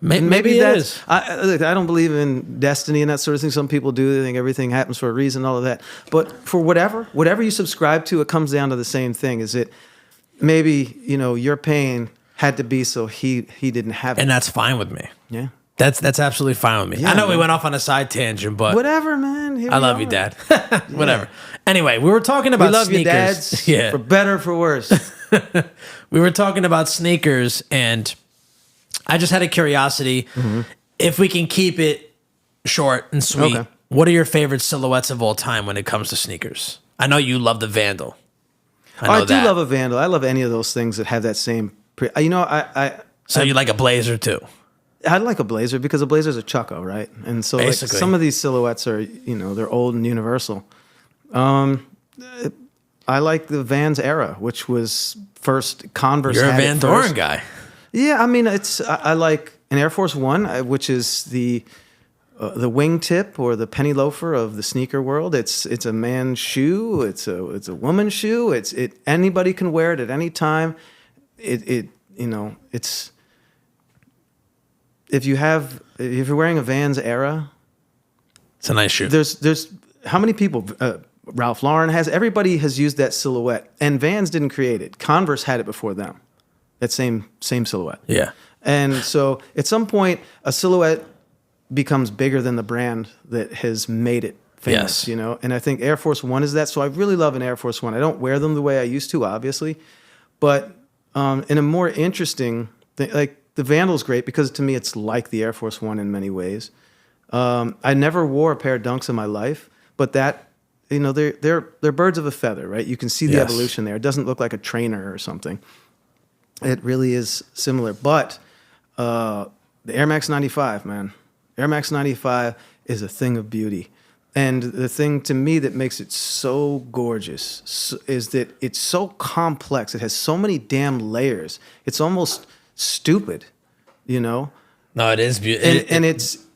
Maybe it is. Look, I don't believe in destiny and that sort of thing. Some people do. They think everything happens for a reason, all of that. But for whatever you subscribe to, it comes down to the same thing. Is it maybe, your pain had to be so he didn't have it. And that's fine with me. Yeah. That's absolutely fine with me. Yeah, I know we man. went off on a side tangent, but Whatever, man. Here I we love you, are. Dad. Whatever. Anyway, we were talking about We love sneakers. you, dads. Yeah. For better or for worse. We were talking about sneakers, and I just had a curiosity. If we can keep it short and sweet, Okay. what are your favorite silhouettes of all time when it comes to sneakers? I know you love the Vandal. I do love a Vandal. I love any of those things that have that same. So you like a blazer too? I like a blazer because a blazer's a chucko, right? And so like, Basically. some of these silhouettes are, they're old and universal. I like the Vans era, which was first Converse. You're a had it Van first. Doren guy. Yeah, I mean, I like an Air Force One, which is the wingtip or the penny loafer of the sneaker world. It's a man's shoe. It's a woman's shoe. Anybody can wear it at any time. It's if you're wearing a Vans era, It's a nice shoe. there's how many people Ralph Lauren has. Everybody has used that silhouette, and Vans didn't create it. Converse had it before them. That same silhouette. Yeah. And so at some point, a silhouette becomes bigger than the brand that has made it famous, Yes. And I think Air Force One is that. So I really love an Air Force One. I don't wear them the way I used to, obviously. But in a more interesting thing, like the Vandal's great because to me it's like the Air Force One in many ways. I never wore a pair of Dunks in my life, but that, they're birds of a feather, right? You can see the Yes. evolution there. It doesn't look like a trainer or something. It really is similar. But the Air Max 95, man. Air Max 95 is a thing of beauty. And the thing to me that makes it so gorgeous is that it's so complex. It has so many damn layers. It's almost stupid, No, it is beautiful.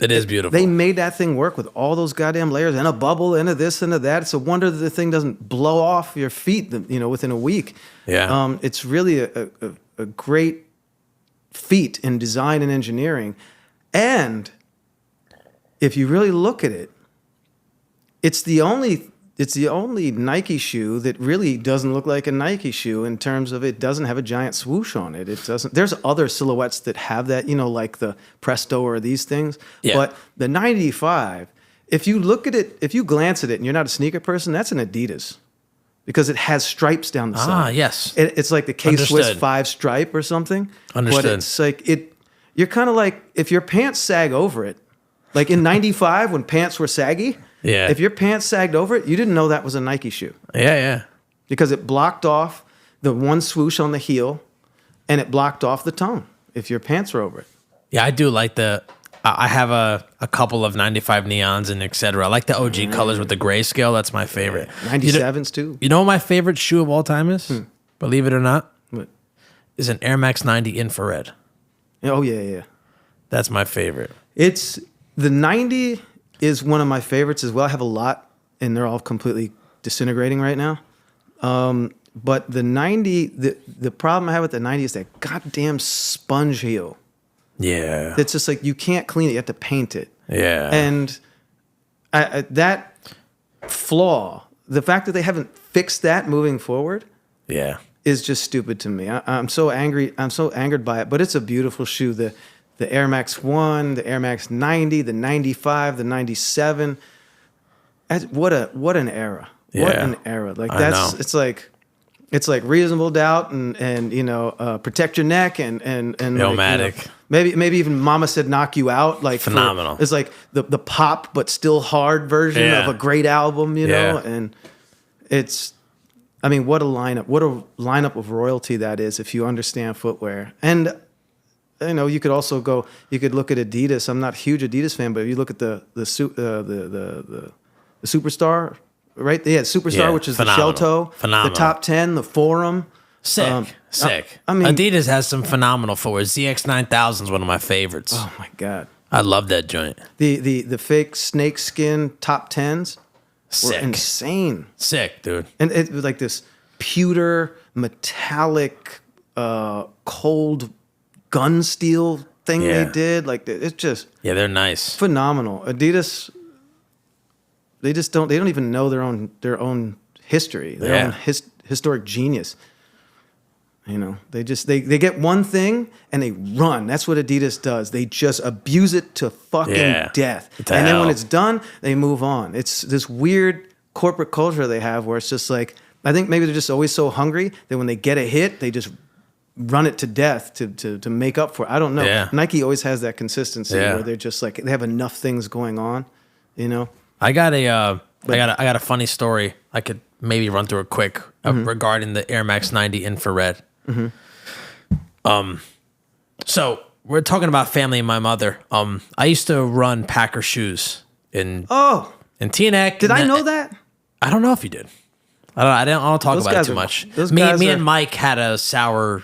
It is beautiful. They made that thing work with all those goddamn layers and a bubble and a this and a that. It's a wonder that the thing doesn't blow off your feet, within a week. Yeah. It's really a great feat in design and engineering. And if you really look at it, it's the only Nike shoe that really doesn't look like a Nike shoe in terms of it doesn't have a giant swoosh on it. It doesn't. There's other silhouettes that have that, like the Presto or these things. Yeah. But the 95, if you look at it, if you glance at it and you're not a sneaker person, that's an Adidas because it has stripes down the side. Ah, yes. It's like the K-Swiss Understood. 5 stripe or something. Understood. But it's like you're kind of like if your pants sag over it, like in 95 when pants were saggy. Yeah. If your pants sagged over it, you didn't know that was a Nike shoe Yeah. because it blocked off the one swoosh on the heel and it blocked off the tongue if your pants were over it. Yeah, I do like I have a couple of 95 neons and etc. I like the OG colors with the grayscale. That's my favorite. 97s too. You know what my favorite shoe of all time is? Believe it or not, What? is an Air Max 90 infrared. Oh yeah. That's my favorite. It's the 90 is one of my favorites as well. I have a lot and they're all completely disintegrating right now. But the 90, the problem I have with the 90 is that goddamn sponge heel. Yeah. It's just like you can't clean it. You have to paint it. Yeah. And that flaw, the fact that they haven't fixed that moving forward Yeah. is just stupid to me. I'm so angry. I'm so angered by it, but it's a beautiful shoe. The Air Max 1, the Air Max 90, the 95, the 97. What an era. What Yeah. an era. Like I know. it's like Reasonable Doubt and Protect Your Neck and Illmatic. maybe even Mama Said Knock You Out, like Phenomenal. It's like the pop but still hard version Yeah. of a great album, Yeah. and it's I mean, what a lineup of royalty that is if you understand footwear. And you could also you could look at Adidas. I'm not a huge Adidas fan, but if you look at the Superstar, right? They had Superstar, Yeah, which is phenomenal. the shell toe, Phenomenal. the Top 10, the Forum. Sick. I mean, Adidas has some phenomenal footwear. ZX9000 is one of my favorites. oh my God. I love that joint. The fake snake skin Top 10s were Sick. insane. Sick, dude. And it was like this pewter, metallic, cold gun steel thing Yeah. they did. Like, it's just Yeah, they're nice. phenomenal. Adidas, they don't even know their own history, their own historic genius. They get one thing and they run. That's what Adidas does. They just abuse it to fucking death. And then when it's done, they move on. It's this weird corporate culture they have where it's just like, I think maybe they're just always so hungry that when they get a hit, they just run it to death to make up for it. I don't know. Yeah. Nike always has that consistency Yeah. where they're just like, they have enough things going on, I got a funny story. I could maybe run through it quick regarding the Air Max 90 infrared. So we're talking about family and my mother. I used to run Packer shoes in Teaneck. Did I know that? I don't know if you did. I don't talk Those about it guys too are- much. those Me guys are- and Mike had a sour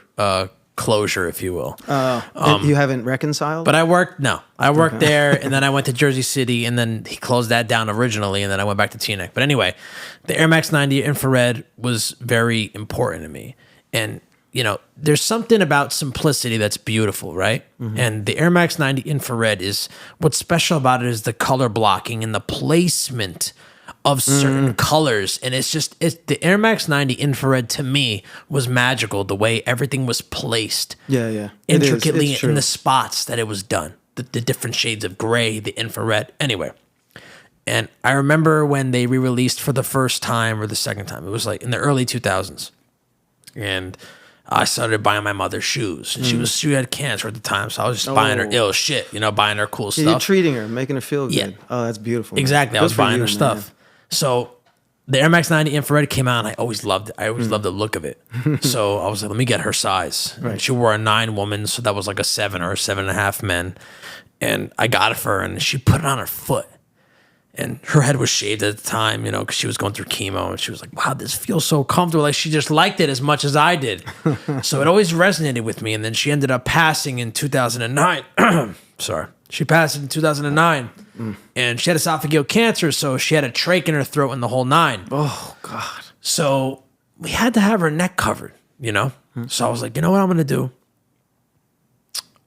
closure, if you will. And you haven't reconciled? But I worked there, and then I went to Jersey City, and then he closed that down originally, and then I went back to Teaneck. But anyway, the Air Max 90 infrared was very important to me. And, there's something about simplicity that's beautiful, right? And the Air Max 90 infrared what's special about it is the color blocking and the placement of certain colors. And the Air Max 90 infrared to me was magical, the way everything was placed. Yeah. Intricately It's in true. the spots that it was done, the different shades of gray, the infrared. Anyway, and I remember when they re-released for the first time or the second time, it was like in the early 2000s, and I started buying my mother shoes, and she had cancer at the time, so I was just buying her ill shit, buying her cool Yeah, you're stuff. treating her, making her feel good. Yeah. Oh, that's beautiful. man. Exactly. I Good was for buying you, her man. stuff. So the Air Max 90 infrared came out, and I always loved it. I always loved the look of it. So I was like, let me get her size. Right. And she wore a 9 woman, so that was like a 7 or a 7.5 men. And I got it for her, and she put it on her foot. And her head was shaved at the time, because she was going through chemo. And she was like, wow, this feels so comfortable. Like she just liked it as much as I did. So it always resonated with me. And then she ended up passing in 2009. Sorry. She passed in 2009. And she had esophageal cancer. So she had a trach in her throat and the whole 9. Oh, God. So we had to have her neck covered, So I was like, you know what I'm going to do?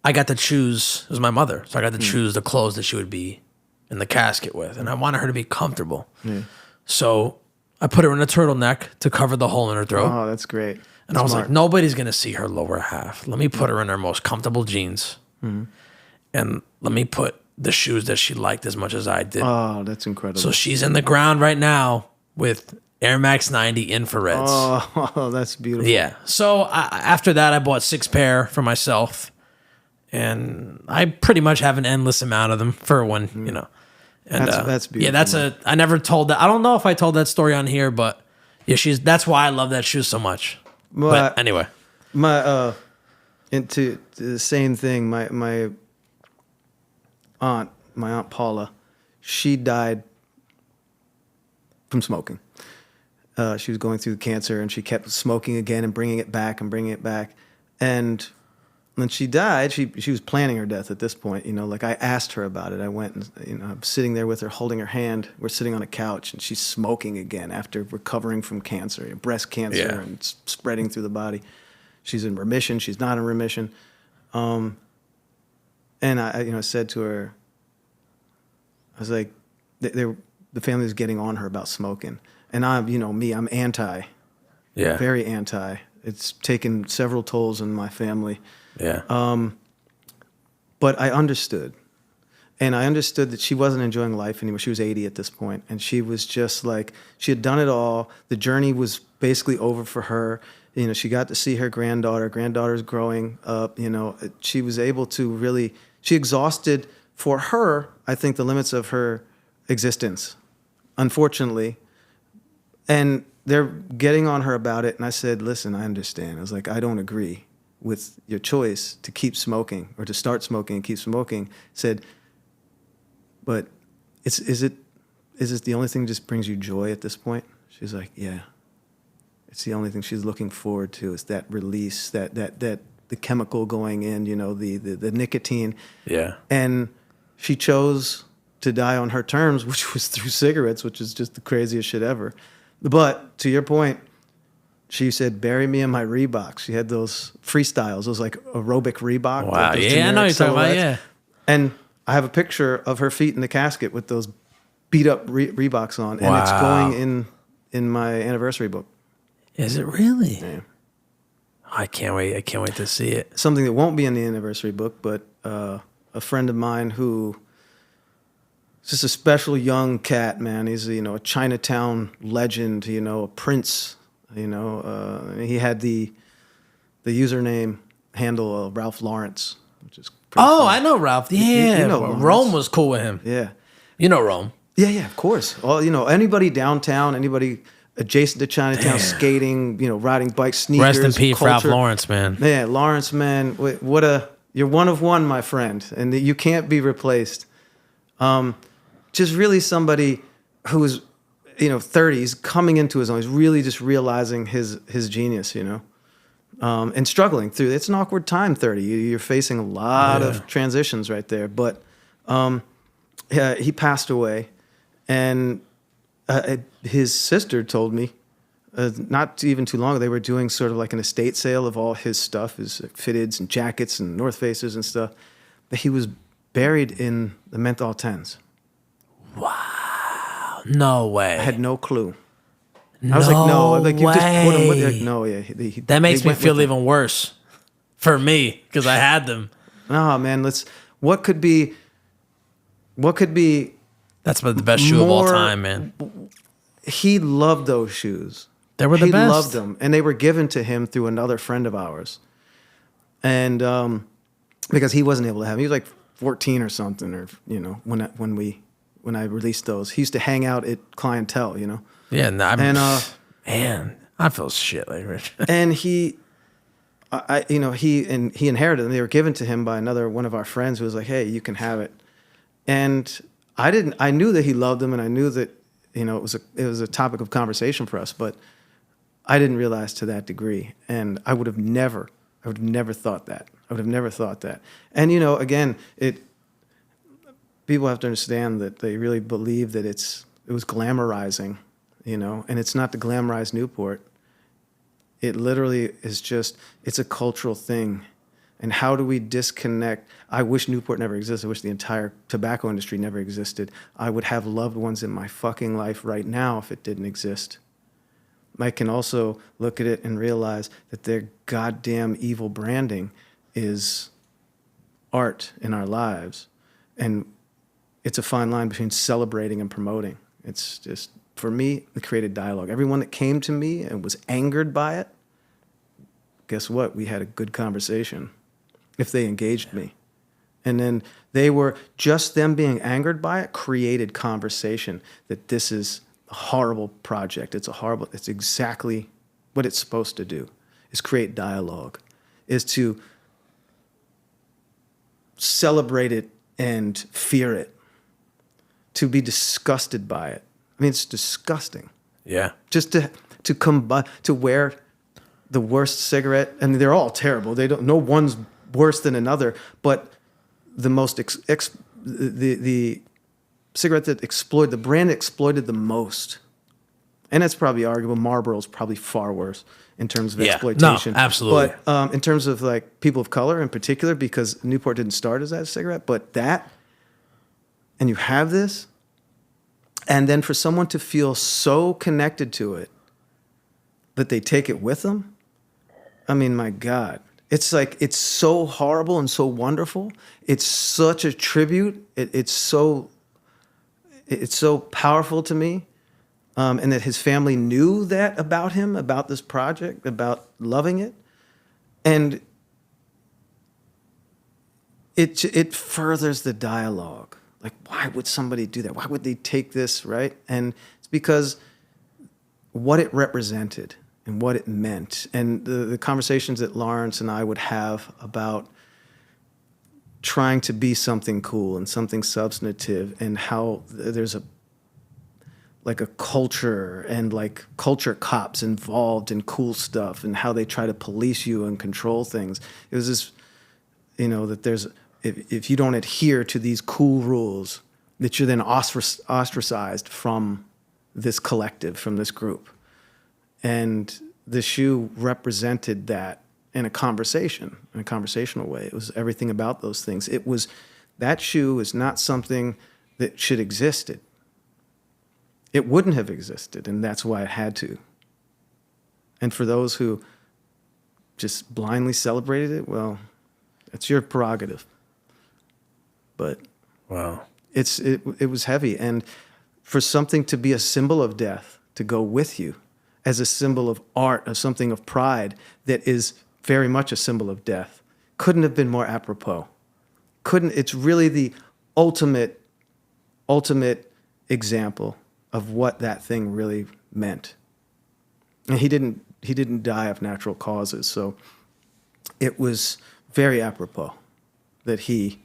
I got to choose, it was my mother. So I got to choose the clothes that she would be in the casket with, and I wanted her to be comfortable. So I put her in a turtleneck to cover the hole in her throat. Oh, that's great. And I was like, nobody's going to see her lower half. Let me put her in her most comfortable jeans. And let me put the shoes that she liked as much as I did. Oh, that's incredible. So she's in the ground right now with Air Max 90 infrareds. Oh, that's beautiful. Yeah. So after that, I bought 6 pair for myself. And I pretty much have an endless amount of them for when, And That's beautiful. Yeah, I never told that. I don't know if I told that story on here, but yeah, that's why I love that shoe so much. But anyway, into the same thing. My aunt Paula, she died from smoking. She was going through cancer, and she kept smoking again and bringing it back. And when she died, she was planning her death at this point. Like I asked her about it. I went and I'm sitting there with her, holding her hand. We're sitting on a couch, and she's smoking again after recovering from cancer, breast cancer, and spreading through the body. She's in remission. She's not in remission. And I said to her, I was like, the family was getting on her about smoking, and I'm anti, very anti. It's taken several tolls on my family. yeah, But I understood. And I understood that she wasn't enjoying life anymore. She was 80 at this point. And she was just like, she had done it all. The journey was basically over for her. She got to see her granddaughter. Granddaughter's growing up. She was able to really, she exhausted for her, I think, the limits of her existence, unfortunately. And they're getting on her about it. And I said, listen, I understand. I was like, I don't agree with your choice to keep smoking or to start smoking and keep smoking. Said, but is it the only thing that just brings you joy at this point? She's like, yeah. It's the only thing she's looking forward to is that release, that the chemical going in, you know, the nicotine. Yeah. And she chose to die on her terms, which was through cigarettes, which is just the craziest shit ever. But to your point, she said, bury me in my Reeboks. She had those freestyles, those like aerobic Reebok. Wow. those Yeah, I know generic you're talking about, silhouettes. yeah. And I have a picture of her feet in the casket with those beat up Reeboks on. And it's Wow. going in my anniversary book. Is it really? Yeah. I can't wait. I can't wait to see it. Something that won't be in the anniversary book, but a friend of mine who is just a special young cat, man. He's, you know, a Chinatown legend, you know, a prince, you know. He had the username handle of Ralph Lawrence, which is pretty Oh, funny. I know Ralph. You Yeah. know Lawrence. Rome was cool with him. Yeah. You know Rome. Yeah, of course. All, you know, anybody downtown, anybody adjacent to Chinatown, skating, you know, riding bikes, sneakers. Rest in peace, Ralph culture. Lawrence, man. Yeah, Lawrence, man, you're one of one, my friend, and you can't be replaced. Just really somebody who was, you know, 30s, coming into his own. He's really just realizing his genius, you know, and struggling through. It's an awkward time, 30. You're facing a lot of transitions right there. But he passed away, and his sister told me, not even too long ago, they were doing sort of like an estate sale of all his stuff, his fitteds and jackets and North Faces and stuff, that he was buried in the Menthol 10s. Wow. No way. I had no clue. I was like, no, like you just put him with, like, no, yeah. That makes they me went feel with him. even worse for me because I had them. No, man, what could be That's the best shoe of all more- time, man. he loved those shoes. They were the he best. loved them, and they were given to him through another friend of ours. And because he wasn't able to have them. He was like 14 or something, or, you know, when I released those. He used to hang out at clientele, you know. Yeah, no, And man, I feel shit like Rich. and he inherited them. They were given to him by one of our friends who was like, "Hey, you can have it." And I knew that he loved them, and I knew that, you know, it was a topic of conversation for us, but I didn't realize to that degree. And I would have never thought that. I would have never thought that. And, you know, again, people have to understand that they really believe that it was glamorizing, you know, and it's not to glamorize Newport. It literally is it's a cultural thing. And how do we disconnect? I wish Newport never existed. I wish the entire tobacco industry never existed. I would have loved ones in my fucking life right now if it didn't exist. I can also look at it and realize that their goddamn evil branding is art in our lives. And it's a fine line between celebrating and promoting. It's just, for me, it created dialogue. Everyone that came to me and was angered by it, guess what? We had a good conversation if they engaged me. And then them being angered by it created conversation that this is a horrible project. It's exactly what it's supposed to do, is create dialogue, is to celebrate it and fear it, to be disgusted by it. I mean, it's disgusting. Yeah. Just to wear the worst cigarette, and they're all terrible. No one's worse than another, but the most the cigarette that the brand that exploited the most, and it's probably arguable. Marlboro's probably far worse in terms of exploitation. No, absolutely. But in terms of like people of color in particular, because Newport didn't start as that cigarette, but that, and you have this, and then for someone to feel so connected to it that they take it with them. I mean, my God. It's like, it's so horrible and so wonderful. It's such a tribute. It's so powerful to me. And that his family knew that about him, about this project, about loving it. And it furthers the dialogue. Like, why would somebody do that? Why would they take this, right? And it's because what it represented and what it meant. And the conversations that Lawrence and I would have about trying to be something cool and something substantive, and how there's a culture and like culture cops involved in cool stuff, and how they try to police you and control things. It was this, that there's, if you don't adhere to these cool rules, that you're then ostracized from this collective, from this group. And the shoe represented that in a conversational way. It was everything about those things. That shoe is not something that should exist. It wouldn't have existed, and that's why it had to. And for those who just blindly celebrated it, well, it's your prerogative. But wow, it was heavy. And for something to be a symbol of death, to go with you as a symbol of art, of something of pride that is very much a symbol of death, couldn't have been more apropos. It's really the ultimate example of what that thing really meant. And he didn't die of natural causes, so it was very apropos that he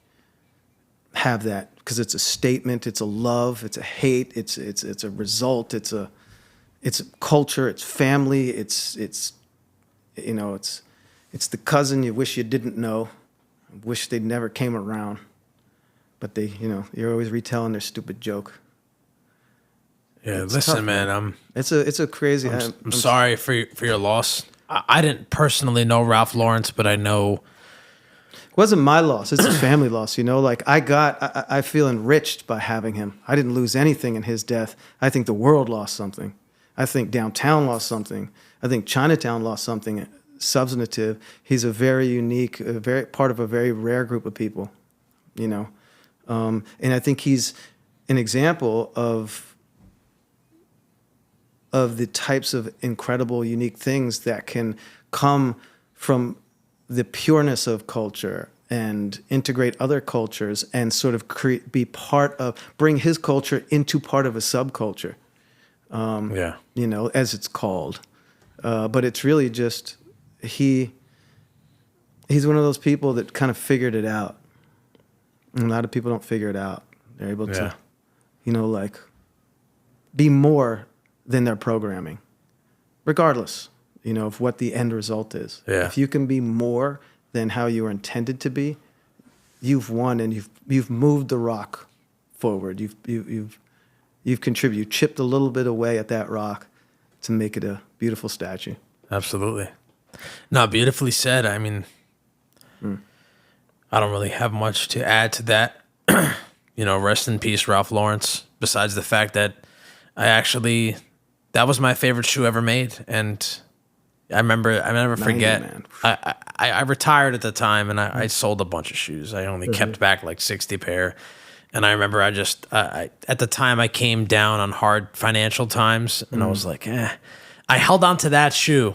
have that, because it's a statement, it's a love, it's a hate, it's a result, it's a culture, it's family, it's the cousin you wish you didn't know, wish they never came around, but you're always retelling their stupid joke. Yeah, it's listen, tough, man. It's a crazy. I'm sorry for your loss. I didn't personally know Ralph Lawrence, but I know it wasn't my loss. It's a family loss. Like I feel enriched by having him. I didn't lose anything in his death. I think the world lost something. I think downtown lost something. I think Chinatown lost something substantive. He's a very unique, very part of a very rare group of people, and I think he's an example of the types of incredible, unique things that can come from the pureness of culture and integrate other cultures and sort of bring his culture into part of a subculture. As it's called. But it's really just, he's one of those people that kind of figured it out. And a lot of people don't figure it out. They're able to, be more than their programming, regardless, of what the end result is. Yeah. If you can be more than how you were intended to be, you've won, and you've moved the rock forward. You've contributed. You chipped a little bit away at that rock to make it a beautiful statue. Absolutely. No, beautifully said. I mean, I don't really have much to add to that. Rest in peace, Ralph Lawrence, besides the fact that that was my favorite shoe ever made. And I never forget. 90, man. I retired at the time, and I sold a bunch of shoes. I only kept back like 60 pair. And I remember I at the time I came down on hard financial times, and I was like, I held on to that shoe,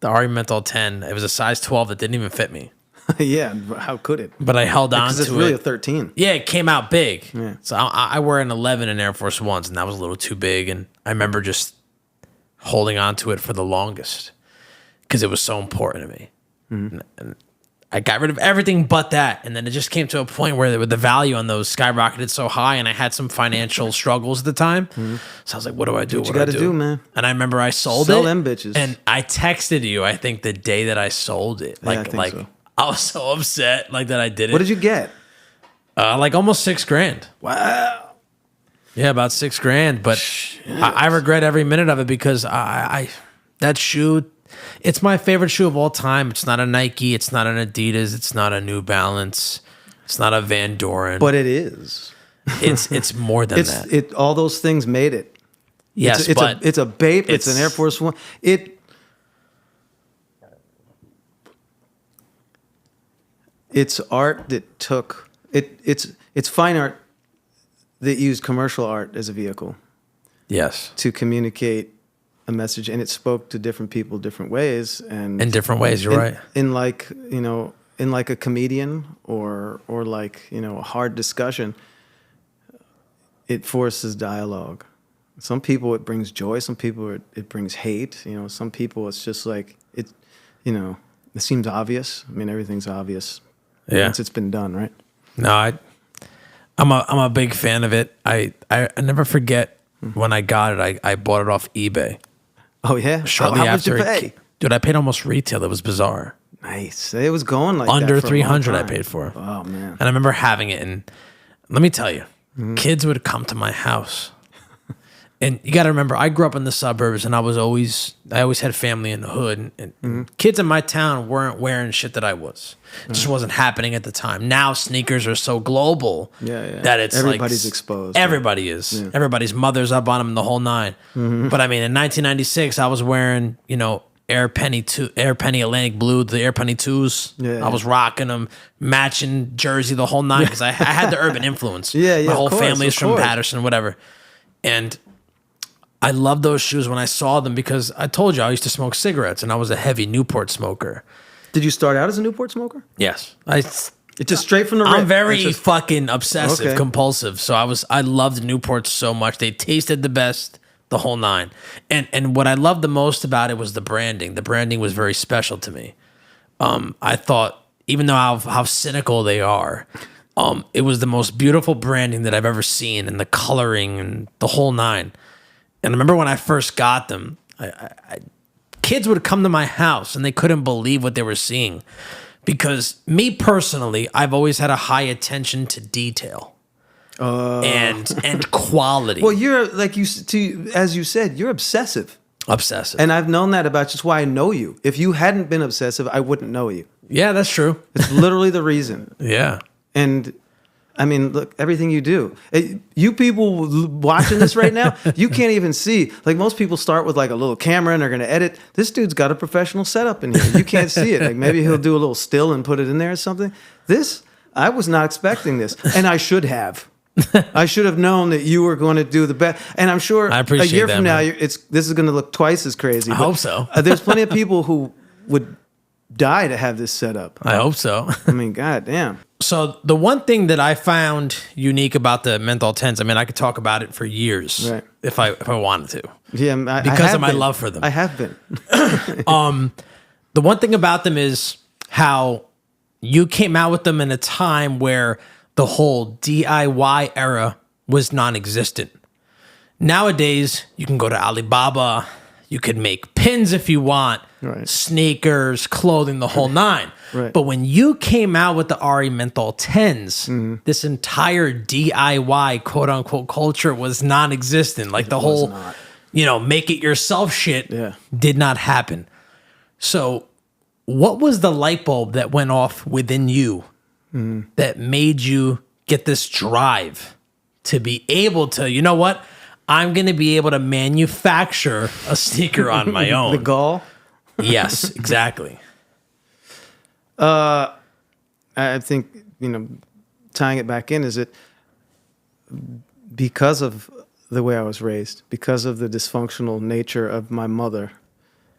the Ari Menthol 10. It was a size 12 that didn't even fit me. Yeah, how could it? But I held on to it. Because it's really a 13. Yeah, it came out big. Yeah. So I wear an 11 in Air Force Ones, and that was a little too big. And I remember just holding on to it for the longest because it was so important to me. And I got rid of everything but that. And then it just came to a point where the value on those skyrocketed so high, and I had some financial struggles at the time. So I was like, what do I do? What you got to do, man? And I remember I sold Sell it. them bitches. And I texted you, I think, the day that I sold it. I think so. I was so upset that I did it. What did you get? Almost $6,000. Wow. Yeah, about $6,000. But I regret every minute of it because that shoe, it's my favorite shoe of all time. It's not a Nike. It's not an Adidas. It's not a New Balance. It's not a Van Doren. But it is. It's more than that. All those things made it. Yes, it's a Bape. It's an Air Force One. It's art that took it. It's fine art that used commercial art as a vehicle. Yes, to communicate a message, and it spoke to different people different ways, and in different ways. You're right. In like a comedian or like a hard discussion, it forces dialogue, Some people it brings joy. Some people it brings hate. You know, some people it's just like it. You know, it seems obvious. I mean, everything's obvious once it's been done, right? No, I'm a big fan of it. I never forget when I got it. I bought it off eBay. Oh yeah. Shortly how after much did you pay? Dude, I paid almost retail. It was bizarre. Nice. It was going like Under that for a long 300 I time. paid for it. Oh man. And I remember having it, and let me tell you, kids would come to my house. And you got to remember, I grew up in the suburbs, and I always had family in the hood, and kids in my town weren't wearing shit that I was. It just wasn't happening at the time. Now sneakers are so global that it's everybody's like, exposed. Everybody is. Yeah. Everybody's mother's up on them, the whole nine. But I mean, in 1996, I was wearing, you know, Air Penny Atlantic Blue, the Air Penny 2s. Yeah. I was rocking them, matching jersey, the whole nine, because I had the urban influence. Yeah, My whole of course, family is of from course. Patterson, whatever. And I loved those shoes when I saw them because I told you I used to smoke cigarettes, and I was a heavy Newport smoker. Did you start out as a Newport smoker? Yes. It's just straight from the rip. I'm very It's just- fucking obsessive, Okay. compulsive. So I loved Newports so much. They tasted the best, the whole nine. And what I loved the most about it was the branding. The branding was very special to me. I thought, even though how cynical they are, it was the most beautiful branding that I've ever seen, and the coloring and the whole nine. And I remember when I first got them, kids would come to my house and they couldn't believe what they were seeing. Because me personally, I've always had a high attention to detail and quality. Well, you're like as you said, you're obsessive. Obsessive. And I've known that about you. That's why I know you. If you hadn't been obsessive, I wouldn't know you. Yeah, that's true. It's literally the reason. Yeah. And I mean, look, everything you do. You people watching this right now, you can't even see. Like most people start with like a little camera and they're going to edit. This dude's got a professional setup in here. You can't see it. Like maybe he'll do a little still and put it in there or something. This, I was not expecting this. And I should have. I should have known that you were going to do the best. And I'm sure I appreciate a year that, from now, man. this is going to look twice as crazy. I hope so. There's plenty of people who would die to have this set up. I hope so. I mean, God damn. So the one thing that I found unique about the Menthol 10s, I mean, I could talk about it for years if I wanted to. Yeah, Because have of my been. love for them. I have been. The one thing about them is how you came out with them in a time where the whole DIY era was non-existent. Nowadays, you can go to Alibaba, you could make pins if you want, sneakers, clothing, the whole nine. Right. But when you came out with the Ari Menthol 10s, this entire DIY quote unquote culture was non-existent. Like the whole, make it yourself shit did not happen. So what was the light bulb that went off within you that made you get this drive to be able to, you know what? I'm going to be able to manufacture a sneaker on my own. The gall? Yes, exactly. I think, tying it back in, is it because of the way I was raised, because of the dysfunctional nature of my mother,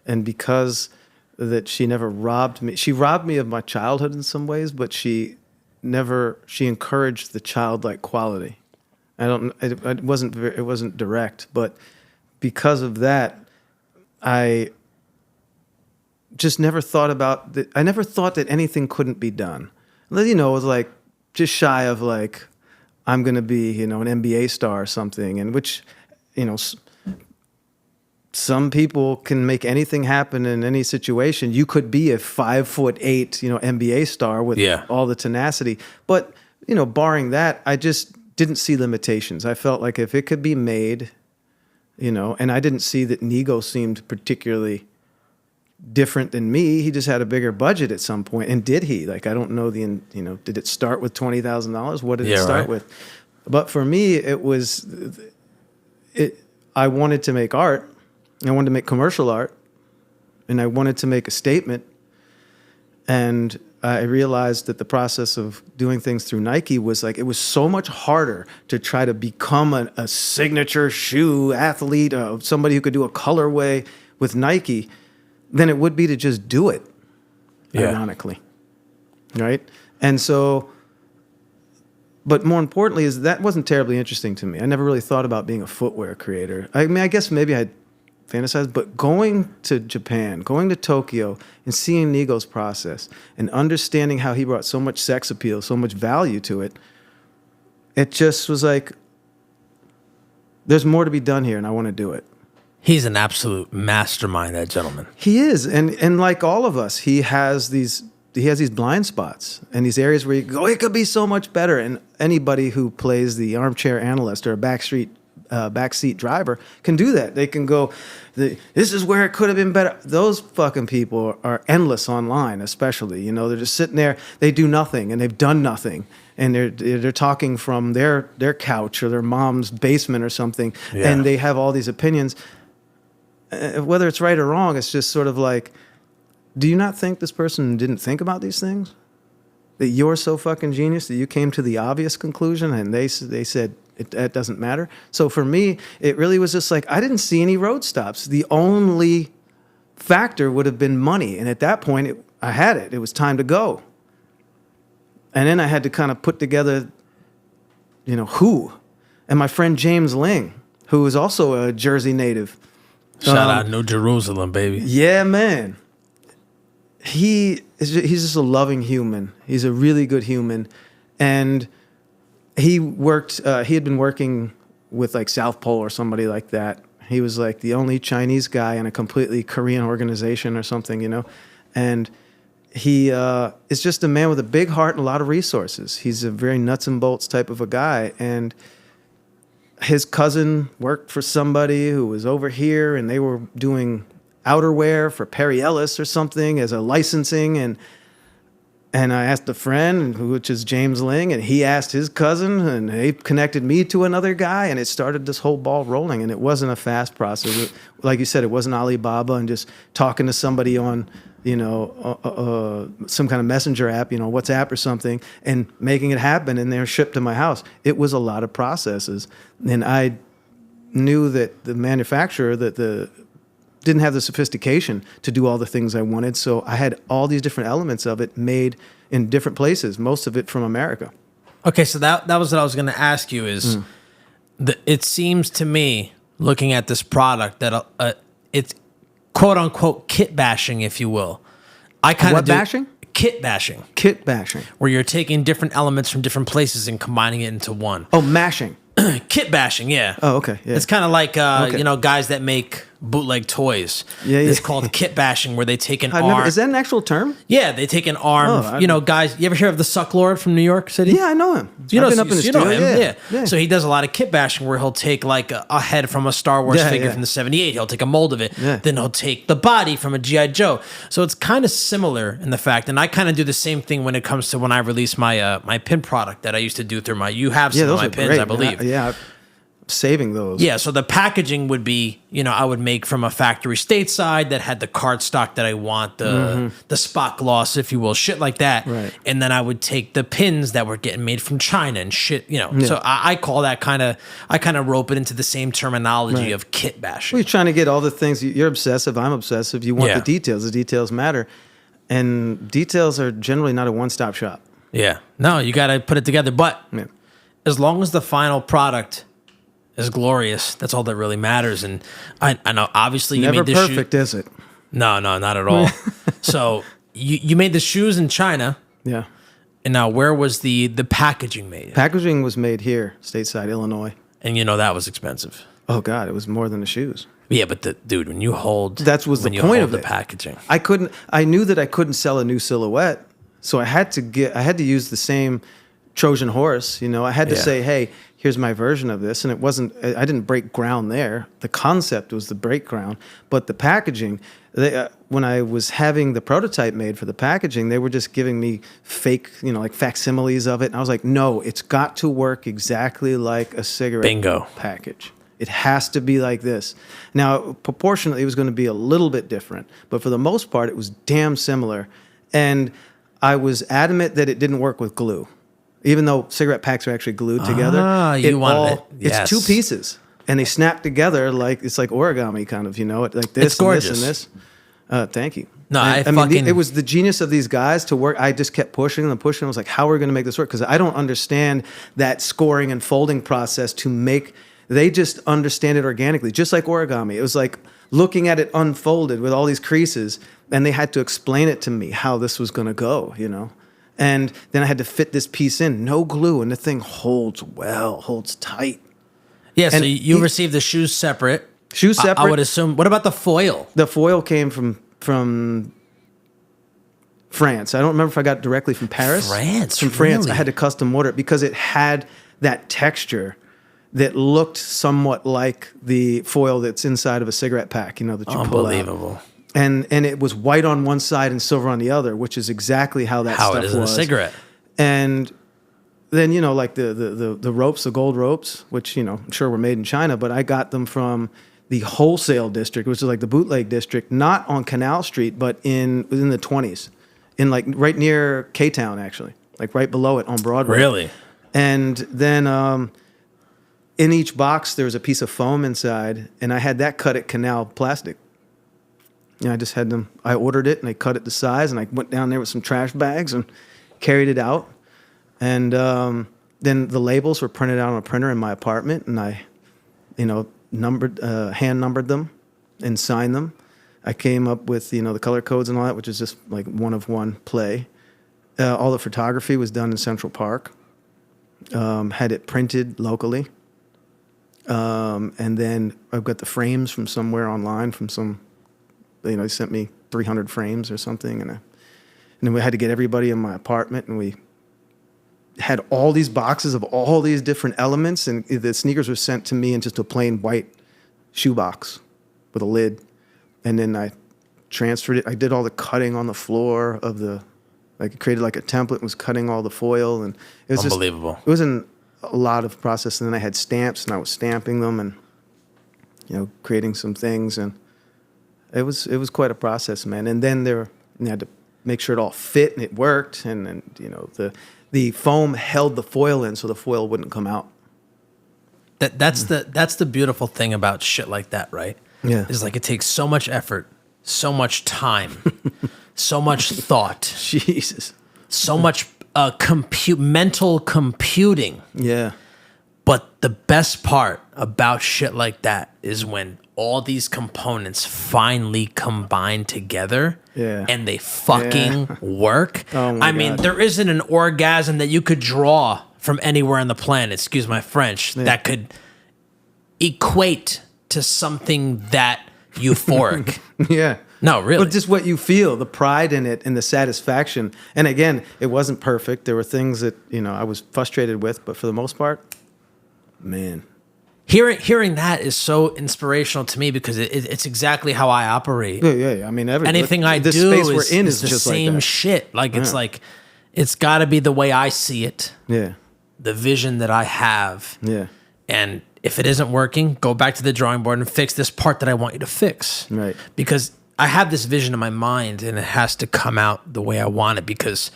and because that she never robbed me. She robbed me of my childhood in some ways, but she encouraged the childlike quality. It wasn't direct, but because of that, I just never thought about that. I never thought that anything couldn't be done. It was like just shy of like, I'm going to be, an NBA star or something, and which, some people can make anything happen in any situation. You could be a 5'8", NBA star with all the tenacity. But, barring that, I just didn't see limitations. I felt like if it could be made, and I didn't see that Nego seemed particularly different than me. He just had a bigger budget at some point. And did he? Like, I don't know did it start with $20,000? What did it start with? But for me, I wanted to make art. I wanted to make commercial art, and I wanted to make a statement. And I realized that the process of doing things through Nike was like, it was so much harder to try to become a signature shoe athlete, somebody who could do a colorway with Nike, than it would be to just do it, ironically. Right? And so But more importantly is that wasn't terribly interesting to me. I never really thought about being a footwear creator. I mean, I guess maybe I fantasized, but going to Japan, going to Tokyo and seeing Nigo's process and understanding how he brought so much sex appeal, so much value to it, it just was like, there's more to be done here and I want to do it. He's an absolute mastermind, that gentleman. He is. And like all of us, he has these blind spots and these areas where you go, it could be so much better. And anybody who plays the armchair analyst or a backseat driver can do that. They can go, this is where it could have been better. Those fucking people are endless online, especially. You know, they're just sitting there, they do nothing and they've done nothing. And they're talking from their couch or their mom's basement or something. Yeah. And they have all these opinions. Whether it's right or wrong, it's just sort of like, do you not think this person didn't think about these things? That you're so fucking genius that you came to the obvious conclusion and they said it doesn't matter? So for me, it really was just like, I didn't see any road stops. The only factor would have been money. And at that point, I had it. It was time to go. And then I had to kind of put together, who. And my friend James Ling, who is also a Jersey native. Shout out New Jerusalem, baby. Yeah, man. He's just a loving human. He's a really good human. And he had been working with like South Pole or somebody like that. He was like the only Chinese guy in a completely Korean organization or something, And he is just a man with a big heart and a lot of resources. He's a very nuts and bolts type of a guy. And his cousin worked for somebody who was over here and they were doing outerwear for Perry Ellis or something as a licensing. And I asked a friend, which is James Ling, and he asked his cousin and they connected me to another guy and it started this whole ball rolling. And it wasn't a fast process. Like you said, it wasn't Alibaba and just talking to somebody on some kind of messenger app, WhatsApp or something, and making it happen, and they're shipped to my house. It was a lot of processes, and I knew that the manufacturer didn't have the sophistication to do all the things I wanted, so I had all these different elements of it made in different places, most of it from America. Okay, so that was what I was going to ask you is, it seems to me, looking at this product, that it's quote unquote kit bashing, if you will. I kind of bashing? Kit bashing. Kit bashing. Where you're taking different elements from different places and combining it into one. Oh, mashing. Kit bashing, yeah. Oh, okay. Yeah. It's kind of like guys that make bootleg toys. Yeah. It's called kit bashing, where they take an arm. Is that an actual term? Yeah, they take an arm. Guys. You ever hear of the Suck Lord from New York City? Yeah, I know him. I've been up in the studio. Yeah. So he does a lot of kit bashing, where he'll take like a head from a Star Wars figure from the '78. He'll take a mold of it. Yeah. Then he'll take the body from a G.I. Joe. So it's kind of similar in the fact, and I kind of do the same thing when it comes to when I release my my pin product that I used to do through my. You have some of my pins, great, I believe. Saving those. Yeah, so the packaging would be, I would make from a factory stateside that had the card stock that I want, the spot gloss, if you will, shit like that. Right. And then I would take the pins that were getting made from China and shit, So I call that I kind of rope it into the same terminology of kit bashing. Well, you're trying to get all the things. You're obsessive. I'm obsessive. You want the details. The details matter. And details are generally not a one-stop shop. Yeah. No, you got to put it together. But as long as the final product is glorious, that's all that really matters. And I know, obviously, you made this never perfect, is it? No, not at all. So you made the shoes in China. Yeah. And now, where was the packaging made? Packaging was made here, stateside, Illinois. And that was expensive. Oh God, it was more than the shoes. Yeah, but dude, when you hold, the point of the packaging. I knew that I couldn't sell a new silhouette, so I had to use the same Trojan horse. I had to say, hey, here's my version of this. And I didn't break ground there. The concept was the break ground, but the packaging, when I was having the prototype made for the packaging, they were just giving me fake, like facsimiles of it. And I was like, no, it's got to work exactly like a cigarette package. It has to be like this. Now, proportionately, it was going to be a little bit different, but for the most part, it was damn similar. And I was adamant that it didn't work with glue. Even though cigarette packs are actually glued together, it's two pieces, and they snap together like it's like origami kind of, like this, it's gorgeous. and this and this. Thank you. No, I mean, fucking- it was the genius of these guys to work. I just kept pushing them, pushing. I was like, how are we going to make this work? Because I don't understand that scoring and folding process to make. They just understand it organically, just like origami. It was like looking at it unfolded with all these creases, and they had to explain it to me how this was going to go, you know. And then I had to fit this piece in, no glue, and the thing holds well, holds tight. Yeah, so And you received the shoes separate. Shoes separate. I would assume. What about the foil? The foil came from France. I don't remember if I got it directly from Paris. From France. Really? I had to custom order it because it had that texture that looked somewhat like the foil that's inside of a cigarette pack, you know, that you pull out. Unbelievable. And it was white on one side and silver on the other, which is exactly how that stuff was. How it is in a cigarette. And then, you know, like the ropes, the gold ropes, which, you know, I'm sure were made in China, but I got them from the wholesale district, which is like the bootleg district, not on Canal Street, but within the 20s, in like right near K-Town, actually, like right below it on Broadway. Really? And then in each box, there was a piece of foam inside, and I had that cut at Canal Plastic. You know, I just had them, I ordered it, and they cut it to size, and I went down there with some trash bags and carried it out. And then the labels were printed out on a printer in my apartment, and I, you know, hand numbered them and signed them. I came up with, you know, the color codes and all that, which is just like one of one play. All the photography was done in Central Park. Had it printed locally. And then I've got the frames from somewhere online from some, you know, they sent me 300 frames or something. And then we had to get everybody in my apartment, and we had all these boxes of all these different elements, and the sneakers were sent to me in just a plain white shoebox with a lid. And then I transferred it. I did all the cutting on the floor of like created like a template, was cutting all the foil, and it was Unbelievable. It was a lot of process. And then I had stamps, and I was stamping them, and, you know, creating some things, and it was quite a process, man. And then you had to make sure it all fit and it worked, and you know, the foam held the foil in so the foil wouldn't come out. That's the beautiful thing about shit like that, right? Yeah. It's like it takes so much effort, so much time, so much thought, Jesus. so much mental computing. Yeah. But the best part about shit like that is when all these components finally combine together, yeah, and they fucking work. Oh my I mean, God. there isn't an orgasm that you could draw from anywhere on the planet, excuse my French, that could equate to something that euphoric. Yeah. No, really. But just what you feel, the pride in it and the satisfaction. And again, it wasn't perfect. There were things that, you know, I was frustrated with, but for the most part, man. Hearing that is so inspirational to me because it's exactly how I operate. Yeah. I mean, Anything I the do space is we're in is the just same like that. shit. Like it's like it's got to be the way I see it, Yeah. the vision that I have. Yeah. And if it isn't working, go back to the drawing board and fix this part that I want you to fix. Right. Because I have this vision in my mind and it has to come out the way I want it, because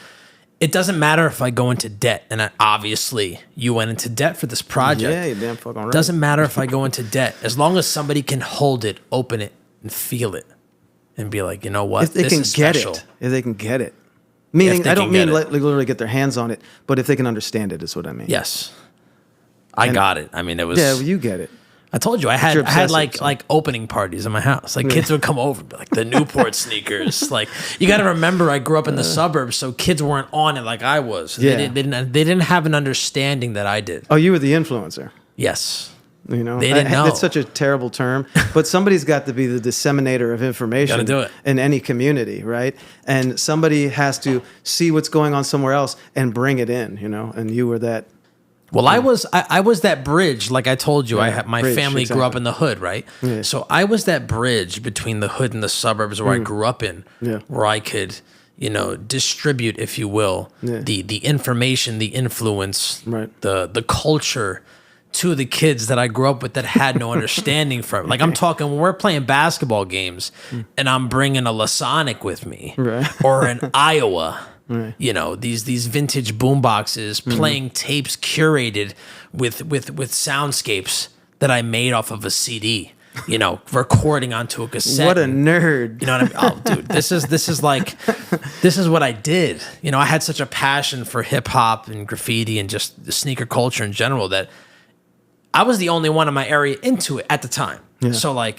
it doesn't matter if I go into debt, and obviously you went into debt for this project. Yeah, you're damn fucking right. Doesn't matter if I go into debt, as long as somebody can hold it, open it, and feel it, and be like, you know what, if they this can is get special. it. If they can get it. Meaning, they I don't can mean get it. literally get their hands on it, but if they can understand it is what I mean. Yes, I got it. I mean, it was. Yeah, well, you get it. I told you I you're had obsessive, like opening parties in my house. Like kids would come over, and be like the Newport sneakers. Like you got to remember, I grew up in the suburbs, so kids weren't on it like I was. Yeah. They didn't have an understanding that I did. Oh, you were the influencer. Yes. You know, They didn't know. That's such a terrible term, but somebody's got to be the disseminator of information Gotta do it. in any community, right? And somebody has to see what's going on somewhere else and bring it in, you know. And you were that. Well, I was that bridge, like I told you. Yeah, My bridge, family grew up exactly. in the hood, right? Yeah. So I was that bridge between the hood and the suburbs where I grew up in, Yeah. where I could, you know, distribute, if you will, Yeah. the information, the influence, Right. the culture to the kids that I grew up with that had no understanding from. Like I'm talking when we're playing basketball games, and I'm bringing a Lasonic with me, Right. or an Iowa. Right. You know, these vintage boom boxes playing tapes curated with soundscapes that I made off of a CD. recording onto a cassette. What a nerd. You know what I mean? Oh, dude, this is what I did. I had such a passion for hip hop and graffiti and just the sneaker culture in general that I was the only one in my area into it at the time. Yeah. So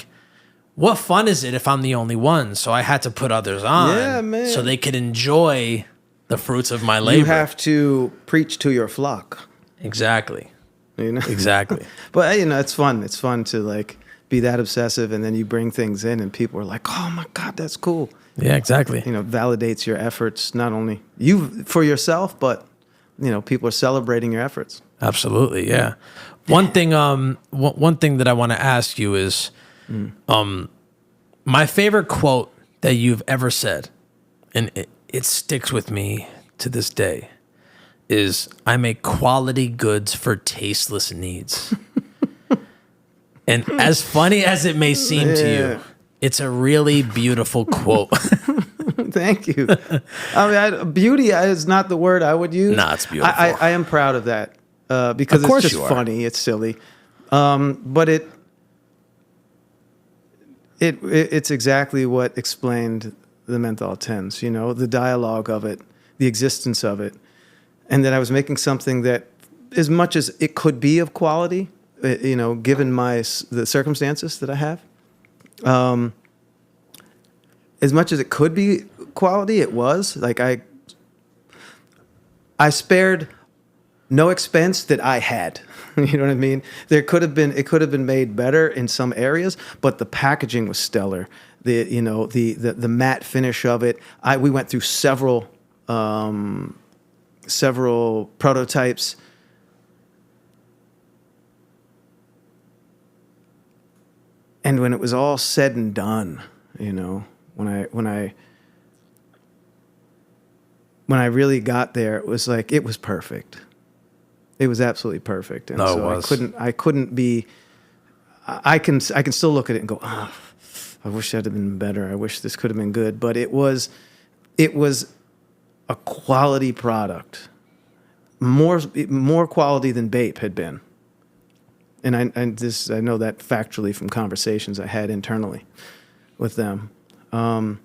what fun is it if I'm the only one? So I had to put others on so they could enjoy the fruits of my labor. You have to preach to your flock. Exactly. Exactly. But it's fun. It's fun to be that obsessive, and then you bring things in and people are like, oh my God, that's cool. Yeah, exactly. Validates your efforts, not only you for yourself, but people are celebrating your efforts. Absolutely. Yeah. One thing that I want to ask you is, my favorite quote that you've ever said, and it sticks with me to this day, is I make quality goods for tasteless needs. And as funny as it may seem to you, it's a really beautiful quote. Thank you. I mean, beauty is not the word I would use. No, it's beautiful. I am proud of that because it's just funny. It's silly. But it's exactly what explained the menthol 10s, the dialogue of it, the existence of it, and that I was making something that, as much as it could be of quality, given the circumstances that I have, as much as it could be quality, it was I spared no expense that I had. You know what I mean? It could have been made better in some areas, but the packaging was stellar. The matte finish of it. We went through several prototypes. And when it was all said and done, when I really got there, it was it was perfect. It was absolutely perfect. And no, so it was. I couldn't be. I can still look at it and go, I wish that had been better. I wish this could have been good. But it was a quality product, more quality than Bape had been. And I know that factually from conversations I had internally with them. And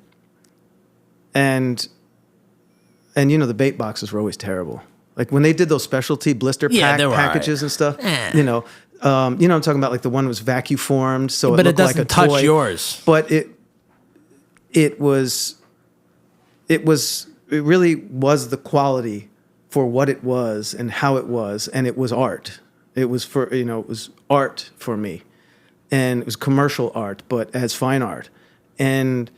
the Bape boxes were always terrible. When they did those specialty blister packages and stuff, I'm talking about the one was vacuum formed, so it looked like a toy. But it doesn't touch yours. But it really was the quality for what it was and how it was, and it was art. It was it was art for me, and it was commercial art, but as fine art, and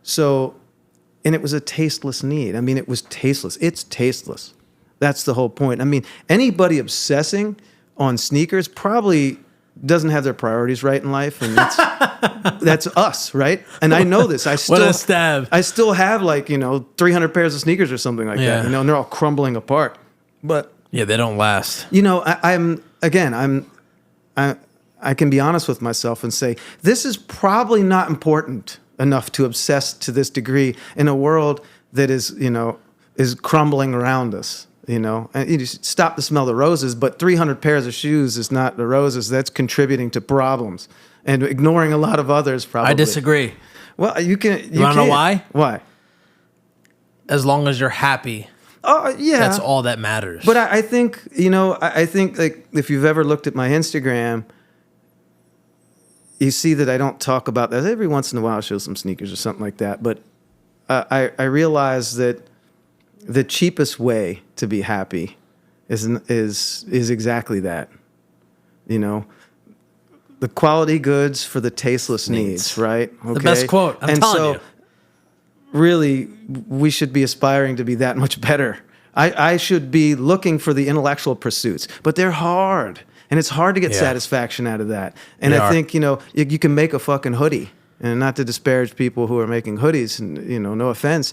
it was a tasteless need. I mean, it was tasteless. It's tasteless. That's the whole point. I mean, anybody obsessing on sneakers probably doesn't have their priorities right in life, and that's us, right? And I know this. What a stab. I still have 300 pairs of sneakers or something like that, and they're all crumbling apart. But yeah, they don't last. I can be honest with myself and say this is probably not important enough to obsess to this degree in a world that is crumbling around us. And you just stop to smell the roses, but 300 pairs of shoes is not the roses. That's contributing to problems and ignoring a lot of others. Probably. I disagree. Well, you want to know why? Why? As long as you're happy. Oh, yeah. That's all that matters. But I think, I think if you've ever looked at my Instagram, you see that I don't talk about that. Every once in a while I'll show some sneakers or something like that. But I realize that the cheapest way to be happy is exactly that. The quality goods for the tasteless needs, right? Okay? The best quote. I'm telling you. Really, we should be aspiring to be that much better. I should be looking for the intellectual pursuits, but they're hard, and it's hard to get satisfaction out of that. And I think you can make a fucking hoodie, and not to disparage people who are making hoodies, and no offense,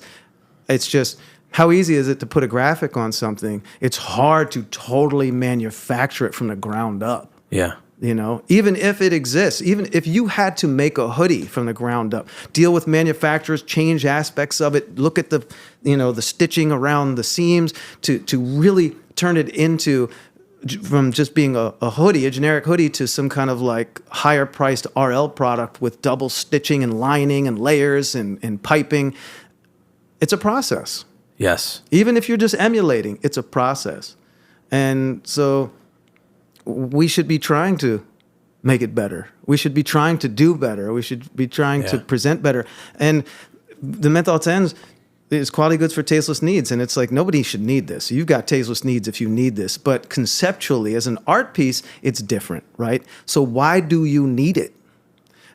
it's just how easy is it to put a graphic on something? It's hard to totally manufacture it from the ground up. Yeah. Even if it exists, even if you had to make a hoodie from the ground up, deal with manufacturers, change aspects of it, look at the stitching around the seams to really turn it into from just being a hoodie, a generic hoodie, to some kind of like higher priced RL product with double stitching and lining and layers and piping. It's a process. Yes. Even if you're just emulating, it's a process. And so we should be trying to make it better. We should be trying to do better. We should be trying to present better. And the menthol 10s is quality goods for tasteless needs. And it's like, nobody should need this. You've got tasteless needs if you need this. But conceptually, as an art piece, it's different, right? So why do you need it?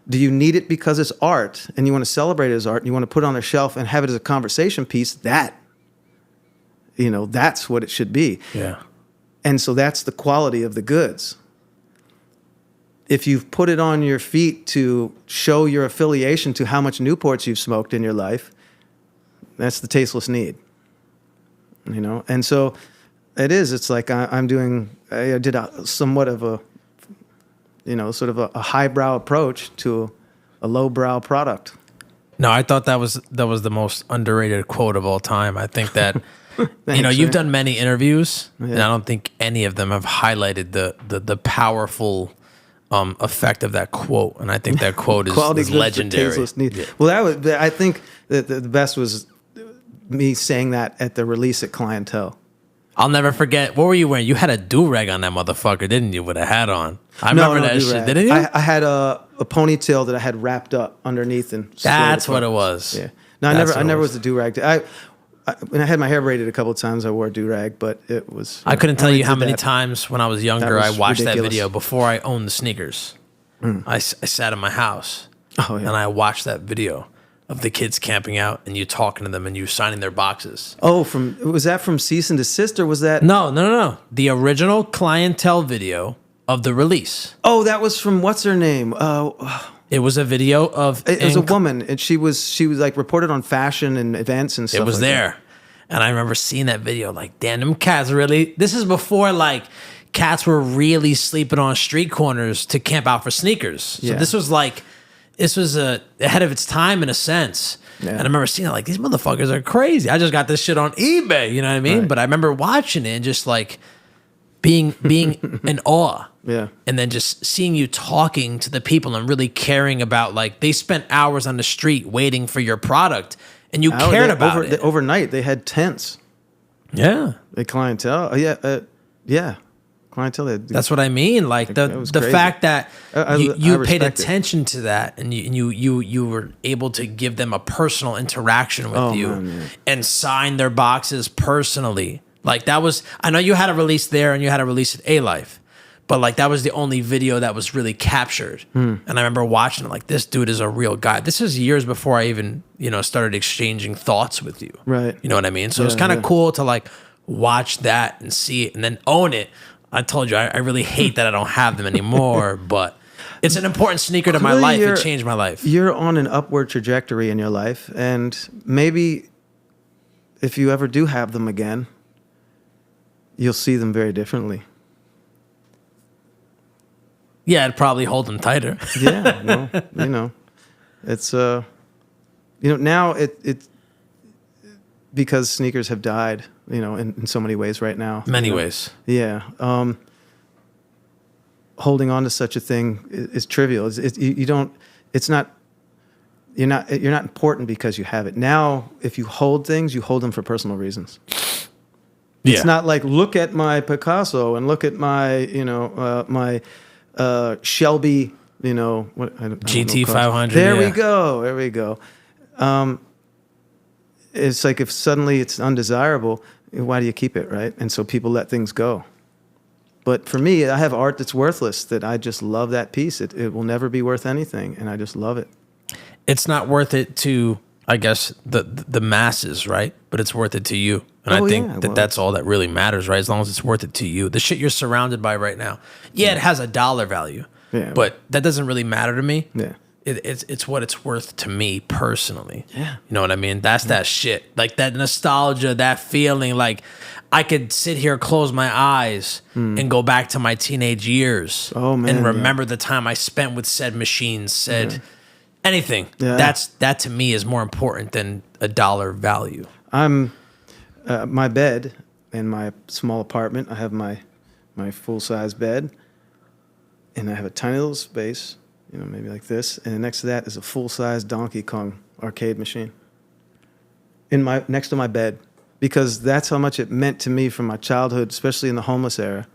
Do you need it because it's art and you want to celebrate it as art and you want to put it on a shelf and have it as a conversation piece? That's what it should be. Yeah. And so that's the quality of the goods. If you've put it on your feet to show your affiliation to how much Newports you've smoked in your life, that's the tasteless need. And so it is. It's like I did somewhat of a, sort of a highbrow approach to a lowbrow product. No, I thought that was the most underrated quote of all time. I think that you've done many interviews, and I don't think any of them have highlighted the powerful effect of that quote. And I think that quote is legendary. Yeah. Well, I think that the best was me saying that at the release at Clientele. I'll never forget. What were you wearing? You had a do-rag on that motherfucker, didn't you, with a hat on? I remember that shit, didn't you? I had a ponytail that I had wrapped up underneath. And that's what it was. Yeah. No, I never was a do-rag. When I had my hair braided a couple of times, I wore a do-rag, but it was... I couldn't tell you how many times when I was younger I watched ridiculous. that video before I owned the sneakers. I sat in my house, and I watched that video of the kids camping out and you talking to them and you signing their boxes. Oh, was that from Cease and Desist, or was that... No. The original Clientele video of the release. Oh, that was from what's her name? It was a video of... It was a woman, and she was like reported on fashion and events and stuff. It was like there. That. And I remember seeing that video like, damn, them cats really... This is before like cats were really sleeping on street corners to camp out for sneakers. So this was ahead of its time in a sense. Yeah. And I remember seeing it like, these motherfuckers are crazy. I just got this shit on eBay, you know what I mean? Right. But I remember watching it and just like being in awe. Yeah. And then just seeing you talking to the people and really caring about, like, they spent hours on the street waiting for your product and you cared about it. Overnight, they had tents. Yeah. The Clientele. Yeah. Clientele. That's what I mean. Like the fact that you paid attention to that and you were able to give them a personal interaction with you and sign their boxes personally. Like that was, I know you had a release there and you had a release at A-Life, but like that was the only video that was really captured. And I remember watching it like, this dude is a real guy. This is years before I even, started exchanging thoughts with you. Right. You know what I mean? So it's kind of cool to like watch that and see it and then own it. I told you, I really hate that I don't have them anymore, but it's an important sneaker to my life. It changed my life. You're on an upward trajectory in your life, and maybe if you ever do have them again, you'll see them very differently. Yeah, I'd probably hold them tighter. Yeah, well, it's now it because sneakers have died, in so many ways right now. Many ways. Yeah. Holding on to such a thing is trivial. You're not important because you have it. Now, if you hold things, you hold them for personal reasons. Yeah. It's not like, look at my Picasso and look at my, my Shelby, GT 500. There we go. It's like if suddenly it's undesirable, why do you keep it, right? And so people let things go. But for me, I have art that's worthless, that I just love that piece. It will never be worth anything, and I just love it. It's not worth it to, I guess, the masses, right? But it's worth it to you. And I think that's all that really matters, right? As long as it's worth it to you. The shit you're surrounded by right now, it has a dollar value, but that doesn't really matter to me. Yeah. It's what it's worth to me personally. Yeah. You know what I mean? That's that shit. Like that nostalgia, that feeling. Like I could sit here, close my eyes, and go back to my teenage years. Oh, man, and remember the time I spent with said machines, anything. Yeah. That to me is more important than a dollar value. I'm my bed in my small apartment. I have my my full-size bed, and I have a tiny little space, maybe like this, and next to that is a full-size Donkey Kong arcade machine next to my bed, because that's how much it meant to me from my childhood, especially in the homeless era,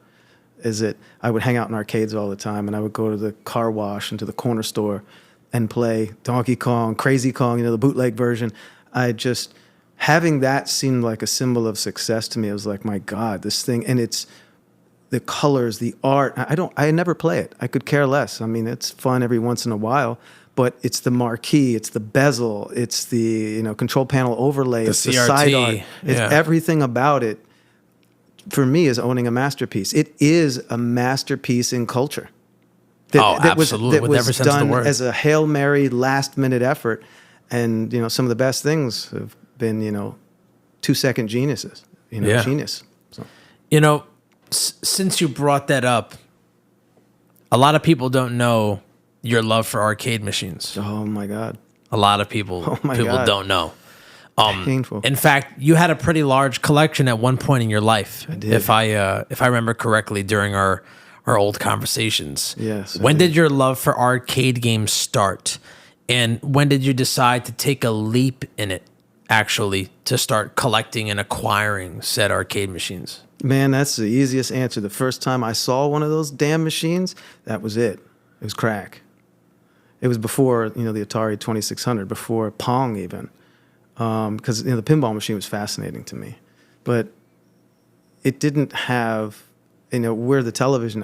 is that I would hang out in arcades all the time, and I would go to the car wash and to the corner store and play Donkey Kong, Crazy Kong, the bootleg version. Having that seemed like a symbol of success to me. It was like, my God, this thing, and it's the colors, the art. I never play it. I could care less. I mean, it's fun every once in a while, but it's the marquee, it's the bezel, it's the control panel overlay, it's the side art. It's everything about it. For me, is owning a masterpiece. It is a masterpiece in culture. Absolutely. That was done as a Hail Mary last-minute effort, and some of the best things have been 2-second geniuses. Genius. So. Since you brought that up, a lot of people don't know your love for arcade machines. Oh my God. A lot of people don't know. Painful. In fact, you had a pretty large collection at one point in your life. I did. If I remember correctly during our old conversations. Yes. When did your love for arcade games start? And when did you decide to take a leap in it, actually, to start collecting and acquiring said arcade machines? Man, that's the easiest answer. The first time I saw one of those damn machines, that was it. It was crack. It was before, the Atari 2600, before Pong even. Because the pinball machine was fascinating to me. But it didn't have, where the television,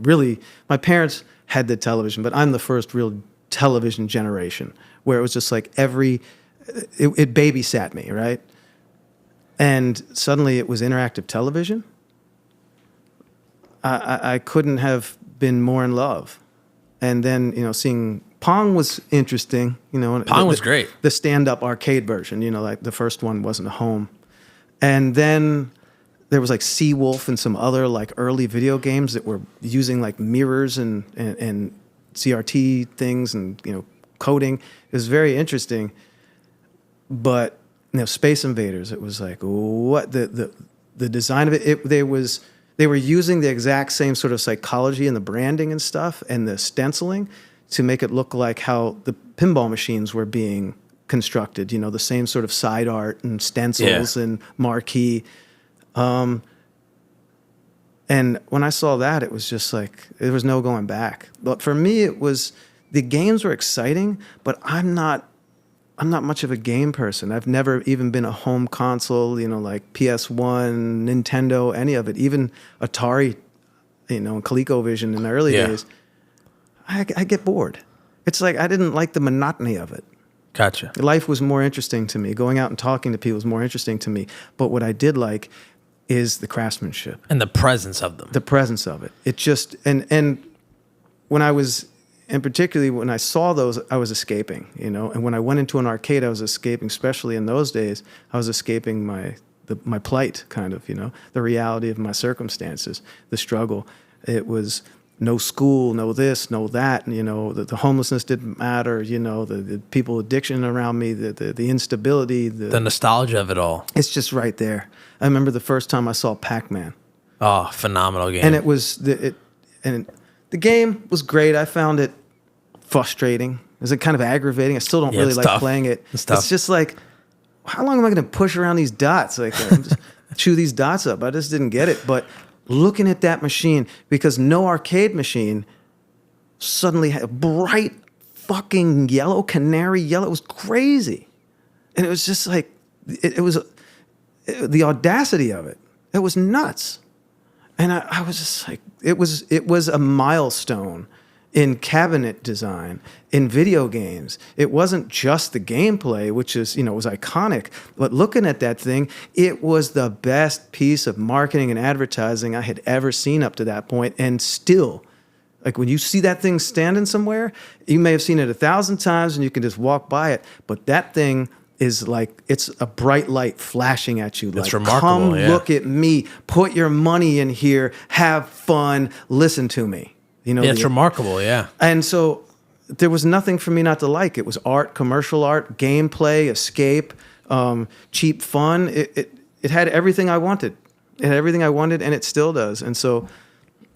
really, my parents had the television, but I'm the first real television generation, where it was just like it babysat me, right? And suddenly it was interactive television. I couldn't have been more in love. And then, seeing Pong was interesting, Pong was great. The stand-up arcade version, like the first one wasn't a home. And then there was like Seawolf and some other like early video games that were using like mirrors and CRT things and, coding. It was very interesting. But, Space Invaders, it was like, what the design of it, they were using the exact same sort of psychology and the branding and stuff and the stenciling to make it look like how the pinball machines were being constructed, the same sort of side art and stencils and marquee. And when I saw that, it was just like, there was no going back. But for me, the games were exciting, but I'm not much of a game person. I've never even been a home console, like PS1, Nintendo, any of it, even Atari, and ColecoVision in the early days. I get bored. It's like I didn't like the monotony of it. Gotcha. Life was more interesting to me. Going out and talking to people was more interesting to me. But what I did like is the craftsmanship. And the presence of them. The presence of it. It just, and when I was, and particularly when I saw those, I was escaping, and when I went into an arcade, I was escaping, especially in those days, I was escaping my plight, kind of, the reality of my circumstances, the struggle. It was no school, no this, no that, and, the homelessness didn't matter, the people addiction around me, the instability. The nostalgia of it all. It's just right there. I remember the first time I saw Pac-Man. Oh, phenomenal game. And the game was great. I found it frustrating. It was kind of aggravating. I still don't really like playing it. It's just like, how long am I going to push around these dots? Like, just chew these dots up. I just didn't get it. But looking at that machine, because no arcade machine suddenly had a bright fucking yellow, canary yellow. It was crazy. And it was just like, the audacity of it. It was nuts. And I was just like, it was a milestone in cabinet design, in video games. It wasn't just the gameplay, which is, was iconic, but looking at that thing, it was the best piece of marketing and advertising I had ever seen up to that point. And still, like when you see that thing standing somewhere, you may have seen it 1,000 times and you can just walk by it, but that thing is like, it's a bright light flashing at you. It's like, remarkable. Come look at me, put your money in here, have fun, listen to me. It's remarkable, yeah. And so there was nothing for me not to like. It was art, commercial art, gameplay, escape, cheap fun. It had everything I wanted. It had everything I wanted, and it still does. And so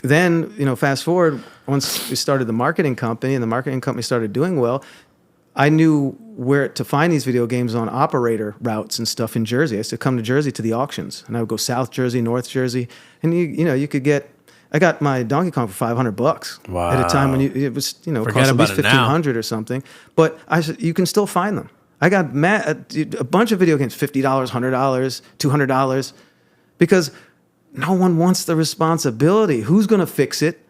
then, fast forward, once we started the marketing company and the marketing company started doing well, I knew where to find these video games on operator routes and stuff in Jersey. I used to come to Jersey to the auctions, and I would go South Jersey, North Jersey, and you could get. I got my Donkey Kong for $500. Wow. At a time when it was cost at least $1,500 or something. But you can still find them. I got a bunch of video games, $50, $100, $200, because no one wants the responsibility. Who's going to fix it?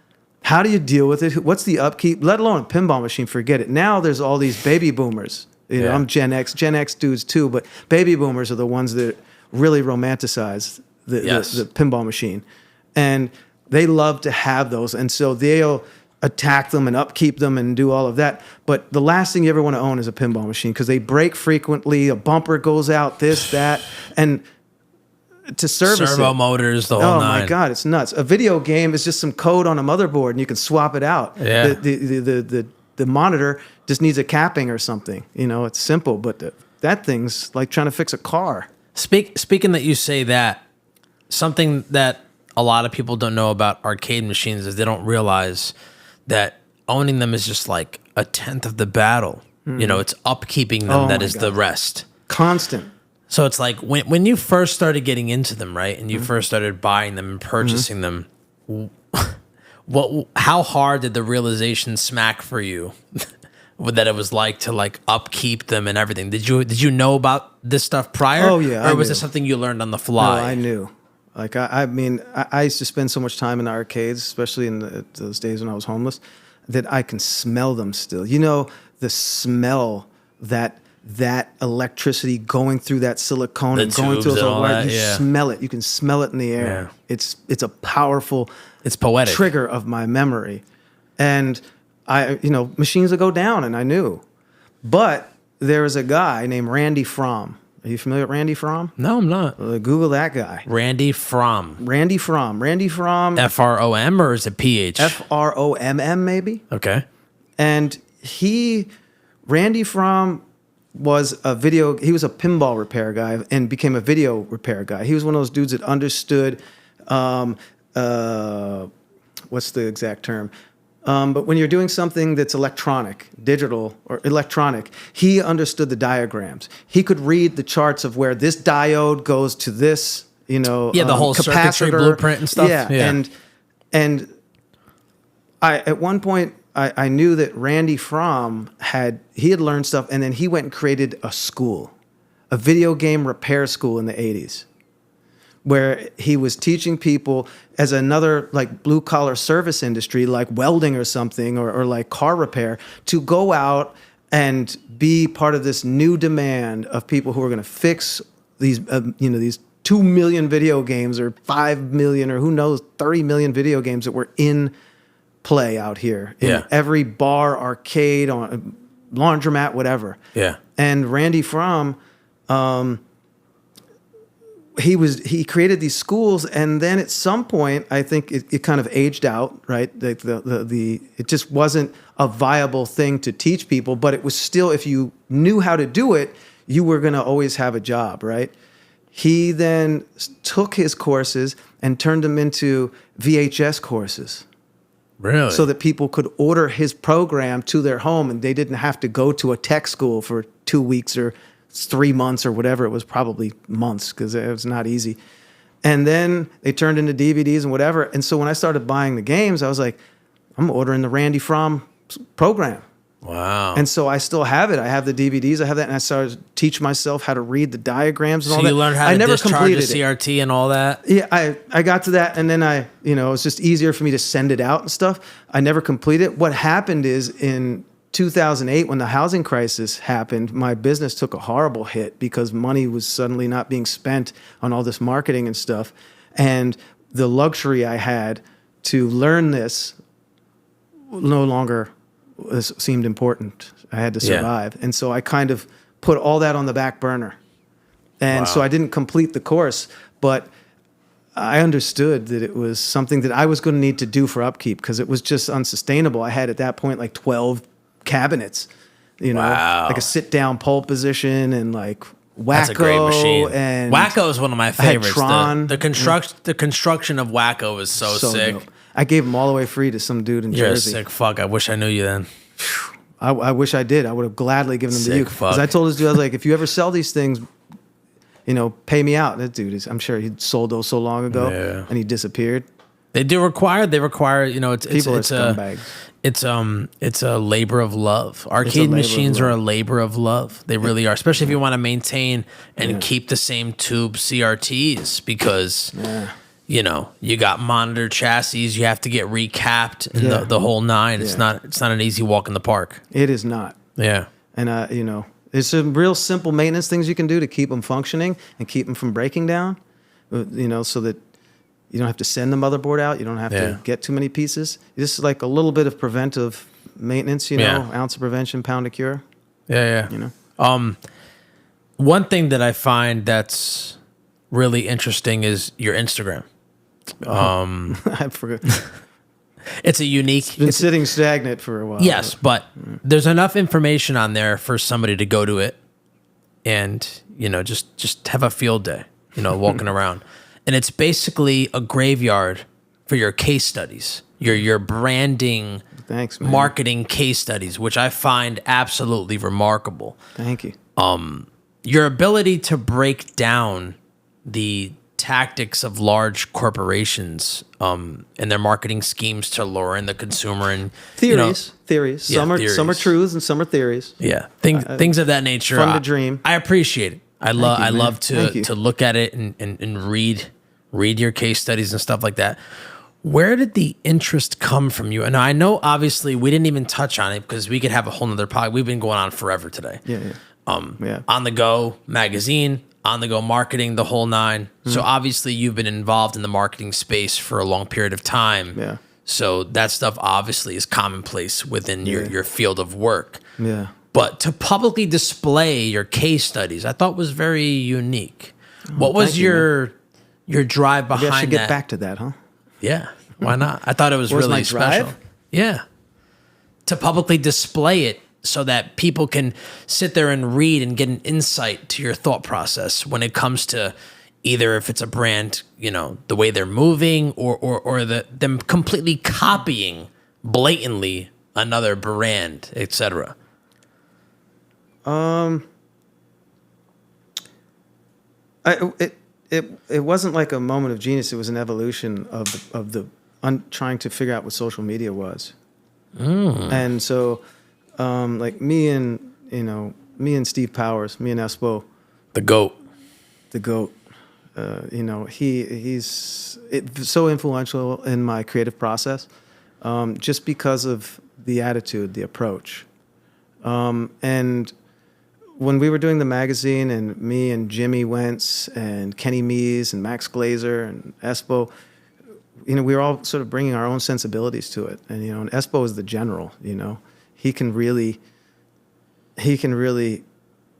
How do you deal with it? What's the upkeep? Let alone a pinball machine, forget it. Now there's all these baby boomers. I'm Gen X dudes too, but baby boomers are the ones that really romanticize the pinball machine. And they love to have those. And so they'll attack them and upkeep them and do all of that. But the last thing you ever want to own is a pinball machine because they break frequently. A bumper goes out, this, that. And to service servo motors, the whole nine. Oh my God, it's nuts. A video game is just some code on a motherboard and you can swap it out. Yeah. The monitor just needs a capping or something. It's simple, but that thing's like trying to fix a car. Speaking that you say that, something that a lot of people don't know about arcade machines is they don't realize that owning them is just like a tenth of the battle. It's upkeeping them that is the rest. Constant. So it's like when you first started getting into them, right? And you first started buying them and purchasing them, how hard did the realization smack for you that it was like to like upkeep them and everything? Did you know about this stuff prior? Oh yeah. Or was it something you learned on the fly? No, I knew. Like, I mean, I used to spend so much time in the arcades, especially in those days when I was homeless, that I can smell them still. The smell that electricity going through that silicone and going through those wires, you smell it. You can smell it in the air. Yeah. It's a powerful it's poetic trigger of my memory. And machines would go down, and I knew. But there was a guy named Randy Fromm. Are you familiar with Randy Fromm? No, I'm not. Google that guy. Randy Fromm. Randy Fromm. F-R-O-M or is it P-H? F-R-O-M-M maybe. Okay. And Randy Fromm was he was a pinball repair guy and became a video repair guy. He was one of those dudes that understood, what's the exact term? But when you're doing something that's electronic, digital or electronic, he understood the diagrams. He could read the charts of where this diode goes to this, the whole capacitor circuitry blueprint and stuff. Yeah. And I at one point I knew that Randy Fromm had learned stuff, and then he went and created a video game repair school in the 80s. Where he was teaching people as another like blue collar service industry, like welding or something, or like car repair, to go out and be part of this new demand of people who are going to fix these, these 2 million video games or 5 million or who knows, 30 million video games that were in play out here in every bar, arcade, on laundromat, whatever. Yeah. And Randy Fromm, he created these schools, and then at some point, I think it kind of aged out, right? It just wasn't a viable thing to teach people, but it was still, if you knew how to do it, you were going to always have a job, right? He then took his courses and turned them into VHS courses. Really? So that people could order his program to their home, and they didn't have to go to a tech school for 2 weeks or 3 months or whatever. It was probably months because it was not easy. And then they turned into DVDs and whatever. And so when I started buying the games, I was like, I'm ordering the Randy Fromm program. Wow. And so I still have it. I have the DVDs. I have that. And I started to teach myself how to read the diagrams and all that. So you learned how to discharge a CRT and all that? Yeah, I got to that. And then it was just easier for me to send it out and stuff. I never completed it. What happened is in 2008, when the housing crisis happened, my business took a horrible hit because money was suddenly not being spent on all this marketing and stuff. And the luxury I had to learn this no longer seemed important. I had to survive. Yeah. And so I kind of put all that on the back burner. And so I didn't complete the course, but I understood that it was something that I was going to need to do for upkeep because it was just unsustainable. I had at that point like 12 cabinets, like a sit-down pole position and like That's a great machine. And Wacko is one of my I had favorites. Tron. The construction of Wacko is so sick. dope. I gave them all away free to some dude in You're Jersey. a sick fuck. I wish I knew you then. I wish I did. I would have gladly given them to you. Sick Because fuck. I told this dude, I was like, if you ever sell these things, pay me out. That dude I'm sure he sold those so long ago, and he disappeared. They require, it's People are it's a scumbags. it's a labor of love. Arcade machines are a labor of love. They really are, especially if you want to maintain and keep the same tube CRTs because you got monitor chassis, you have to get recapped and the whole nine. It's not an easy walk in the park. It is not. Yeah. And there's some real simple maintenance things you can do to keep them functioning and keep them from breaking down. So that you don't have to send the motherboard out. You don't have to get too many pieces. Just like a little bit of preventive maintenance, ounce of prevention, pound of cure. Yeah. One thing that I find that's really interesting is your Instagram. I forgot. It's a unique. It's been sitting stagnant for a while. Yes, but there's enough information on there for somebody to go to it and, just have a field day, walking around. And it's basically a graveyard for your case studies, your branding, Thanks, man. marketing case studies, which I find absolutely remarkable. Thank you. Your ability to break down the tactics of large corporations and their marketing schemes to lure in the consumer and Theories. Yeah, Some are truths and some are theories. things of that nature. Fun to dream. I appreciate it. I love Thank you. to look at it and read your case studies and stuff like that. Where did the interest come from you? And I know obviously we didn't even touch on it because we could have a whole nother podcast. We've been going on forever today. OnTheGo Magazine, OnTheGo Marketing, the whole nine. So obviously you've been involved in the marketing space for a long period of time. Yeah. So that stuff obviously is commonplace within your field of work. Yeah. But to publicly display your case studies, I thought was very unique. What was your drive behind Maybe I should get that? back to that, huh? Yeah, why not? I thought it was What was really my special. drive? Yeah. To publicly display it so that people can sit there and read and get an insight to your thought process when it comes to either if it's a brand, the way they're moving or them completely copying blatantly another brand, etc. It wasn't like a moment of genius. It was an evolution of the trying to figure out what social media was. And so, like me and Steve Powers, me and Espo, The GOAT. the GOAT. He's so influential in my creative process, just because of the attitude, the approach, and when we were doing the magazine, and me and Jimmy Wentz and Kenny Mees and Max Glazer and Espo, we were all sort of bringing our own sensibilities to it. And and Espo is the general. He can really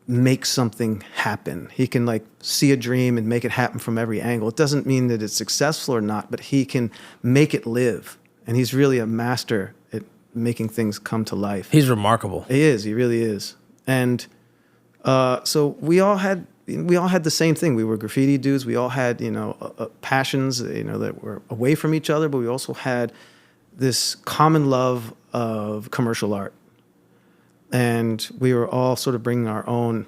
make something happen. He can like see a dream and make it happen from every angle. It doesn't mean that it's successful or not, but he can make it live. And he's really a master at making things come to life. He's remarkable. He is. He really is. And so we all had the same thing. We were graffiti dudes. We all had passions that were away from each other, but we also had this common love of commercial art. And we were all sort of bringing our own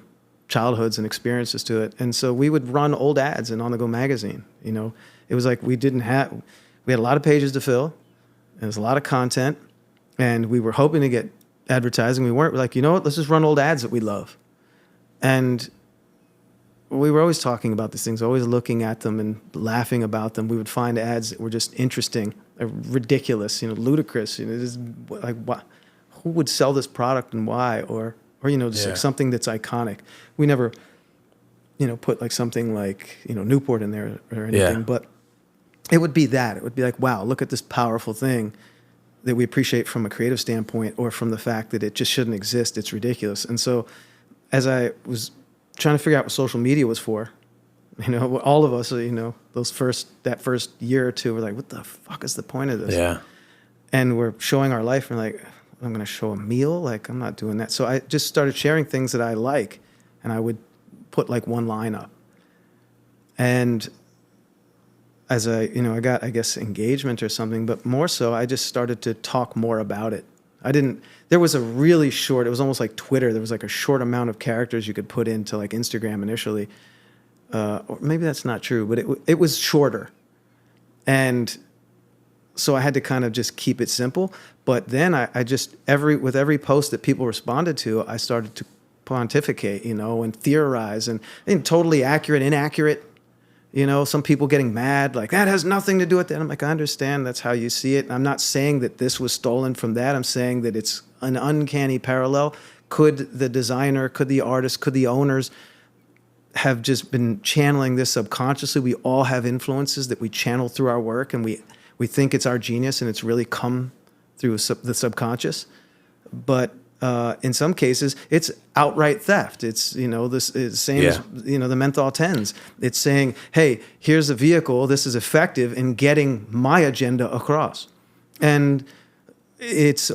childhoods and experiences to it. And so we would run old ads in OnTheGo Magazine. It was like we had a lot of pages to fill. There was a lot of content, and we were hoping to get advertising. We weren't. We're like, let's just run old ads that we love. And we were always talking about these things, always looking at them and laughing about them. We would find ads that were just interesting, ridiculous, ludicrous. Just like what? Who would sell this product and why? Or just like something that's iconic. We never, put like something like Newport in there or anything. Yeah. But it would be that. It would be like, wow, look at this powerful thing that we appreciate from a creative standpoint, or from the fact that it just shouldn't exist. It's ridiculous. And so, as I was trying to figure out what social media was for, all of us, that first year or two, were like, what the fuck is the point of this? Yeah. And we're showing our life, and we're like, I'm going to show a meal? Like, I'm not doing that. So I just started sharing things that I like, and I would put like one line up. And as I got, I guess, engagement or something, but more so, I just started to talk more about it. There was a really short, it was almost like Twitter. There was like a short amount of characters you could put into like Instagram initially. Or maybe that's not true, but it was shorter. And so I had to kind of just keep it simple. But then I just, with every post that people responded to, I started to pontificate, and theorize and totally accurate, inaccurate. Some people getting mad, like, that has nothing to do with that. I'm like, I understand that's how you see it. I'm not saying that this was stolen from that. I'm saying that it's an uncanny parallel. Could the designer, could the artist, could the owners have just been channeling this subconsciously? We all have influences that we channel through our work, and we think it's our genius, and it's really come through the subconscious. But in some cases, it's outright theft. It's, the same as, the Menthol 10s. It's saying, hey, here's a vehicle. This is effective in getting my agenda across. And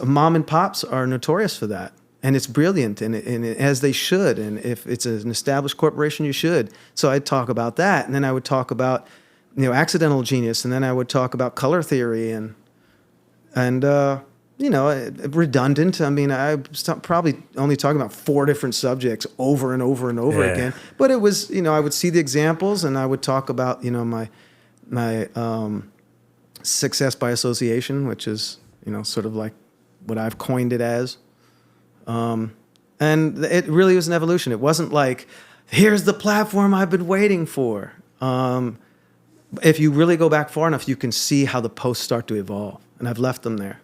mom and pops are notorious for that. And it's brilliant, and as they should. And if it's an established corporation, you should. So I'd talk about that. And then I would talk about, accidental genius. And then I would talk about color theory and redundant. I mean, I was probably only talking about 4 different subjects over and over and over again. But it was, I would see the examples, and I would talk about, my success by association, which is, sort of like what I've coined it as. And it really was an evolution. It wasn't like, here's the platform I've been waiting for. If you really go back far enough, you can see how the posts start to evolve. And I've left them there.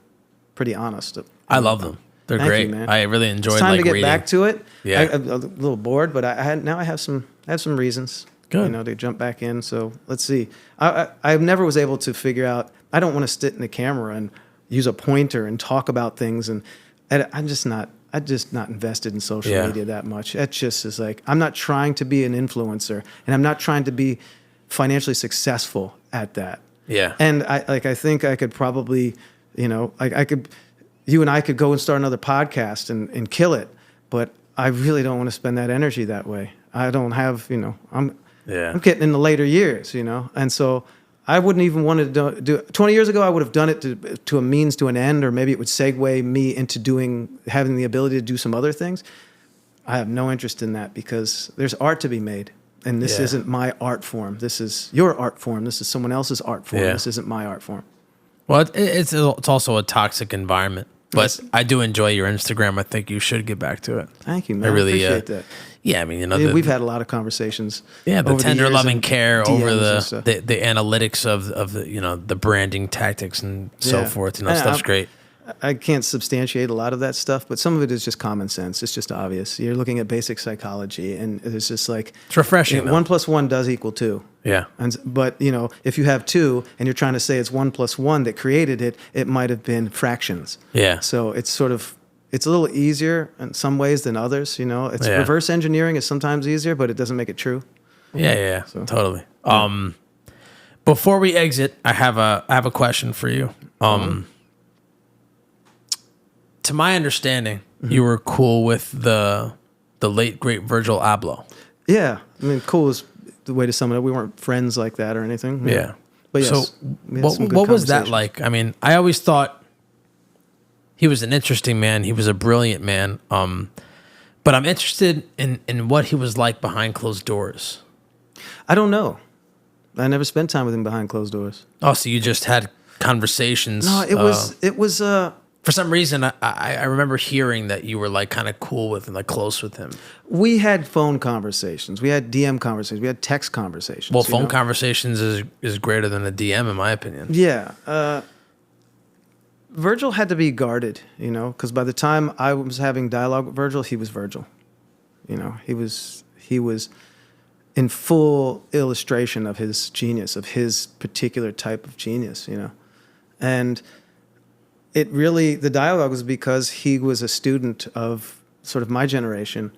Pretty honest. I love them. They're Thank great. you, man. I really enjoyed it's time to get reading. back to it. Yeah. I'm a little bored, but I have some reasons. Good. To jump back in. So let's see. I never was able to figure out. I don't want to sit in the camera and use a pointer and talk about things, and I'm just not invested in social media that much. It just is like, I'm not trying to be an influencer, and I'm not trying to be financially successful at that. Yeah. And I think I could probably, you and I could go and start another podcast and kill it, but I really don't want to spend that energy that way. I don't have, I'm getting in the later years, and so I wouldn't even want to do 20 years ago, I would have done it to a means to an end, or maybe it would segue me into having the ability to do some other things. I have no interest in that, because there's art to be made. And this isn't my art form. This is your art form. This is someone else's art form. This isn't my art form. Well, it's also a toxic environment. But Yes. I do enjoy your Instagram. I think you should get back to it. Thank you, man. I really appreciate that. Yeah, I mean, We've had a lot of conversations. the over tender years loving and care DMs over and stuff. the analytics of the the branding tactics and so Yeah. forth. And Stuff's great. I can't substantiate a lot of that stuff, but some of it is just common sense. It's just obvious. You're looking at basic psychology, and it's just like, It's refreshing. 1 + 1 does equal 2. Yeah. But if you have 2 and you're trying to say it's 1 + 1 that created it, it might have been fractions. Yeah. So it's a little easier in some ways than others. It's reverse engineering is sometimes easier, but it doesn't make it true. Yeah. Totally. Before we exit, I have a question for you. To my understanding, you were cool with the late great Virgil Abloh. Yeah, I mean, cool is the way to sum it up. We weren't friends like that or anything. Yeah. But yes, So we had some good what was that conversations. like? I mean, I always thought he was an interesting man. He was a brilliant man. But I'm interested in what he was like behind closed doors. I don't know. I never spent time with him behind closed doors. Oh, so you just had conversations? No, it was. For some reason, I remember hearing that you were like kind of cool with and like close with him. We had phone conversations. We had DM conversations. We had text conversations. Well, phone conversations is greater than a DM, in my opinion. Yeah. Virgil had to be guarded, because by the time I was having dialogue with Virgil, he was Virgil. He was in full illustration of his genius, of his particular type of genius, And the dialogue was because he was a student of sort of my generation,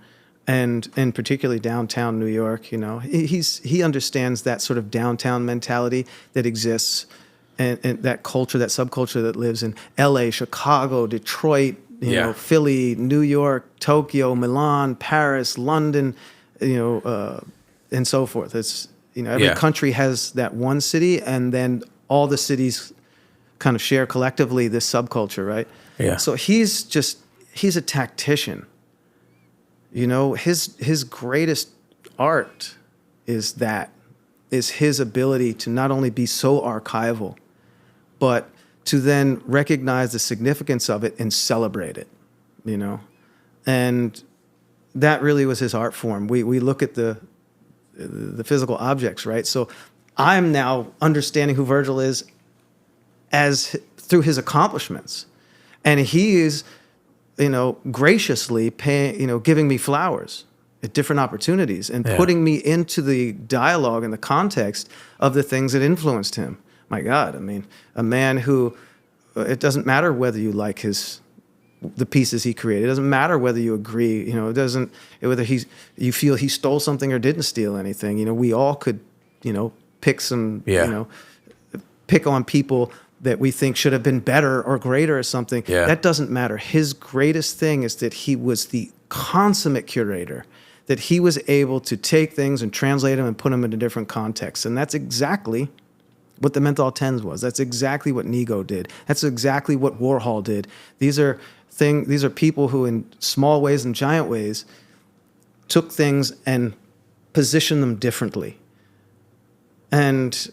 and particularly downtown New York. He understands that sort of downtown mentality that exists, and that culture, that subculture that lives in L.A., Chicago, Detroit, Philly, New York, Tokyo, Milan, Paris, London. and so forth. It's, every country has that one city, and then all the cities kind of share collectively this subculture, right? Yeah. So he's a tactician. His greatest art is his ability to not only be so archival, but to then recognize the significance of it and celebrate it, and that really was his art form. We look at the physical objects, right? So I'm now understanding who Virgil is through his accomplishments, and he is, graciously giving me flowers at different opportunities and putting me into the dialogue and the context of the things that influenced him. My God, I mean, a man who, it doesn't matter whether you like the pieces he created. It doesn't matter whether you agree, whether you feel he stole something or didn't steal anything. We all could, pick pick on people that we think should have been better or greater or something. Yeah. That doesn't matter. His greatest thing is that he was the consummate curator, that he was able to take things and translate them and put them into different contexts. And that's exactly what the Menthol 10s was. That's exactly what Nego did. That's exactly what Warhol did. These are people who, in small ways and giant ways, took things and positioned them differently. And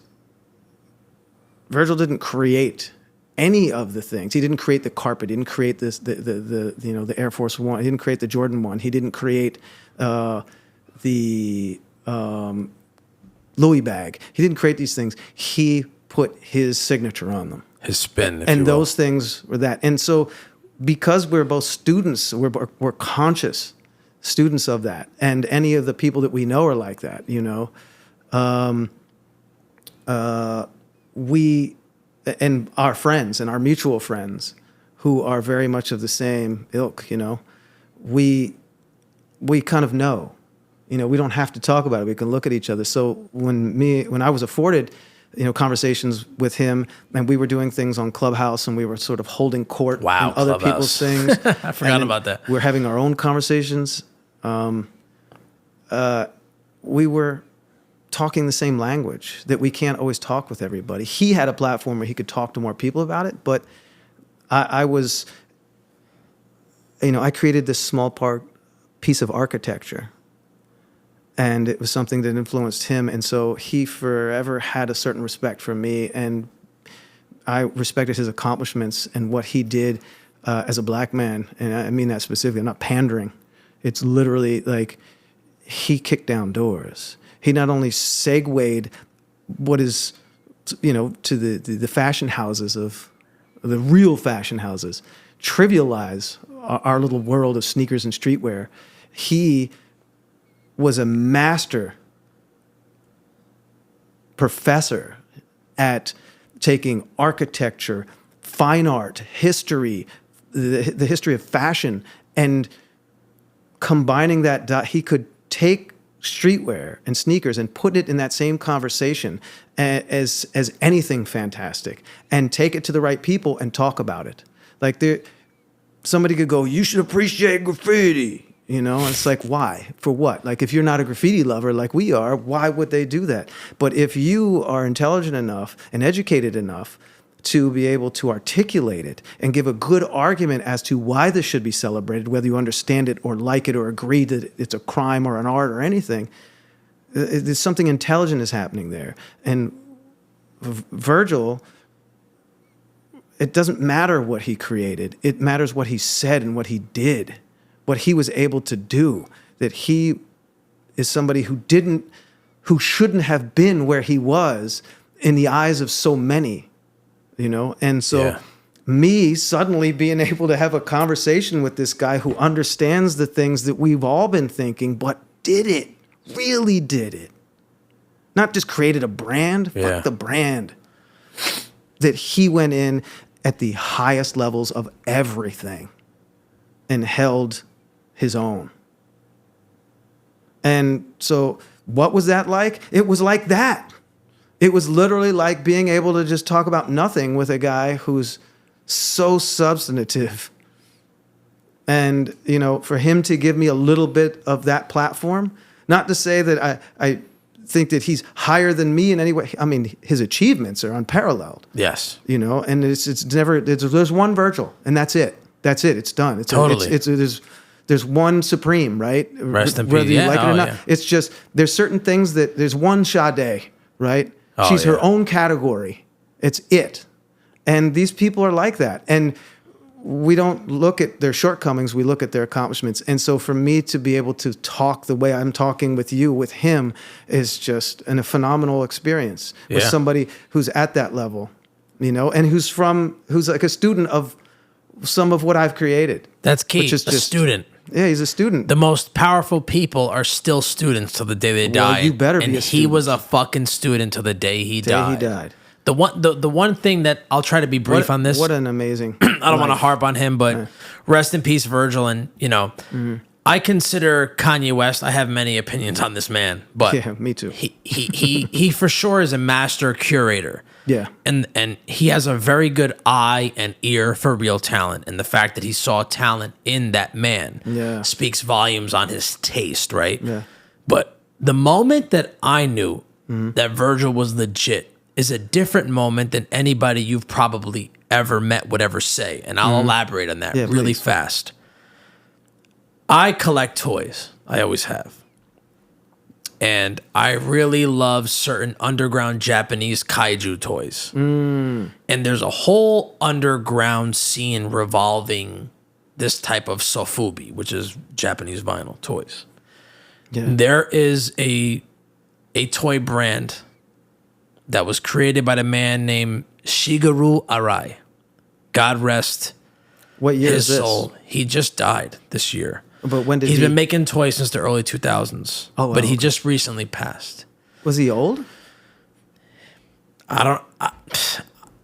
Virgil didn't create any of the things. He didn't create the carpet. He didn't create the Air Force One. He didn't create the Jordan 1. He didn't create the Louis bag. He didn't create these things. He put his signature on them. His spin, and those things were that. And so, because we're both students, we're conscious students of that, and any of the people that we know are like that. We and our friends and our mutual friends who are very much of the same ilk, we kind of know, we don't have to talk about it. We can look at each other. So when I was afforded, conversations with him, and we were doing things on Clubhouse, and we were sort of holding court on other people's things. I forgot about that. We're having our own conversations. We were talking the same language that we can't always talk with everybody. He had a platform where he could talk to more people about it, but I was, I created this small piece of architecture, and it was something that influenced him, and so he forever had a certain respect for me, and I respected his accomplishments and what he did as a black man, and I mean that specifically. I'm not pandering. It's literally like he kicked down doors. He not only segued what is, to the fashion houses of the real fashion houses, trivialize our little world of sneakers and streetwear. He was a master professor at taking architecture, fine art, history, the history of fashion, and combining that. He could take streetwear and sneakers and put it in that same conversation as anything fantastic, and take it to the right people and talk about it. Like somebody could go, "You should appreciate graffiti." And it's like, why? For what? Like, if you're not a graffiti lover like we are, why would they do that? But if you are intelligent enough and educated enough to be able to articulate it and give a good argument as to why this should be celebrated, whether you understand it or like it or agree that it's a crime or an art or anything, there's something intelligent is happening there. And Virgil, it doesn't matter what he created. It matters what he said and what he did, what he was able to do, that he is somebody who shouldn't have been where he was in the eyes of so many. And so me suddenly being able to have a conversation with this guy who understands the things that we've all been thinking, but really did it. Not just created a brand, fuck the brand. That he went in at the highest levels of everything and held his own. And so what was that like? It was like that. It was literally like being able to just talk about nothing with a guy who's so substantive. And, for him to give me a little bit of that platform, Not to say that I think that he's higher than me in any way. I mean, his achievements are unparalleled. Yes. You know, and it's never, there's one Virgil, and that's it. That's it. It's done. It's Totally. There's one Supreme, right? Rest in peace. Whether you Yeah. like it or not. Yeah. It's just, there's certain things that, there's one Sade, right? She's her own category. It's it. And these people are like that. And we don't look at their shortcomings, we look at their accomplishments. And so for me to be able to talk the way I'm talking with you, with him, is just a phenomenal experience with somebody who's at that level, you know, and who's like a student of some of what I've created. That's key. Which is a student. Yeah, he's a student. The most powerful people are still students till the day they die. You better be and a student. he was a fucking student till the day he died. The one thing that I'll try to be brief on this. What an amazing. I don't want to harp on him, but rest in peace, Virgil. And I consider Kanye West. I have many opinions on this man, but Yeah, me too. He for sure is a master curator. Yeah. And he has a very good eye and ear for real talent. And the fact that he saw talent in that man speaks volumes on his taste, right? Yeah. But the moment that I knew that Virgil was legit is a different moment than anybody you've probably ever met would ever say. And I'll elaborate on that really fast. I collect toys. I always have. And I really love certain underground Japanese kaiju toys. And there's a whole underground scene revolving this type of sofubi, which is Japanese vinyl toys. Yeah. There is a toy brand that was created by the man named Shigeru Arai. God rest What year his is this? soul. He just died this year. But when did He's he been making toys since the early 2000s. Oh, wow, but he okay. just recently passed. Was he old?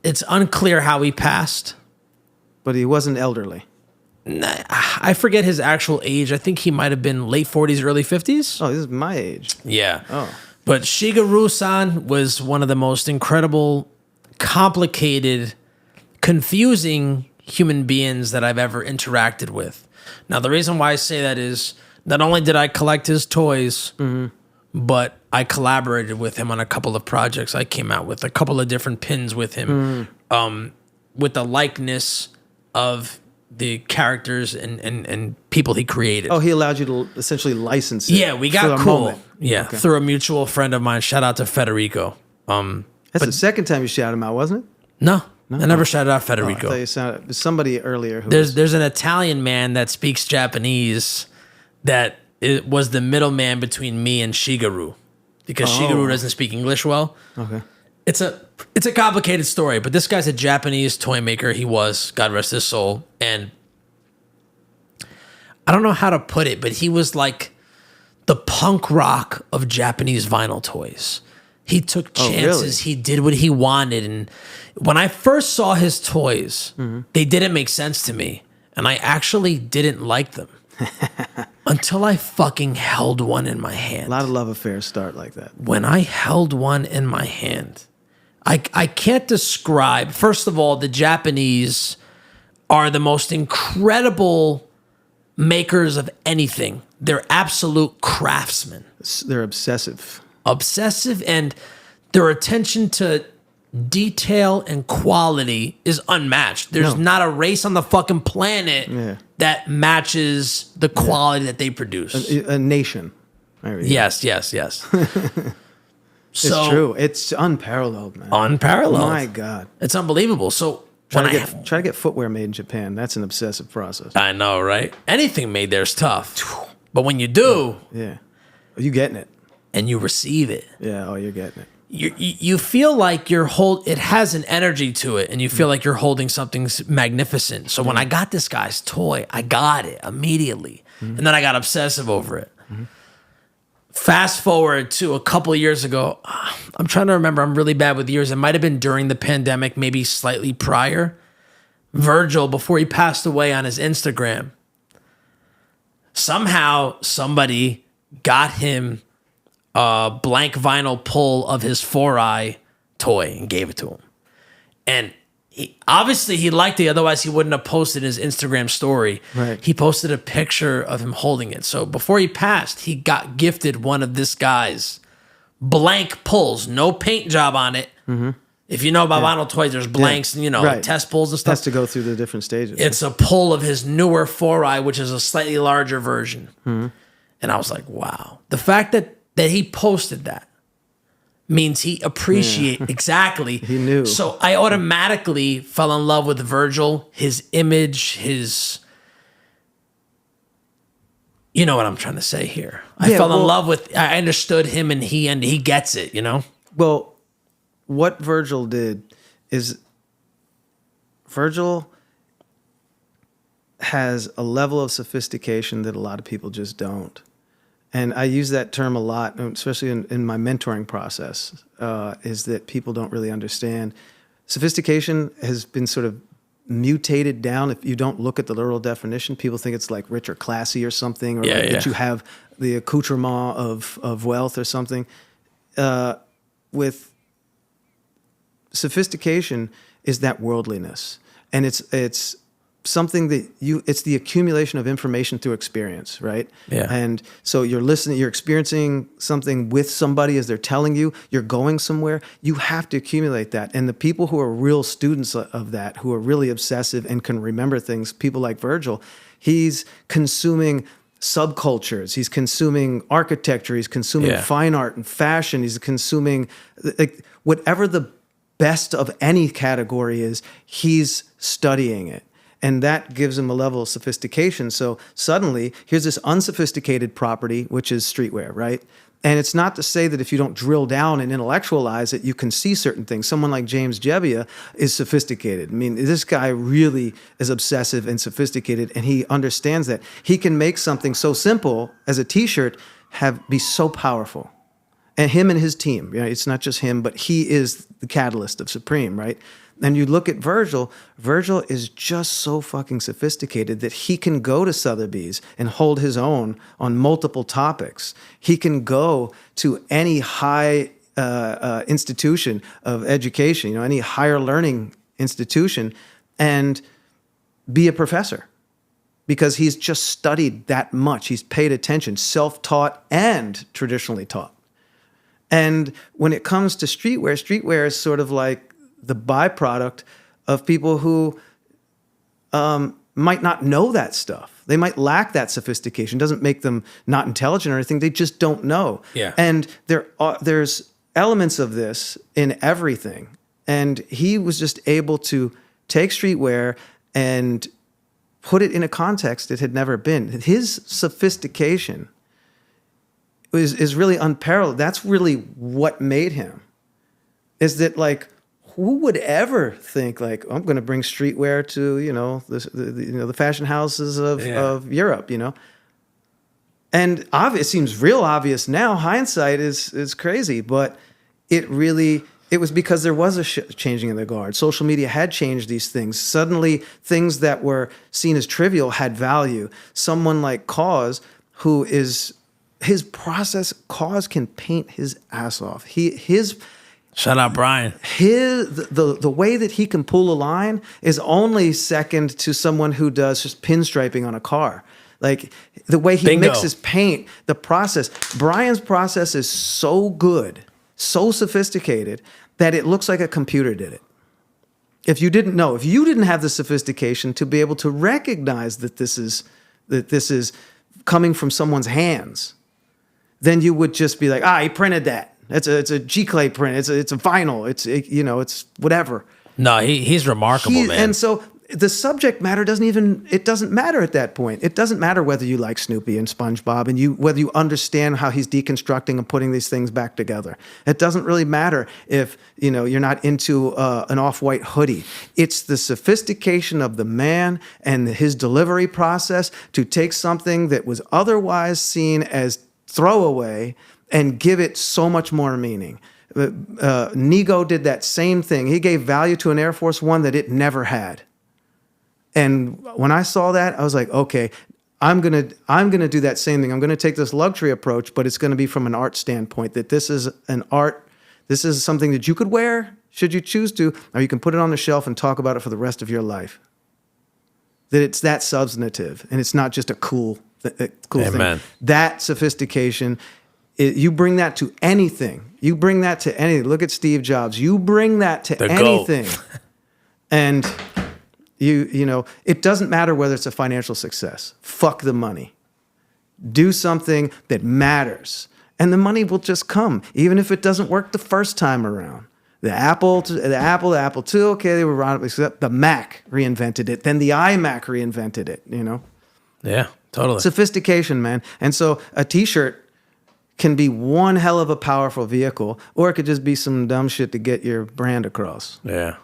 It's unclear how he passed. But he wasn't elderly. I forget his actual age. I think he might have been late 40s, early 50s. Oh, this is my age. Yeah. Oh. But Shigeru-san was one of the most incredible, complicated, confusing human beings that I've ever interacted with. Now, the reason why I say that is not only did I collect his toys, but I collaborated with him on a couple of projects. I came out with a couple of different pins with him, with the likeness of the characters and people he created. Oh, he allowed you to essentially license it. Yeah, we got for a cool. moment. Yeah, Okay. through a mutual friend of mine. Shout out to Federico. That's the second time you shouted him out, wasn't it? No, I never shouted out I Federico. thought you sounded somebody earlier who There's an Italian man that speaks Japanese that was the middleman between me and Shigeru, because Shigeru doesn't speak English well. Okay. It's a complicated story, but this guy's a Japanese toy maker. He was, God rest his soul, and I don't know how to put it, but he was like the punk rock of Japanese vinyl toys. He took chances. Really? He did what he wanted. And when I first saw his toys, they didn't make sense to me. And I actually didn't like them until I fucking held one in my hand. A lot of love affairs start like that. When I held one in my hand, I can't describe. First of all, the Japanese are the most incredible makers of anything. They're absolute craftsmen. They're obsessive. And their attention to detail and quality is unmatched. There's not a race on the fucking planet that matches the quality that they produce. A nation. There we go. Yes. It's true. It's unparalleled, man. Unparalleled. Oh my God. It's unbelievable. So Try to get footwear made in Japan. That's an obsessive process. I know, right? Anything made there is tough. But when you do, Yeah. Are you getting it? and you receive it, Yeah. Oh, you're getting it. you feel like it has an energy to it, and you feel like you're holding something magnificent. So when I got this guy's toy, I got it immediately, and then I got obsessive over it. Fast forward to a couple of years ago, I'm trying to remember. I'm really bad with years. It might have been during the pandemic, maybe slightly prior. Virgil, before he passed away, on his Instagram, somehow somebody got him a blank vinyl pull of his 4-Eye toy and gave it to him. And Obviously he liked it, otherwise he wouldn't have posted his Instagram story. Right. He posted a picture of him holding it. So before he passed, he got gifted one of this guy's blank pulls, no paint job on it. If you know about vinyl toys, there's blanks and, Right. test pulls and stuff. Has to go through the different stages. It's a pull of his newer 4i, which is a slightly larger version. And I was like, wow. The fact that he posted that means he appreciated exactly. He knew. So I automatically fell in love with Virgil, his image, his... You know what I'm trying to say here. I fell in love with... I understood him and he gets it, Well, what Virgil did is Virgil has a level of sophistication that a lot of people just don't. And I use that term a lot, especially in my mentoring process, is that people don't really understand. Sophistication has been sort of mutated down. If you don't look at the literal definition, people think it's like rich or classy or something, or that you have the accoutrement of wealth or something. With sophistication is that worldliness, and it's something that it's the accumulation of information through experience, right? Yeah. And so you're listening, you're experiencing something with somebody as they're telling you, you're going somewhere, you have to accumulate that. And the people who are real students of that, who are really obsessive and can remember things, people like Virgil, he's consuming subcultures, he's consuming architecture, he's consuming fine art and fashion, he's consuming whatever the best of any category is, he's studying it. And that gives him a level of sophistication. So suddenly, here's this unsophisticated property, which is streetwear, right? And it's not to say that if you don't drill down and intellectualize it, you can see certain things. Someone like James Jebbia is sophisticated. I mean, this guy really is obsessive and sophisticated, and he understands that. He can make something so simple as a T-shirt be so powerful. And him and his team, it's not just him, but he is the catalyst of Supreme, right? And you look at Virgil is just so fucking sophisticated that he can go to Sotheby's and hold his own on multiple topics. He can go to any high institution of education, any higher learning institution, and be a professor because he's just studied that much. He's paid attention, self-taught and traditionally taught. And when it comes to streetwear is sort of like the byproduct of people who might not know that stuff. They might lack that sophistication. Doesn't make them not intelligent or anything. They just don't know. Yeah. And there's elements of this in everything. And he was just able to take streetwear and put it in a context it had never been. His sophistication is really unparalleled. That's really what made him. Is that like, who would ever think like, I'm going to bring streetwear to the fashion houses of Europe, And it seems real obvious now. Hindsight is crazy, but it was because there was a changing of the guard. Social media had changed these things. Suddenly, things that were seen as trivial had value. Someone like Cause, who is his process, Cause can paint his ass off. Shout out Brian. The way that he can pull a line is only second to someone who does just pinstriping on a car. Like the way he mixes paint, the process. Brian's process is so good, so sophisticated that it looks like a computer did it. If you didn't have the sophistication to be able to recognize that this is coming from someone's hands, then you would just be like, he printed that. It's a G-clay print. It's a vinyl. It's whatever. No, he's remarkable, man. And so the subject matter doesn't matter at that point. It doesn't matter whether you like Snoopy and SpongeBob and whether you understand how he's deconstructing and putting these things back together. It doesn't really matter if you're not into an off-white hoodie. It's the sophistication of the man and his delivery process to take something that was otherwise seen as throwaway and give it so much more meaning. Nego did that same thing. He gave value to an Air Force One that it never had. And when I saw that, I was like, okay, I'm gonna do that same thing. I'm gonna take this luxury approach, but it's gonna be from an art standpoint. That this is something that you could wear. should you choose to, or you can put it on the shelf and talk about it for the rest of your life. That it's that substantive, and it's not just a cool Amen. thing. That sophistication, you bring that to anything. You bring that to anything. Look at Steve Jobs. You bring that to anything. And you know, it doesn't matter whether it's a financial success. Fuck the money. Do something that matters, and the money will just come, even if it doesn't work the first time around. The Apple II, okay, they were on it, except the Mac reinvented it. Then the iMac reinvented it, you know? Yeah, totally. Sophistication, man. And so a T-shirt can be one hell of a powerful vehicle, or it could just be some dumb shit to get your brand across. Yeah.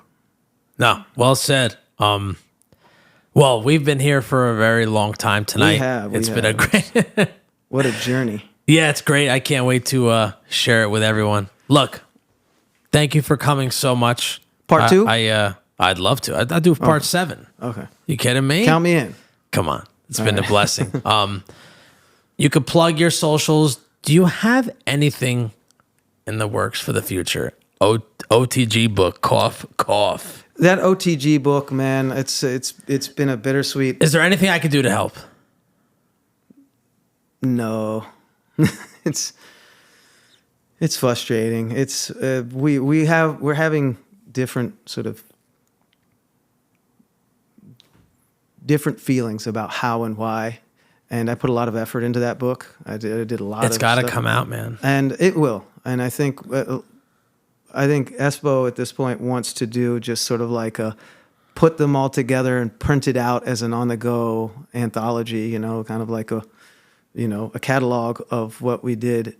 No, well said. Well, we've been here for a very long time tonight. It's been a great... What a journey. Yeah, it's great. I can't wait to share it with everyone. Look, thank you for coming so much. Part 2? I'd love to. I'd do part 7. Okay. You kidding me? Count me in. Come on. It's been a blessing. You could plug your socials. Do you have anything in the works for the future? OTG book, cough. That OTG book, man, it's been a bittersweet. Is there anything I could do to help? No. It's frustrating. It's we're having different sort of different feelings about how and why, and I put a lot of effort into that book. I did a lot. It's got to come out, man, and it will. And I think Espo at this point wants to do just sort of like put them all together and print it out as an on-the-go anthology. You know, kind of like a catalog of what we did.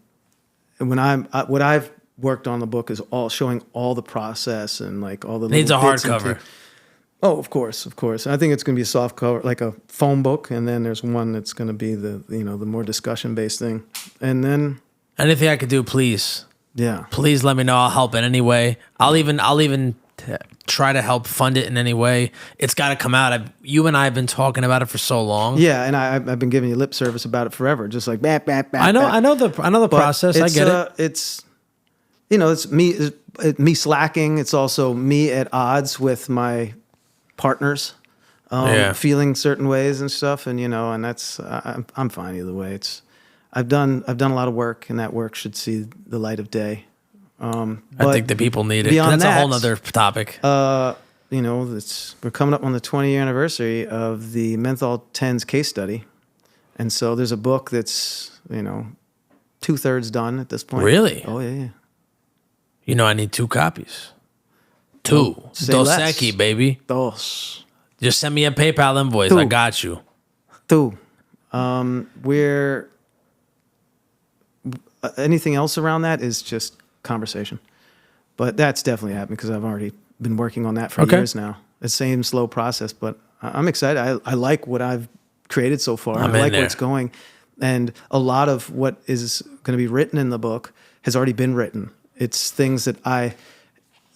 And what I've worked on the book is all showing all the process and like all the needs a hardcover. Oh, of course. I think it's going to be a soft cover, like a foam book, and then there's one that's going to be the more discussion based thing. And then anything I could do, please. Yeah. Please let me know. I'll help in any way. I'll even try to help fund it in any way. It's got to come out. You and I have been talking about it for so long. Yeah, and I've been giving you lip service about it forever, just like bah, bah, bah, I know the process. I get it. It's me slacking. It's also me at odds with my partners, feeling certain ways and stuff, and and that's I'm fine either way. I've done a lot of work, and that work should see the light of day. I think the people need it. That's a whole nother topic. We're coming up on the 20-year anniversary of the Menthol 10s case study, and so there's a book that's 2/3 done at this point. Really? Oh yeah. I need 2 copies. 2. Dos Equis, baby. Dos. Just send me a PayPal invoice. I got you. 2. We're anything else around that is just conversation, but that's definitely happening because I've already been working on that for years now. The same slow process, but I'm excited. I like what I've created so far. I like where it's going, and a lot of what is going to be written in the book has already been written. It's things that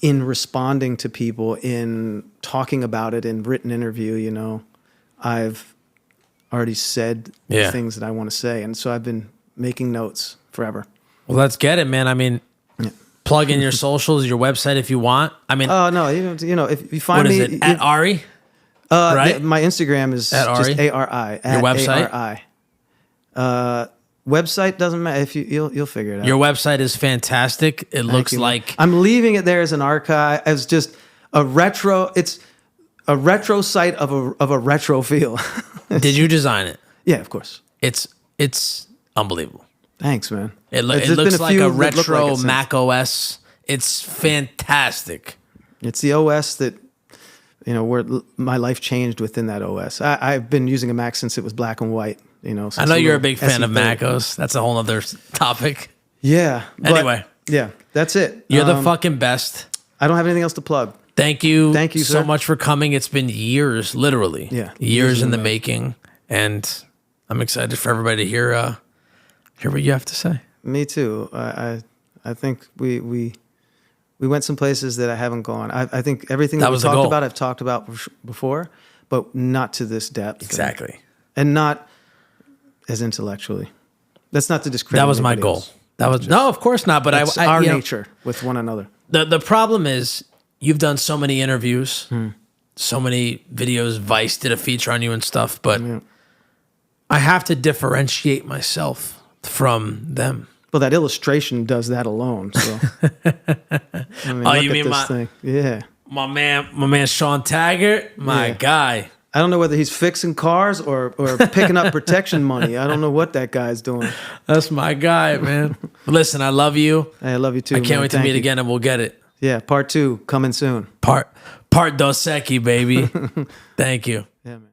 in responding to people, in talking about it in written interview, I've already said the things that I want to say, and so I've been making notes forever. Well, let's get it, man. I mean, plug in your socials, your website if you want. I mean, no, if you find me, what is it? At Ari? Right? My Instagram is at just Ari? ARI. Your website? ARI. Website doesn't matter. If you'll figure it out. Your website is fantastic. It looks like I'm leaving it there as an archive, as just a retro. It's a retro site of a retro feel. Did you design it? Yeah, of course. It's unbelielible. Thanks, man. It looks like a retro Mac OS. It's fantastic. It's the OS that where my life changed within that OS. I've been using a Mac since it was black and white. I know you're a big fan of Mac OS. That's a whole other topic. Yeah. Anyway. Yeah, that's it. You're the fucking best. I don't have anything else to plug. Thank you so sir. Much for coming. It's been years, literally. Yeah. Years in the making. And I'm excited for everybody to hear what you have to say. Me too. I think we went some places that I haven't gone. I think everything that we talked about, I've talked about before, but not to this depth. Exactly. And not as intellectually. That's not to discredit. That was my goal. No, of course not. But our nature with one another. The problem is you've done so many interviews, so many videos. Vice did a feature on you and stuff, but I have to differentiate myself from them. Well, that illustration does that alone. So, I mean, Oh, look you at mean this thing. Yeah. My man Sean Taggart, my guy. I don't know whether he's fixing cars or picking up protection money. I don't know what that guy's doing. That's my guy, man. Listen, I love you. Hey, I love you too. I can't wait to meet again, and we'll get it. Yeah, part 2 coming soon. Part Dos Equis, baby. Thank you. Yeah, man.